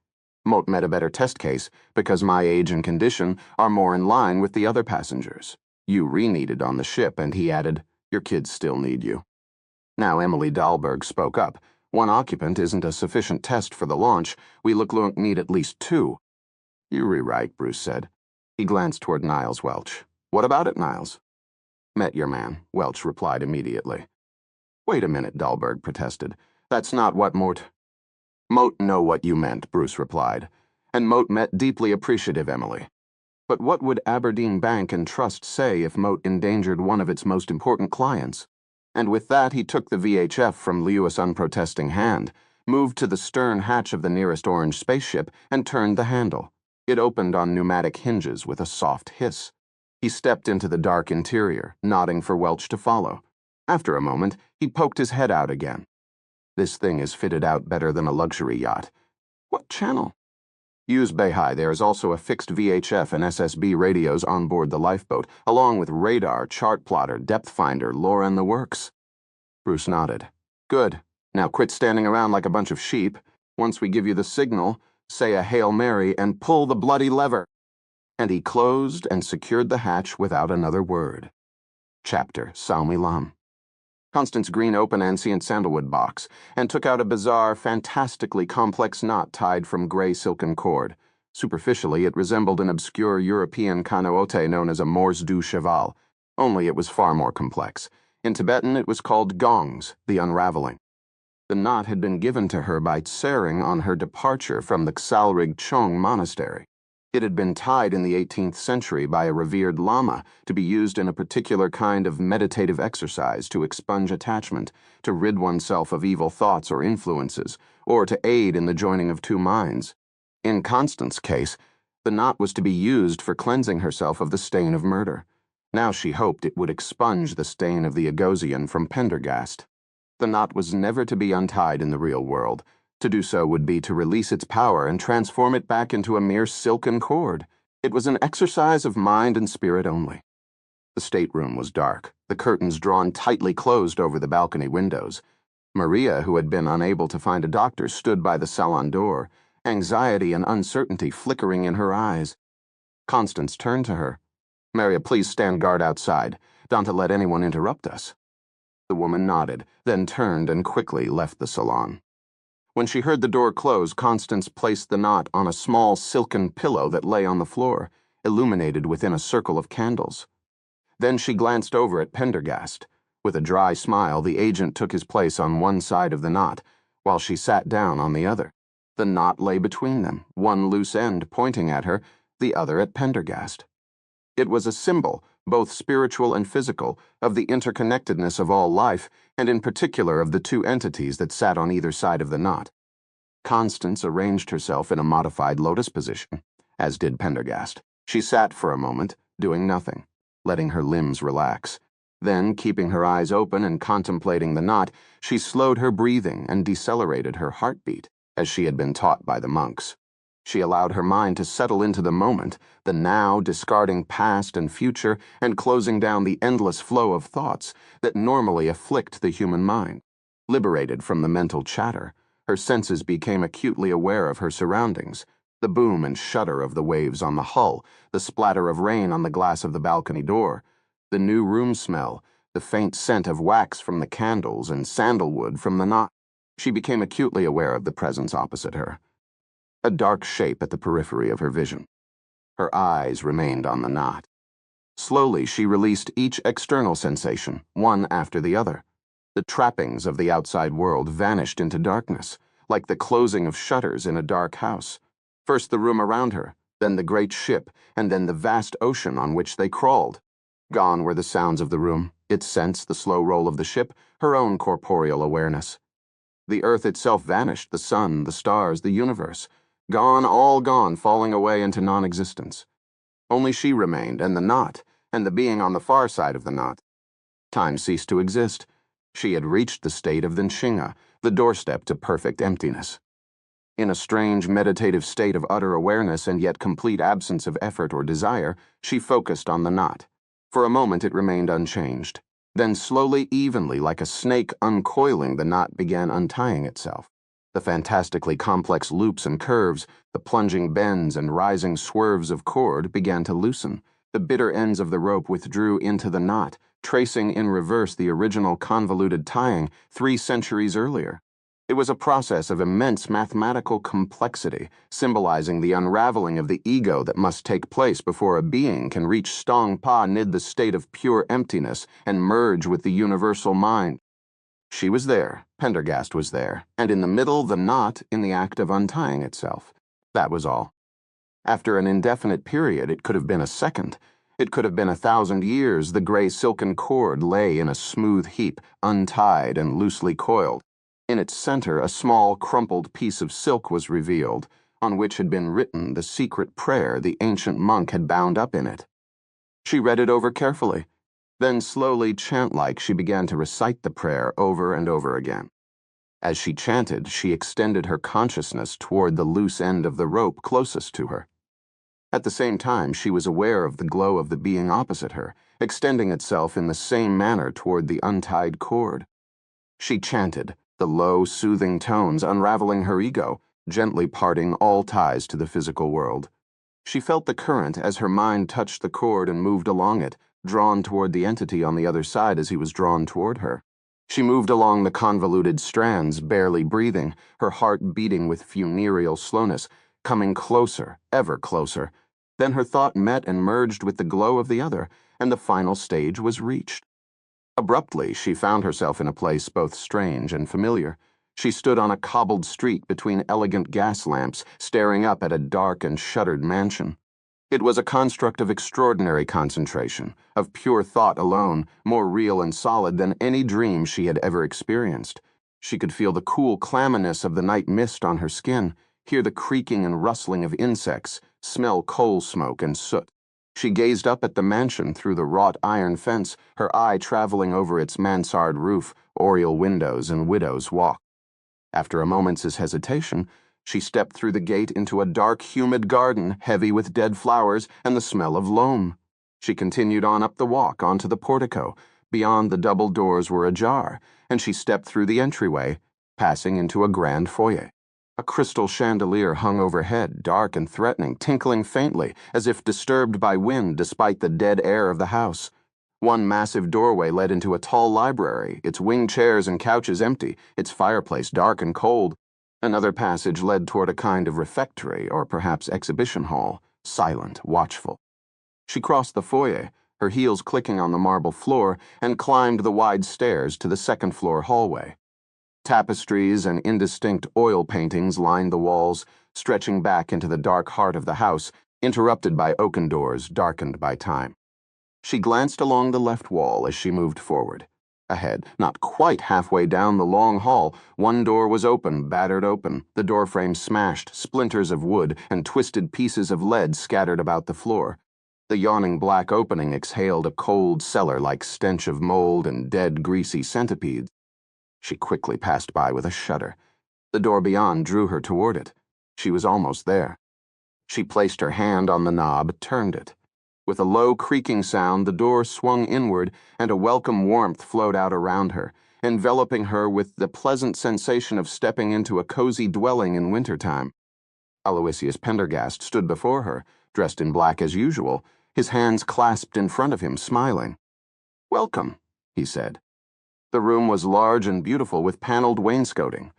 Moat Met a better test case because my age and condition are more in line with the other passengers. You re-needed on the ship, and he added, your kids still need you. Now Emily Dahlberg spoke up. One occupant isn't a sufficient test for the launch. We need at least 2. You're right, Bruce said. He glanced toward Niles Welch. What about it, Niles? Met your man, Welch replied immediately. Wait a minute, Dahlberg protested. That's not what Moat know what you meant, Bruce replied. And Moat Met deeply appreciative, Emily. But what would Aberdeen Bank and Trust say if Moat endangered one of its most important clients? And with that, he took the VHF from Liu's unprotesting hand, moved to the stern hatch of the nearest orange spaceship, and turned the handle. It opened on pneumatic hinges with a soft hiss. He stepped into the dark interior, nodding for Welch to follow. After a moment, he poked his head out again. This thing is fitted out better than a luxury yacht. What channel? Use Beihai. There is also a fixed VHF and SSB radios on board the lifeboat, along with radar, chart plotter, depth finder, LoRa and the works. Bruce nodded. Good. Now quit standing around like a bunch of sheep. Once we give you the signal, say a Hail Mary and pull the bloody lever. And he closed and secured the hatch without another word. Chapter Saumi Lam. Constance Green opened Ancient Sandalwood box and took out a bizarre, fantastically complex knot tied from gray silken cord. Superficially, it resembled an obscure European kanoote known as a Morse du cheval, only it was far more complex. In Tibetan, it was called gongs, the unraveling. The knot had been given to her by Tsering on her departure from the Ksalrig Chong monastery. It had been tied in the 18th century by a revered lama to be used in a particular kind of meditative exercise to expunge attachment, to rid oneself of evil thoughts or influences, or to aid in the joining of 2 minds. In Constance's case, the knot was to be used for cleansing herself of the stain of murder. Now she hoped it would expunge the stain of the Agosian from Pendergast. The knot was never to be untied in the real world. To do so would be to release its power and transform it back into a mere silken cord. It was an exercise of mind and spirit only. The stateroom was dark, the curtains drawn tightly closed over the balcony windows. Maria, who had been unable to find a doctor, stood by the salon door, anxiety and uncertainty flickering in her eyes. Constance turned to her. Maria, please stand guard outside. Don't let anyone interrupt us. The woman nodded, then turned and quickly left the salon. When she heard the door close, Constance placed the knot on a small silken pillow that lay on the floor, illuminated within a circle of candles. Then she glanced over at Pendergast. With a dry smile, the agent took his place on one side of the knot, while she sat down on the other. The knot lay between them, one loose end pointing at her, the other at Pendergast. It was a symbol, both spiritual and physical, of the interconnectedness of all life, and in particular of the 2 entities that sat on either side of the knot. Constance arranged herself in a modified lotus position, as did Pendergast. She sat for a moment, doing nothing, letting her limbs relax. Then, keeping her eyes open and contemplating the knot, she slowed her breathing and decelerated her heartbeat, as she had been taught by the monks. She allowed her mind to settle into the moment, the now, discarding past and future and closing down the endless flow of thoughts that normally afflict the human mind. Liberated from the mental chatter, her senses became acutely aware of her surroundings, the boom and shudder of the waves on the hull, the splatter of rain on the glass of the balcony door, the new room smell, the faint scent of wax from the candles and sandalwood from the knot. She became acutely aware of the presence opposite her, a dark shape at the periphery of her vision. Her eyes remained on the knot. Slowly, she released each external sensation, one after the other. The trappings of the outside world vanished into darkness, like the closing of shutters in a dark house. First the room around her, then the great ship, and then the vast ocean on which they crawled. Gone were the sounds of the room, its scents, the slow roll of the ship, her own corporeal awareness. The earth itself vanished, the sun, the stars, the universe. Gone, all gone, falling away into non-existence. Only she remained, and the knot, and the being on the far side of the knot. Time ceased to exist. She had reached the state of the Nshinga, the doorstep to perfect emptiness. In a strange meditative state of utter awareness and yet complete absence of effort or desire, she focused on the knot. For a moment it remained unchanged. Then slowly, evenly, like a snake uncoiling, the knot began untying itself. The fantastically complex loops and curves, the plunging bends and rising swerves of cord began to loosen. The bitter ends of the rope withdrew into the knot, tracing in reverse the original convoluted tying 3 centuries earlier. It was a process of immense mathematical complexity, symbolizing the unraveling of the ego that must take place before a being can reach Stong Pa Nid, the state of pure emptiness, and merge with the universal mind. She was there, Pendergast was there, and in the middle the knot in the act of untying itself. That was all. After an indefinite period, it could have been a second. It could have been 1,000 years. The gray silken cord lay in a smooth heap, untied and loosely coiled. In its center, a small, crumpled piece of silk was revealed, on which had been written the secret prayer the ancient monk had bound up in it. She read it over carefully. Then, slowly, chant-like, she began to recite the prayer over and over again. As she chanted, she extended her consciousness toward the loose end of the rope closest to her. At the same time, she was aware of the glow of the being opposite her, extending itself in the same manner toward the untied cord. She chanted, the low, soothing tones unraveling her ego, gently parting all ties to the physical world. She felt the current as her mind touched the cord and moved along it, drawn toward the entity on the other side as he was drawn toward her. She moved along the convoluted strands, barely breathing, her heart beating with funereal slowness, coming closer, ever closer. Then her thought met and merged with the glow of the other, and the final stage was reached. Abruptly, she found herself in a place both strange and familiar. She stood on a cobbled street between elegant gas lamps, staring up at a dark and shuttered mansion. It was a construct of extraordinary concentration, of pure thought alone, more real and solid than any dream she had ever experienced. She could feel the cool clamminess of the night mist on her skin, hear the creaking and rustling of insects, smell coal smoke and soot. She gazed up at the mansion through the wrought iron fence, her eye traveling over its mansard roof, oriel windows, and widow's walk. After a moment's hesitation, she stepped through the gate into a dark, humid garden, heavy with dead flowers and the smell of loam. She continued on up the walk, onto the portico. Beyond, the double doors were ajar, and she stepped through the entryway, passing into a grand foyer. A crystal chandelier hung overhead, dark and threatening, tinkling faintly, as if disturbed by wind despite the dead air of the house. One massive doorway led into a tall library, its wing chairs and couches empty, its fireplace dark and cold. Another passage led toward a kind of refectory, or perhaps exhibition hall, silent, watchful. She crossed the foyer, her heels clicking on the marble floor, and climbed the wide stairs to the second-floor hallway. Tapestries and indistinct oil paintings lined the walls, stretching back into the dark heart of the house, interrupted by oaken doors darkened by time. She glanced along the left wall as she moved forward. Ahead, not quite halfway down the long hall, one door was open, battered open, the doorframe smashed, splinters of wood and twisted pieces of lead scattered about the floor. The yawning black opening exhaled a cold cellar-like stench of mold and dead, greasy centipedes. She quickly passed by with a shudder. The door beyond drew her toward it. She was almost there. She placed her hand on the knob, turned it. With a low creaking sound, the door swung inward, and a welcome warmth flowed out around her, enveloping her with the pleasant sensation of stepping into a cozy dwelling in wintertime. Aloysius Pendergast stood before her, dressed in black as usual, his hands clasped in front of him, smiling. "Welcome," he said. The room was large and beautiful with paneled wainscoting.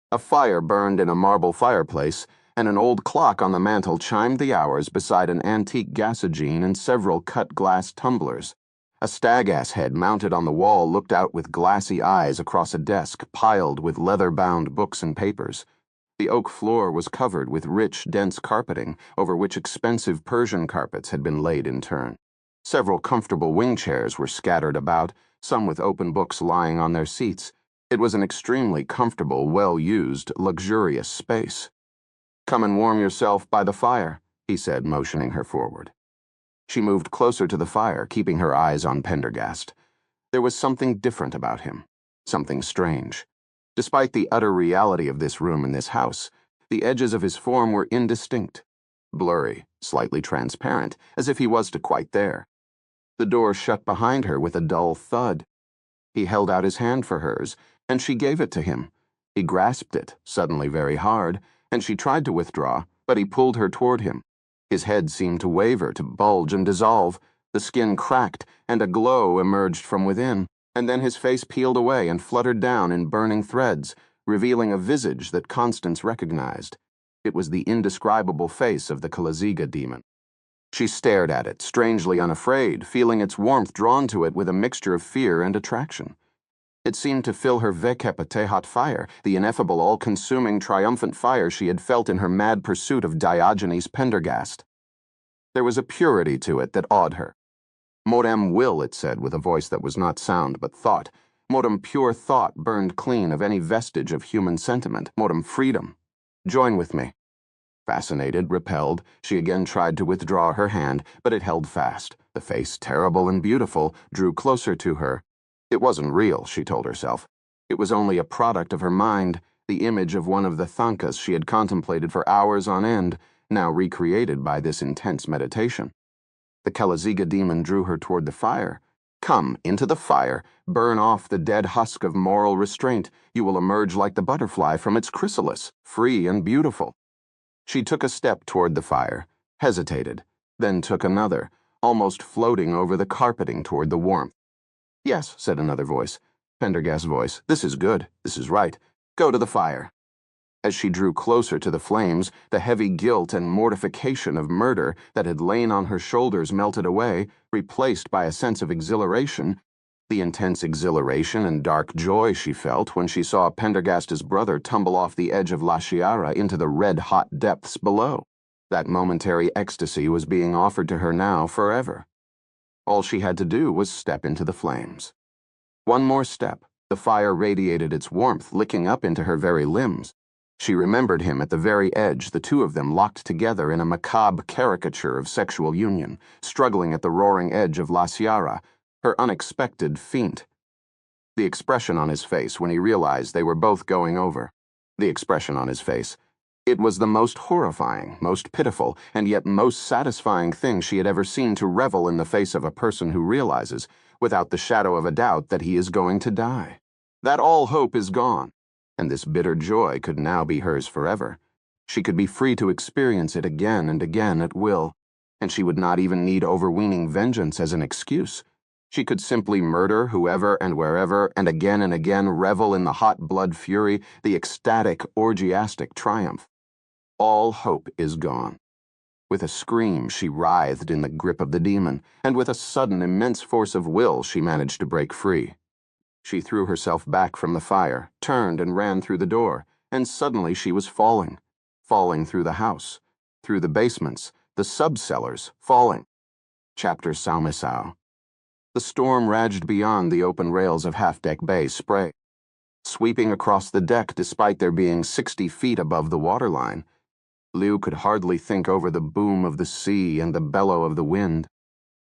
A fire burned in a marble fireplace, and an old clock on the mantel chimed the hours beside an antique gasogene and several cut glass tumblers. A stag-ass head mounted on the wall looked out with glassy eyes across a desk piled with leather-bound books and papers. The oak floor was covered with rich, dense carpeting, over which expensive Persian carpets had been laid in turn. Several comfortable wing chairs were scattered about, some with open books lying on their seats. It was an extremely comfortable, well-used, luxurious space. "Come and warm yourself by the fire," he said, motioning her forward. She moved closer to the fire, keeping her eyes on Pendergast. There was something different about him, something strange. Despite the utter reality of this room and this house, the edges of his form were indistinct, blurry, slightly transparent, as if he was quite there. The door shut behind her with a dull thud. He held out his hand for hers, and she gave it to him. He grasped it, suddenly very hard, and she tried to withdraw, but he pulled her toward him. His head seemed to waver, to bulge and dissolve. The skin cracked, and a glow emerged from within, and then his face peeled away and fluttered down in burning threads, revealing a visage that Constance recognized. It was the indescribable face of the Kalaziga demon. She stared at it, strangely unafraid, feeling its warmth drawn to it with a mixture of fear and attraction. It seemed to fill her Vekepatehat fire, the ineffable, all-consuming, triumphant fire she had felt in her mad pursuit of Diogenes Pendergast. There was a purity to it that awed her. "Modem will," it said with a voice that was not sound but thought. Modem pure thought burned clean of any vestige of human sentiment. Modem freedom. "Join with me." Fascinated, repelled, she again tried to withdraw her hand, but it held fast. The face, terrible and beautiful, drew closer to her. It wasn't real, she told herself. It was only a product of her mind, the image of one of the thankas she had contemplated for hours on end, now recreated by this intense meditation. The Kalaziga demon drew her toward the fire. "Come, into the fire, burn off the dead husk of moral restraint. You will emerge like the butterfly from its chrysalis, free and beautiful." She took a step toward the fire, hesitated, then took another, almost floating over the carpeting toward the warmth. "Yes," said another voice, Pendergast's voice. "This is good. This is right. Go to the fire." As she drew closer to the flames, the heavy guilt and mortification of murder that had lain on her shoulders melted away, replaced by a sense of exhilaration, the intense exhilaration and dark joy she felt when she saw Pendergast's brother tumble off the edge of La Chiara into the red-hot depths below. That momentary ecstasy was being offered to her now forever. All she had to do was step into the flames. One more step, the fire radiated its warmth, licking up into her very limbs. She remembered him at the very edge, the two of them locked together in a macabre caricature of sexual union, struggling at the roaring edge of La Chiara, her unexpected feint. The expression on his face when he realized they were both going over. The expression on his face. It was the most horrifying, most pitiful, and yet most satisfying thing she had ever seen to revel in the face of a person who realizes, without the shadow of a doubt, that he is going to die. That all hope is gone, and this bitter joy could now be hers forever. She could be free to experience it again and again at will, and she would not even need overweening vengeance as an excuse. She could simply murder whoever and wherever, and again revel in the hot blood fury, the ecstatic, orgiastic triumph. All hope is gone. With a scream, she writhed in the grip of the demon, and with a sudden, immense force of will, she managed to break free. She threw herself back from the fire, turned and ran through the door, and suddenly she was falling through the house, through the basements, the sub-cellars, falling. Chapter Salmisau. The storm raged beyond the open rails of half-deck bay spray, sweeping across the deck despite there being 60 feet above the waterline. Liu could hardly think over the boom of the sea and the bellow of the wind.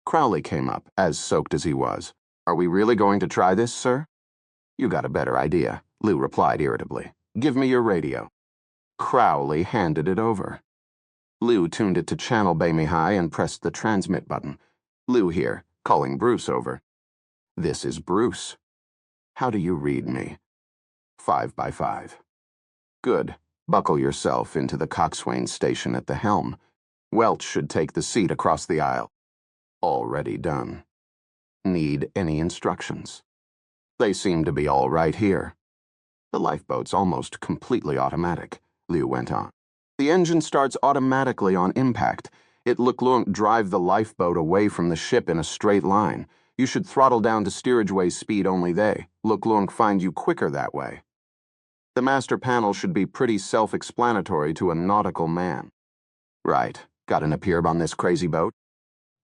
Crowley came up, as soaked as he was. "Are we really going to try this, sir?" "You got a better idea," Lou replied irritably. "Give me your radio." Crowley handed it over. Lou tuned it to Channel Bay-Mihai and pressed the transmit button. "Lou here, calling Bruce over." "This is Bruce. How do you read me?" 5x5. "Good. Buckle yourself into the coxswain station at the helm. Welch should take the seat across the aisle." "Already done." "Need any instructions?" "They seem to be all right here." "The lifeboat's almost completely automatic," Liu went on. "The engine starts automatically on impact. It Luklunk drive the lifeboat away from the ship in a straight line. You should throttle down to steerageway speed only they. Luklunk find you quicker that way." The master panel should be pretty self-explanatory to a nautical man. "Right. Got an appear on this crazy boat?"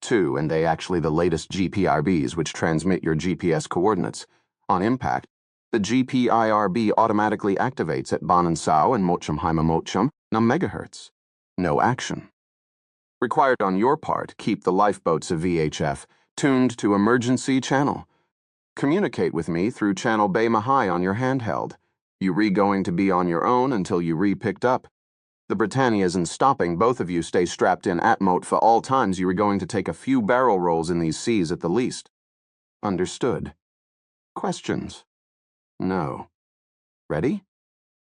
"Two, and they actually the latest GPRBs which transmit your GPS coordinates. On impact, the GPIRB automatically activates at Bonensau and Mochum MHz. No action. Required on your part, keep the lifeboats of VHF tuned to emergency channel. Communicate with me through Channel Bay-Mihai on your handheld. You going to be on your own until you picked up. The Britannia isn't stopping. Both of you stay strapped in atmote for all times. You are going to take a few barrel rolls in these seas at the least." "Understood. Questions?" "No." "Ready?"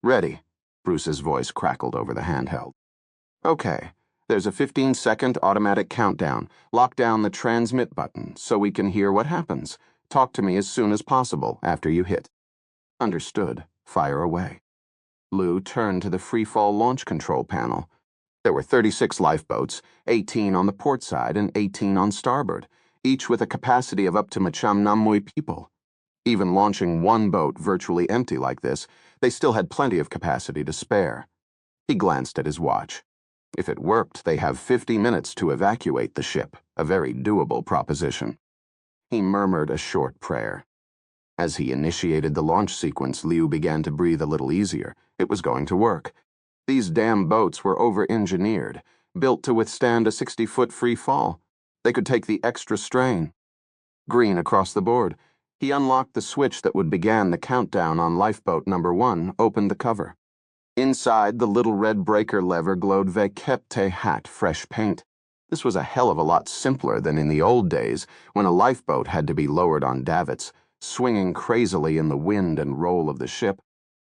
"Ready." Bruce's voice crackled over the handheld. "Okay. There's a 15-second automatic countdown. Lock down the transmit button so we can hear what happens. Talk to me as soon as possible after you hit." "Understood. Fire away." Lou turned to the freefall launch control panel. There were 36 lifeboats, 18 on the port side and 18 on starboard, each with a capacity of up to Machamnamui people. Even launching one boat virtually empty like this, they still had plenty of capacity to spare. He glanced at his watch. If it worked, they have 50 minutes to evacuate the ship, a very doable proposition. He murmured a short prayer. As he initiated the launch sequence, Liu began to breathe a little easier. It was going to work. These damn boats were over-engineered, built to withstand a 60-foot free fall. They could take the extra strain. Green across the board. He unlocked the switch that would begin the countdown on lifeboat number 1, opened the cover. Inside, the little red breaker lever glowed Vekepte hat fresh paint. This was a hell of a lot simpler than in the old days when a lifeboat had to be lowered on davits, swinging crazily in the wind and roll of the ship.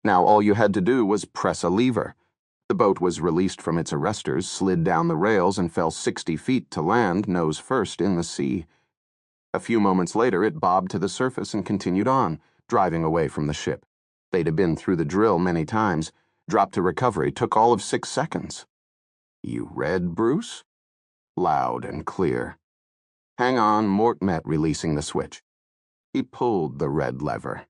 Now all you had to do was press a lever. The boat was released from its arresters, slid down the rails, and fell 60 feet to land, nose first, in the sea. A few moments later, it bobbed to the surface and continued on, driving away from the ship. They'd have been through the drill many times. Drop to recovery took all of 6 seconds. "You read, Bruce?" Loud and clear. "Hang on," Mort met, releasing the switch. He pulled the red lever.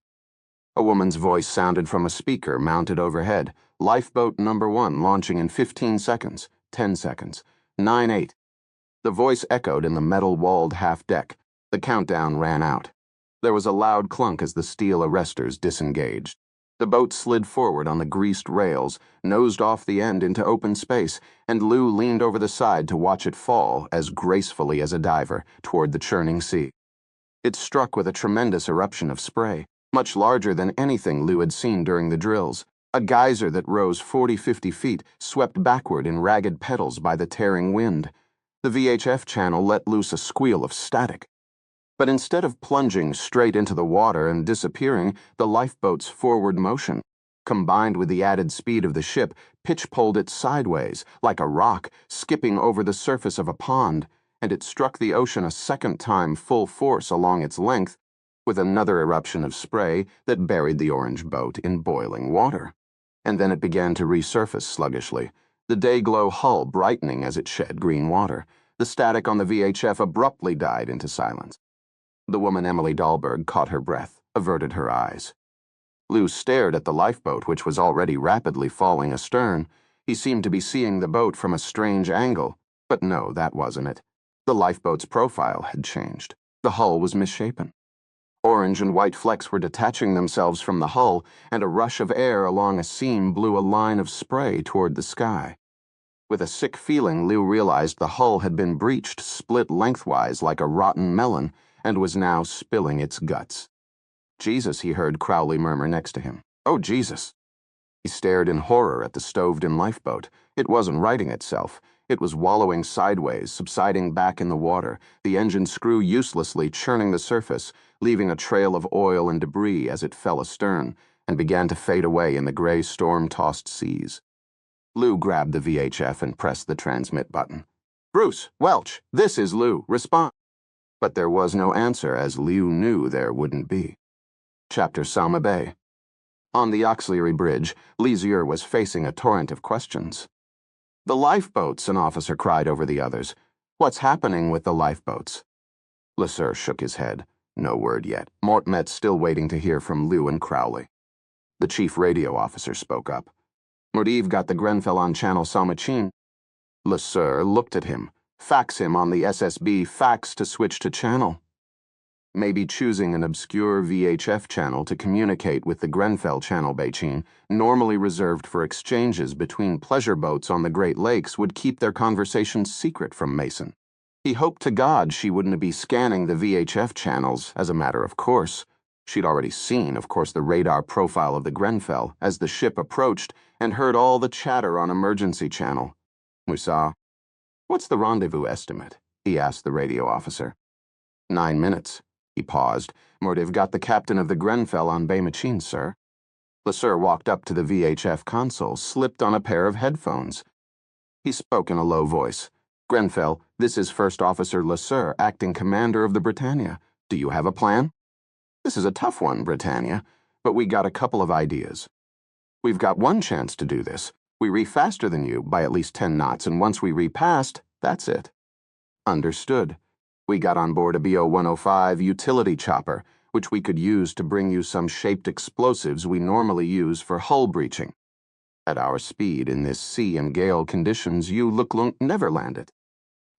A woman's voice sounded from a speaker mounted overhead. "Lifeboat number 1 launching in 15 seconds, 10 seconds, 9-8. The voice echoed in the metal-walled half-deck. The countdown ran out. There was a loud clunk as the steel arresters disengaged. The boat slid forward on the greased rails, nosed off the end into open space, and Lou leaned over the side to watch it fall, as gracefully as a diver, toward the churning sea. It struck with a tremendous eruption of spray, much larger than anything Lou had seen during the drills. A geyser that rose 40-50 feet, swept backward in ragged pedals by the tearing wind. The VHF channel let loose a squeal of static. But instead of plunging straight into the water and disappearing, the lifeboat's forward motion, combined with the added speed of the ship, pitch-pulled it sideways, like a rock, skipping over the surface of a pond, and it struck the ocean a second time full force along its length, with another eruption of spray that buried the orange boat in boiling water. And then it began to resurface sluggishly, the day-glow hull brightening as it shed green water. The static on the VHF abruptly died into silence. The woman Emily Dahlberg caught her breath, averted her eyes. Lou stared at the lifeboat, which was already rapidly falling astern. He seemed to be seeing the boat from a strange angle, but no, that wasn't it. The lifeboat's profile had changed. The hull was misshapen. Orange and white flecks were detaching themselves from the hull, and a rush of air along a seam blew a line of spray toward the sky. With a sick feeling, Lou realized the hull had been breached, split lengthwise like a rotten melon, and was now spilling its guts. "Jesus," he heard Crowley murmur next to him. "Oh, Jesus." He stared in horror at the stoved-in lifeboat. It wasn't righting itself. It was wallowing sideways, subsiding back in the water, the engine screw uselessly churning the surface, leaving a trail of oil and debris as it fell astern and began to fade away in the gray storm-tossed seas. Lou grabbed the VHF and pressed the transmit button. "Bruce, Welch, this is Lou. Respond." But there was no answer, as Lou knew there wouldn't be. Chapter Sama Bay. On the auxiliary bridge, Lizier was facing a torrent of questions. "The lifeboats," an officer cried over the others. "What's happening with the lifeboats?" LeSueur shook his head. No word yet. Mortmet's still waiting to hear from Lou and Crowley. The chief radio officer spoke up. "Moriv got the Grenfell on Channel Samachin." LeSueur looked at him. "Fax him on the SSB fax to switch to channel." Maybe choosing an obscure VHF channel to communicate with the Grenfell channel Beijing, normally reserved for exchanges between pleasure boats on the Great Lakes, would keep their conversations secret from Mason. He hoped to God she wouldn't be scanning the VHF channels as a matter of course. She'd already seen, of course, the radar profile of the Grenfell as the ship approached and heard all the chatter on emergency channel. "Musa, what's the rendezvous estimate?" he asked the radio officer. 9 minutes. He paused. "Mordiv got the captain of the Grenfell on Bay Machine, sir." LeSueur walked up to the VHF console, slipped on a pair of headphones. He spoke in a low voice. "Grenfell, this is First Officer LeSueur, acting commander of the Britannia. Do you have a plan?" "This is a tough one, Britannia, but we got a couple of ideas. We've got one chance to do this. We reef faster than you by at least 10 knots, and once we repassed, that's it." "Understood. We got on board a BO-105 utility chopper, which we could use to bring you some shaped explosives we normally use for hull breaching. At our speed in this sea and gale conditions, you Luklunk never land it."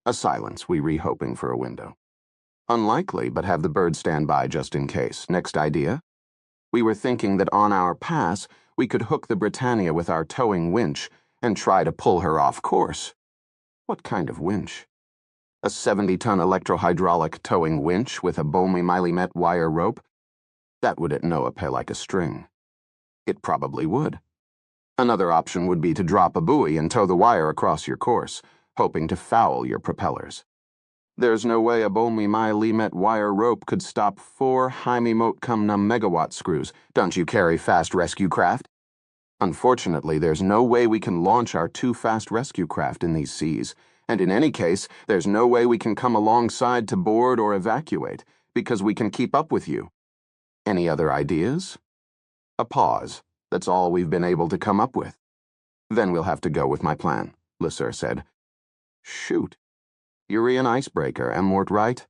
A silence, we re-hoping for a window. "Unlikely, but have the bird stand by just in case. Next idea?" "We were thinking that on our pass, we could hook the Britannia with our towing winch and try to pull her off course." "What kind of winch?" "A 70-ton electro-hydraulic towing winch with a Bomi-Milimet wire rope. That would at Noah pay like a string." "It probably would." "Another option would be to drop a buoy and tow the wire across your course, hoping to foul your propellers." "There's no way a Bomi-Milimet wire rope could stop 4 Jaime-Mote-cum-Num megawatt screws. Don't you carry fast rescue craft?" "Unfortunately, there's no way we can launch our 2 fast rescue craft in these seas. And in any case, there's no way we can come alongside to board or evacuate, because we can keep up with you. Any other ideas?" A pause. "That's all we've been able to come up with." "Then we'll have to go with my plan," LeSueur said. "Shoot. You're an icebreaker, am Mort right?"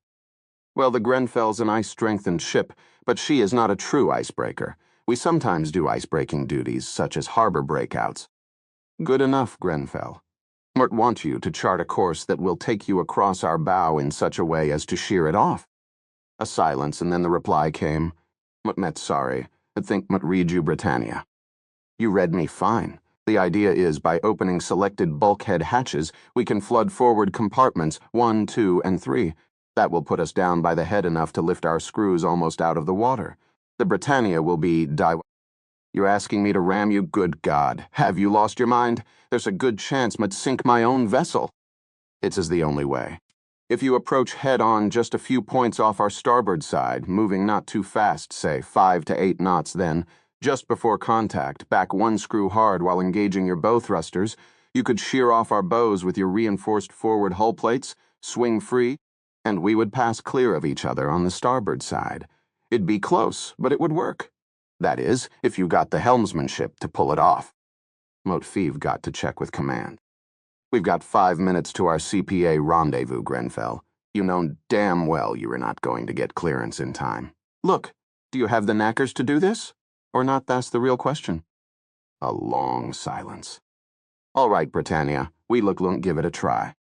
"Well, the Grenfell's an ice-strengthened ship, but she is not a true icebreaker. We sometimes do icebreaking duties, such as harbor breakouts." "Good enough, Grenfell. Mort wants you to chart a course that will take you across our bow in such a way as to shear it off." A silence, and then the reply came. "Mutmet's sorry. I think Mut read you Britannia." "You read me fine. The idea is, by opening selected bulkhead hatches, we can flood forward compartments 1, 2, and 3. That will put us down by the head enough to lift our screws almost out of the water. The Britannia will be You're asking me to ram you? Good God. Have you lost your mind? There's a good chance I'd sink my own vessel." "It's as the only way. If you approach head-on just a few points off our starboard side, moving not too fast, say 5 to 8 knots, then, just before contact, back 1 screw hard while engaging your bow thrusters, you could shear off our bows with your reinforced forward hull plates, swing free, and we would pass clear of each other on the starboard side. It'd be close, but it would work. That is, if you got the helmsmanship to pull it off." Motefive got to check with command. "We've got 5 minutes to our CPA rendezvous, Grenfell. You know damn well you are not going to get clearance in time. Look, do you have the knackers to do this? Or not, that's the real question." A long silence. "All right, Britannia, we Luklunk give it a try."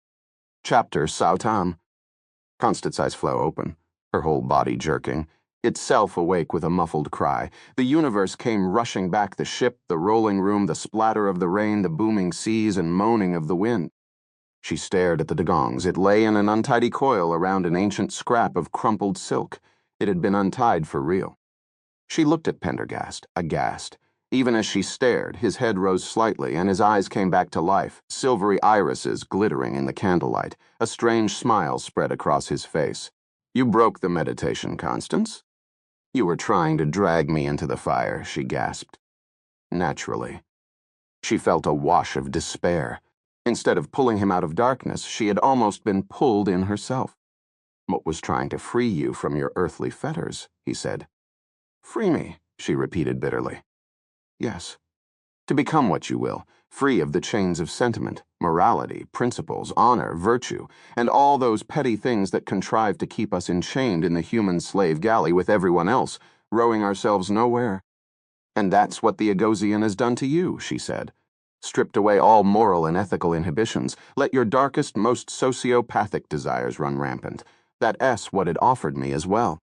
Chapter Sautam. Constance's eyes flew open, her whole body jerking. itself awake with a muffled cry. The universe came rushing back, the ship, the rolling room, the splatter of the rain, the booming seas, and moaning of the wind. She stared at the dugongs. It lay in an untidy coil around an ancient scrap of crumpled silk. It had been untied for real. She looked at Pendergast, aghast. Even as she stared, his head rose slightly, and his eyes came back to life, silvery irises glittering in the candlelight. A strange smile spread across his face. "You broke the meditation, Constance." "You were trying to drag me into the fire," she gasped. Naturally. She felt a wash of despair. Instead of pulling him out of darkness, she had almost been pulled in herself. "What was trying to free you from your earthly fetters," he said. "Free me," she repeated bitterly. "Yes. To become what you will, free of the chains of sentiment, morality, principles, honor, virtue, and all those petty things that contrive to keep us enchained in the human slave galley with everyone else, rowing ourselves nowhere. And that's what the Agosian has done to you," she said. "Stripped away all moral and ethical inhibitions, let your darkest, most sociopathic desires run rampant. That's what it offered me as well."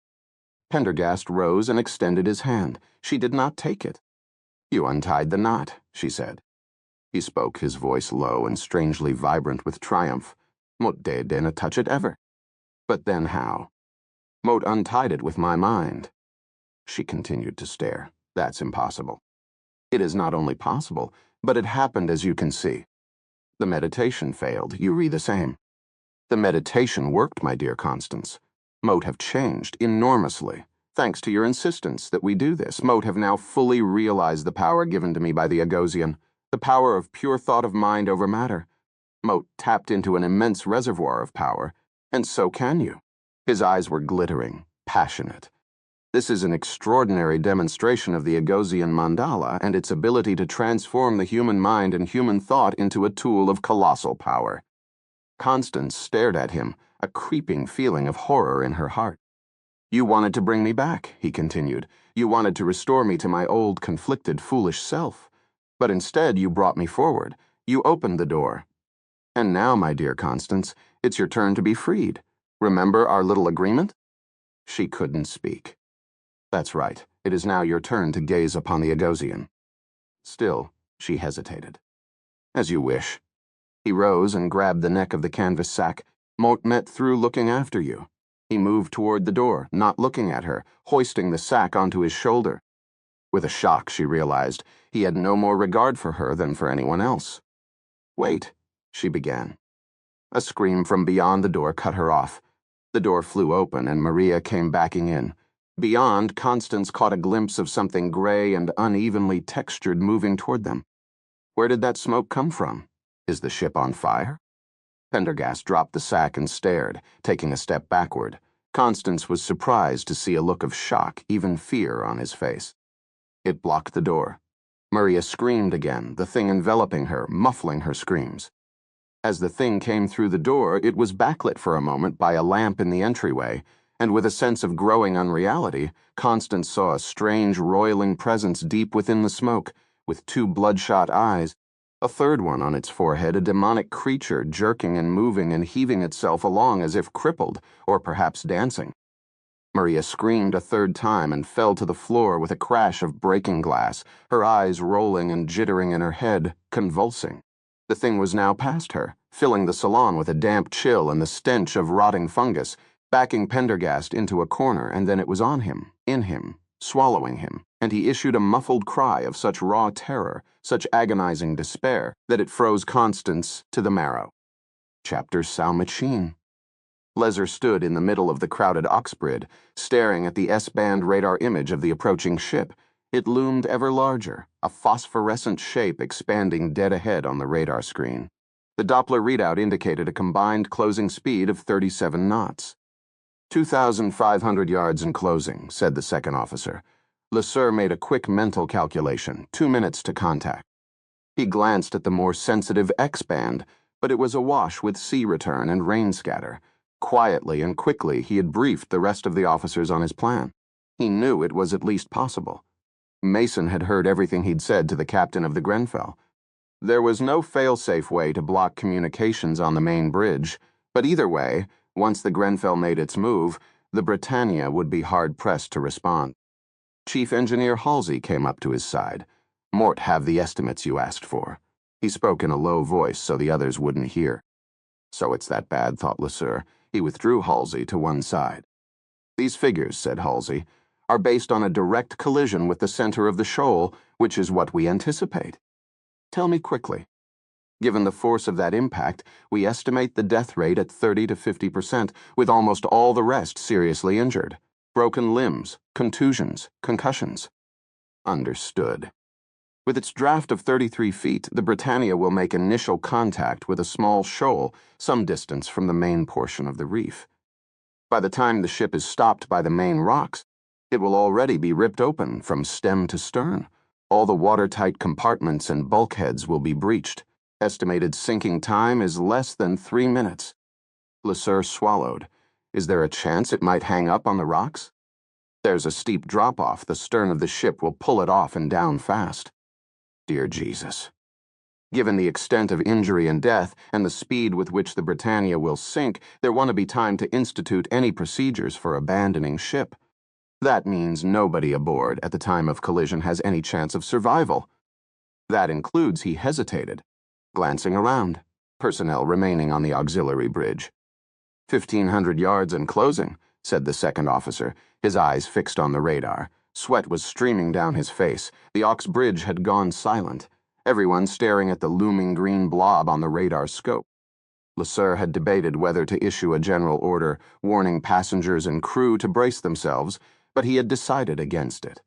Pendergast rose and extended his hand. She did not take it. "You untied the knot," she said. He spoke, his voice low and strangely vibrant with triumph. "Mot didn't touch it ever." "But then how?" "Mot untied it with my mind." She continued to stare. "That's impossible." "It is not only possible, but it happened as you can see. The meditation failed. You read the same. The meditation worked, my dear Constance. Mote have changed enormously. Thanks to your insistence that we do this, Mote have now fully realized the power given to me by the Agosian, the power of pure thought of mind over matter. Mote tapped into an immense reservoir of power, and so can you." His eyes were glittering, passionate. "This is an extraordinary demonstration of the Agosian mandala and its ability to transform the human mind and human thought into a tool of colossal power." Constance stared at him, a creeping feeling of horror in her heart. "You wanted to bring me back," he continued. "You wanted to restore me to my old, conflicted, foolish self. But instead you brought me forward. You opened the door. And now, my dear Constance, it's your turn to be freed. Remember our little agreement?" She couldn't speak. "That's right. It is now your turn to gaze upon the Agosian." Still, she hesitated. "As you wish." He rose and grabbed the neck of the canvas sack. "Mote met through looking after you." He moved toward the door, not looking at her, hoisting the sack onto his shoulder. With a shock, she realized he had no more regard for her than for anyone else. "Wait," she began. A scream from beyond the door cut her off. The door flew open and Maria came backing in. Beyond, Constance caught a glimpse of something gray and unevenly textured moving toward them. Where did that smoke come from? Is the ship on fire? Pendergast dropped the sack and stared, taking a step backward. Constance was surprised to see a look of shock, even fear, on his face. It blocked the door. Maria screamed again, the thing enveloping her, muffling her screams. As the thing came through the door, it was backlit for a moment by a lamp in the entryway, and with a sense of growing unreality, Constance saw a strange, roiling presence deep within the smoke, with two bloodshot eyes, a third one on its forehead, a demonic creature jerking and moving and heaving itself along as if crippled, or perhaps dancing. Maria screamed a third time and fell to the floor with a crash of breaking glass, her eyes rolling and jittering in her head, convulsing. The thing was now past her, filling the salon with a damp chill and the stench of rotting fungus, backing Pendergast into a corner, and then it was on him, in him, swallowing him, and he issued a muffled cry of such raw terror, such agonizing despair, that it froze Constance to the marrow. Chapter Salmachine. Lezer stood in the middle of the crowded Oxbrid, staring at the S-band radar image of the approaching ship. It loomed ever larger, a phosphorescent shape expanding dead ahead on the radar screen. The Doppler readout indicated a combined closing speed of 37 knots. 2,500 yards in closing, said the second officer. Leser made a quick mental calculation, 2 minutes to contact. He glanced at the more sensitive X-band, but it was awash with sea return and rain scatter. Quietly and quickly, he had briefed the rest of the officers on his plan. He knew it was at least possible. Mason had heard everything he'd said to the captain of the Grenfell. There was no fail-safe way to block communications on the main bridge, but either way, once the Grenfell made its move, the Britannia would be hard-pressed to respond. Chief Engineer Halsey came up to his side. "Mort have the estimates you asked for." He spoke in a low voice so the others wouldn't hear. So it's that bad, thought LeSueur. He withdrew Halsey to one side. "These figures," said Halsey, "are based on a direct collision with the center of the shoal, which is what we anticipate. Tell me quickly. Given the force of that impact, we estimate the death rate at 30 to 50%, with almost all the rest seriously injured. Broken limbs, contusions, concussions." "Understood. With its draft of 33 feet, the Britannia will make initial contact with a small shoal some distance from the main portion of the reef. By the time the ship is stopped by the main rocks, it will already be ripped open from stem to stern. All the watertight compartments and bulkheads will be breached. Estimated sinking time is less than 3 minutes. LeSueur swallowed. "Is there a chance it might hang up on the rocks?" "There's a steep drop-off. The stern of the ship will pull it off and down fast." Dear Jesus. Given the extent of injury and death and the speed with which the Britannia will sink, there won't be time to institute any procedures for abandoning ship. That means nobody aboard at the time of collision has any chance of survival. That includes," he hesitated, glancing around, personnel remaining on the auxiliary bridge. 1,500 yards and closing," said the second officer, his eyes fixed on the radar. Sweat was streaming down his face. The aux bridge had gone silent, everyone staring at the looming green blob on the radar scope. LeSueur had debated whether to issue a general order warning passengers and crew to brace themselves, but he had decided against it.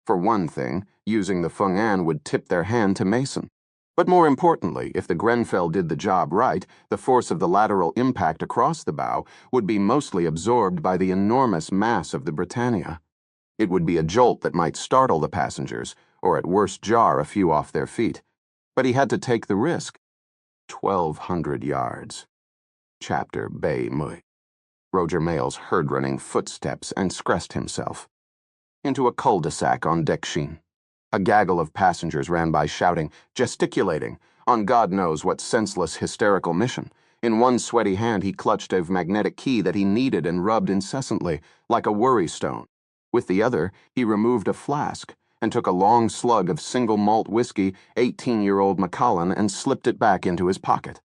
For one thing, using the Feng An would tip their hand to Mason. But more importantly, if the Grenfell did the job right, the force of the lateral impact across the bow would be mostly absorbed by the enormous mass of the Britannia. It would be a jolt that might startle the passengers, or at worst jar a few off their feet. But he had to take the risk. 1,200 yards. Chapter Bay Mui. Roger Mail's herd-running footsteps enscressed himself. Into a cul-de-sac on deck sheen. A gaggle of passengers ran by shouting, gesticulating, on God knows what senseless, hysterical mission. In one sweaty hand he clutched a magnetic key that he kneaded and rubbed incessantly, like a worry stone. With the other, he removed a flask and took a long slug of single malt whiskey, 18-year-old Macallan, and slipped it back into his pocket.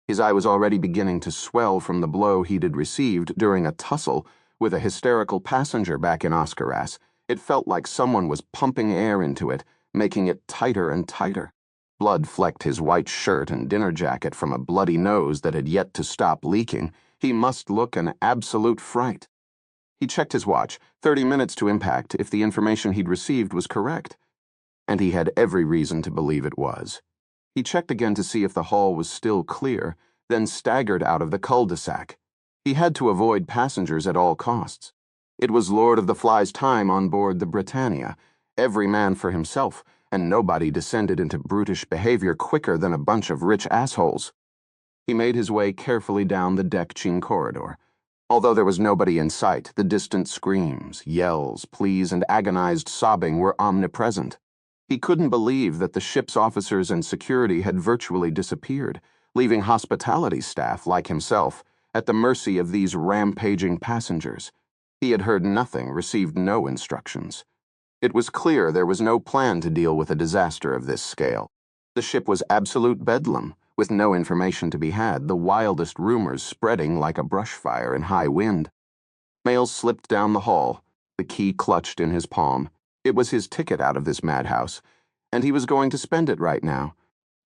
His eye was already beginning to swell from the blow he'd received during a tussle with a hysterical passenger back in Oscaras. It felt like someone was pumping air into it, making it tighter and tighter. Blood flecked his white shirt and dinner jacket from a bloody nose that had yet to stop leaking. He must look an absolute fright. He checked his watch, 30 minutes to impact if the information he'd received was correct. And he had every reason to believe it was. He checked again to see if the hall was still clear, then staggered out of the cul-de-sac. He had to avoid passengers at all costs. It was Lord of the Flies' time on board the Britannia, every man for himself, and nobody descended into brutish behavior quicker than a bunch of rich assholes. He made his way carefully down the deck-chin corridor. Although there was nobody in sight, the distant screams, yells, pleas, and agonized sobbing were omnipresent. He couldn't believe that the ship's officers and security had virtually disappeared, leaving hospitality staff, like himself, at the mercy of these rampaging passengers. He had heard nothing, received no instructions. It was clear there was no plan to deal with a disaster of this scale. The ship was absolute bedlam, with no information to be had, the wildest rumors spreading like a brush fire in high wind. Mail slipped down the hall, the key clutched in his palm. It was his ticket out of this madhouse, and he was going to spend it right now.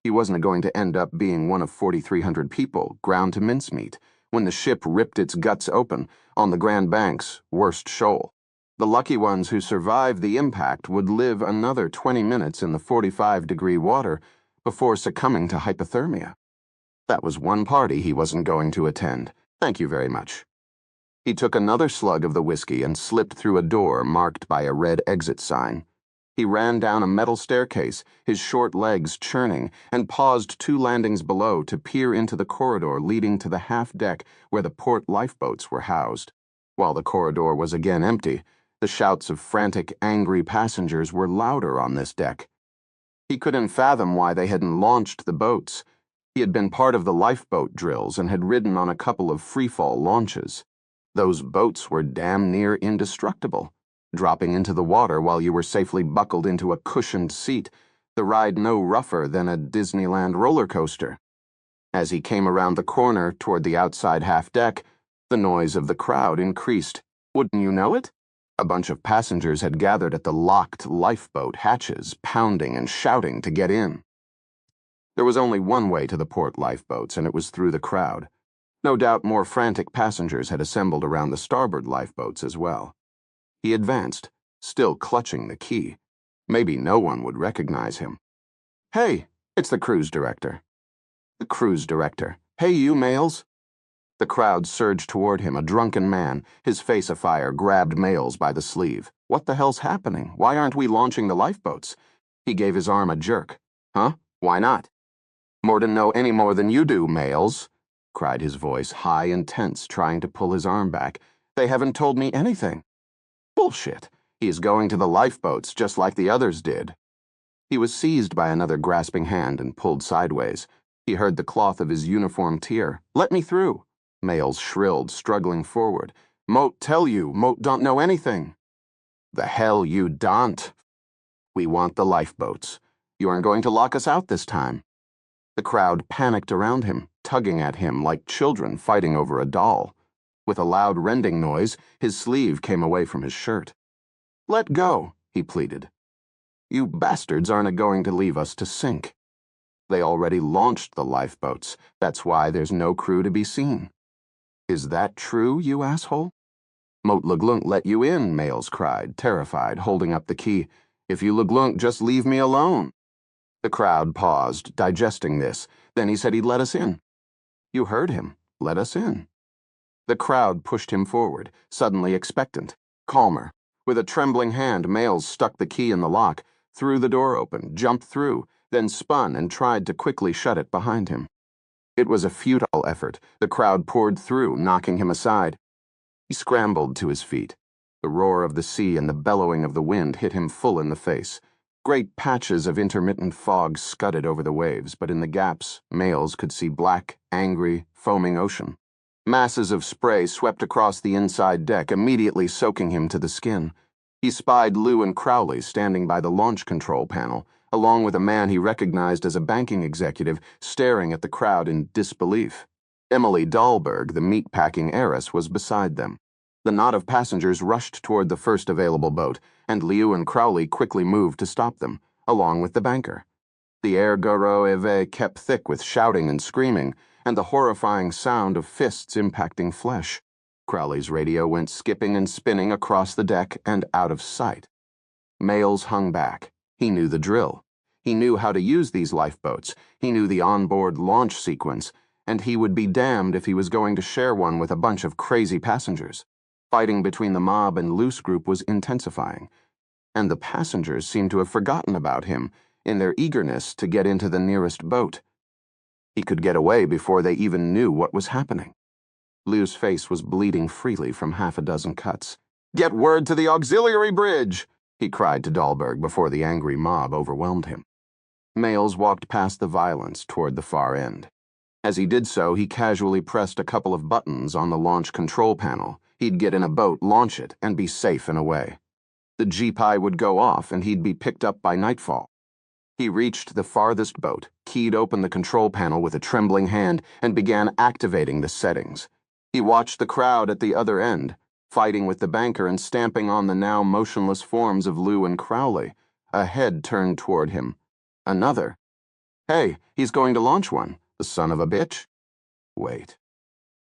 He wasn't going to end up being one of 4,300 people, ground to mincemeat, when the ship ripped its guts open on the Grand Bank's worst shoal. The lucky ones who survived the impact would live another 20 minutes in the 45-degree water before succumbing to hypothermia. That was one party he wasn't going to attend. Thank you very much. He took another slug of the whiskey and slipped through a door marked by a red exit sign. He ran down a metal staircase, his short legs churning, and paused 2 landings below to peer into the corridor leading to the half-deck where the port lifeboats were housed. While the corridor was again empty, the shouts of frantic, angry passengers were louder on this deck. He couldn't fathom why they hadn't launched the boats. He had been part of the lifeboat drills and had ridden on a couple of freefall launches. Those boats were damn near indestructible, dropping into the water while you were safely buckled into a cushioned seat, the ride no rougher than a Disneyland roller coaster. As he came around the corner toward the outside half-deck, the noise of the crowd increased. Wouldn't you know it? A bunch of passengers had gathered at the locked lifeboat hatches, pounding and shouting to get in. There was only one way to the port lifeboats, and it was through the crowd. No doubt more frantic passengers had assembled around the starboard lifeboats as well. He advanced, still clutching the key. Maybe no one would recognize him. "Hey, it's the cruise director." The cruise director. "Hey, you males." The crowd surged toward him, a drunken man, his face afire, grabbed Males by the sleeve. "What the hell's happening? Why aren't we launching the lifeboats?" He gave his arm a jerk. "Huh? Why not?" "Morden know any more than you do, Males," cried his voice, high and tense, trying to pull his arm back. "They haven't told me anything." "Bullshit. He is going to the lifeboats, just like the others did." He was seized by another grasping hand and pulled sideways. He heard the cloth of his uniform tear. "Let me through," Males shrilled, struggling forward. "Moat tell you, Moat don't know anything." "The hell you don't. We want the lifeboats. You aren't going to lock us out this time." The crowd panicked around him, tugging at him like children fighting over a doll. With a loud rending noise, his sleeve came away from his shirt. "Let go," he pleaded. "You bastards aren't going to leave us to sink." "They already launched the lifeboats. That's why there's no crew to be seen." "Is that true, you asshole?" "Moat Leglunk let you in," Males cried, terrified, holding up the key. "If you Leglunk, just leave me alone." The crowd paused, digesting this. Then he said he'd let us in. "You heard him. Let us in." The crowd pushed him forward, suddenly expectant, calmer. With a trembling hand, Males stuck the key in the lock, threw the door open, jumped through, then spun and tried to quickly shut it behind him. It was a futile effort. The crowd poured through, knocking him aside. He scrambled to his feet. The roar of the sea and the bellowing of the wind hit him full in the face. Great patches of intermittent fog scudded over the waves, but in the gaps, Males could see black, angry, foaming ocean. Masses of spray swept across the inside deck, immediately soaking him to the skin. He spied Lou and Crowley standing by the launch control panel, along with a man he recognized as a banking executive, staring at the crowd in disbelief. Emily Dahlberg, the meat-packing heiress, was beside them. The knot of passengers rushed toward the first available boat, and Liu and Crowley quickly moved to stop them, along with the banker. The air garo eve kept thick with shouting and screaming, and the horrifying sound of fists impacting flesh. Crowley's radio went skipping and spinning across the deck and out of sight. Males hung back. He knew the drill. He knew how to use these lifeboats. He knew the onboard launch sequence, and he would be damned if he was going to share one with a bunch of crazy passengers. Fighting between the mob and loose group was intensifying, and the passengers seemed to have forgotten about him in their eagerness to get into the nearest boat. He could get away before they even knew what was happening. Liu's face was bleeding freely from half a dozen cuts. "Get word to the auxiliary bridge!" he cried to Dahlberg before the angry mob overwhelmed him. Males walked past the violence toward the far end. As he did so, he casually pressed a couple of buttons on the launch control panel. He'd get in a boat, launch it, and be safe and away. The GPI would go off, and he'd be picked up by nightfall. He reached the farthest boat, keyed open the control panel with a trembling hand, and began activating the settings. He watched the crowd at the other end, fighting with the banker and stamping on the now motionless forms of Lou and Crowley. A head turned toward him. Another. "Hey, he's going to launch one, the son of a bitch." Wait.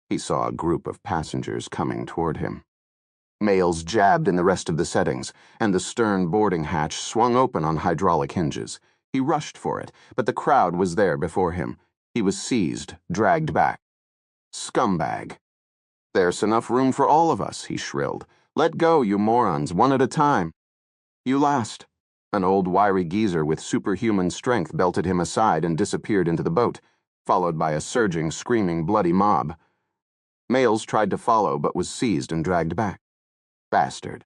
He saw a group of passengers coming toward him. Males jabbed in the rest of the settings, and the stern boarding hatch swung open on hydraulic hinges. He rushed for it, but the crowd was there before him. He was seized, dragged back. "Scumbag." "There's enough room for all of us," he shrilled. "Let go, you morons, one at a time." "You last." An old wiry geezer with superhuman strength belted him aside and disappeared into the boat, followed by a surging, screaming, bloody mob. Males tried to follow but was seized and dragged back. Bastard.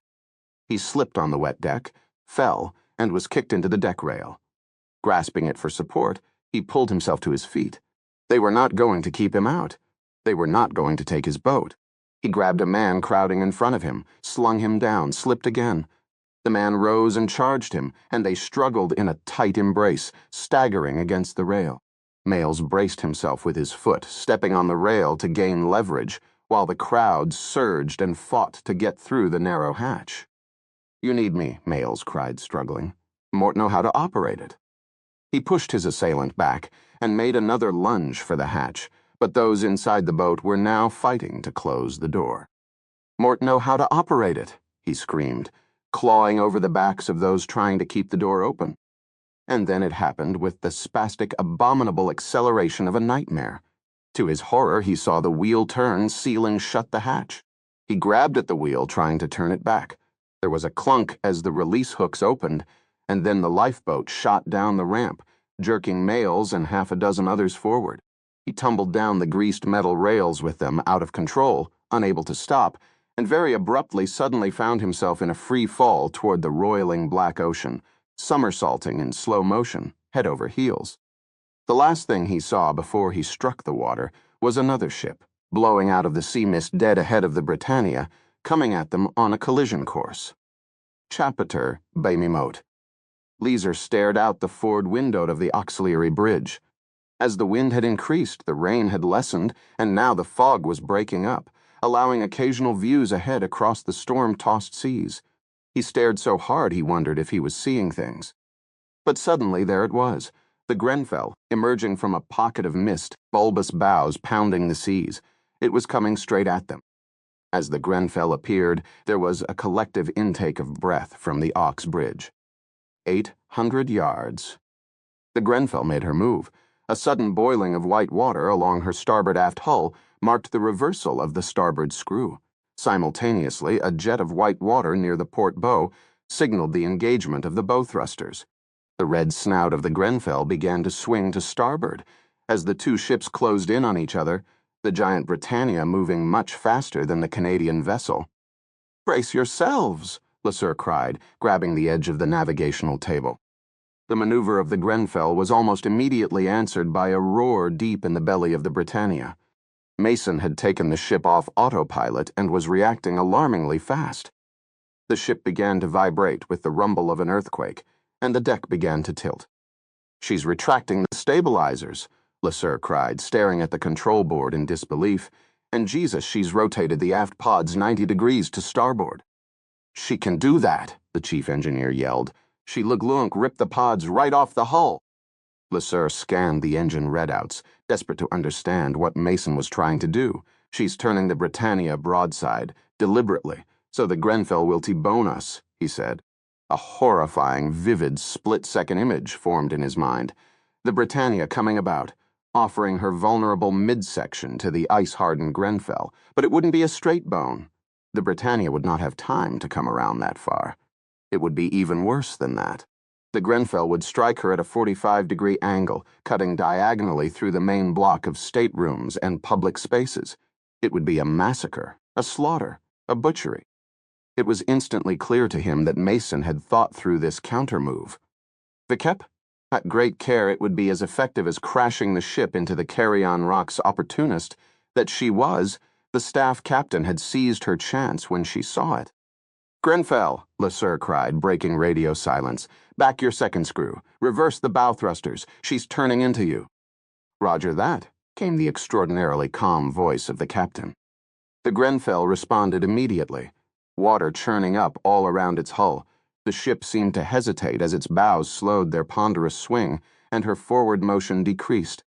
He slipped on the wet deck, fell, and was kicked into the deck rail. Grasping it for support, he pulled himself to his feet. They were not going to keep him out. They were not going to take his boat. He grabbed a man crowding in front of him, slung him down, slipped again. The man rose and charged him, and they struggled in a tight embrace, staggering against the rail. Mayles braced himself with his foot, stepping on the rail to gain leverage, while the crowd surged and fought to get through the narrow hatch. "You need me," Mayles cried, struggling. "Mort know how to operate it." He pushed his assailant back and made another lunge for the hatch, but those inside the boat were now fighting to close the door. "Mort know how to operate it," he screamed, clawing over the backs of those trying to keep the door open. And then it happened with the spastic, abominable acceleration of a nightmare. To his horror, he saw the wheel turn, sealing shut the hatch. He grabbed at the wheel, trying to turn it back. There was a clunk as the release hooks opened, and then the lifeboat shot down the ramp, jerking Mayles and half a dozen others forward. He tumbled down the greased metal rails with them, out of control, unable to stop, and very abruptly suddenly found himself in a free fall toward the roiling black ocean, somersaulting in slow motion, head over heels. The last thing he saw before he struck the water was another ship, blowing out of the sea mist dead ahead of the Britannia, coming at them on a collision course. Chapiter Baimimot. Leeser stared out the forward window of the auxiliary bridge. As the wind had increased, the rain had lessened, and now the fog was breaking up, allowing occasional views ahead across the storm-tossed seas. He stared so hard he wondered if he was seeing things. But suddenly there it was, the Grenfell, emerging from a pocket of mist, bulbous bows pounding the seas. It was coming straight at them. As the Grenfell appeared, there was a collective intake of breath from the Aux bridge. 800 yards. The Grenfell made her move. A sudden boiling of white water along her starboard aft hull marked the reversal of the starboard screw. Simultaneously, a jet of white water near the port bow signaled the engagement of the bow thrusters. The red snout of the Grenfell began to swing to starboard. As the two ships closed in on each other, the giant Britannia moving much faster than the Canadian vessel. "Brace yourselves!" LeSueur cried, grabbing the edge of the navigational table. The maneuver of the Grenfell was almost immediately answered by a roar deep in the belly of the Britannia. Mason had taken the ship off autopilot and was reacting alarmingly fast. The ship began to vibrate with the rumble of an earthquake, and the deck began to tilt. "She's retracting the stabilizers," LeSueur cried, staring at the control board in disbelief. "And Jesus, she's rotated the aft pods 90 degrees to starboard." "She can do that," the chief engineer yelled. "She Leglunk ripped the pods right off the hull." LeSueur scanned the engine readouts, desperate to understand what Mason was trying to do. "She's turning the Britannia broadside, deliberately, so the Grenfell will T-bone us," he said. A horrifying, vivid, split-second image formed in his mind. The Britannia coming about, offering her vulnerable midsection to the ice-hardened Grenfell, but it wouldn't be a straight bone. The Britannia would not have time to come around that far. It would be even worse than that. The Grenfell would strike her at a 45-degree angle, cutting diagonally through the main block of staterooms and public spaces. It would be a massacre, a slaughter, a butchery. It was instantly clear to him that Mason had thought through this countermove. Vikep? At great care it would be as effective as crashing the ship into the Carrion Rocks opportunist that she was. The staff captain had seized her chance when she saw it. "Grenfell," LeSueur cried, breaking radio silence. "Back your second screw. Reverse the bow thrusters. She's turning into you." "Roger that," came the extraordinarily calm voice of the captain. The Grenfell responded immediately, water churning up all around its hull. The ship seemed to hesitate as its bows slowed their ponderous swing, and her forward motion decreased.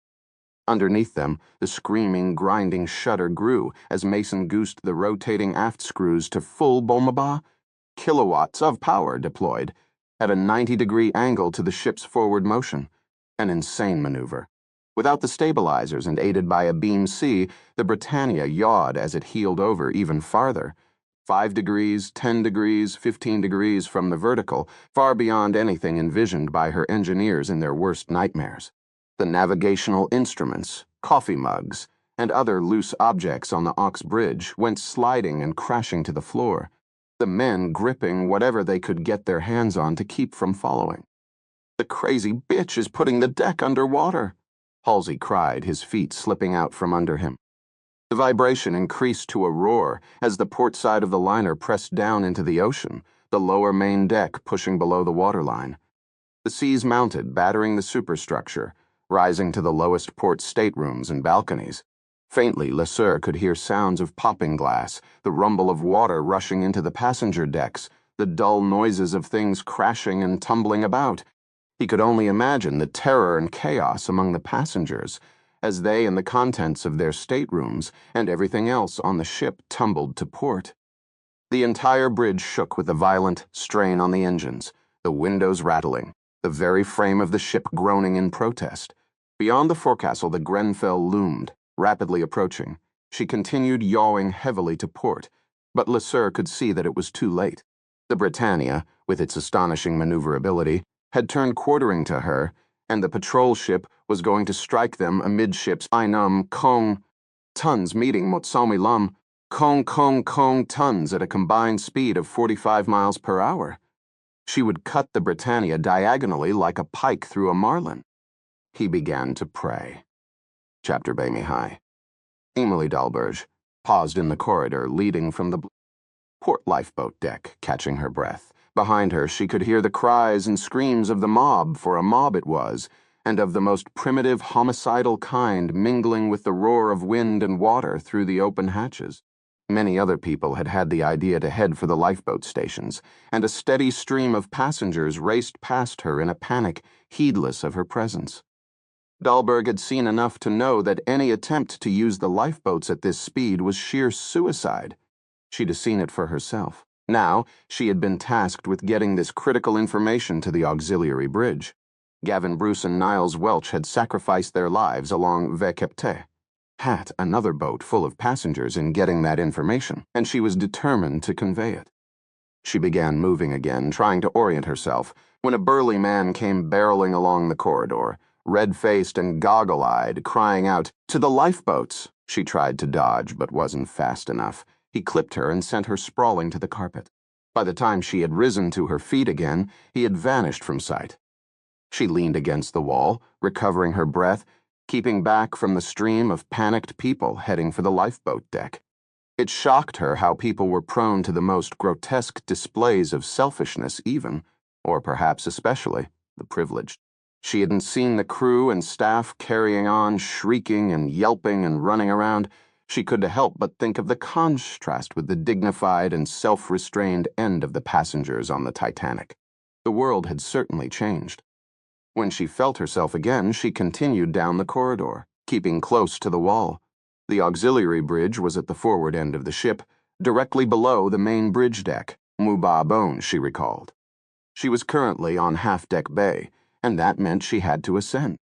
Underneath them, the screaming, grinding shudder grew as Mason goosed the rotating aft screws to full bomba, kilowatts of power deployed, at a 90-degree angle to the ship's forward motion. An insane maneuver. Without the stabilizers and aided by a beam C, the Britannia yawed as it heeled over even farther. 5 degrees, 10 degrees, 15 degrees from the vertical, far beyond anything envisioned by her engineers in their worst nightmares. The navigational instruments, coffee mugs, and other loose objects on the Aux bridge went sliding and crashing to the floor, the men gripping whatever they could get their hands on to keep from following. "The crazy bitch is putting the deck under water," Halsey cried, his feet slipping out from under him. The vibration increased to a roar as the port side of the liner pressed down into the ocean, the lower main deck pushing below the waterline. The seas mounted, battering the superstructure, rising to the lowest port staterooms and balconies. Faintly, Lesueur could hear sounds of popping glass, the rumble of water rushing into the passenger decks, the dull noises of things crashing and tumbling about. He could only imagine the terror and chaos among the passengers as they and the contents of their staterooms and everything else on the ship tumbled to port. The entire bridge shook with the violent strain on the engines, the windows rattling, the very frame of the ship groaning in protest. Beyond the forecastle, the Grenfell loomed, rapidly approaching. She continued yawing heavily to port, but Lesueur could see that it was too late. The Britannia, with its astonishing maneuverability, had turned quartering to her, and the patrol ship was going to strike them amidships Ainum Kong tons meeting Motsomilam Kong tons at a combined speed of 45 miles per hour. She would cut the Britannia diagonally like a pike through a marlin. He began to pray. Chapter Bamihai. Emily Dalberge paused in the corridor leading from the port lifeboat deck, catching her breath. Behind her, she could hear the cries and screams of the mob, for a mob it was, and of the most primitive, homicidal kind mingling with the roar of wind and water through the open hatches. Many other people had had the idea to head for the lifeboat stations, and a steady stream of passengers raced past her in a panic, heedless of her presence. Dalberg had seen enough to know that any attempt to use the lifeboats at this speed was sheer suicide. She'd have seen it for herself. Now, she had been tasked with getting this critical information to the auxiliary bridge. Gavin Bruce and Niles Welch had sacrificed their lives along Vekepte. Had another boat full of passengers in getting that information, and she was determined to convey it. She began moving again, trying to orient herself, when a burly man came barreling along the corridor, red-faced and goggle-eyed, crying out, "To the lifeboats!" She tried to dodge, but wasn't fast enough. He clipped her and sent her sprawling to the carpet. By the time she had risen to her feet again, he had vanished from sight. She leaned against the wall, recovering her breath, keeping back from the stream of panicked people heading for the lifeboat deck. It shocked her how people were prone to the most grotesque displays of selfishness even, or perhaps especially, the privileged. She hadn't seen the crew and staff carrying on, shrieking and yelping and running around. She couldn't help but think of the contrast with the dignified and self-restrained end of the passengers on the Titanic. The world had certainly changed. When she felt herself again, she continued down the corridor, keeping close to the wall. The auxiliary bridge was at the forward end of the ship, directly below the main bridge deck, Muba Bone, she recalled. She was currently on half-deck bay, and that meant she had to ascend.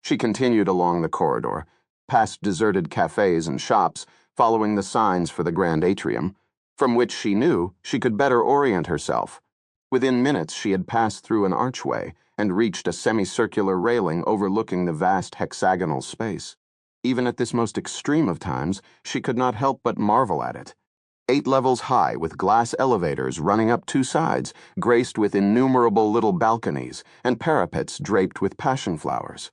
She continued along the corridor, past deserted cafes and shops, following the signs for the grand atrium, from which she knew she could better orient herself. Within minutes she had passed through an archway and reached a semicircular railing overlooking the vast hexagonal space. Even at this most extreme of times, she could not help but marvel at it. 8 levels high, with glass elevators running up 2 sides, graced with innumerable little balconies, and parapets draped with passion flowers.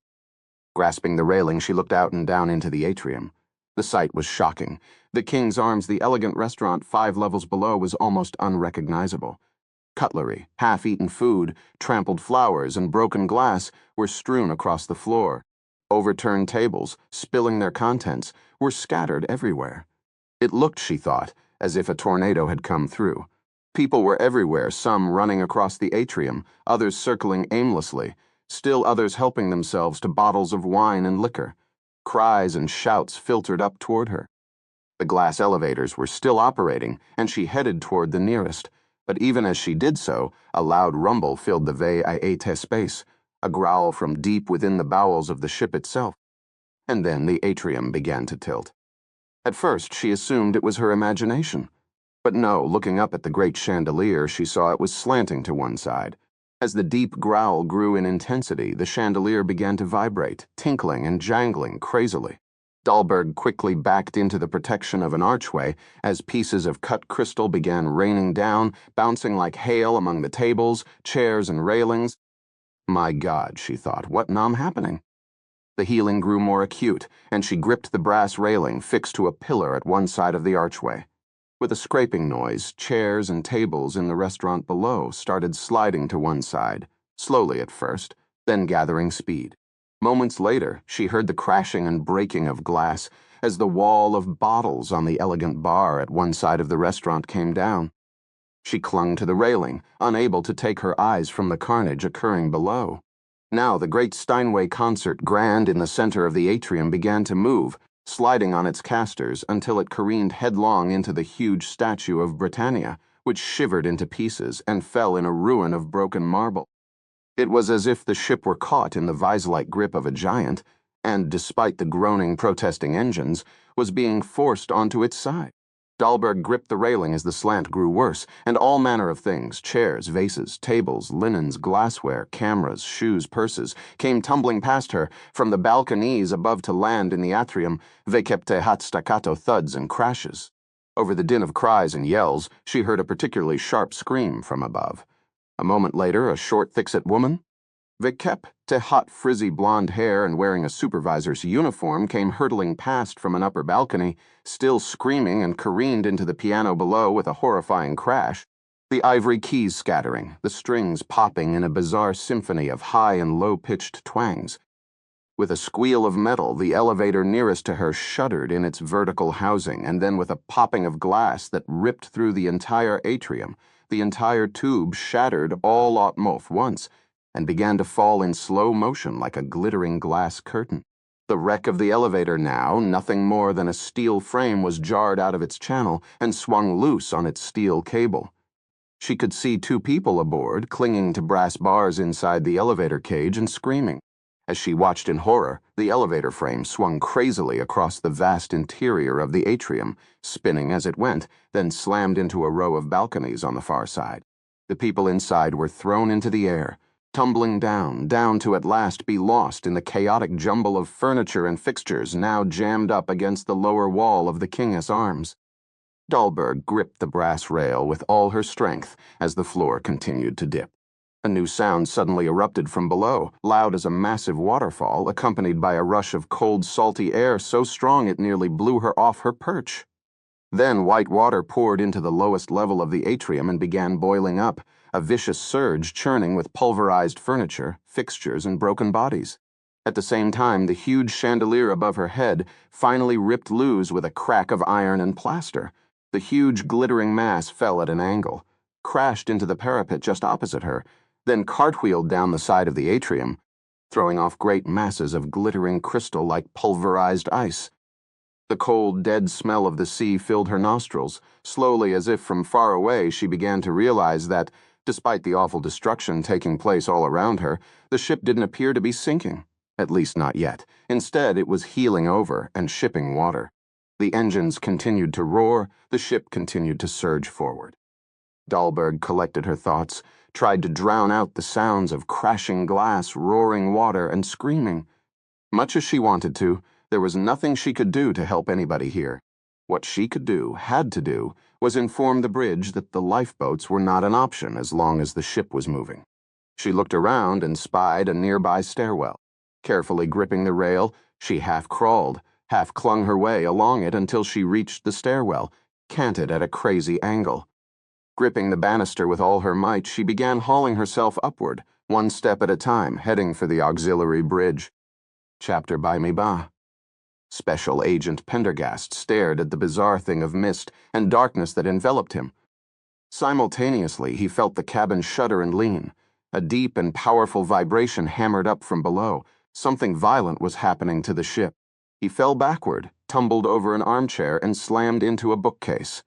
Grasping the railing, she looked out and down into the atrium. The sight was shocking. The King's Arms, the elegant restaurant 5 levels below, was almost unrecognizable. Cutlery, half-eaten food, trampled flowers, and broken glass were strewn across the floor. Overturned tables, spilling their contents, were scattered everywhere. It looked, she thought, as if a tornado had come through. People were everywhere, some running across the atrium, others circling aimlessly, still others helping themselves to bottles of wine and liquor. Cries and shouts filtered up toward her. The glass elevators were still operating, and she headed toward the nearest. But even as she did so, a loud rumble filled the VIAT space, a growl from deep within the bowels of the ship itself. And then the atrium began to tilt. At first, she assumed it was her imagination. But no, looking up at the great chandelier, she saw it was slanting to one side. As the deep growl grew in intensity, the chandelier began to vibrate, tinkling and jangling crazily. Dalberg quickly backed into the protection of an archway as pieces of cut crystal began raining down, bouncing like hail among the tables, chairs, and railings. My God, she thought, what happening? The healing grew more acute, and she gripped the brass railing fixed to a pillar at one side of the archway. With a scraping noise, chairs and tables in the restaurant below started sliding to one side, slowly at first, then gathering speed. Moments later, she heard the crashing and breaking of glass as the wall of bottles on the elegant bar at one side of the restaurant came down. She clung to the railing, unable to take her eyes from the carnage occurring below. Now the great Steinway concert grand in the center of the atrium began to move, sliding on its casters until it careened headlong into the huge statue of Britannia, which shivered into pieces and fell in a ruin of broken marble. It was as if the ship were caught in the vise-like grip of a giant, and, despite the groaning, protesting engines, was being forced onto its side. Dahlberg gripped the railing as the slant grew worse, and all manner of things, chairs, vases, tables, linens, glassware, cameras, shoes, purses, came tumbling past her. From the balconies above to land in the atrium, Vekepte had staccato thuds and crashes. Over the din of cries and yells, she heard a particularly sharp scream from above. A moment later, a short, thick-set woman, Vekep, hot, frizzy blonde hair and wearing a supervisor's uniform, came hurtling past from an upper balcony, still screaming, and careened into the piano below with a horrifying crash, the ivory keys scattering, the strings popping in a bizarre symphony of high and low-pitched twangs. With a squeal of metal, the elevator nearest to her shuddered in its vertical housing, and then with a popping of glass that ripped through the entire atrium, the entire tube shattered all at once, and began to fall in slow motion like a glittering glass curtain. The wreck of the elevator now, nothing more than a steel frame, was jarred out of its channel and swung loose on its steel cable. She could see two people aboard, clinging to brass bars inside the elevator cage and screaming. As she watched in horror, the elevator frame swung crazily across the vast interior of the atrium, spinning as it went, then slammed into a row of balconies on the far side. The people inside were thrown into the air, tumbling down to at last be lost in the chaotic jumble of furniture and fixtures now jammed up against the lower wall of the King's Arms. Dahlberg gripped the brass rail with all her strength as the floor continued to dip. A new sound suddenly erupted from below, loud as a massive waterfall, accompanied by a rush of cold, salty air so strong it nearly blew her off her perch. Then white water poured into the lowest level of the atrium and began boiling up, a vicious surge churning with pulverized furniture, fixtures, and broken bodies. At the same time, the huge chandelier above her head finally ripped loose with a crack of iron and plaster. The huge glittering mass fell at an angle, crashed into the parapet just opposite her, then cartwheeled down the side of the atrium, throwing off great masses of glittering crystal like pulverized ice. The cold, dead smell of the sea filled her nostrils. Slowly, as if from far away, she began to realize that, despite the awful destruction taking place all around her, the ship didn't appear to be sinking. At least not yet. Instead, it was heeling over and shipping water. The engines continued to roar, the ship continued to surge forward. Dahlberg collected her thoughts, tried to drown out the sounds of crashing glass, roaring water, and screaming. Much as she wanted to, there was nothing she could do to help anybody here. What she could do, had to do, was inform the bridge that the lifeboats were not an option as long as the ship was moving. She looked around and spied a nearby stairwell. Carefully gripping the rail, she half crawled, half clung her way along it until she reached the stairwell, canted at a crazy angle. Gripping the banister with all her might, she began hauling herself upward, one step at a time, heading for the auxiliary bridge. Chapter by Miba. Special Agent Pendergast stared at the bizarre thing of mist and darkness that enveloped him. Simultaneously, he felt the cabin shudder and lean. A deep and powerful vibration hammered up from below. Something violent was happening to the ship. He fell backward, tumbled over an armchair, and slammed into a bookcase.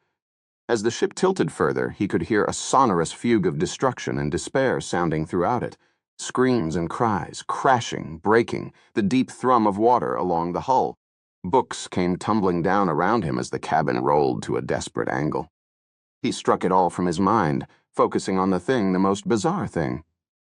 As the ship tilted further, he could hear a sonorous fugue of destruction and despair sounding throughout it. Screams and cries, crashing, breaking, the deep thrum of water along the hull. Books came tumbling down around him as the cabin rolled to a desperate angle. He struck it all from his mind, focusing on the most bizarre thing.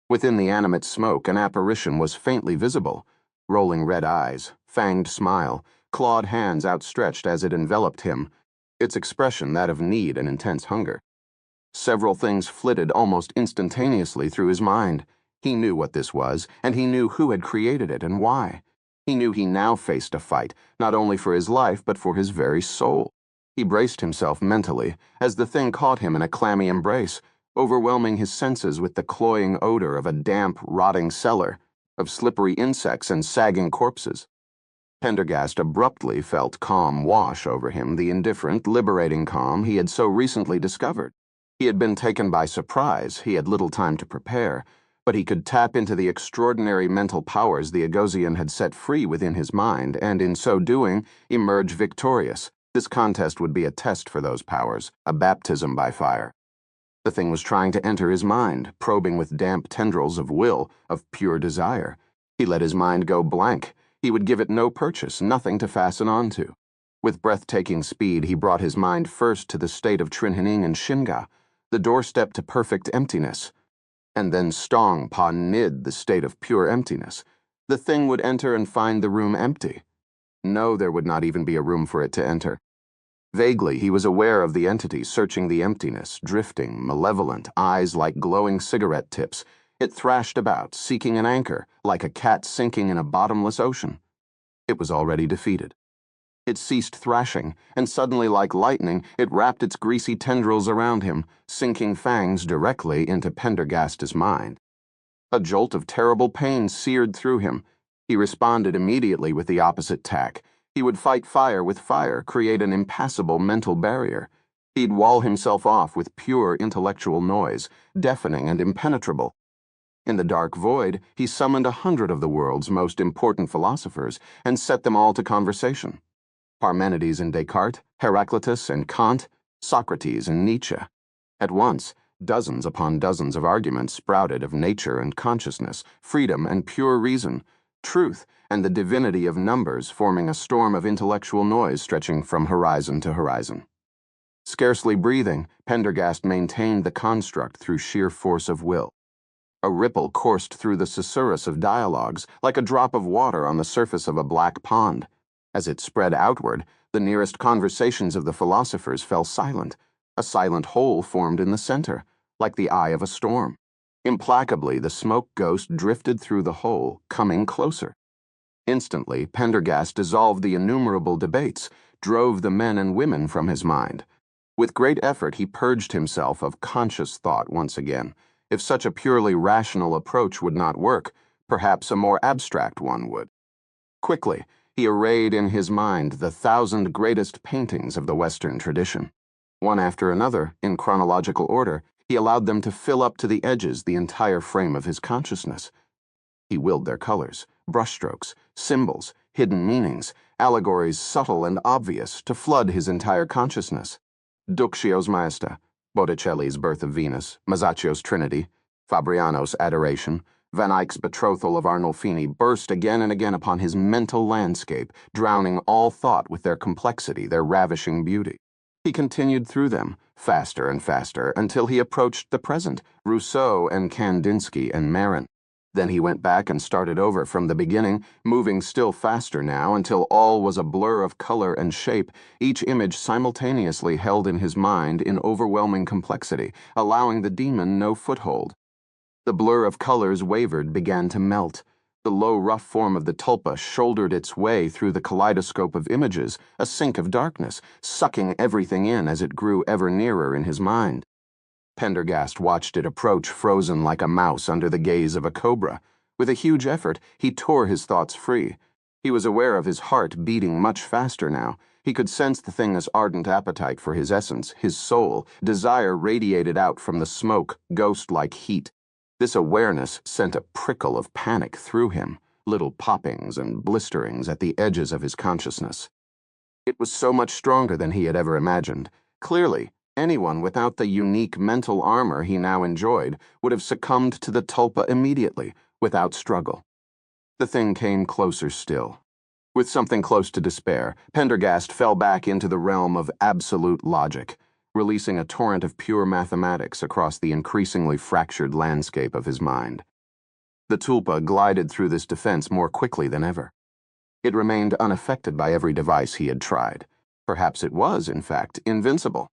Within the animate smoke, an apparition was faintly visible. Rolling red eyes, fanged smile, clawed hands outstretched as it enveloped him, its expression that of need and intense hunger. Several things flitted almost instantaneously through his mind. He knew what this was, and he knew who had created it and why. He knew he now faced a fight, not only for his life but for his very soul. He braced himself mentally as the thing caught him in a clammy embrace, overwhelming his senses with the cloying odor of a damp, rotting cellar, of slippery insects and sagging corpses. Pendergast abruptly felt calm wash over him, the indifferent, liberating calm he had so recently discovered. He had been taken by surprise, he had little time to prepare, but he could tap into the extraordinary mental powers the Agosian had set free within his mind, and in so doing, emerge victorious. This contest would be a test for those powers, a baptism by fire. The thing was trying to enter his mind, probing with damp tendrils of will, of pure desire. He let his mind go blank. He would give it no purchase, nothing to fasten onto. With breathtaking speed, he brought his mind first to the state of Trinhaning and Shinga, the doorstep to perfect emptiness, and then Stong Pa Nid, the state of pure emptiness. The thing would enter and find the room empty. No, there would not even be a room for it to enter. Vaguely, he was aware of the entity searching the emptiness, drifting, malevolent, eyes like glowing cigarette tips. It thrashed about, seeking an anchor, like a cat sinking in a bottomless ocean. It was already defeated. It ceased thrashing, and suddenly, like lightning, it wrapped its greasy tendrils around him, sinking fangs directly into Pendergast's mind. A jolt of terrible pain seared through him. He responded immediately with the opposite tack. He would fight fire with fire, create an impassable mental barrier. He'd wall himself off with pure intellectual noise, deafening and impenetrable. In the dark void, he summoned 100 of the world's most important philosophers and set them all to conversation. Parmenides and Descartes, Heraclitus and Kant, Socrates and Nietzsche. At once, dozens upon dozens of arguments sprouted of nature and consciousness, freedom and pure reason, truth and the divinity of numbers, forming a storm of intellectual noise stretching from horizon to horizon. Scarcely breathing, Pendergast maintained the construct through sheer force of will. A ripple coursed through the susurrus of dialogues, like a drop of water on the surface of a black pond. As it spread outward, the nearest conversations of the philosophers fell silent. A silent hole formed in the center, like the eye of a storm. Implacably, the smoke ghost drifted through the hole, coming closer. Instantly, Pendergast dissolved the innumerable debates, drove the men and women from his mind. With great effort, he purged himself of conscious thought once again. If such a purely rational approach would not work, perhaps a more abstract one would. Quickly, he arrayed in his mind the 1,000 greatest paintings of the Western tradition. One after another, in chronological order, he allowed them to fill up to the edges the entire frame of his consciousness. He willed their colors, brushstrokes, symbols, hidden meanings, allegories subtle and obvious to flood his entire consciousness. Duccio's Maesta, Botticelli's Birth of Venus, Masaccio's Trinity, Fabriano's Adoration, Van Eyck's Betrothal of Arnolfini burst again and again upon his mental landscape, drowning all thought with their complexity, their ravishing beauty. He continued through them, faster and faster, until he approached the present, Rousseau and Kandinsky and Marin. Then he went back and started over from the beginning, moving still faster now until all was a blur of color and shape, each image simultaneously held in his mind in overwhelming complexity, allowing the demon no foothold. The blur of colors wavered, began to melt. The low, rough form of the tulpa shouldered its way through the kaleidoscope of images, a sink of darkness, sucking everything in as it grew ever nearer in his mind. Pendergast watched it approach, frozen like a mouse under the gaze of a cobra. With a huge effort, he tore his thoughts free. He was aware of his heart beating much faster now. He could sense the thing's ardent appetite for his essence, his soul. Desire radiated out from the smoke, ghost-like heat. This awareness sent a prickle of panic through him, little poppings and blisterings at the edges of his consciousness. It was so much stronger than he had ever imagined. Clearly, anyone without the unique mental armor he now enjoyed would have succumbed to the tulpa immediately, without struggle. The thing came closer still. With something close to despair, Pendergast fell back into the realm of absolute logic, releasing a torrent of pure mathematics across the increasingly fractured landscape of his mind. The tulpa glided through this defense more quickly than ever. It remained unaffected by every device he had tried. Perhaps it was, in fact, invincible.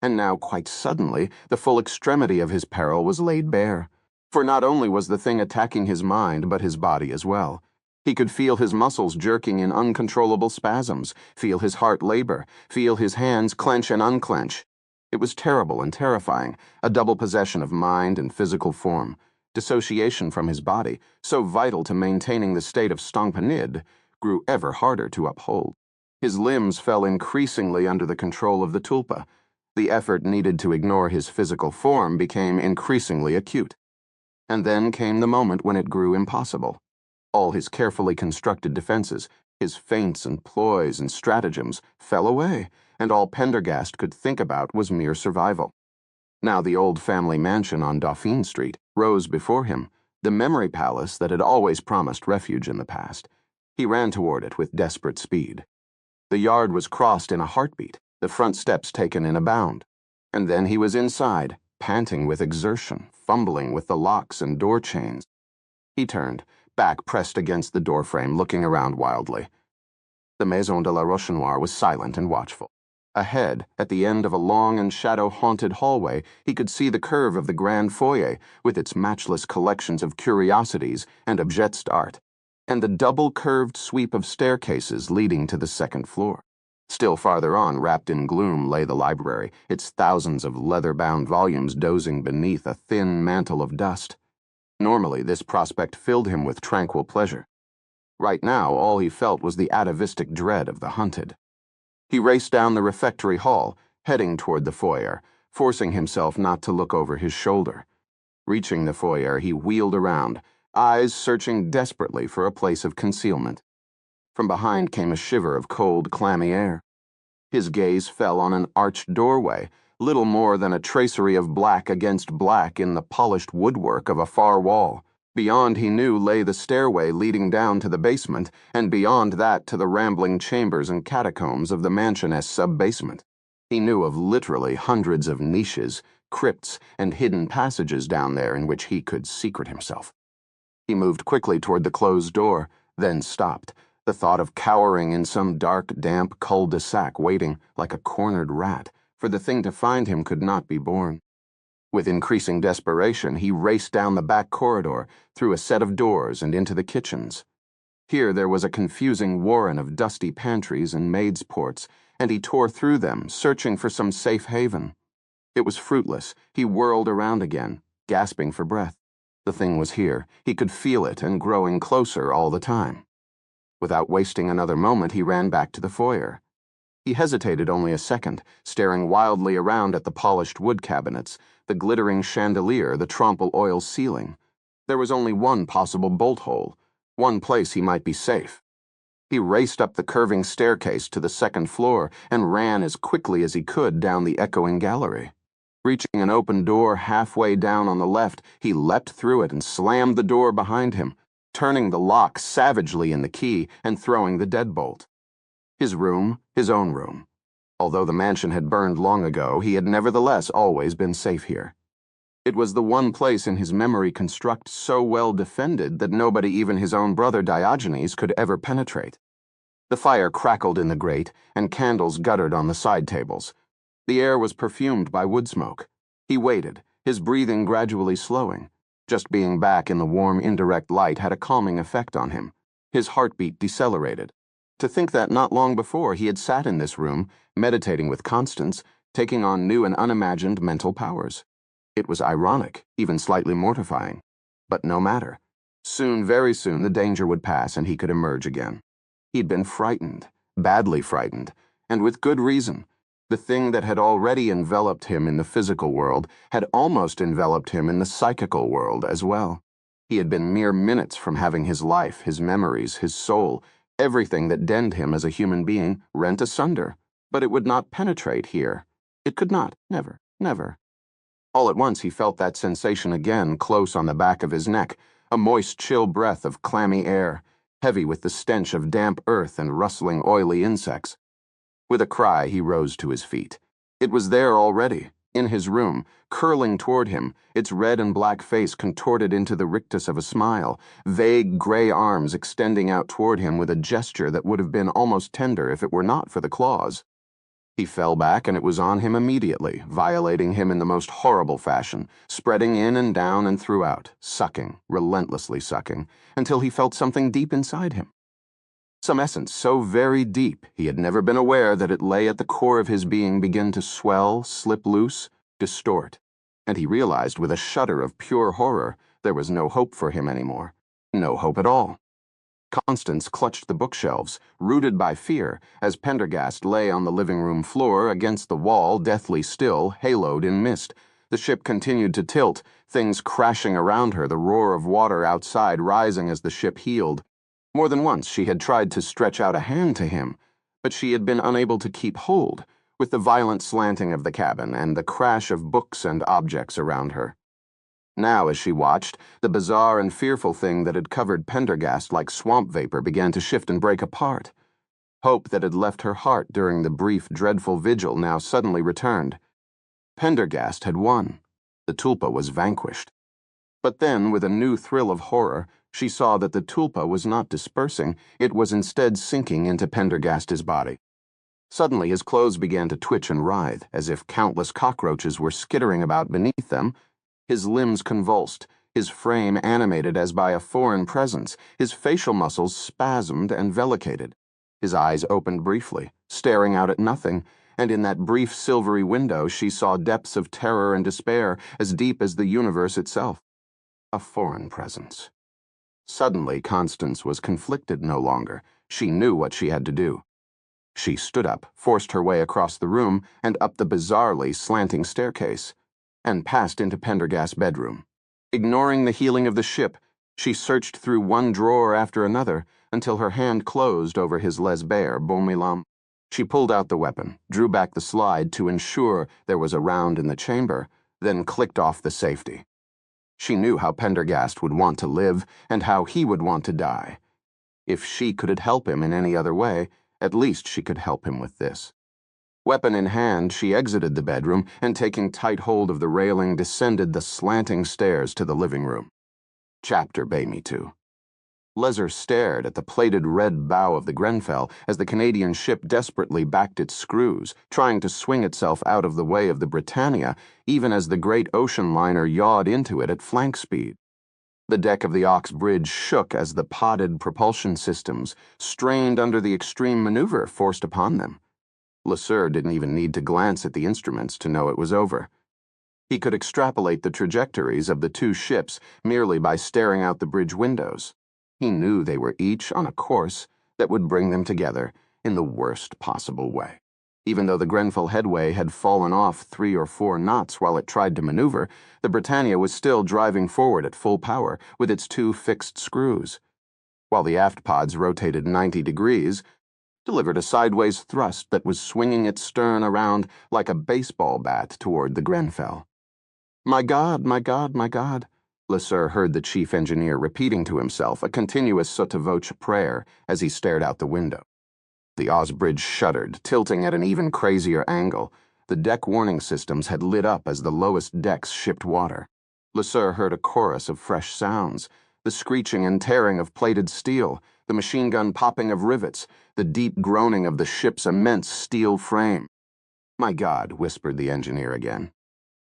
And now, quite suddenly, the full extremity of his peril was laid bare. For not only was the thing attacking his mind, but his body as well. He could feel his muscles jerking in uncontrollable spasms, feel his heart labor, feel his hands clench and unclench. It was terrible and terrifying, a double possession of mind and physical form. Dissociation from his body, so vital to maintaining the state of Stongpanid, grew ever harder to uphold. His limbs fell increasingly under the control of the tulpa. The effort needed to ignore his physical form became increasingly acute. And then came the moment when it grew impossible. All his carefully constructed defenses, his feints and ploys and stratagems, fell away, and all Pendergast could think about was mere survival. Now the old family mansion on Dauphine Street rose before him, the memory palace that had always promised refuge in the past. He ran toward it with desperate speed. The yard was crossed in a heartbeat, the front steps taken in a bound. And then he was inside, panting with exertion, fumbling with the locks and door chains. He turned, back pressed against the doorframe, looking around wildly. The Maison de la Roche Noire was silent and watchful. Ahead, at the end of a long and shadow-haunted hallway, he could see the curve of the grand foyer, with its matchless collections of curiosities and objets d'art, and the double-curved sweep of staircases leading to the second floor. Still farther on, wrapped in gloom, lay the library, its thousands of leather-bound volumes dozing beneath a thin mantle of dust. Normally, this prospect filled him with tranquil pleasure. Right now, all he felt was the atavistic dread of the hunted. He raced down the refectory hall, heading toward the foyer, forcing himself not to look over his shoulder. Reaching the foyer, he wheeled around, eyes searching desperately for a place of concealment. From behind came a shiver of cold, clammy air. His gaze fell on an arched doorway, little more than a tracery of black against black in the polished woodwork of a far wall. Beyond, he knew, lay the stairway leading down to the basement, and beyond that to the rambling chambers and catacombs of the mansioness sub-basement. He knew of literally hundreds of niches, crypts, and hidden passages down there in which he could secret himself. He moved quickly toward the closed door, then stopped, the thought of cowering in some dark, damp cul-de-sac waiting, like a cornered rat, for the thing to find him could not be borne. With increasing desperation, he raced down the back corridor, through a set of doors and into the kitchens. Here there was a confusing warren of dusty pantries and maids' ports, and he tore through them, searching for some safe haven. It was fruitless. He whirled around again, gasping for breath. The thing was here. He could feel it, and growing closer all the time. Without wasting another moment, he ran back to the foyer. He hesitated only a second, staring wildly around at the polished wood cabinets, the glittering chandelier, the trompe l'oeil ceiling. There was only one possible bolt hole, one place he might be safe. He raced up the curving staircase to the second floor and ran as quickly as he could down the echoing gallery. Reaching an open door halfway down on the left, he leapt through it and slammed the door behind him, turning the lock savagely in the key and throwing the deadbolt. His room, his own room. Although the mansion had burned long ago, he had nevertheless always been safe here. It was the one place in his memory construct so well defended that nobody, even his own brother Diogenes, could ever penetrate. The fire crackled in the grate, and candles guttered on the side tables. The air was perfumed by wood smoke. He waited, his breathing gradually slowing. Just being back in the warm, indirect light had a calming effect on him. His heartbeat decelerated. To think that not long before he had sat in this room, meditating with Constance, taking on new and unimagined mental powers. It was ironic, even slightly mortifying. But no matter. Soon, very soon, the danger would pass and he could emerge again. He'd been frightened, badly frightened, and with good reason. The thing that had already enveloped him in the physical world had almost enveloped him in the psychical world as well. He had been mere minutes from having his life, his memories, his soul, everything that denned him as a human being, rent asunder. But it would not penetrate here. It could not, never, never. All at once he felt that sensation again close on the back of his neck, a moist, chill breath of clammy air, heavy with the stench of damp earth and rustling, oily insects. With a cry, he rose to his feet. It was there already, in his room, curling toward him, its red and black face contorted into the rictus of a smile, vague gray arms extending out toward him with a gesture that would have been almost tender if it were not for the claws. He fell back and it was on him immediately, violating him in the most horrible fashion, spreading in and down and throughout, sucking, relentlessly sucking, until he felt something deep inside him. Some essence so very deep he had never been aware that it lay at the core of his being begin to swell, slip loose, distort, and he realized with a shudder of pure horror there was no hope for him anymore. No hope at all. Constance clutched the bookshelves, rooted by fear, as Pendergast lay on the living room floor against the wall, deathly still, haloed in mist. The ship continued to tilt, things crashing around her, the roar of water outside rising as the ship heeled. More than once she had tried to stretch out a hand to him, but she had been unable to keep hold, with the violent slanting of the cabin and the crash of books and objects around her. Now, as she watched, the bizarre and fearful thing that had covered Pendergast like swamp vapor began to shift and break apart. Hope that had left her heart during the brief, dreadful vigil now suddenly returned. Pendergast had won. The tulpa was vanquished. But then, with a new thrill of horror, she saw that the tulpa was not dispersing, it was instead sinking into Pendergast's body. Suddenly his clothes began to twitch and writhe, as if countless cockroaches were skittering about beneath them. His limbs convulsed, his frame animated as by a foreign presence, his facial muscles spasmed and velicated. His eyes opened briefly, staring out at nothing, and in that brief silvery window she saw depths of terror and despair as deep as the universe itself. A foreign presence. Suddenly Constance was conflicted no longer. She knew what she had to do. She stood up, forced her way across the room and up the bizarrely slanting staircase, and passed into Pendergast's bedroom. Ignoring the heeling of the ship, she searched through one drawer after another until her hand closed over his lesbaire, Beaumilam. She pulled out the weapon, drew back the slide to ensure there was a round in the chamber, then clicked off the safety. She knew how Pendergast would want to live and how he would want to die. If she could help him in any other way, at least she could help him with this. Weapon in hand, she exited the bedroom and, taking tight hold of the railing, descended the slanting stairs to the living room. Chapter Bay Me To. Lesser stared at the plated red bow of the Grenfell as the Canadian ship desperately backed its screws, trying to swing itself out of the way of the Britannia, even as the great ocean liner yawed into it at flank speed. The deck of the Ox Bridge shook as the podded propulsion systems strained under the extreme maneuver forced upon them. LeSueur didn't even need to glance at the instruments to know it was over. He could extrapolate the trajectories of the two ships merely by staring out the bridge windows. He knew they were each on a course that would bring them together in the worst possible way. Even though the Grenfell headway had fallen off 3 or 4 knots while it tried to maneuver, the Britannia was still driving forward at full power with its 2 fixed screws. While the aft pods rotated 90 degrees, delivered a sideways thrust that was swinging its stern around like a baseball bat toward the Grenfell. My God, my God, my God, LeSueur heard the chief engineer repeating to himself a continuous sotto voce prayer as he stared out the window. The Osbridge shuddered, tilting at an even crazier angle. The deck warning systems had lit up as the lowest decks shipped water. LeSueur heard a chorus of fresh sounds, the screeching and tearing of plated steel, the machine gun popping of rivets, the deep groaning of the ship's immense steel frame. My God, whispered the engineer again.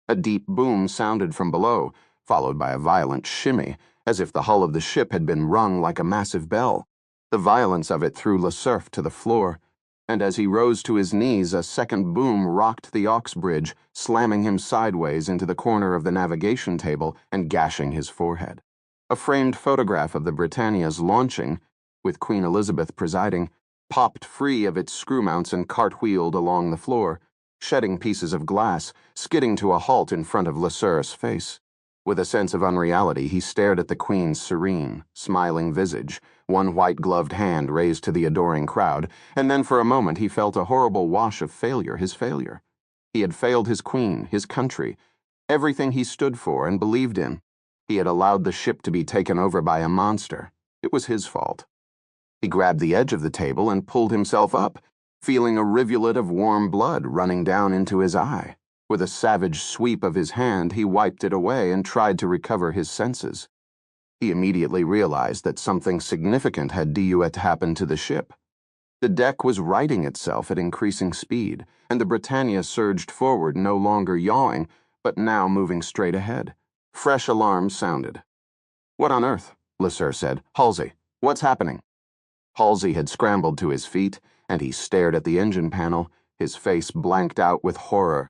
A deep boom sounded from below, followed by a violent shimmy, as if the hull of the ship had been rung like a massive bell. The violence of it threw LeSueur to the floor, and as he rose to his knees, a second boom rocked the Ox Bridge, slamming him sideways into the corner of the navigation table and gashing his forehead. A framed photograph of the Britannia's launching, with Queen Elizabeth presiding, popped free of its screw mounts and cartwheeled along the floor, shedding pieces of glass, skidding to a halt in front of LeSueur's face. With a sense of unreality, he stared at the Queen's serene, smiling visage, one white-gloved hand raised to the adoring crowd, and then for a moment he felt a horrible wash of failure, his failure. He had failed his Queen, his country, everything he stood for and believed in. He had allowed the ship to be taken over by a monster. It was his fault. He grabbed the edge of the table and pulled himself up, feeling a rivulet of warm blood running down into his eye. With a savage sweep of his hand, he wiped it away and tried to recover his senses. He immediately realized that something significant had due to happen to the ship. The deck was righting itself at increasing speed, and the Britannia surged forward, no longer yawing, but now moving straight ahead. Fresh alarms sounded. "What on earth?" Lasser said. "Halsey, what's happening?" Halsey had scrambled to his feet, and he stared at the engine panel, his face blanked out with horror.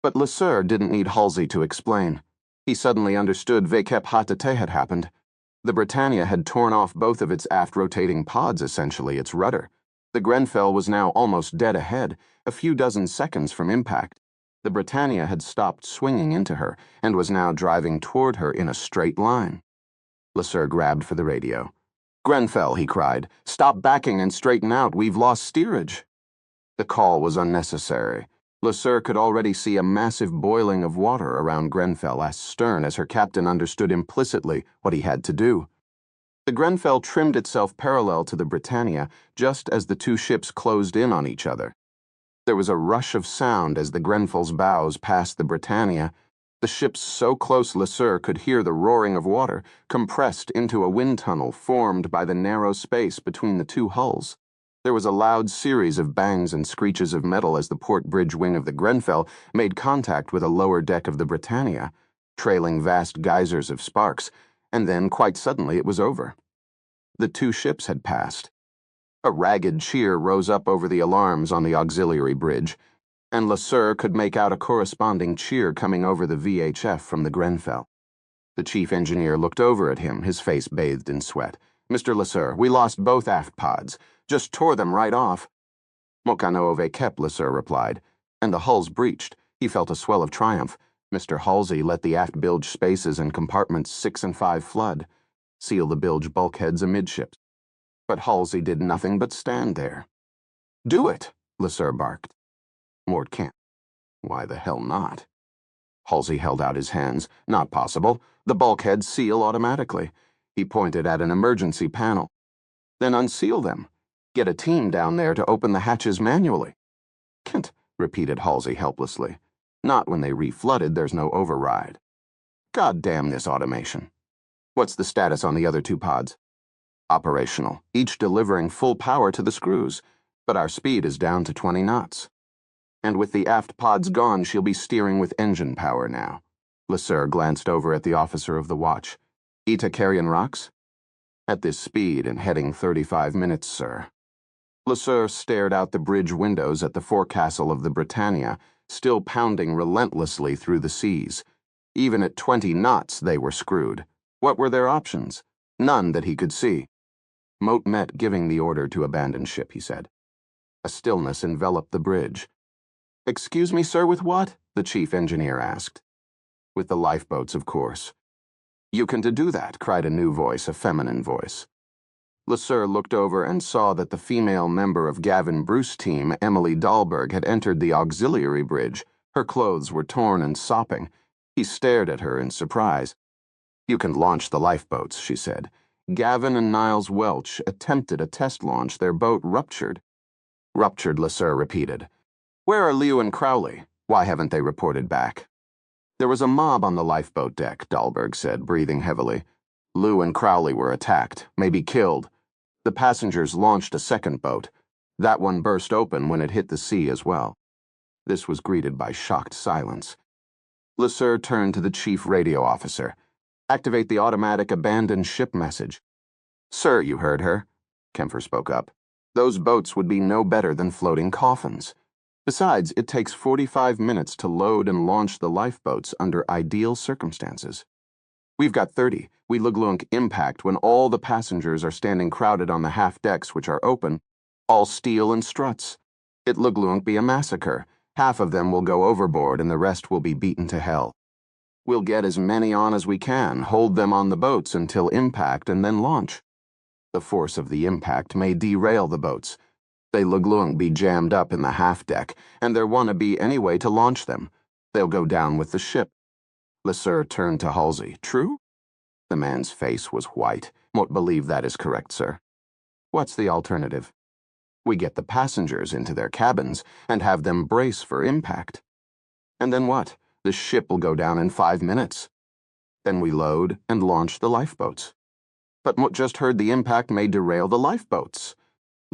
But Lasser didn't need Halsey to explain. He suddenly understood Vekep Hatate had happened. The Britannia had torn off both of its aft-rotating pods, essentially, its rudder. The Grenfell was now almost dead ahead, a few dozen seconds from impact. The Britannia had stopped swinging into her and was now driving toward her in a straight line. Lasser grabbed for the radio. "Grenfell," he cried, "stop backing and straighten out. We've lost steerage." The call was unnecessary. Lasser could already see a massive boiling of water around Grenfell astern as her captain understood implicitly what he had to do. The Grenfell trimmed itself parallel to the Britannia just as the two ships closed in on each other. There was a rush of sound as the Grenfell's bows passed the Britannia, the ships so close Lasser could hear the roaring of water, compressed into a wind tunnel formed by the narrow space between the two hulls. There was a loud series of bangs and screeches of metal as the port bridge wing of the Grenfell made contact with a lower deck of the Britannia, trailing vast geysers of sparks, and then, quite suddenly, it was over. The two ships had passed. A ragged cheer rose up over the alarms on the auxiliary bridge, and Lasser could make out a corresponding cheer coming over the VHF from the Grenfell. The chief engineer looked over at him, his face bathed in sweat. "Mr. Lasser, we lost both aft pods. Just tore them right off." "Mokano Vekep," Lasser replied, and the hulls breached. He felt a swell of triumph. Mr. Halsey let the aft bilge spaces and compartments 6 and 5 flood, seal the bilge bulkheads amidships. But Halsey did nothing but stand there. "Do it," Lasser barked. "Mort can't." "Why the hell not?" Halsey held out his hands. "Not possible. The bulkheads seal automatically." He pointed at an emergency panel. "Then unseal them. Get a team down there to open the hatches manually." "Can't," repeated Halsey helplessly. "Not when they reflooded, there's no override." "God damn this automation." "What's the status on the other two pods?" "Operational, each delivering full power to the screws, but our speed is down to 20 knots. And with the aft pods gone, she'll be steering with engine power now." Lasser glanced over at the officer of the watch. "Ita carrying rocks?" "At this speed and heading 35 minutes, sir." Lasser stared out the bridge windows at the forecastle of the Britannia, still pounding relentlessly through the seas. Even at 20 knots, they were screwed. What were their options? None that he could see. Moat met giving the order to abandon ship, he said. A stillness enveloped the bridge. "Excuse me, sir, with what?" the chief engineer asked. "With the lifeboats, of course." "You can do that," cried a new voice, a feminine voice. Lasser looked over and saw that the female member of Gavin Bruce's team, Emily Dahlberg, had entered the auxiliary bridge. Her clothes were torn and sopping. He stared at her in surprise. "You can launch the lifeboats," she said. "Gavin and Niles Welch attempted a test launch. Their boat ruptured." "Ruptured," Lasser repeated. "Where are Liu and Crowley? Why haven't they reported back?" "There was a mob on the lifeboat deck," Dahlberg said, breathing heavily. "Liu and Crowley were attacked, maybe killed. The passengers launched a second boat. That one burst open when it hit the sea as well." This was greeted by shocked silence. Lasser turned to the chief radio officer. "Activate the automatic abandoned ship message." "Sir, you heard her," Kempfer spoke up. "Those boats would be no better than floating coffins. Besides, it takes 45 minutes to load and launch the lifeboats under ideal circumstances. We've got 30. We Luglunk impact when all the passengers are standing crowded on the half decks, which are open, all steel and struts. It Luglunk be a massacre. Half of them will go overboard and the rest will be beaten to hell. We'll get as many on as we can, hold them on the boats until impact, and then launch. The force of the impact may derail the boats. They Luglung be jammed up in the half deck, and there wanna be any way to launch them. They'll go down with the ship." Lasser turned to Halsey. "True?" The man's face was white. "Won't believe that is correct, sir." "What's the alternative?" "We get the passengers into their cabins and have them brace for impact." "And then what? The ship will go down in 5 minutes. Then we load and launch the lifeboats." "But Mut just heard the impact may derail the lifeboats."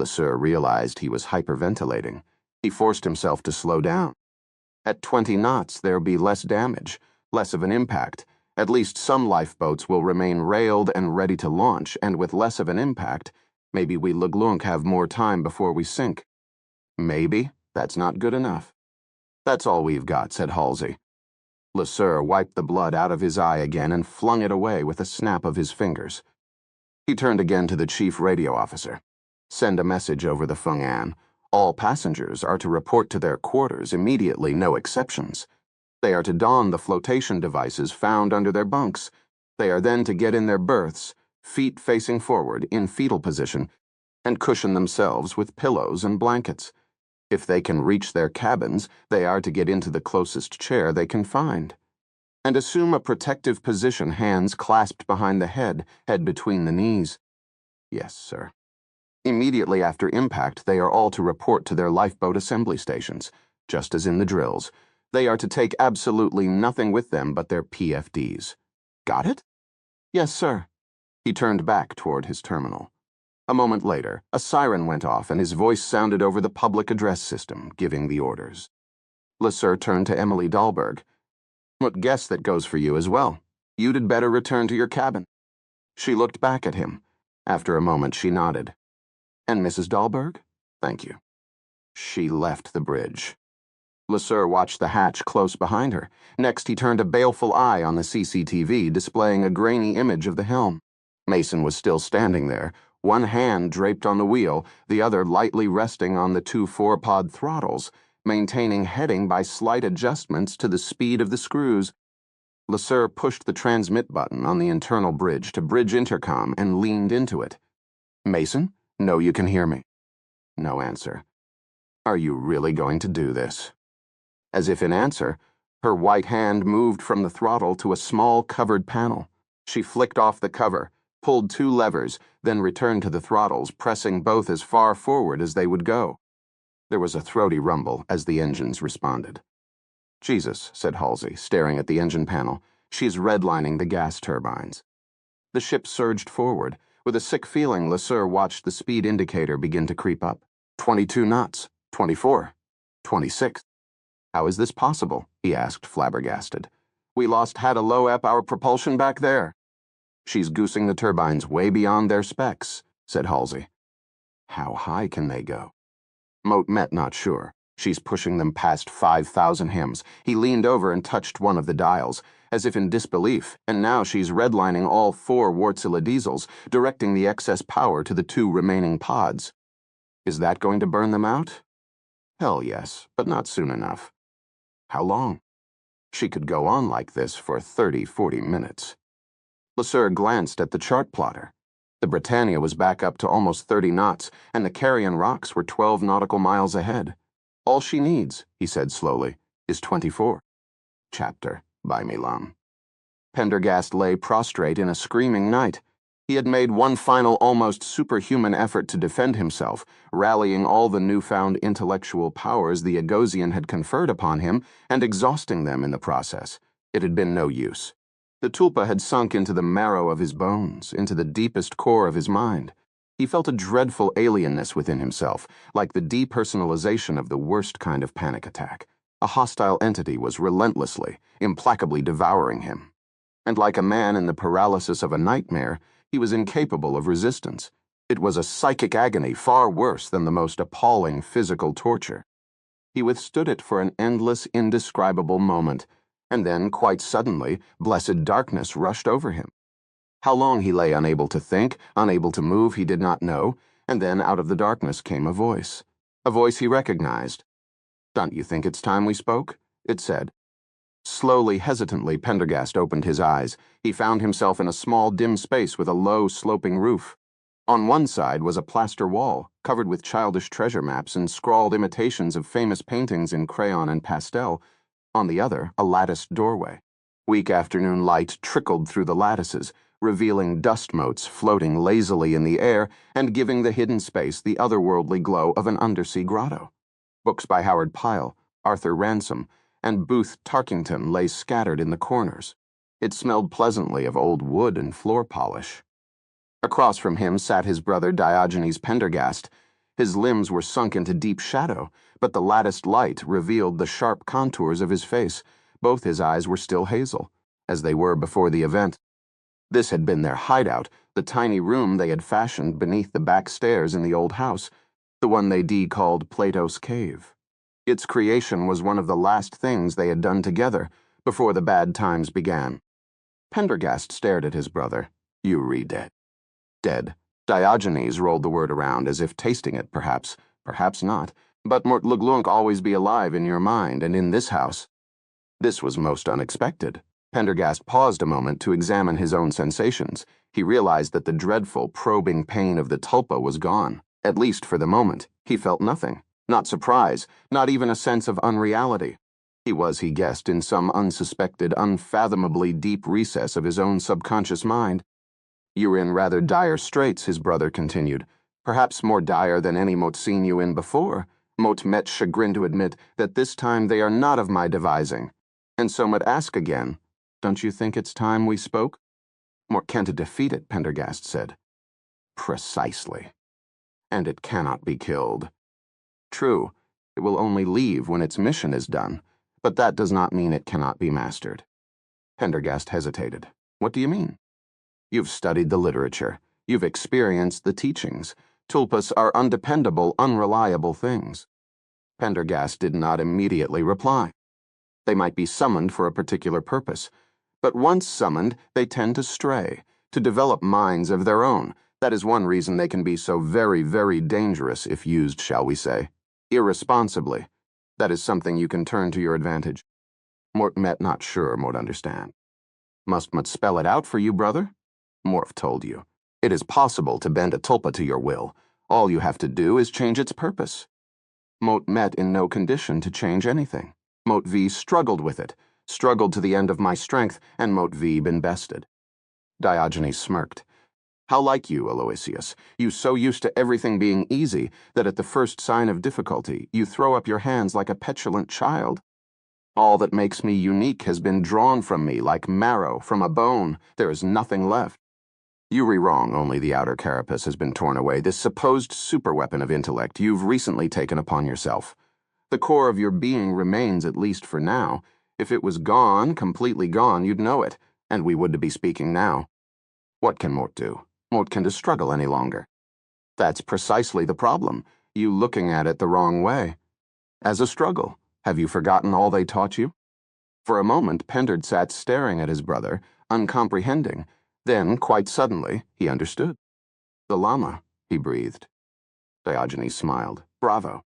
LeSueur realized he was hyperventilating. He forced himself to slow down. At 20 knots, there'll be less damage, less of an impact. At least some lifeboats will remain railed and ready to launch, and with less of an impact, maybe we Luglunk have more time before we sink. Maybe that's not good enough. That's all we've got, said Halsey. LeSueur wiped the blood out of his eye again and flung it away with a snap of his fingers. He turned again to the chief radio officer. Send a message over the Feng'an. All passengers are to report to their quarters immediately, no exceptions. They are to don the flotation devices found under their bunks. They are then to get in their berths, feet facing forward in fetal position, and cushion themselves with pillows and blankets. If they can reach their cabins, they are to get into the closest chair they can find. And assume a protective position, hands clasped behind the head between the knees. Yes, sir. Immediately after impact, they are all to report to their lifeboat assembly stations, just as in the drills. They are to take absolutely nothing with them but their PFDs. Got it? Yes, sir. He turned back toward his terminal. A moment later, a siren went off and his voice sounded over the public address system, giving the orders. LeSueur turned to Emily Dahlberg. Guess that goes for you as well. You'd had better return to your cabin. She looked back at him. After a moment, she nodded. And Mrs. Dahlberg? Thank you. She left the bridge. LeSueur watched the hatch close behind her. Next, he turned a baleful eye on the CCTV, displaying a grainy image of the helm. Mason was still standing there, one hand draped on the wheel, the other lightly resting on the two four-pod throttles, maintaining heading by slight adjustments to the speed of the screws. LeSueur pushed the transmit button on the internal bridge to bridge intercom and leaned into it. Mason? No, you can hear me. No answer. Are you really going to do this? As if in answer, her white hand moved from the throttle to a small covered panel. She flicked off the cover, pulled two levers, then returned to the throttles, pressing both as far forward as they would go. There was a throaty rumble as the engines responded. Jesus, said Halsey, staring at the engine panel. She's redlining the gas turbines. The ship surged forward. With a sick feeling, LeSueur watched the speed indicator begin to creep up. 22 knots, 24, 26. How is this possible? He asked, flabbergasted. We lost had a low ep our propulsion back there. She's goosing the turbines way beyond their specs, said Halsey. How high can they go? Moat met not sure. She's pushing them past 5,000 hems. He leaned over and touched one of the dials, as if in disbelief, and now she's redlining all 4 Wärtsilä diesels, directing the excess power to the 2 remaining pods. Is that going to burn them out? Hell yes, but not soon enough. How long? She could go on like this for 30-40 minutes. LeSueur glanced at the chart plotter. The Britannia was back up to almost 30 knots, and the Carrion Rocks were 12 nautical miles ahead. All she needs, he said slowly, is 24. Chapter by Milam. Pendergast lay prostrate in a screaming night. He had made one final almost superhuman effort to defend himself, rallying all the newfound intellectual powers the Agosian had conferred upon him and exhausting them in the process. It had been no use. The tulpa had sunk into the marrow of his bones, into the deepest core of his mind. He felt a dreadful alienness within himself, like the depersonalization of the worst kind of panic attack. A hostile entity was relentlessly, implacably devouring him. And like a man in the paralysis of a nightmare, he was incapable of resistance. It was a psychic agony far worse than the most appalling physical torture. He withstood it for an endless, indescribable moment, and then, quite suddenly, blessed darkness rushed over him. How long he lay unable to think, unable to move, he did not know, and then out of the darkness came a voice he recognized. Don't you think it's time we spoke? It said. Slowly, hesitantly, Pendergast opened his eyes. He found himself in a small, dim space with a low, sloping roof. On one side was a plaster wall, covered with childish treasure maps and scrawled imitations of famous paintings in crayon and pastel. On the other, a latticed doorway. Weak afternoon light trickled through the lattices, revealing dust motes floating lazily in the air and giving the hidden space the otherworldly glow of an undersea grotto. Books by Howard Pyle, Arthur Ransome, and Booth Tarkington lay scattered in the corners. It smelled pleasantly of old wood and floor polish. Across from him sat his brother Diogenes Pendergast. His limbs were sunk into deep shadow, but the latticed light revealed the sharp contours of his face. Both his eyes were still hazel, as they were before the event. This had been their hideout, the tiny room they had fashioned beneath the back stairs in the old house, the one they called Plato's Cave. Its creation was one of the last things they had done together before the bad times began. Pendergast stared at his brother. You re-dead. Dead. Diogenes rolled the word around as if tasting it, perhaps. Perhaps not. But Mort Luglunk always be alive in your mind and in this house. This was most unexpected. Pendergast paused a moment to examine his own sensations. He realized that the dreadful, probing pain of the tulpa was gone. At least for the moment. He felt nothing. Not surprise, not even a sense of unreality. He was, he guessed, in some unsuspected, unfathomably deep recess of his own subconscious mind. You were in rather dire straits, his brother continued. Perhaps more dire than any Mo't seen you in before. Mo't met chagrined to admit that this time they are not of my devising. And so Mo't ask again, don't you think it's time we spoke? Mort can't defeat it, Pendergast said. Precisely. And it cannot be killed. True, it will only leave when its mission is done, but that does not mean it cannot be mastered. Pendergast hesitated. What do you mean? You've studied the literature. You've experienced the teachings. Tulpas are undependable, unreliable things. Pendergast did not immediately reply. They might be summoned for a particular purpose, but once summoned, they tend to stray, to develop minds of their own. That is one reason they can be so very, very dangerous if used, shall we say, irresponsibly. That is something you can turn to your advantage. Mort met not sure Mort understand. Must spell it out for you, brother? Morph told you. It is possible to bend a tulpa to your will. All you have to do is change its purpose. Mo't met in no condition to change anything. Mo't V struggled with it, struggled to the end of my strength, and Mo't V been bested. Diogenes smirked. How like you, Aloysius? You so used to everything being easy that at the first sign of difficulty you throw up your hands like a petulant child. All that makes me unique has been drawn from me like marrow from a bone. There is nothing left. You were wrong, only the outer carapace has been torn away, this supposed superweapon of intellect you've recently taken upon yourself. The core of your being remains, at least for now. If it was gone, completely gone, you'd know it, and we would be speaking now. What can Mort do? Mort can't struggle any longer. That's precisely the problem, you looking at it the wrong way. As a struggle, have you forgotten all they taught you? For a moment, Penderd sat staring at his brother, uncomprehending. Then, quite suddenly, he understood. The Lama, he breathed. Diogenes smiled. Bravo.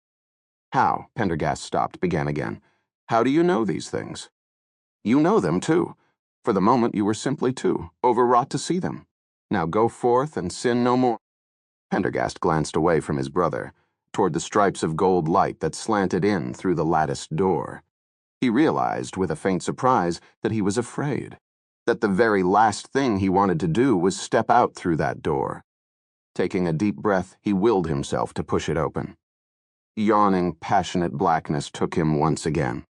How? Pendergast stopped, began again. How do you know these things? You know them, too. For the moment, you were simply too overwrought to see them. Now go forth and sin no more. Pendergast glanced away from his brother, toward the stripes of gold light that slanted in through the latticed door. He realized, with a faint surprise, that he was afraid, that the very last thing he wanted to do was step out through that door. Taking a deep breath, he willed himself to push it open. Yawning, passionate blackness took him once again.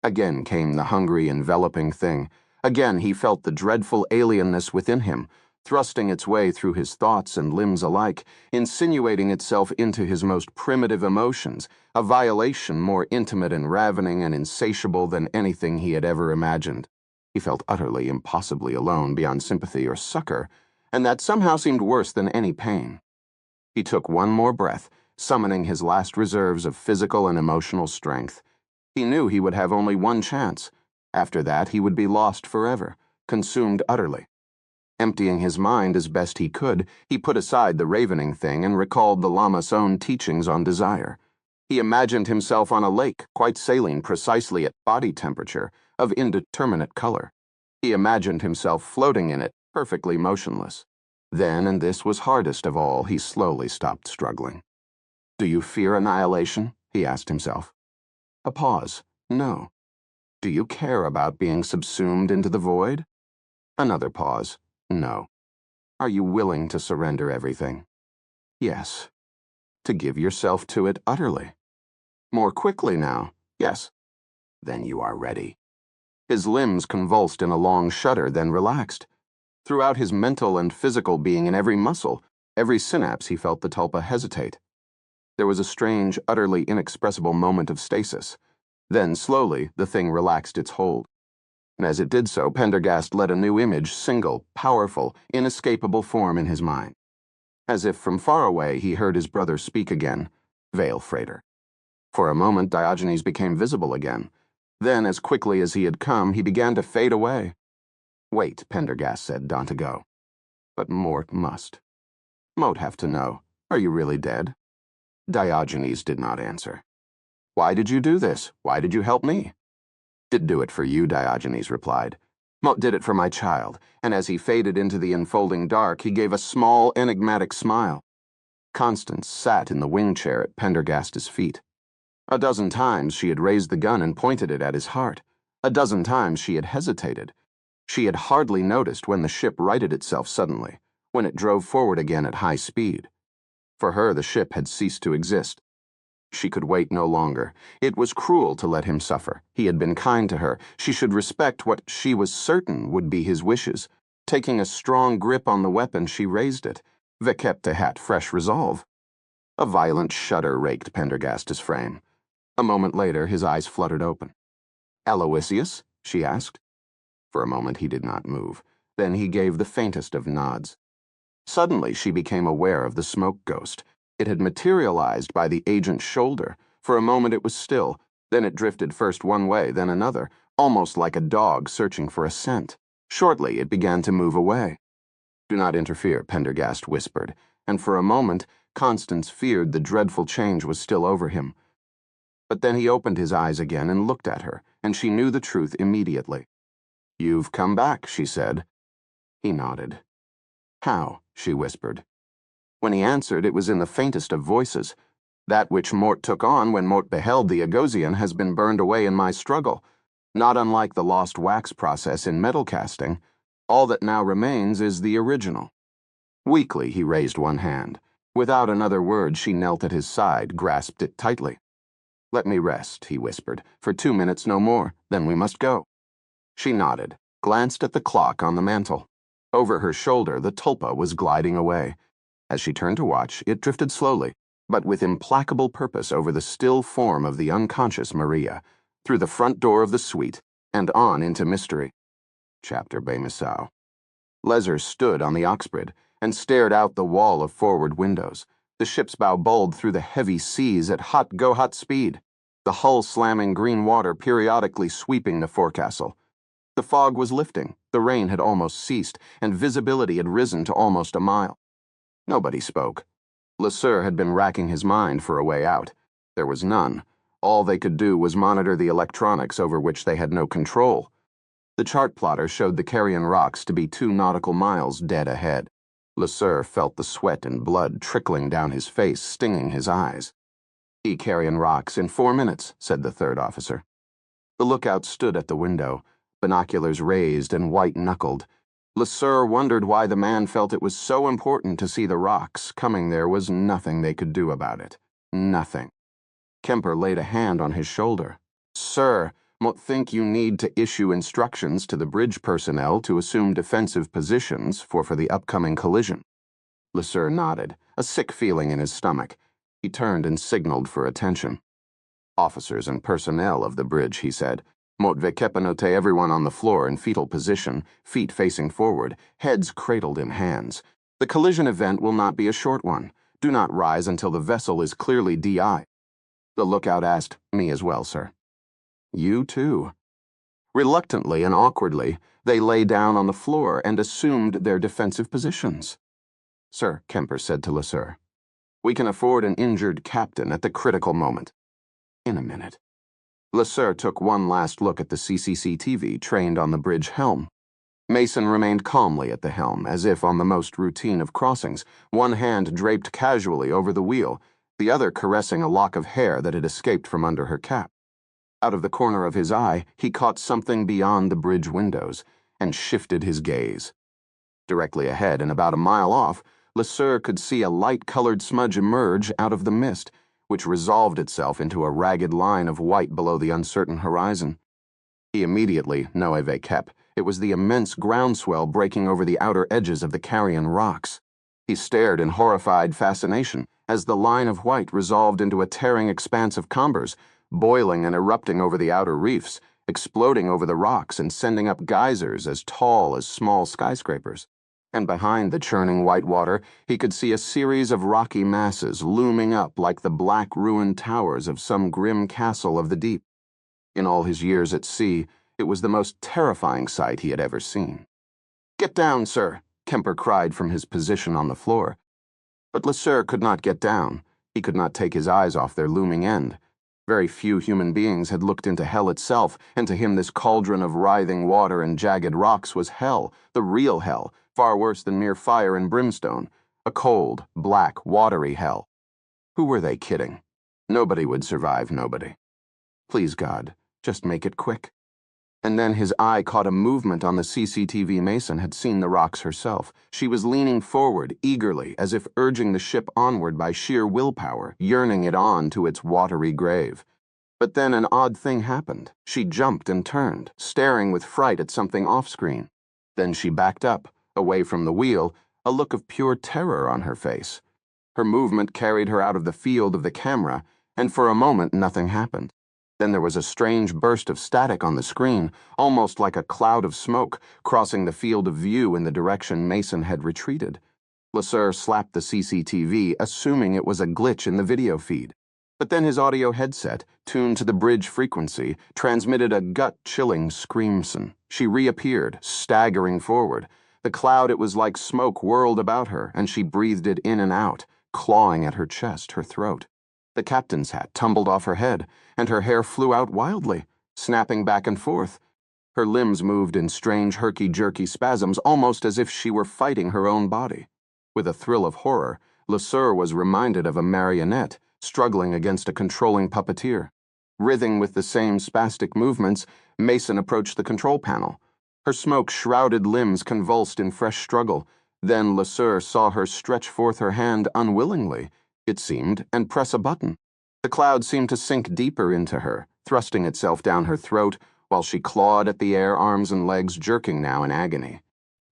Again came the hungry, enveloping thing. Again he felt the dreadful alienness within him, thrusting its way through his thoughts and limbs alike, insinuating itself into his most primitive emotions, a violation more intimate and ravening and insatiable than anything he had ever imagined. He felt utterly, impossibly alone beyond sympathy or succor, and that somehow seemed worse than any pain. He took one more breath, summoning his last reserves of physical and emotional strength. He knew he would have only one chance. After that, he would be lost forever, consumed utterly. Emptying his mind as best he could, he put aside the ravening thing and recalled the Lama's own teachings on desire. He imagined himself on a lake, quite saline precisely at body temperature, of indeterminate color. He imagined himself floating in it, perfectly motionless. Then, and this was hardest of all, he slowly stopped struggling. Do you fear annihilation? He asked himself. A pause. No. Do you care about being subsumed into the void? Another pause. No. Are you willing to surrender everything? Yes. To give yourself to it utterly? More quickly now. Yes. Then you are ready. His limbs convulsed in a long shudder, then relaxed. Throughout his mental and physical being, in every muscle, every synapse, he felt the tulpa hesitate. There was a strange, utterly inexpressible moment of stasis. Then, slowly, the thing relaxed its hold. And as it did so, Pendergast let a new image, single, powerful, inescapable form in his mind. As if from far away, he heard his brother speak again, Veil Freighter. For a moment, Diogenes became visible again. Then, as quickly as he had come, he began to fade away. Wait, Pendergast said, dawn to go. But Mort must. Mote have to know. Are you really dead? Diogenes did not answer. Why did you do this? Why did you help me? Did do it for you, Diogenes replied. Mote did it for my child, and as he faded into the enfolding dark, he gave a small, enigmatic smile. Constance sat in the wing chair at Pendergast's feet. A dozen times she had raised the gun and pointed it at his heart. A dozen times she had hesitated. She had hardly noticed when the ship righted itself suddenly, when it drove forward again at high speed. For her, the ship had ceased to exist. She could wait no longer. It was cruel to let him suffer. He had been kind to her. She should respect what she was certain would be his wishes. Taking a strong grip on the weapon, she raised it. Vekepte hat fresh resolve. A violent shudder raked Pendergast's frame. A moment later, his eyes fluttered open. Aloysius? She asked. For a moment he did not move. Then he gave the faintest of nods. Suddenly she became aware of the smoke ghost. It had materialized by the agent's shoulder. For a moment it was still. Then it drifted first one way, then another, almost like a dog searching for a scent. Shortly it began to move away. Do not interfere, Pendergast whispered, and for a moment Constance feared the dreadful change was still over him. But then he opened his eyes again and looked at her, and she knew the truth immediately. You've come back, she said. He nodded. How? She whispered. When he answered, it was in the faintest of voices. That which Mort took on when Mort beheld the Agosian has been burned away in my struggle. Not unlike the lost wax process in metal casting, all that now remains is the original. Weakly, he raised one hand. Without another word, she knelt at his side, grasped it tightly. Let me rest, he whispered, for 2 minutes, no more, then we must go. She nodded, glanced at the clock on the mantel. Over her shoulder, the tulpa was gliding away. As she turned to watch, it drifted slowly, but with implacable purpose over the still form of the unconscious Maria, through the front door of the suite, and on into mystery. Chapter Bemisau. Lezer stood on the oxbrid and stared out the wall of forward windows. The ship's bow bowled through the heavy seas at hot speed, the hull slamming green water periodically sweeping the forecastle. The fog was lifting, the rain had almost ceased, and visibility had risen to almost a mile. Nobody spoke. Leser had been racking his mind for a way out. There was none. All they could do was monitor the electronics over which they had no control. The chart plotter showed the Carrion Rocks to be 2 nautical miles dead ahead. Leser felt the sweat and blood trickling down his face, stinging his eyes. Carrion Rocks in 4 minutes, said the third officer. The lookout stood at the window, binoculars raised and white-knuckled. Leser wondered why the man felt it was so important to see the rocks. Coming there was nothing they could do about it. Nothing. Kemper laid a hand on his shoulder. Sir, Mot think you need to issue instructions to the bridge personnel to assume defensive positions for the upcoming collision. Leser nodded, a sick feeling in his stomach. He turned and signaled for attention. Officers and personnel of the bridge, he said. Mot vekepanote everyone on the floor in fetal position, feet facing forward, heads cradled in hands. The collision event will not be a short one. Do not rise until the vessel is clearly DI. The lookout asked, Me as well, sir. You too. Reluctantly and awkwardly, they lay down on the floor and assumed their defensive positions. Sir, Kemper said to Leser, we can afford an injured captain at the critical moment. In a minute. Leser took one last look at the CCCTV trained on the bridge helm. Mason remained calmly at the helm, as if on the most routine of crossings, one hand draped casually over the wheel, the other caressing a lock of hair that had escaped from under her cap. Out of the corner of his eye, he caught something beyond the bridge windows, and shifted his gaze. Directly ahead and about a mile off, Leser could see a light-colored smudge emerge out of the mist, which resolved itself into a ragged line of white below the uncertain horizon. He immediately noe kep. It was the immense groundswell breaking over the outer edges of the Carrion Rocks. He stared in horrified fascination, as the line of white resolved into a tearing expanse of combers, boiling and erupting over the outer reefs, exploding over the rocks and sending up geysers as tall as small skyscrapers. And behind the churning white water, he could see a series of rocky masses looming up like the black ruined towers of some grim castle of the deep. In all his years at sea, it was the most terrifying sight he had ever seen. "Get down, sir," Kemper cried from his position on the floor. But LeSueur could not get down. He could not take his eyes off their looming end. Very few human beings had looked into hell itself, and to him this cauldron of writhing water and jagged rocks was hell, the real hell, far worse than mere fire and brimstone, a cold, black, watery hell. Who were they kidding? Nobody would survive nobody. Please, God, just make it quick. And then his eye caught a movement on the CCTV. Mason had seen the rocks herself. She was leaning forward, eagerly, as if urging the ship onward by sheer willpower, yearning it on to its watery grave. But then an odd thing happened. She jumped and turned, staring with fright at something off-screen. Then she backed up, away from the wheel, a look of pure terror on her face. Her movement carried her out of the field of the camera, and for a moment nothing happened. Then there was a strange burst of static on the screen, almost like a cloud of smoke, crossing the field of view in the direction Mason had retreated. LeSueur slapped the CCTV, assuming it was a glitch in the video feed. But then his audio headset, tuned to the bridge frequency, transmitted a gut-chilling screamson. She reappeared, staggering forward. The cloud, it was like smoke, whirled about her, and she breathed it in and out, clawing at her chest, her throat. The captain's hat tumbled off her head, and her hair flew out wildly, snapping back and forth. Her limbs moved in strange herky-jerky spasms, almost as if she were fighting her own body. With a thrill of horror, LeSueur was reminded of a marionette struggling against a controlling puppeteer. Writhing with the same spastic movements, Mason approached the control panel. Her smoke-shrouded limbs convulsed in fresh struggle. Then LeSueur saw her stretch forth her hand unwillingly, it seemed, and press a button. The cloud seemed to sink deeper into her, thrusting itself down her throat while she clawed at the air, arms and legs jerking now in agony.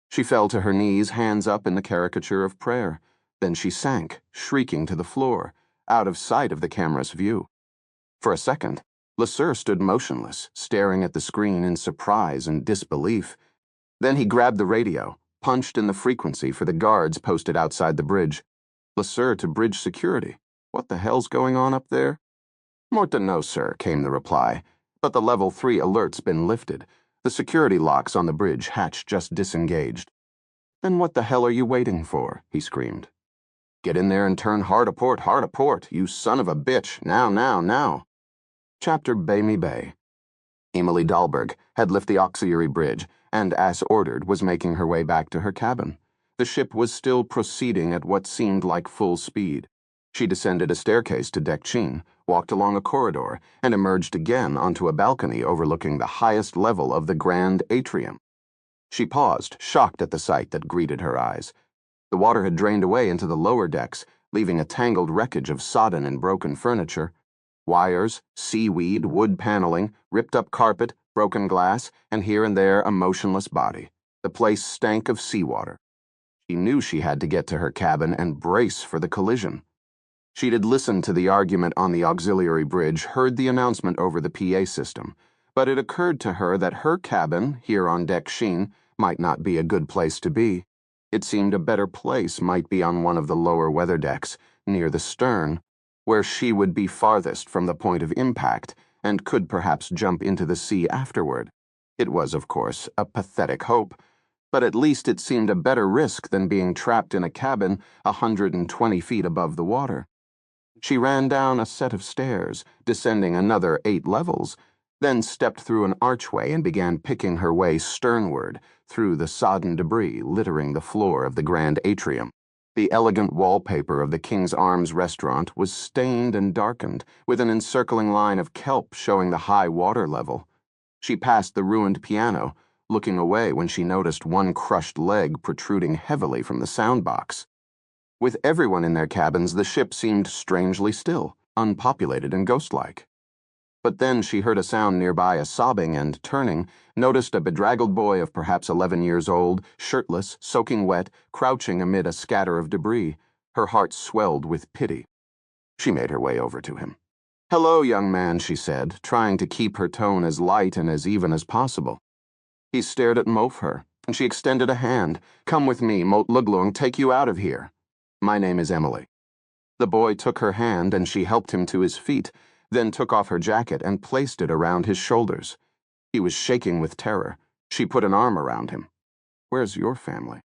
She fell to her knees, hands up in the caricature of prayer. Then she sank, shrieking to the floor, out of sight of the camera's view. For a second, LeSueur stood motionless, staring at the screen in surprise and disbelief. Then he grabbed the radio, punched in the frequency for the guards posted outside the bridge. LeSueur to bridge security. What the hell's going on up there? "Morta no, sir," came the reply, but the level 3 alert's been lifted. The security locks on the bridge hatch just disengaged. "Then what the hell are you waiting for?" he screamed. "Get in there and turn hard aport, you son of a bitch, now. Chapter Bay Me Bay. Emily Dahlberg had left the auxiliary bridge and, as ordered, was making her way back to her cabin. The ship was still proceeding at what seemed like full speed. She descended a staircase to deck Chin, walked along a corridor, and emerged again onto a balcony overlooking the highest level of the grand atrium. She paused, shocked at the sight that greeted her eyes. The water had drained away into the lower decks, leaving a tangled wreckage of sodden and broken furniture. Wires, seaweed, wood paneling, ripped-up carpet, broken glass, and here and there a motionless body. The place stank of seawater. She knew she had to get to her cabin and brace for the collision. She had listened to the argument on the auxiliary bridge, heard the announcement over the PA system, but it occurred to her that her cabin, here on deck Chin, might not be a good place to be. It seemed a better place might be on one of the lower weather decks, near the stern, where she would be farthest from the point of impact and could perhaps jump into the sea afterward. It was, of course, a pathetic hope, but at least it seemed a better risk than being trapped in a cabin 120 feet above the water. She ran down a set of stairs, descending another 8 levels, then stepped through an archway and began picking her way sternward through the sodden debris littering the floor of the grand atrium. The elegant wallpaper of the King's Arms restaurant was stained and darkened, with an encircling line of kelp showing the high water level. She passed the ruined piano, looking away when she noticed one crushed leg protruding heavily from the sound box. With everyone in their cabins, the ship seemed strangely still, unpopulated and ghostlike. But then she heard a sound nearby, a sobbing, and, turning, noticed a bedraggled boy of perhaps 11 years old, shirtless, soaking wet, crouching amid a scatter of debris. Her heart swelled with pity. She made her way over to him. "Hello, young man," she said, trying to keep her tone as light and as even as possible. He stared at Mofher, and she extended a hand. "Come with me, Mot Luglung, take you out of here. My name is Emily." The boy took her hand and she helped him to his feet, then took off her jacket and placed it around his shoulders. He was shaking with terror. She put an arm around him. "Where's your family?"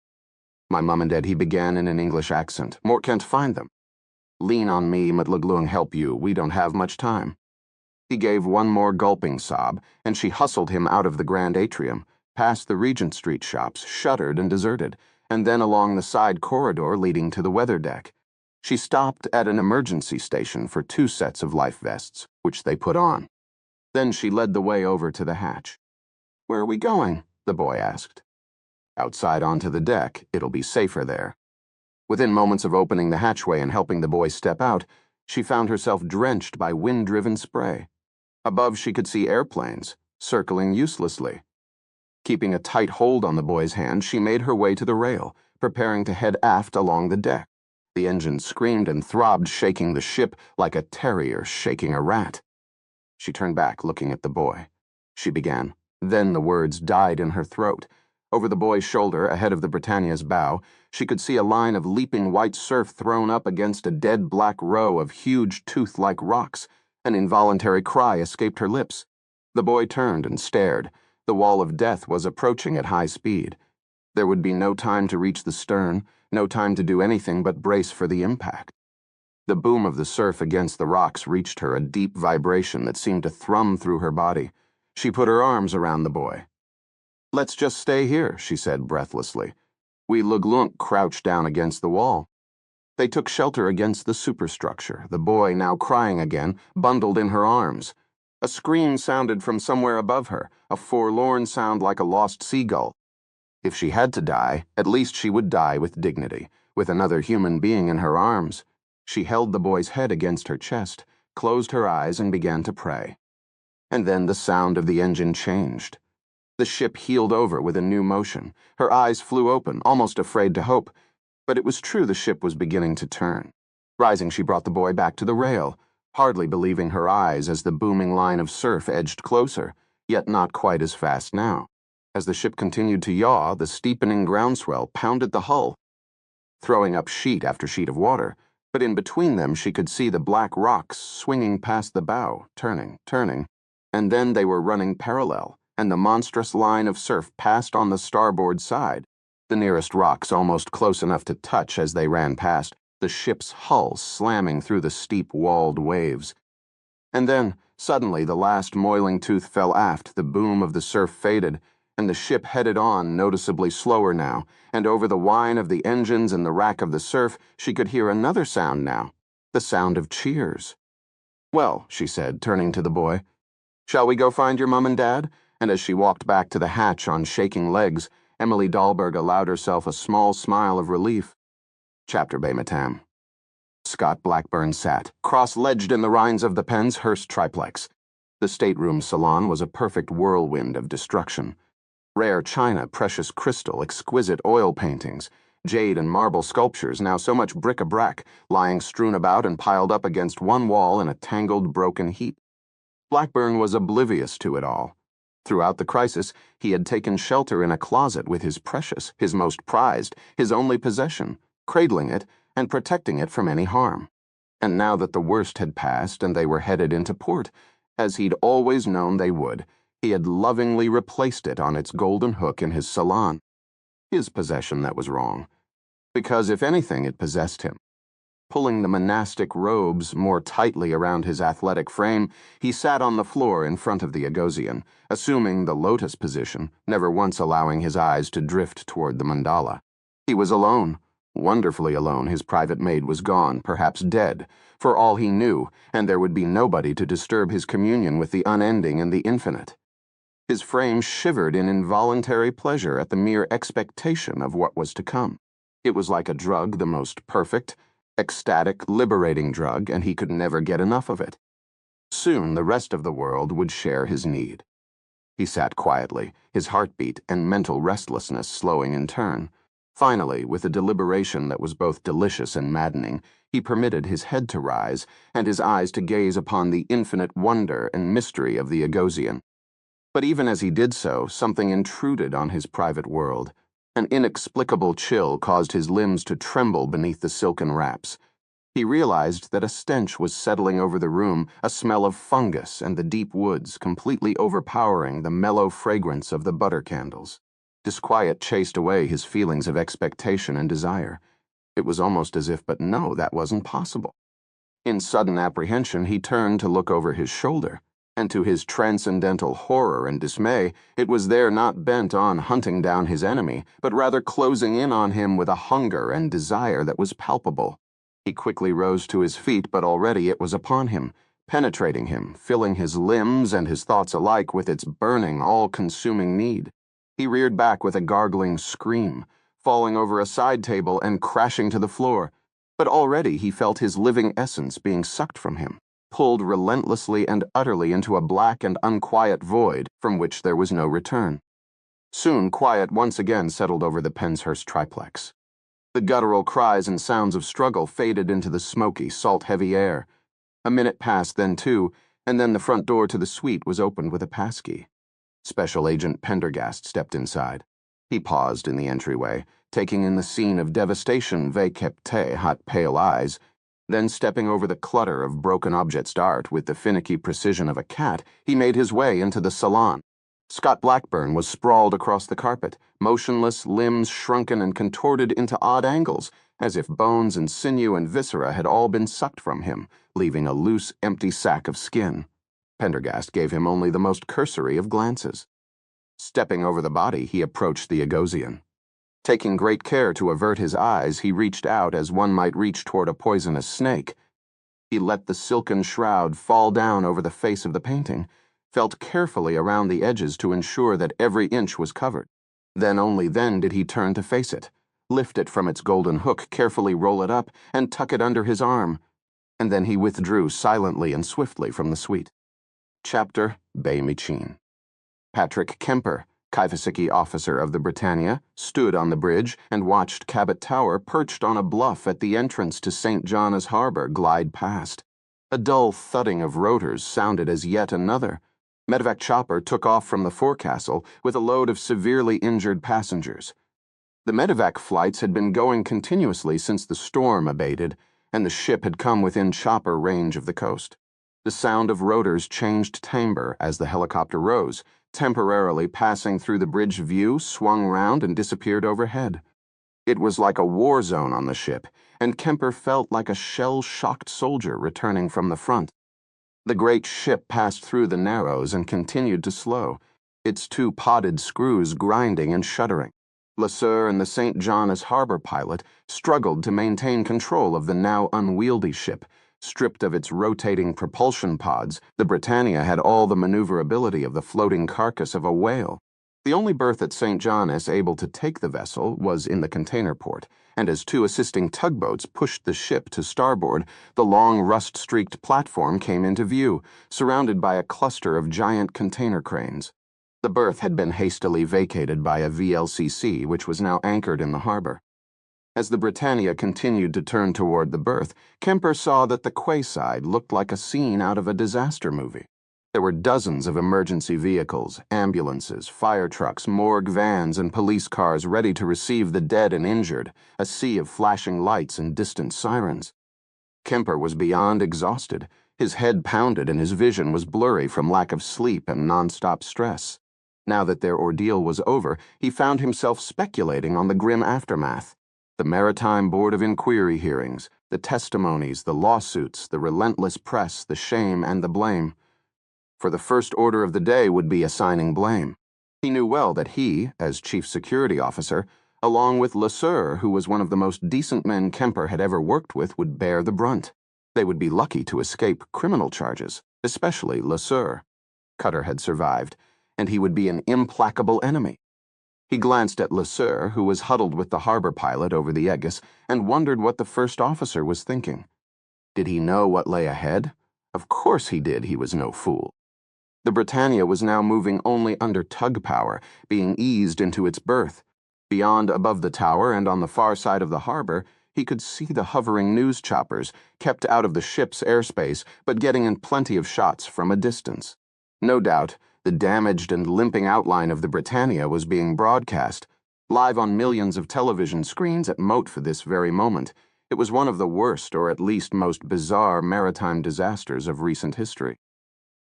"My mum and dad," he began in an English accent. "Mort can't find them." "Lean on me, Mot Luglung help you. We don't have much time." He gave one more gulping sob, and she hustled him out of the grand atrium, past the Regent Street shops, shuttered and deserted, and then along the side corridor leading to the weather deck. She stopped at an emergency station for 2 sets of life vests, which they put on. Then she led the way over to the hatch. "Where are we going?" the boy asked. "Outside onto the deck. It'll be safer there." Within moments of opening the hatchway and helping the boy step out, she found herself drenched by wind-driven spray. Above she could see airplanes, circling uselessly. Keeping a tight hold on the boy's hand, she made her way to the rail, preparing to head aft along the deck. The engine screamed and throbbed, shaking the ship like a terrier shaking a rat. She turned back, looking at the boy. She began. Then the words died in her throat. Over the boy's shoulder, ahead of the Britannia's bow, she could see a line of leaping white surf thrown up against a dead black row of huge tooth-like rocks. An involuntary cry escaped her lips. The boy turned and stared. The wall of death was approaching at high speed. There would be no time to reach the stern, no time to do anything but brace for the impact. The boom of the surf against the rocks reached her, a deep vibration that seemed to thrum through her body. She put her arms around the boy. "Let's just stay here," she said breathlessly. We Luglunk crouched down against the wall. They took shelter against the superstructure, the boy, now crying again, bundled in her arms. A scream sounded from somewhere above her, a forlorn sound like a lost seagull. If she had to die, at least she would die with dignity, with another human being in her arms. She held the boy's head against her chest, closed her eyes, and began to pray. And then the sound of the engine changed. The ship heeled over with a new motion. Her eyes flew open, almost afraid to hope. But it was true the ship was beginning to turn. Rising, she brought the boy back to the rail, hardly believing her eyes as the booming line of surf edged closer, yet not quite as fast now. As the ship continued to yaw, the steepening groundswell pounded the hull, throwing up sheet after sheet of water, but in between them she could see the black rocks swinging past the bow, turning, and then they were running parallel, and the monstrous line of surf passed on the starboard side, the nearest rocks almost close enough to touch as they ran past, the ship's hull slamming through the steep walled waves. And then, suddenly, the last moiling tooth fell aft, the boom of the surf faded, and the ship headed on, noticeably slower now, and over the whine of the engines and the rack of the surf, she could hear another sound now, the sound of cheers. "Well," she said, turning to the boy, "shall we go find your mum and dad?" And as she walked back to the hatch on shaking legs, Emily Dahlberg allowed herself a small smile of relief. Chapter Baymatam. Scott Blackburn sat, cross-legged in the rinds of the Penshurst triplex. The stateroom salon was a perfect whirlwind of destruction. Rare china, precious crystal, exquisite oil paintings, jade and marble sculptures, now so much bric-a-brac, lying strewn about and piled up against one wall in a tangled, broken heap. Blackburn was oblivious to it all. Throughout the crisis, he had taken shelter in a closet with his precious, his most prized, his only possession, cradling it and protecting it from any harm. And now that the worst had passed and they were headed into port, as he'd always known they would, he had lovingly replaced it on its golden hook in his salon. His possession that was wrong, because if anything it possessed him. Pulling the monastic robes more tightly around his athletic frame, he sat on the floor in front of the Agosian, assuming the lotus position, never once allowing his eyes to drift toward the mandala. He was alone, wonderfully alone. His private maid was gone, perhaps dead, for all he knew, and there would be nobody to disturb his communion with the unending and the infinite. His frame shivered in involuntary pleasure at the mere expectation of what was to come. It was like a drug, the most perfect, ecstatic, liberating drug, and he could never get enough of it. Soon the rest of the world would share his need. He sat quietly, his heartbeat and mental restlessness slowing in turn. Finally, with a deliberation that was both delicious and maddening, he permitted his head to rise and his eyes to gaze upon the infinite wonder and mystery of the Agosian. But even as he did so, something intruded on his private world. An inexplicable chill caused his limbs to tremble beneath the silken wraps. He realized that a stench was settling over the room, a smell of fungus and the deep woods, completely overpowering the mellow fragrance of the butter candles. Disquiet chased away his feelings of expectation and desire. It was almost as if, but no, that wasn't possible. In sudden apprehension, he turned to look over his shoulder, and to his transcendental horror and dismay, it was there not bent on hunting down his enemy, but rather closing in on him with a hunger and desire that was palpable. He quickly rose to his feet, but already it was upon him, penetrating him, filling his limbs and his thoughts alike with its burning, all-consuming need. He reared back with a gargling scream, falling over a side table and crashing to the floor, but already he felt his living essence being sucked from him, pulled relentlessly and utterly into a black and unquiet void from which there was no return. Soon quiet once again settled over the Penshurst triplex. The guttural cries and sounds of struggle faded into the smoky, salt-heavy air. A minute passed then, too, and then the front door to the suite was opened with a passkey. Special Agent Pendergast stepped inside. He paused in the entryway, taking in the scene of devastation with hot pale eyes. Then, stepping over the clutter of broken objects d'art with the finicky precision of a cat, he made his way into the salon. Scott Blackburn was sprawled across the carpet, motionless, limbs shrunken and contorted into odd angles, as if bones and sinew and viscera had all been sucked from him, leaving a loose, empty sack of skin. Pendergast gave him only the most cursory of glances. Stepping over the body, he approached the Agosian. Taking great care to avert his eyes, he reached out as one might reach toward a poisonous snake. He let the silken shroud fall down over the face of the painting, felt carefully around the edges to ensure that every inch was covered. Then, only then, did he turn to face it, lift it from its golden hook, carefully roll it up, and tuck it under his arm. And then he withdrew silently and swiftly from the suite. Chapter Bay Michin. Patrick Kemper, Kaivasiki officer of the Britannia, stood on the bridge and watched Cabot Tower perched on a bluff at the entrance to St. John's Harbor glide past. A dull thudding of rotors sounded as yet another. Medevac chopper took off from the forecastle with a load of severely injured passengers. The medevac flights had been going continuously since the storm abated, and the ship had come within chopper range of the coast. The sound of rotors changed timbre as the helicopter rose, temporarily passing through the bridge view, swung round, and disappeared overhead. It was like a war zone on the ship, and Kemper felt like a shell-shocked soldier returning from the front. The great ship passed through the narrows and continued to slow, its two podded screws grinding and shuddering. Lesueur and the St. John's Harbor pilot struggled to maintain control of the now unwieldy ship. Stripped of its rotating propulsion pods, the Britannia had all the maneuverability of the floating carcass of a whale. The only berth at St. John's able to take the vessel was in the container port, and as two assisting tugboats pushed the ship to starboard, the long rust-streaked platform came into view, surrounded by a cluster of giant container cranes. The berth had been hastily vacated by a VLCC, which was now anchored in the harbor. As the Britannia continued to turn toward the berth, Kemper saw that the quayside looked like a scene out of a disaster movie. There were dozens of emergency vehicles, ambulances, fire trucks, morgue vans, and police cars ready to receive the dead and injured, a sea of flashing lights and distant sirens. Kemper was beyond exhausted. His head pounded and his vision was blurry from lack of sleep and nonstop stress. Now that their ordeal was over, he found himself speculating on the grim aftermath. The Maritime Board of Inquiry hearings, the testimonies, the lawsuits, the relentless press, the shame, and the blame. For the first order of the day would be assigning blame. He knew well that he, as chief security officer, along with Lesueur, who was one of the most decent men Kemper had ever worked with, would bear the brunt. They would be lucky to escape criminal charges, especially Lesueur. Cutter had survived, and he would be an implacable enemy. He glanced at Lesueur, who was huddled with the harbor pilot over the Aegis, and wondered what the first officer was thinking. Did he know what lay ahead? Of course he did, he was no fool. The Britannia was now moving only under tug power, being eased into its berth. Beyond, above the tower and on the far side of the harbor, he could see the hovering news choppers, kept out of the ship's airspace, but getting in plenty of shots from a distance. No doubt, the damaged and limping outline of the Britannia was being broadcast, live on millions of television screens at Moat for this very moment. It was one of the worst, or at least most bizarre, maritime disasters of recent history.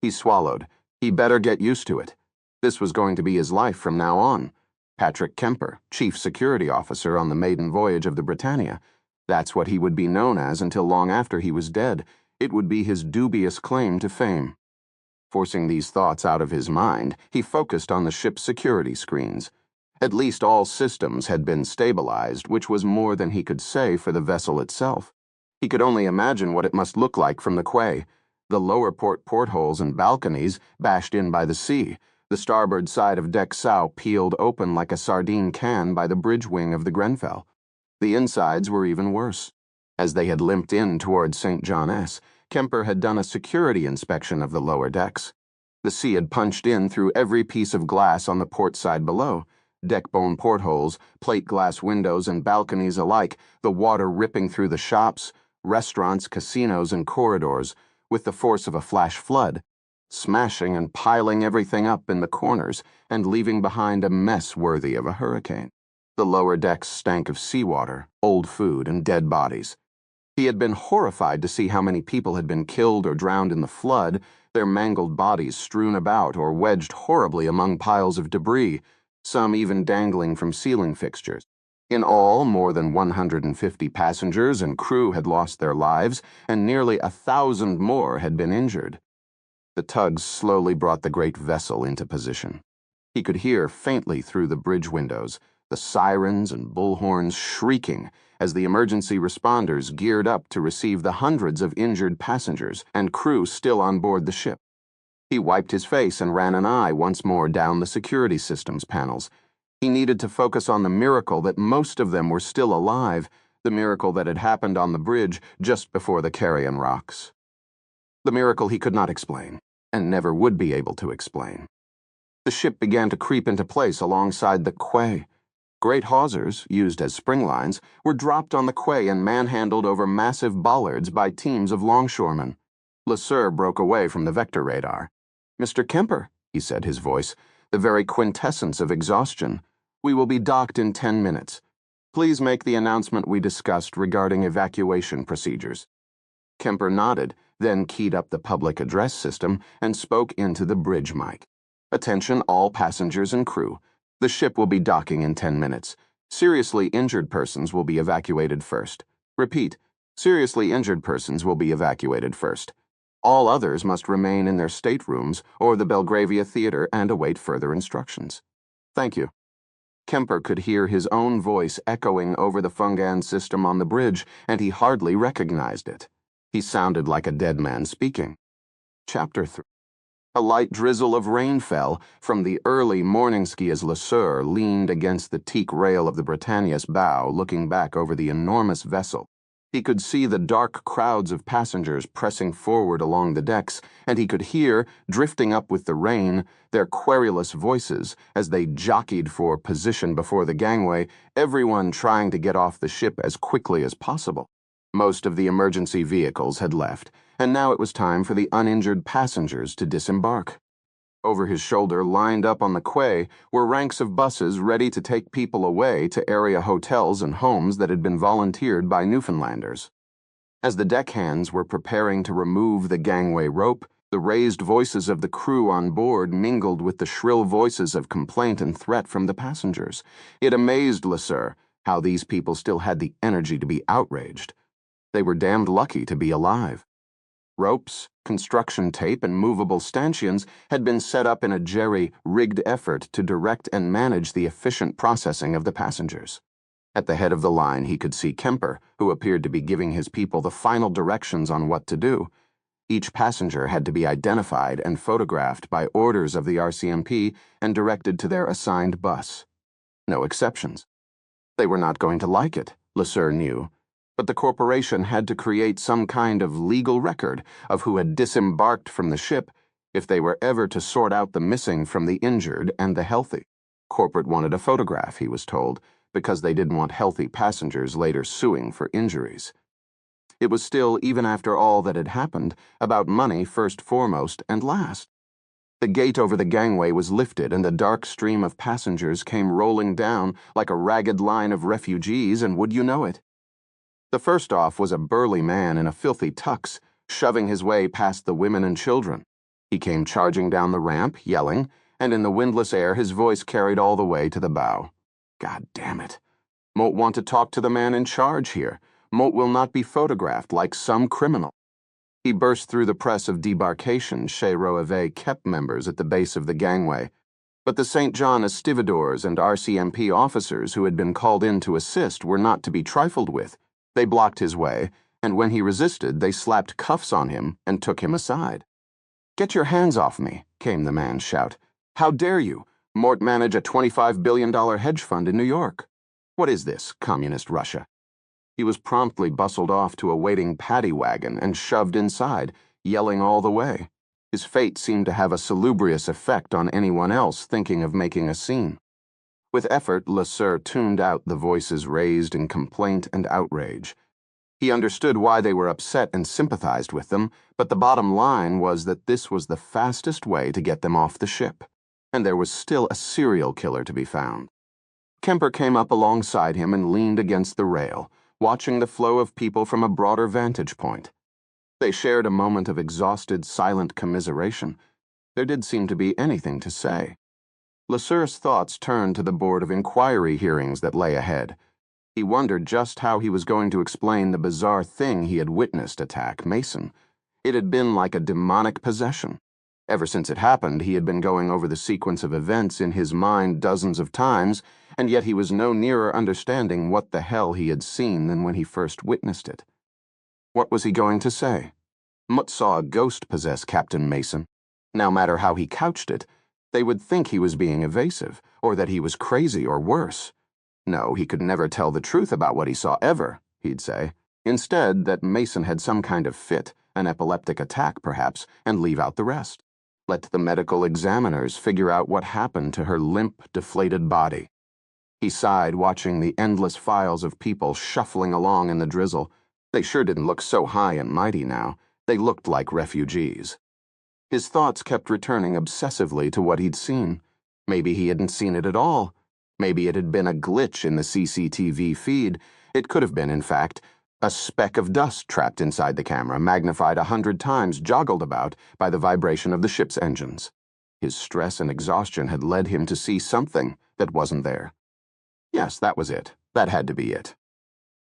He swallowed. He better get used to it. This was going to be his life from now on. Patrick Kemper, Chief Security Officer on the maiden voyage of the Britannia. That's what he would be known as until long after he was dead. It would be his dubious claim to fame. Forcing these thoughts out of his mind, he focused on the ship's security screens. At least all systems had been stabilized, which was more than he could say for the vessel itself. He could only imagine what it must look like from the quay. The lower port portholes and balconies bashed in by the sea, the starboard side of deck sow peeled open like a sardine can by the bridge wing of the Grenfell. The insides were even worse. As they had limped in toward St. John S., Kemper had done a security inspection of the lower decks. The sea had punched in through every piece of glass on the port side below, deck-bone portholes, plate glass windows, and balconies alike, the water ripping through the shops, restaurants, casinos, and corridors, with the force of a flash flood, smashing and piling everything up in the corners and leaving behind a mess worthy of a hurricane. The lower decks stank of seawater, old food, and dead bodies. He had been horrified to see how many people had been killed or drowned in the flood, their mangled bodies strewn about or wedged horribly among piles of debris, some even dangling from ceiling fixtures. In all, more than 150 passengers and crew had lost their lives, and nearly 1,000 more had been injured. The tugs slowly brought the great vessel into position. He could hear faintly through the bridge windows the sirens and bullhorns shrieking as the emergency responders geared up to receive the hundreds of injured passengers and crew still on board the ship. He wiped his face and ran an eye once more down the security systems panels. He needed to focus on the miracle that most of them were still alive, the miracle that had happened on the bridge just before the carrion rocks. The miracle he could not explain, and never would be able to explain. The ship began to creep into place alongside the quay. Great hawsers, used as spring lines, were dropped on the quay and manhandled over massive bollards by teams of longshoremen. LeSueur broke away from the vector radar. "Mr. Kemper," he said, his voice, the very quintessence of exhaustion, "we will be docked in 10 minutes. Please make the announcement we discussed regarding evacuation procedures." Kemper nodded, then keyed up the public address system and spoke into the bridge mic. "Attention all passengers and crew. The ship will be docking in 10 minutes. Seriously injured persons will be evacuated first. Repeat, seriously injured persons will be evacuated first. All others must remain in their staterooms or the Belgravia Theater and await further instructions. Thank you." Kemper could hear his own voice echoing over the fungan system on the bridge, and he hardly recognized it. He sounded like a dead man speaking. Chapter 3. A light drizzle of rain fell from the early morning ski as LeSueur leaned against the teak rail of the Britannia's bow, looking back over the enormous vessel. He could see the dark crowds of passengers pressing forward along the decks, and he could hear, drifting up with the rain, their querulous voices as they jockeyed for position before the gangway, everyone trying to get off the ship as quickly as possible. Most of the emergency vehicles had left, and now it was time for the uninjured passengers to disembark. Over his shoulder, lined up on the quay, were ranks of buses ready to take people away to area hotels and homes that had been volunteered by Newfoundlanders. As the deckhands were preparing to remove the gangway rope, the raised voices of the crew on board mingled with the shrill voices of complaint and threat from the passengers. It amazed LeSueur how these people still had the energy to be outraged. They were damned lucky to be alive. Ropes, construction tape, and movable stanchions had been set up in a jerry-rigged effort to direct and manage the efficient processing of the passengers. At the head of the line, he could see Kemper, who appeared to be giving his people the final directions on what to do. Each passenger had to be identified and photographed by orders of the RCMP and directed to their assigned bus. No exceptions. They were not going to like it, LeSueur knew. But the corporation had to create some kind of legal record of who had disembarked from the ship if they were ever to sort out the missing from the injured and the healthy. Corporate wanted a photograph, he was told, because they didn't want healthy passengers later suing for injuries. It was still, even after all that had happened, about money first, foremost, and last. The gate over the gangway was lifted, and the dark stream of passengers came rolling down like a ragged line of refugees, and would you know it? The first off was a burly man in a filthy tux, shoving his way past the women and children. He came charging down the ramp, yelling, and in the windless air his voice carried all the way to the bow. God damn it. Moat want to talk to the man in charge here. Moat will not be photographed like some criminal. He burst through the press of debarkation Chez Roeve kept members at the base of the gangway, but the St. John Estivadores and RCMP officers who had been called in to assist were not to be trifled with. They blocked his way, and when he resisted, they slapped cuffs on him and took him aside. "Get your hands off me," came the man's shout. "How dare you? Mort manage a $25 billion hedge fund in New York. What is this, communist Russia?" He was promptly bustled off to a waiting paddy wagon and shoved inside, yelling all the way. His fate seemed to have a salubrious effect on anyone else thinking of making a scene. With effort, LeSueur tuned out the voices raised in complaint and outrage. He understood why they were upset and sympathized with them, but the bottom line was that this was the fastest way to get them off the ship, and there was still a serial killer to be found. Kemper came up alongside him and leaned against the rail, watching the flow of people from a broader vantage point. They shared a moment of exhausted, silent commiseration. There did seem to be anything to say. LeSueur's thoughts turned to the Board of Inquiry hearings that lay ahead. He wondered just how he was going to explain the bizarre thing he had witnessed attack Mason. It had been like a demonic possession. Ever since it happened, he had been going over the sequence of events in his mind dozens of times, and yet he was no nearer understanding what the hell he had seen than when he first witnessed it. What was he going to say? Mutt saw a ghost possess Captain Mason. No matter how he couched it, they would think he was being evasive, or that he was crazy or worse. No, he could never tell the truth about what he saw ever, he'd say. Instead, that Mason had some kind of fit, an epileptic attack perhaps, and leave out the rest. Let the medical examiners figure out what happened to her limp, deflated body. He sighed, watching the endless files of people shuffling along in the drizzle. They sure didn't look so high and mighty now. They looked like refugees. His thoughts kept returning obsessively to what he'd seen. Maybe he hadn't seen it at all. Maybe it had been a glitch in the CCTV feed. It could have been, in fact, a speck of dust trapped inside the camera, magnified 100 times, joggled about by the vibration of the ship's engines. His stress and exhaustion had led him to see something that wasn't there. Yes, that was it. That had to be it.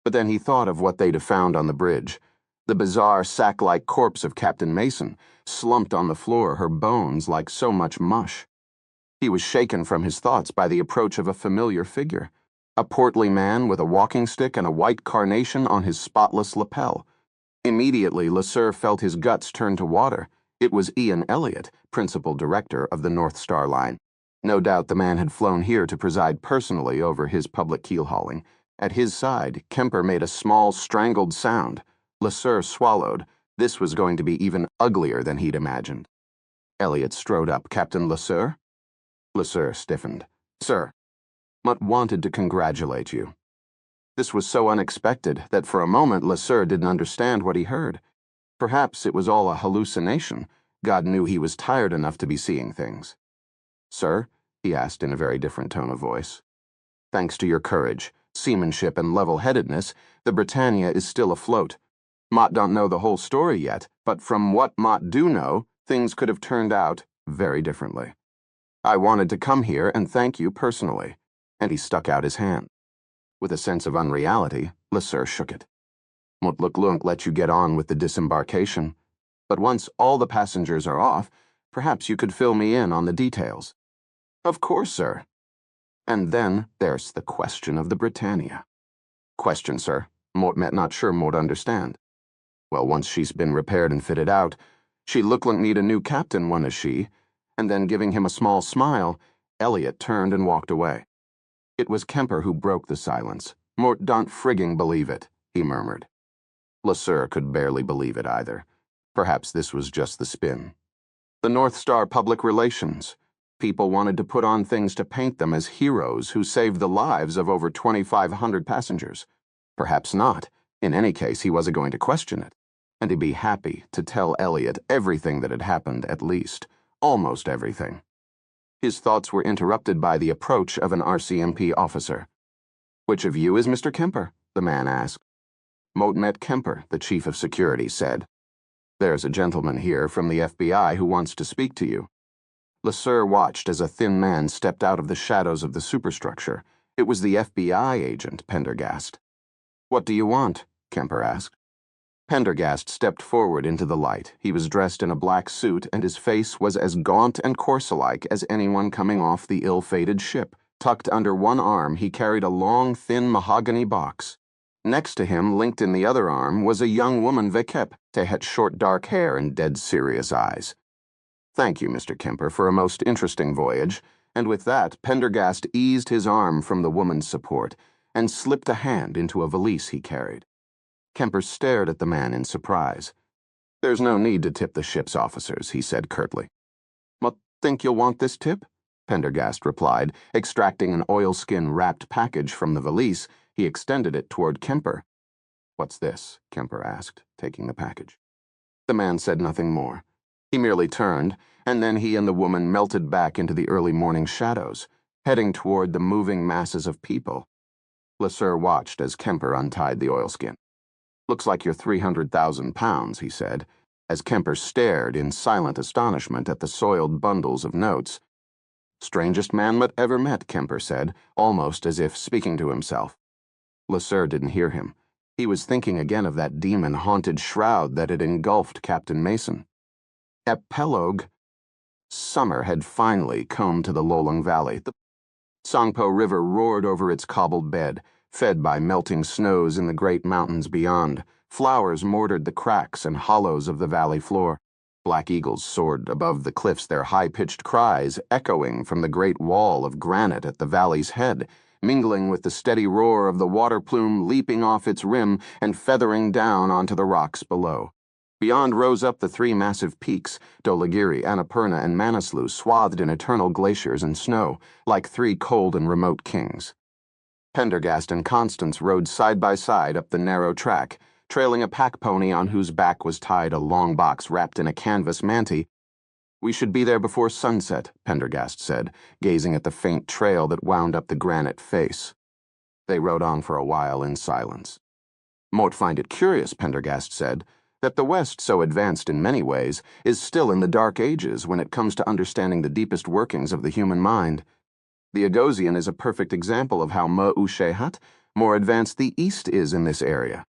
But then he thought of what they'd have found on the bridge. The bizarre sack-like corpse of Captain Mason, slumped on the floor, her bones like so much mush. He was shaken from his thoughts by the approach of a familiar figure. A portly man with a walking stick and a white carnation on his spotless lapel. Immediately, LeSueur felt his guts turn to water. It was Ian Elliott, principal director of the North Star Line. No doubt the man had flown here to preside personally over his public keel-hauling. At his side, Kemper made a small, strangled sound. LeSueur swallowed. This was going to be even uglier than he'd imagined. Elliott strode up. "Captain LeSueur?" LeSueur stiffened. "Sir, Mutt wanted to congratulate you." This was so unexpected that for a moment LeSueur didn't understand what he heard. Perhaps it was all a hallucination. God knew he was tired enough to be seeing things. "Sir?" he asked in a very different tone of voice. "Thanks to your courage, seamanship, and level-headedness, the Britannia is still afloat. Mott don't know the whole story yet, but from what Mott do know, things could have turned out very differently. I wanted to come here and thank you personally." And he stuck out his hand. With a sense of unreality, LeSueur shook it. "Mutluklunk let you get on with the disembarkation. But once all the passengers are off, perhaps you could fill me in on the details." "Of course, sir." "And then there's the question of the Britannia." "Question, sir. Mort not sure Mort understand." "Well, once she's been repaired and fitted out, she look like need a new captain, one is she." And then, giving him a small smile, Elliott turned and walked away. It was Kemper who broke the silence. "Mort don't frigging believe it," he murmured. LeSueur could barely believe it either. Perhaps this was just the spin. The North Star Public Relations. People wanted to put on things to paint them as heroes who saved the lives of over 2,500 passengers. Perhaps not. In any case, he wasn't going to question it. And he'd be happy to tell Elliot everything that had happened, at least. Almost everything. His thoughts were interrupted by the approach of an RCMP officer. "Which of you is Mr. Kemper?" the man asked. Moat met Kemper, the chief of security said. "There's a gentleman here from the FBI who wants to speak to you." LeSueur watched as a thin man stepped out of the shadows of the superstructure. It was the FBI agent, Pendergast. "What do you want?" Kemper asked. Pendergast stepped forward into the light. He was dressed in a black suit, and his face was as gaunt and corpse-like as anyone coming off the ill-fated ship. Tucked under one arm, he carried a long, thin mahogany box. Next to him, linked in the other arm, was a young woman Vekep. They had short dark hair and dead serious eyes. "Thank you, Mr. Kemper, for a most interesting voyage." And with that, Pendergast eased his arm from the woman's support and slipped a hand into a valise he carried. Kemper stared at the man in surprise. "There's no need to tip the ship's officers," he said curtly. "But think you'll want this tip?" Pendergast replied, extracting an oilskin-wrapped package from the valise. He extended it toward Kemper. "What's this?" Kemper asked, taking the package. The man said nothing more. He merely turned, and then he and the woman melted back into the early morning shadows, heading toward the moving masses of people. LeSueur watched as Kemper untied the oilskin. "Looks like you're 300,000 pounds, he said, as Kemper stared in silent astonishment at the soiled bundles of notes. "Strangest man Mutt ever met," Kemper said, almost as if speaking to himself. LeSueur didn't hear him. He was thinking again of that demon-haunted shroud that had engulfed Captain Mason. Epilogue. Summer had finally come to the Lolong Valley. The Sangpo River roared over its cobbled bed, fed by melting snows in the great mountains beyond. Flowers mortared the cracks and hollows of the valley floor. Black eagles soared above the cliffs, their high-pitched cries echoing from the great wall of granite at the valley's head, mingling with the steady roar of the water plume leaping off its rim and feathering down onto the rocks below. Beyond rose up the three massive peaks, Dholagiri, Annapurna, and Manaslu, swathed in eternal glaciers and snow, like three cold and remote kings. Pendergast and Constance rode side by side up the narrow track, trailing a pack pony on whose back was tied a long box wrapped in a canvas mantee. "We should be there before sunset," Pendergast said, gazing at the faint trail that wound up the granite face. They rode on for a while in silence. "Moat find it curious," Pendergast said, "that the West, so advanced in many ways, is still in the Dark Ages when it comes to understanding the deepest workings of the human mind. The Agosian is a perfect example of how Ma'ushehat, more advanced the East is in this area.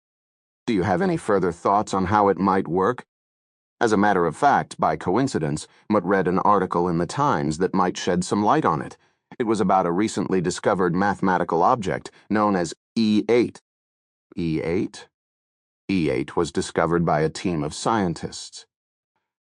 Do you have any further thoughts on how it might work?" As a matter of fact, by coincidence, Mutt read an article in the Times that might shed some light on it. It was about a recently discovered mathematical object known as E8. E8? E8 was discovered by a team of scientists.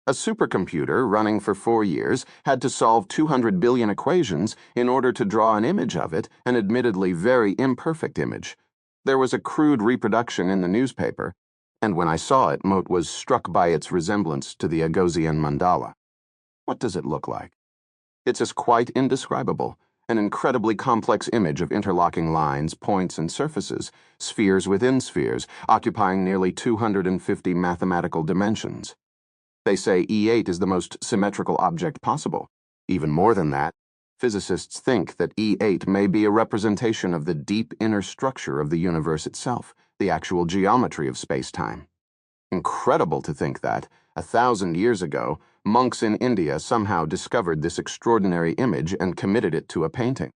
A supercomputer running for 4 years had to solve 200 billion equations in order to draw an image of it, an admittedly very imperfect image. There was a crude reproduction in the newspaper, and when I saw it, Moat was struck by its resemblance to the Agosian mandala. What does it look like? It's as quite indescribable, an incredibly complex image of interlocking lines, points, and surfaces, spheres within spheres, occupying nearly 250 mathematical dimensions. They say E8 is the most symmetrical object possible. Even more than that, physicists think that E8 may be a representation of the deep inner structure of the universe itself, the actual geometry of space-time. Incredible to think that, 1,000 years ago, monks in India somehow discovered this extraordinary image and committed it to a painting.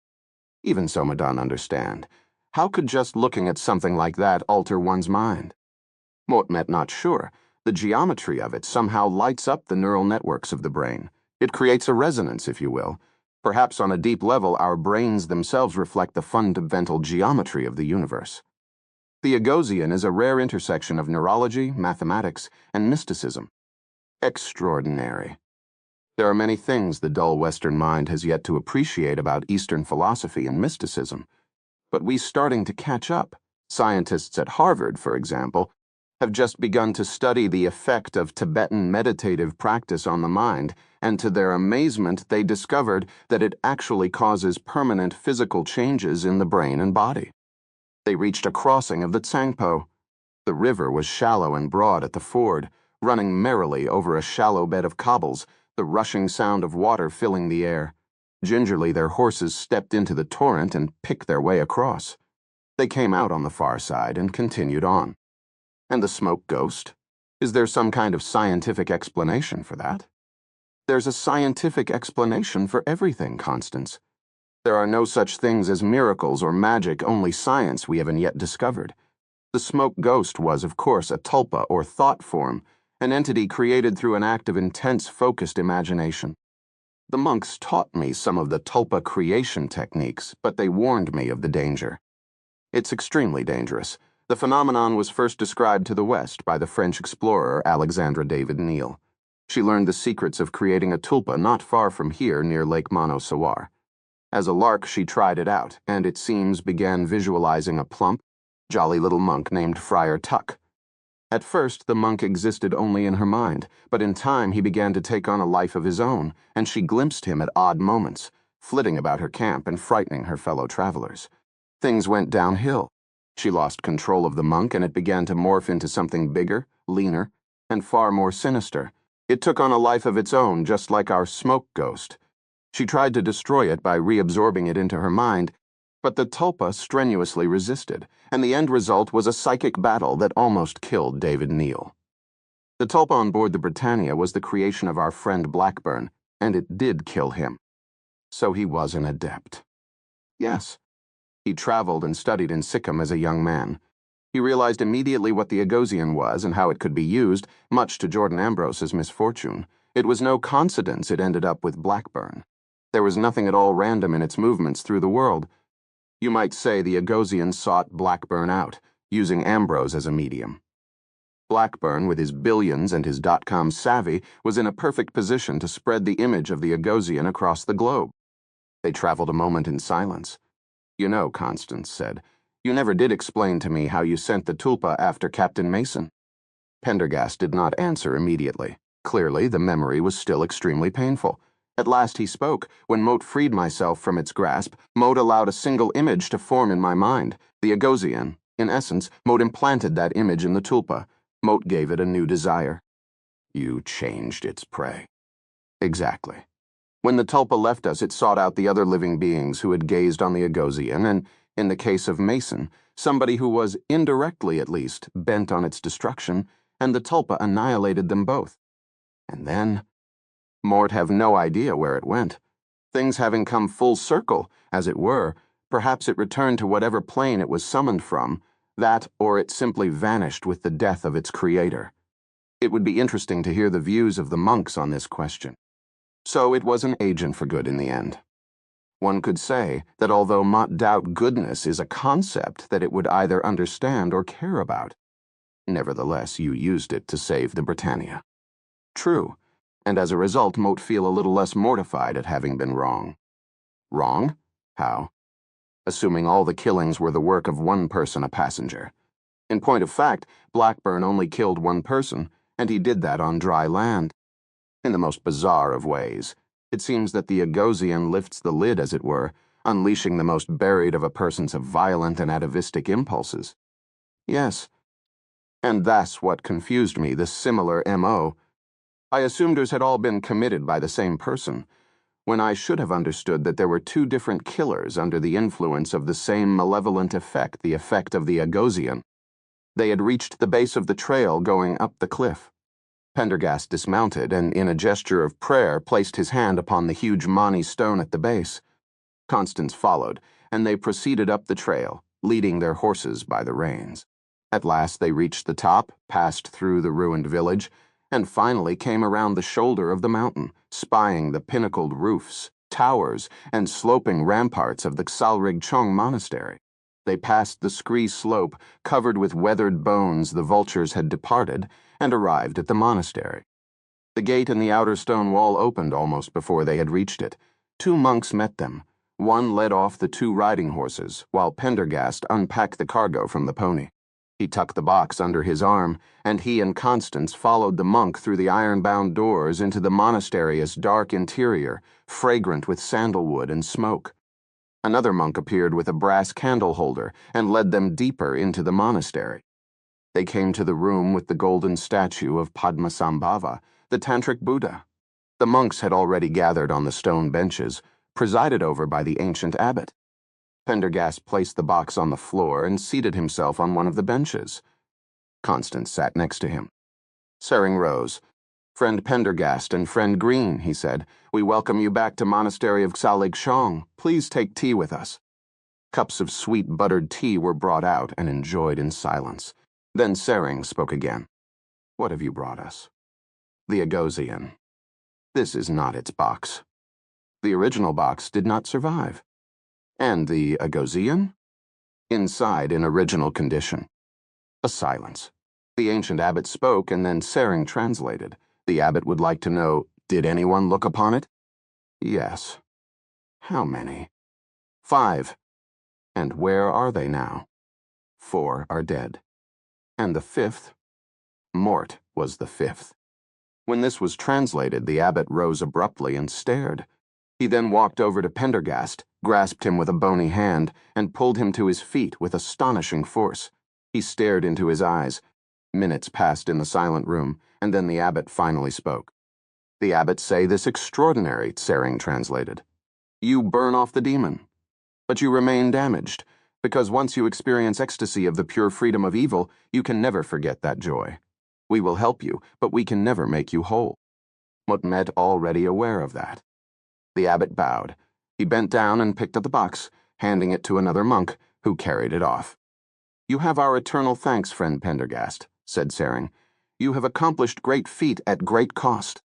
Even so, Madan understand. How could just looking at something like that alter one's mind? Moatmet not sure. The geometry of it somehow lights up the neural networks of the brain. It creates a resonance, if you will. Perhaps on a deep level, our brains themselves reflect the fundamental geometry of the universe. The Agosian is a rare intersection of neurology, mathematics, and mysticism. Extraordinary. There are many things the dull Western mind has yet to appreciate about Eastern philosophy and mysticism. But we're starting to catch up. Scientists at Harvard, for example, have just begun to study the effect of Tibetan meditative practice on the mind, and to their amazement, they discovered that it actually causes permanent physical changes in the brain and body. They reached a crossing of the Tsangpo. The river was shallow and broad at the ford, running merrily over a shallow bed of cobbles, the rushing sound of water filling the air. Gingerly, their horses stepped into the torrent and picked their way across. They came out on the far side and continued on. And the smoke ghost? Is there some kind of scientific explanation for that? There's a scientific explanation for everything, Constance. There are no such things as miracles or magic, only science we haven't yet discovered. The smoke ghost was, of course, a tulpa or thought form, an entity created through an act of intense, focused imagination. The monks taught me some of the tulpa creation techniques, but they warned me of the danger. It's extremely dangerous. The phenomenon was first described to the West by the French explorer Alexandra David Neal. She learned the secrets of creating a tulpa not far from here near Lake Manosawar. As a lark, she tried it out, and it seems began visualizing a plump, jolly little monk named Friar Tuck. At first, the monk existed only in her mind, but in time he began to take on a life of his own, and she glimpsed him at odd moments, flitting about her camp and frightening her fellow travelers. Things went downhill. She lost control of the monk, and it began to morph into something bigger, leaner, and far more sinister. It took on a life of its own, just like our smoke ghost. She tried to destroy it by reabsorbing it into her mind, but the tulpa strenuously resisted, and the end result was a psychic battle that almost killed David Neal. The tulpa on board the Britannia was the creation of our friend Blackburn, and it did kill him. So he was an adept. Yes. He traveled and studied in Sikkim as a young man. He realized immediately what the Agosian was and how it could be used, much to Jordan Ambrose's misfortune. It was no coincidence it ended up with Blackburn. There was nothing at all random in its movements through the world. You might say the Agosian sought Blackburn out, using Ambrose as a medium. Blackburn, with his billions and his dot-com savvy, was in a perfect position to spread the image of the Agosian across the globe. They traveled a moment in silence. You know, Constance said, you never did explain to me how you sent the tulpa after Captain Mason. Pendergast did not answer immediately. Clearly, the memory was still extremely painful. At last he spoke. When Moat freed myself from its grasp, Moat allowed a single image to form in my mind, the Agosian. In essence, Moat implanted that image in the tulpa. Moat gave it a new desire. You changed its prey. Exactly. When the tulpa left us, it sought out the other living beings who had gazed on the Agosian, and, in the case of Mason, somebody who was, indirectly at least, bent on its destruction, and the tulpa annihilated them both. And then Mort have no idea where it went. Things having come full circle, as it were, perhaps it returned to whatever plane it was summoned from, that or it simply vanished with the death of its creator. It would be interesting to hear the views of the monks on this question. So it was an agent for good in the end. One could say that although Mott doubt goodness is a concept that it would either understand or care about, nevertheless you used it to save the Britannia. True. And as a result, Moat feel a little less mortified at having been wrong. Wrong? How? Assuming all the killings were the work of one person, a passenger. In point of fact, Blackburn only killed one person, and he did that on dry land. In the most bizarre of ways, it seems that the Agosian lifts the lid, as it were, unleashing the most buried of a person's violent and atavistic impulses. Yes. And that's what confused me, the similar M.O. I assumed hers had all been committed by the same person, when I should have understood that there were two different killers under the influence of the same malevolent effect, the effect of the Agosian. They had reached the base of the trail going up the cliff. Pendergast dismounted and, in a gesture of prayer, placed his hand upon the huge Mani stone at the base. Constance followed, and they proceeded up the trail, leading their horses by the reins. At last they reached the top, passed through the ruined village, and finally came around the shoulder of the mountain, spying the pinnacled roofs, towers, and sloping ramparts of the Ksalrig Chong monastery. They passed the scree slope, covered with weathered bones the vultures had departed, and arrived at the monastery. The gate in the outer stone wall opened almost before they had reached it. Two monks met them. One led off the two riding horses, while Pendergast unpacked the cargo from the pony. He tucked the box under his arm, and he and Constance followed the monk through the iron-bound doors into the monastery's dark interior, fragrant with sandalwood and smoke. Another monk appeared with a brass candle holder and led them deeper into the monastery. They came to the room with the golden statue of Padmasambhava, the Tantric Buddha. The monks had already gathered on the stone benches, presided over by the ancient abbot. Pendergast placed the box on the floor and seated himself on one of the benches. Constance sat next to him. Sering rose. "Friend Pendergast and Friend Green," he said, "we welcome you back to Monastery of Xalig Shong. Please take tea with us." Cups of sweet buttered tea were brought out and enjoyed in silence. Then Sering spoke again. "What have you brought us?" "The Agosian. This is not its box. The original box did not survive." "And the Agosian?" "Inside in original condition." A silence. The ancient abbot spoke, and then Sering translated. The abbot would like to know, did anyone look upon it? "Yes." "How many?" "5. "And where are they now?" "4 are dead." "And the 5th?" "Mort was the 5th." When this was translated, the abbot rose abruptly and stared. He then walked over to Pendergast, grasped him with a bony hand, and pulled him to his feet with astonishing force. He stared into his eyes. Minutes passed in the silent room, and then the abbot finally spoke. "The abbot say this extraordinary," Sering translated. "You burn off the demon. But you remain damaged, because once you experience ecstasy of the pure freedom of evil, you can never forget that joy. We will help you, but we can never make you whole. Motmet already aware of that." The abbot bowed. He bent down and picked up the box, handing it to another monk, who carried it off. "You have our eternal thanks, friend Pendergast," said Sering. "You have accomplished great feat at great cost."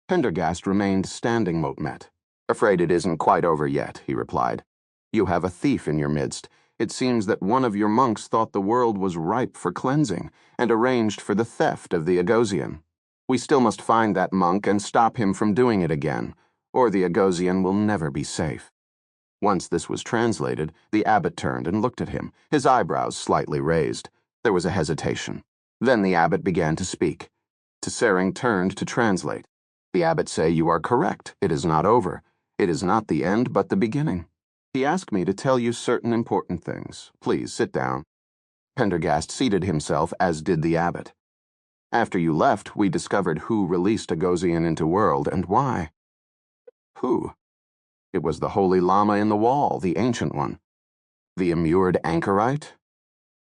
Pendergast remained standing Motmet. "Afraid it isn't quite over yet," he replied. "You have a thief in your midst. It seems that one of your monks thought the world was ripe for cleansing and arranged for the theft of the Agosian. We still must find that monk and stop him from doing it again, or the Agosian will never be safe." Once this was translated, the abbot turned and looked at him, his eyebrows slightly raised. There was a hesitation. Then the abbot began to speak. Sering turned to translate. "The abbot say you are correct. It is not over. It is not the end, but the beginning. He asked me to tell you certain important things. Please sit down." Pendergast seated himself, as did the abbot. "After you left, we discovered who released Agosian into world and why." "Who?" "It was the holy Lama in the wall, the ancient one." "The immured anchorite?"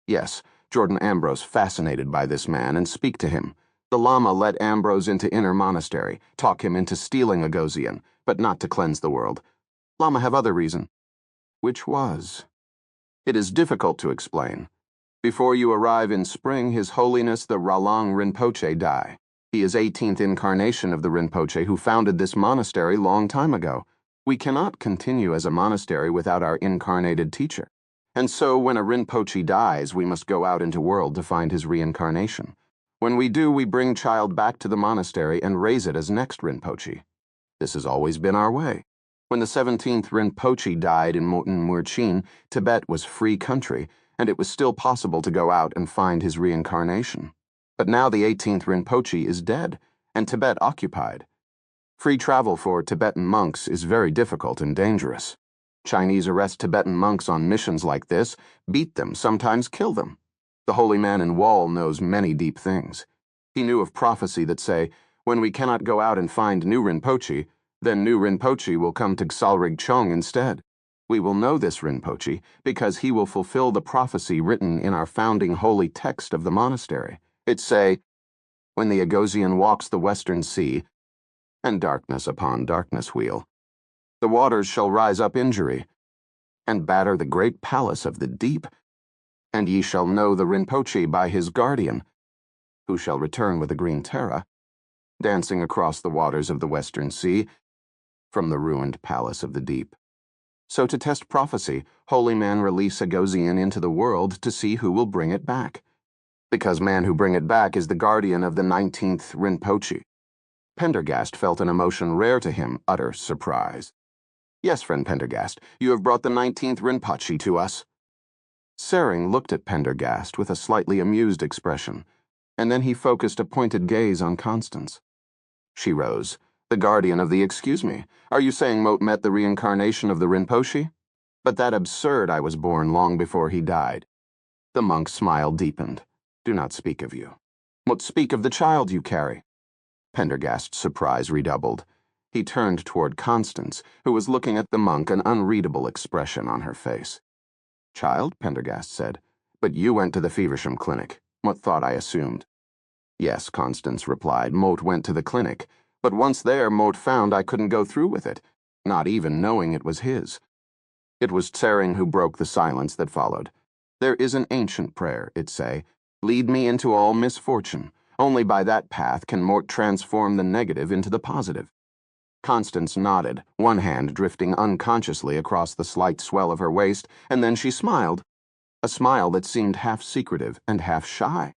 "Yes, Jordan Ambrose fascinated by this man and speak to him. The Lama let Ambrose into inner monastery, talk him into stealing Agosian, but not to cleanse the world. Lama have other reason." "Which was?" "It is difficult to explain. Before you arrive in spring, His Holiness the Ralang Rinpoche die. He is 18th incarnation of the Rinpoche who founded this monastery long time ago. We cannot continue as a monastery without our incarnated teacher. And so when a Rinpoche dies, we must go out into world to find his reincarnation. When we do, we bring child back to the monastery and raise it as next Rinpoche. This has always been our way. When the 17th Rinpoche died in Moten Murchin, Tibet was free country, and it was still possible to go out and find his reincarnation. But now the 18th Rinpoche is dead, and Tibet occupied. Free travel for Tibetan monks is very difficult and dangerous. Chinese arrest Tibetan monks on missions like this, beat them, sometimes kill them. The holy man in Wall knows many deep things. He knew of prophecy that say, when we cannot go out and find new Rinpoche, then new Rinpoche will come to Xalrig Chong instead. We will know this Rinpoche because he will fulfill the prophecy written in our founding holy text of the monastery. It say, when the Agosian walks the western sea, and darkness upon darkness wheel, the waters shall rise up injury, and batter the great palace of the deep, and ye shall know the Rinpoche by his guardian, who shall return with a green Terra, dancing across the waters of the western sea, from the ruined palace of the deep. So to test prophecy, holy man release Agosian into the world to see who will bring it back. Because man who bring it back is the guardian of the 19th Rinpoche." Pendergast felt an emotion rare to him, utter surprise. "Yes, friend Pendergast, you have brought the 19th Rinpoche to us." Sering looked at Pendergast with a slightly amused expression, and then he focused a pointed gaze on Constance. She rose. The guardian of the excuse me. Are you saying Moat met the reincarnation of the Rinpoche? But that absurd I was born long before he died. The monk's smile deepened. Do not speak of you. But speak of the child you carry. Pendergast's surprise redoubled. He turned toward Constance, who was looking at the monk, an unreadable expression on her face. Child, Pendergast said, but you went to the Feversham clinic. What thought I assumed? Yes, Constance replied. Moat went to the clinic, but once there, Moat found I couldn't go through with it, not even knowing it was his. It was Tsering who broke the silence that followed. There is an ancient prayer, it say, lead me into all misfortune. Only by that path can Mort transform the negative into the positive. Constance nodded, one hand drifting unconsciously across the slight swell of her waist, and then she smiled. A smile that seemed half secretive and half shy.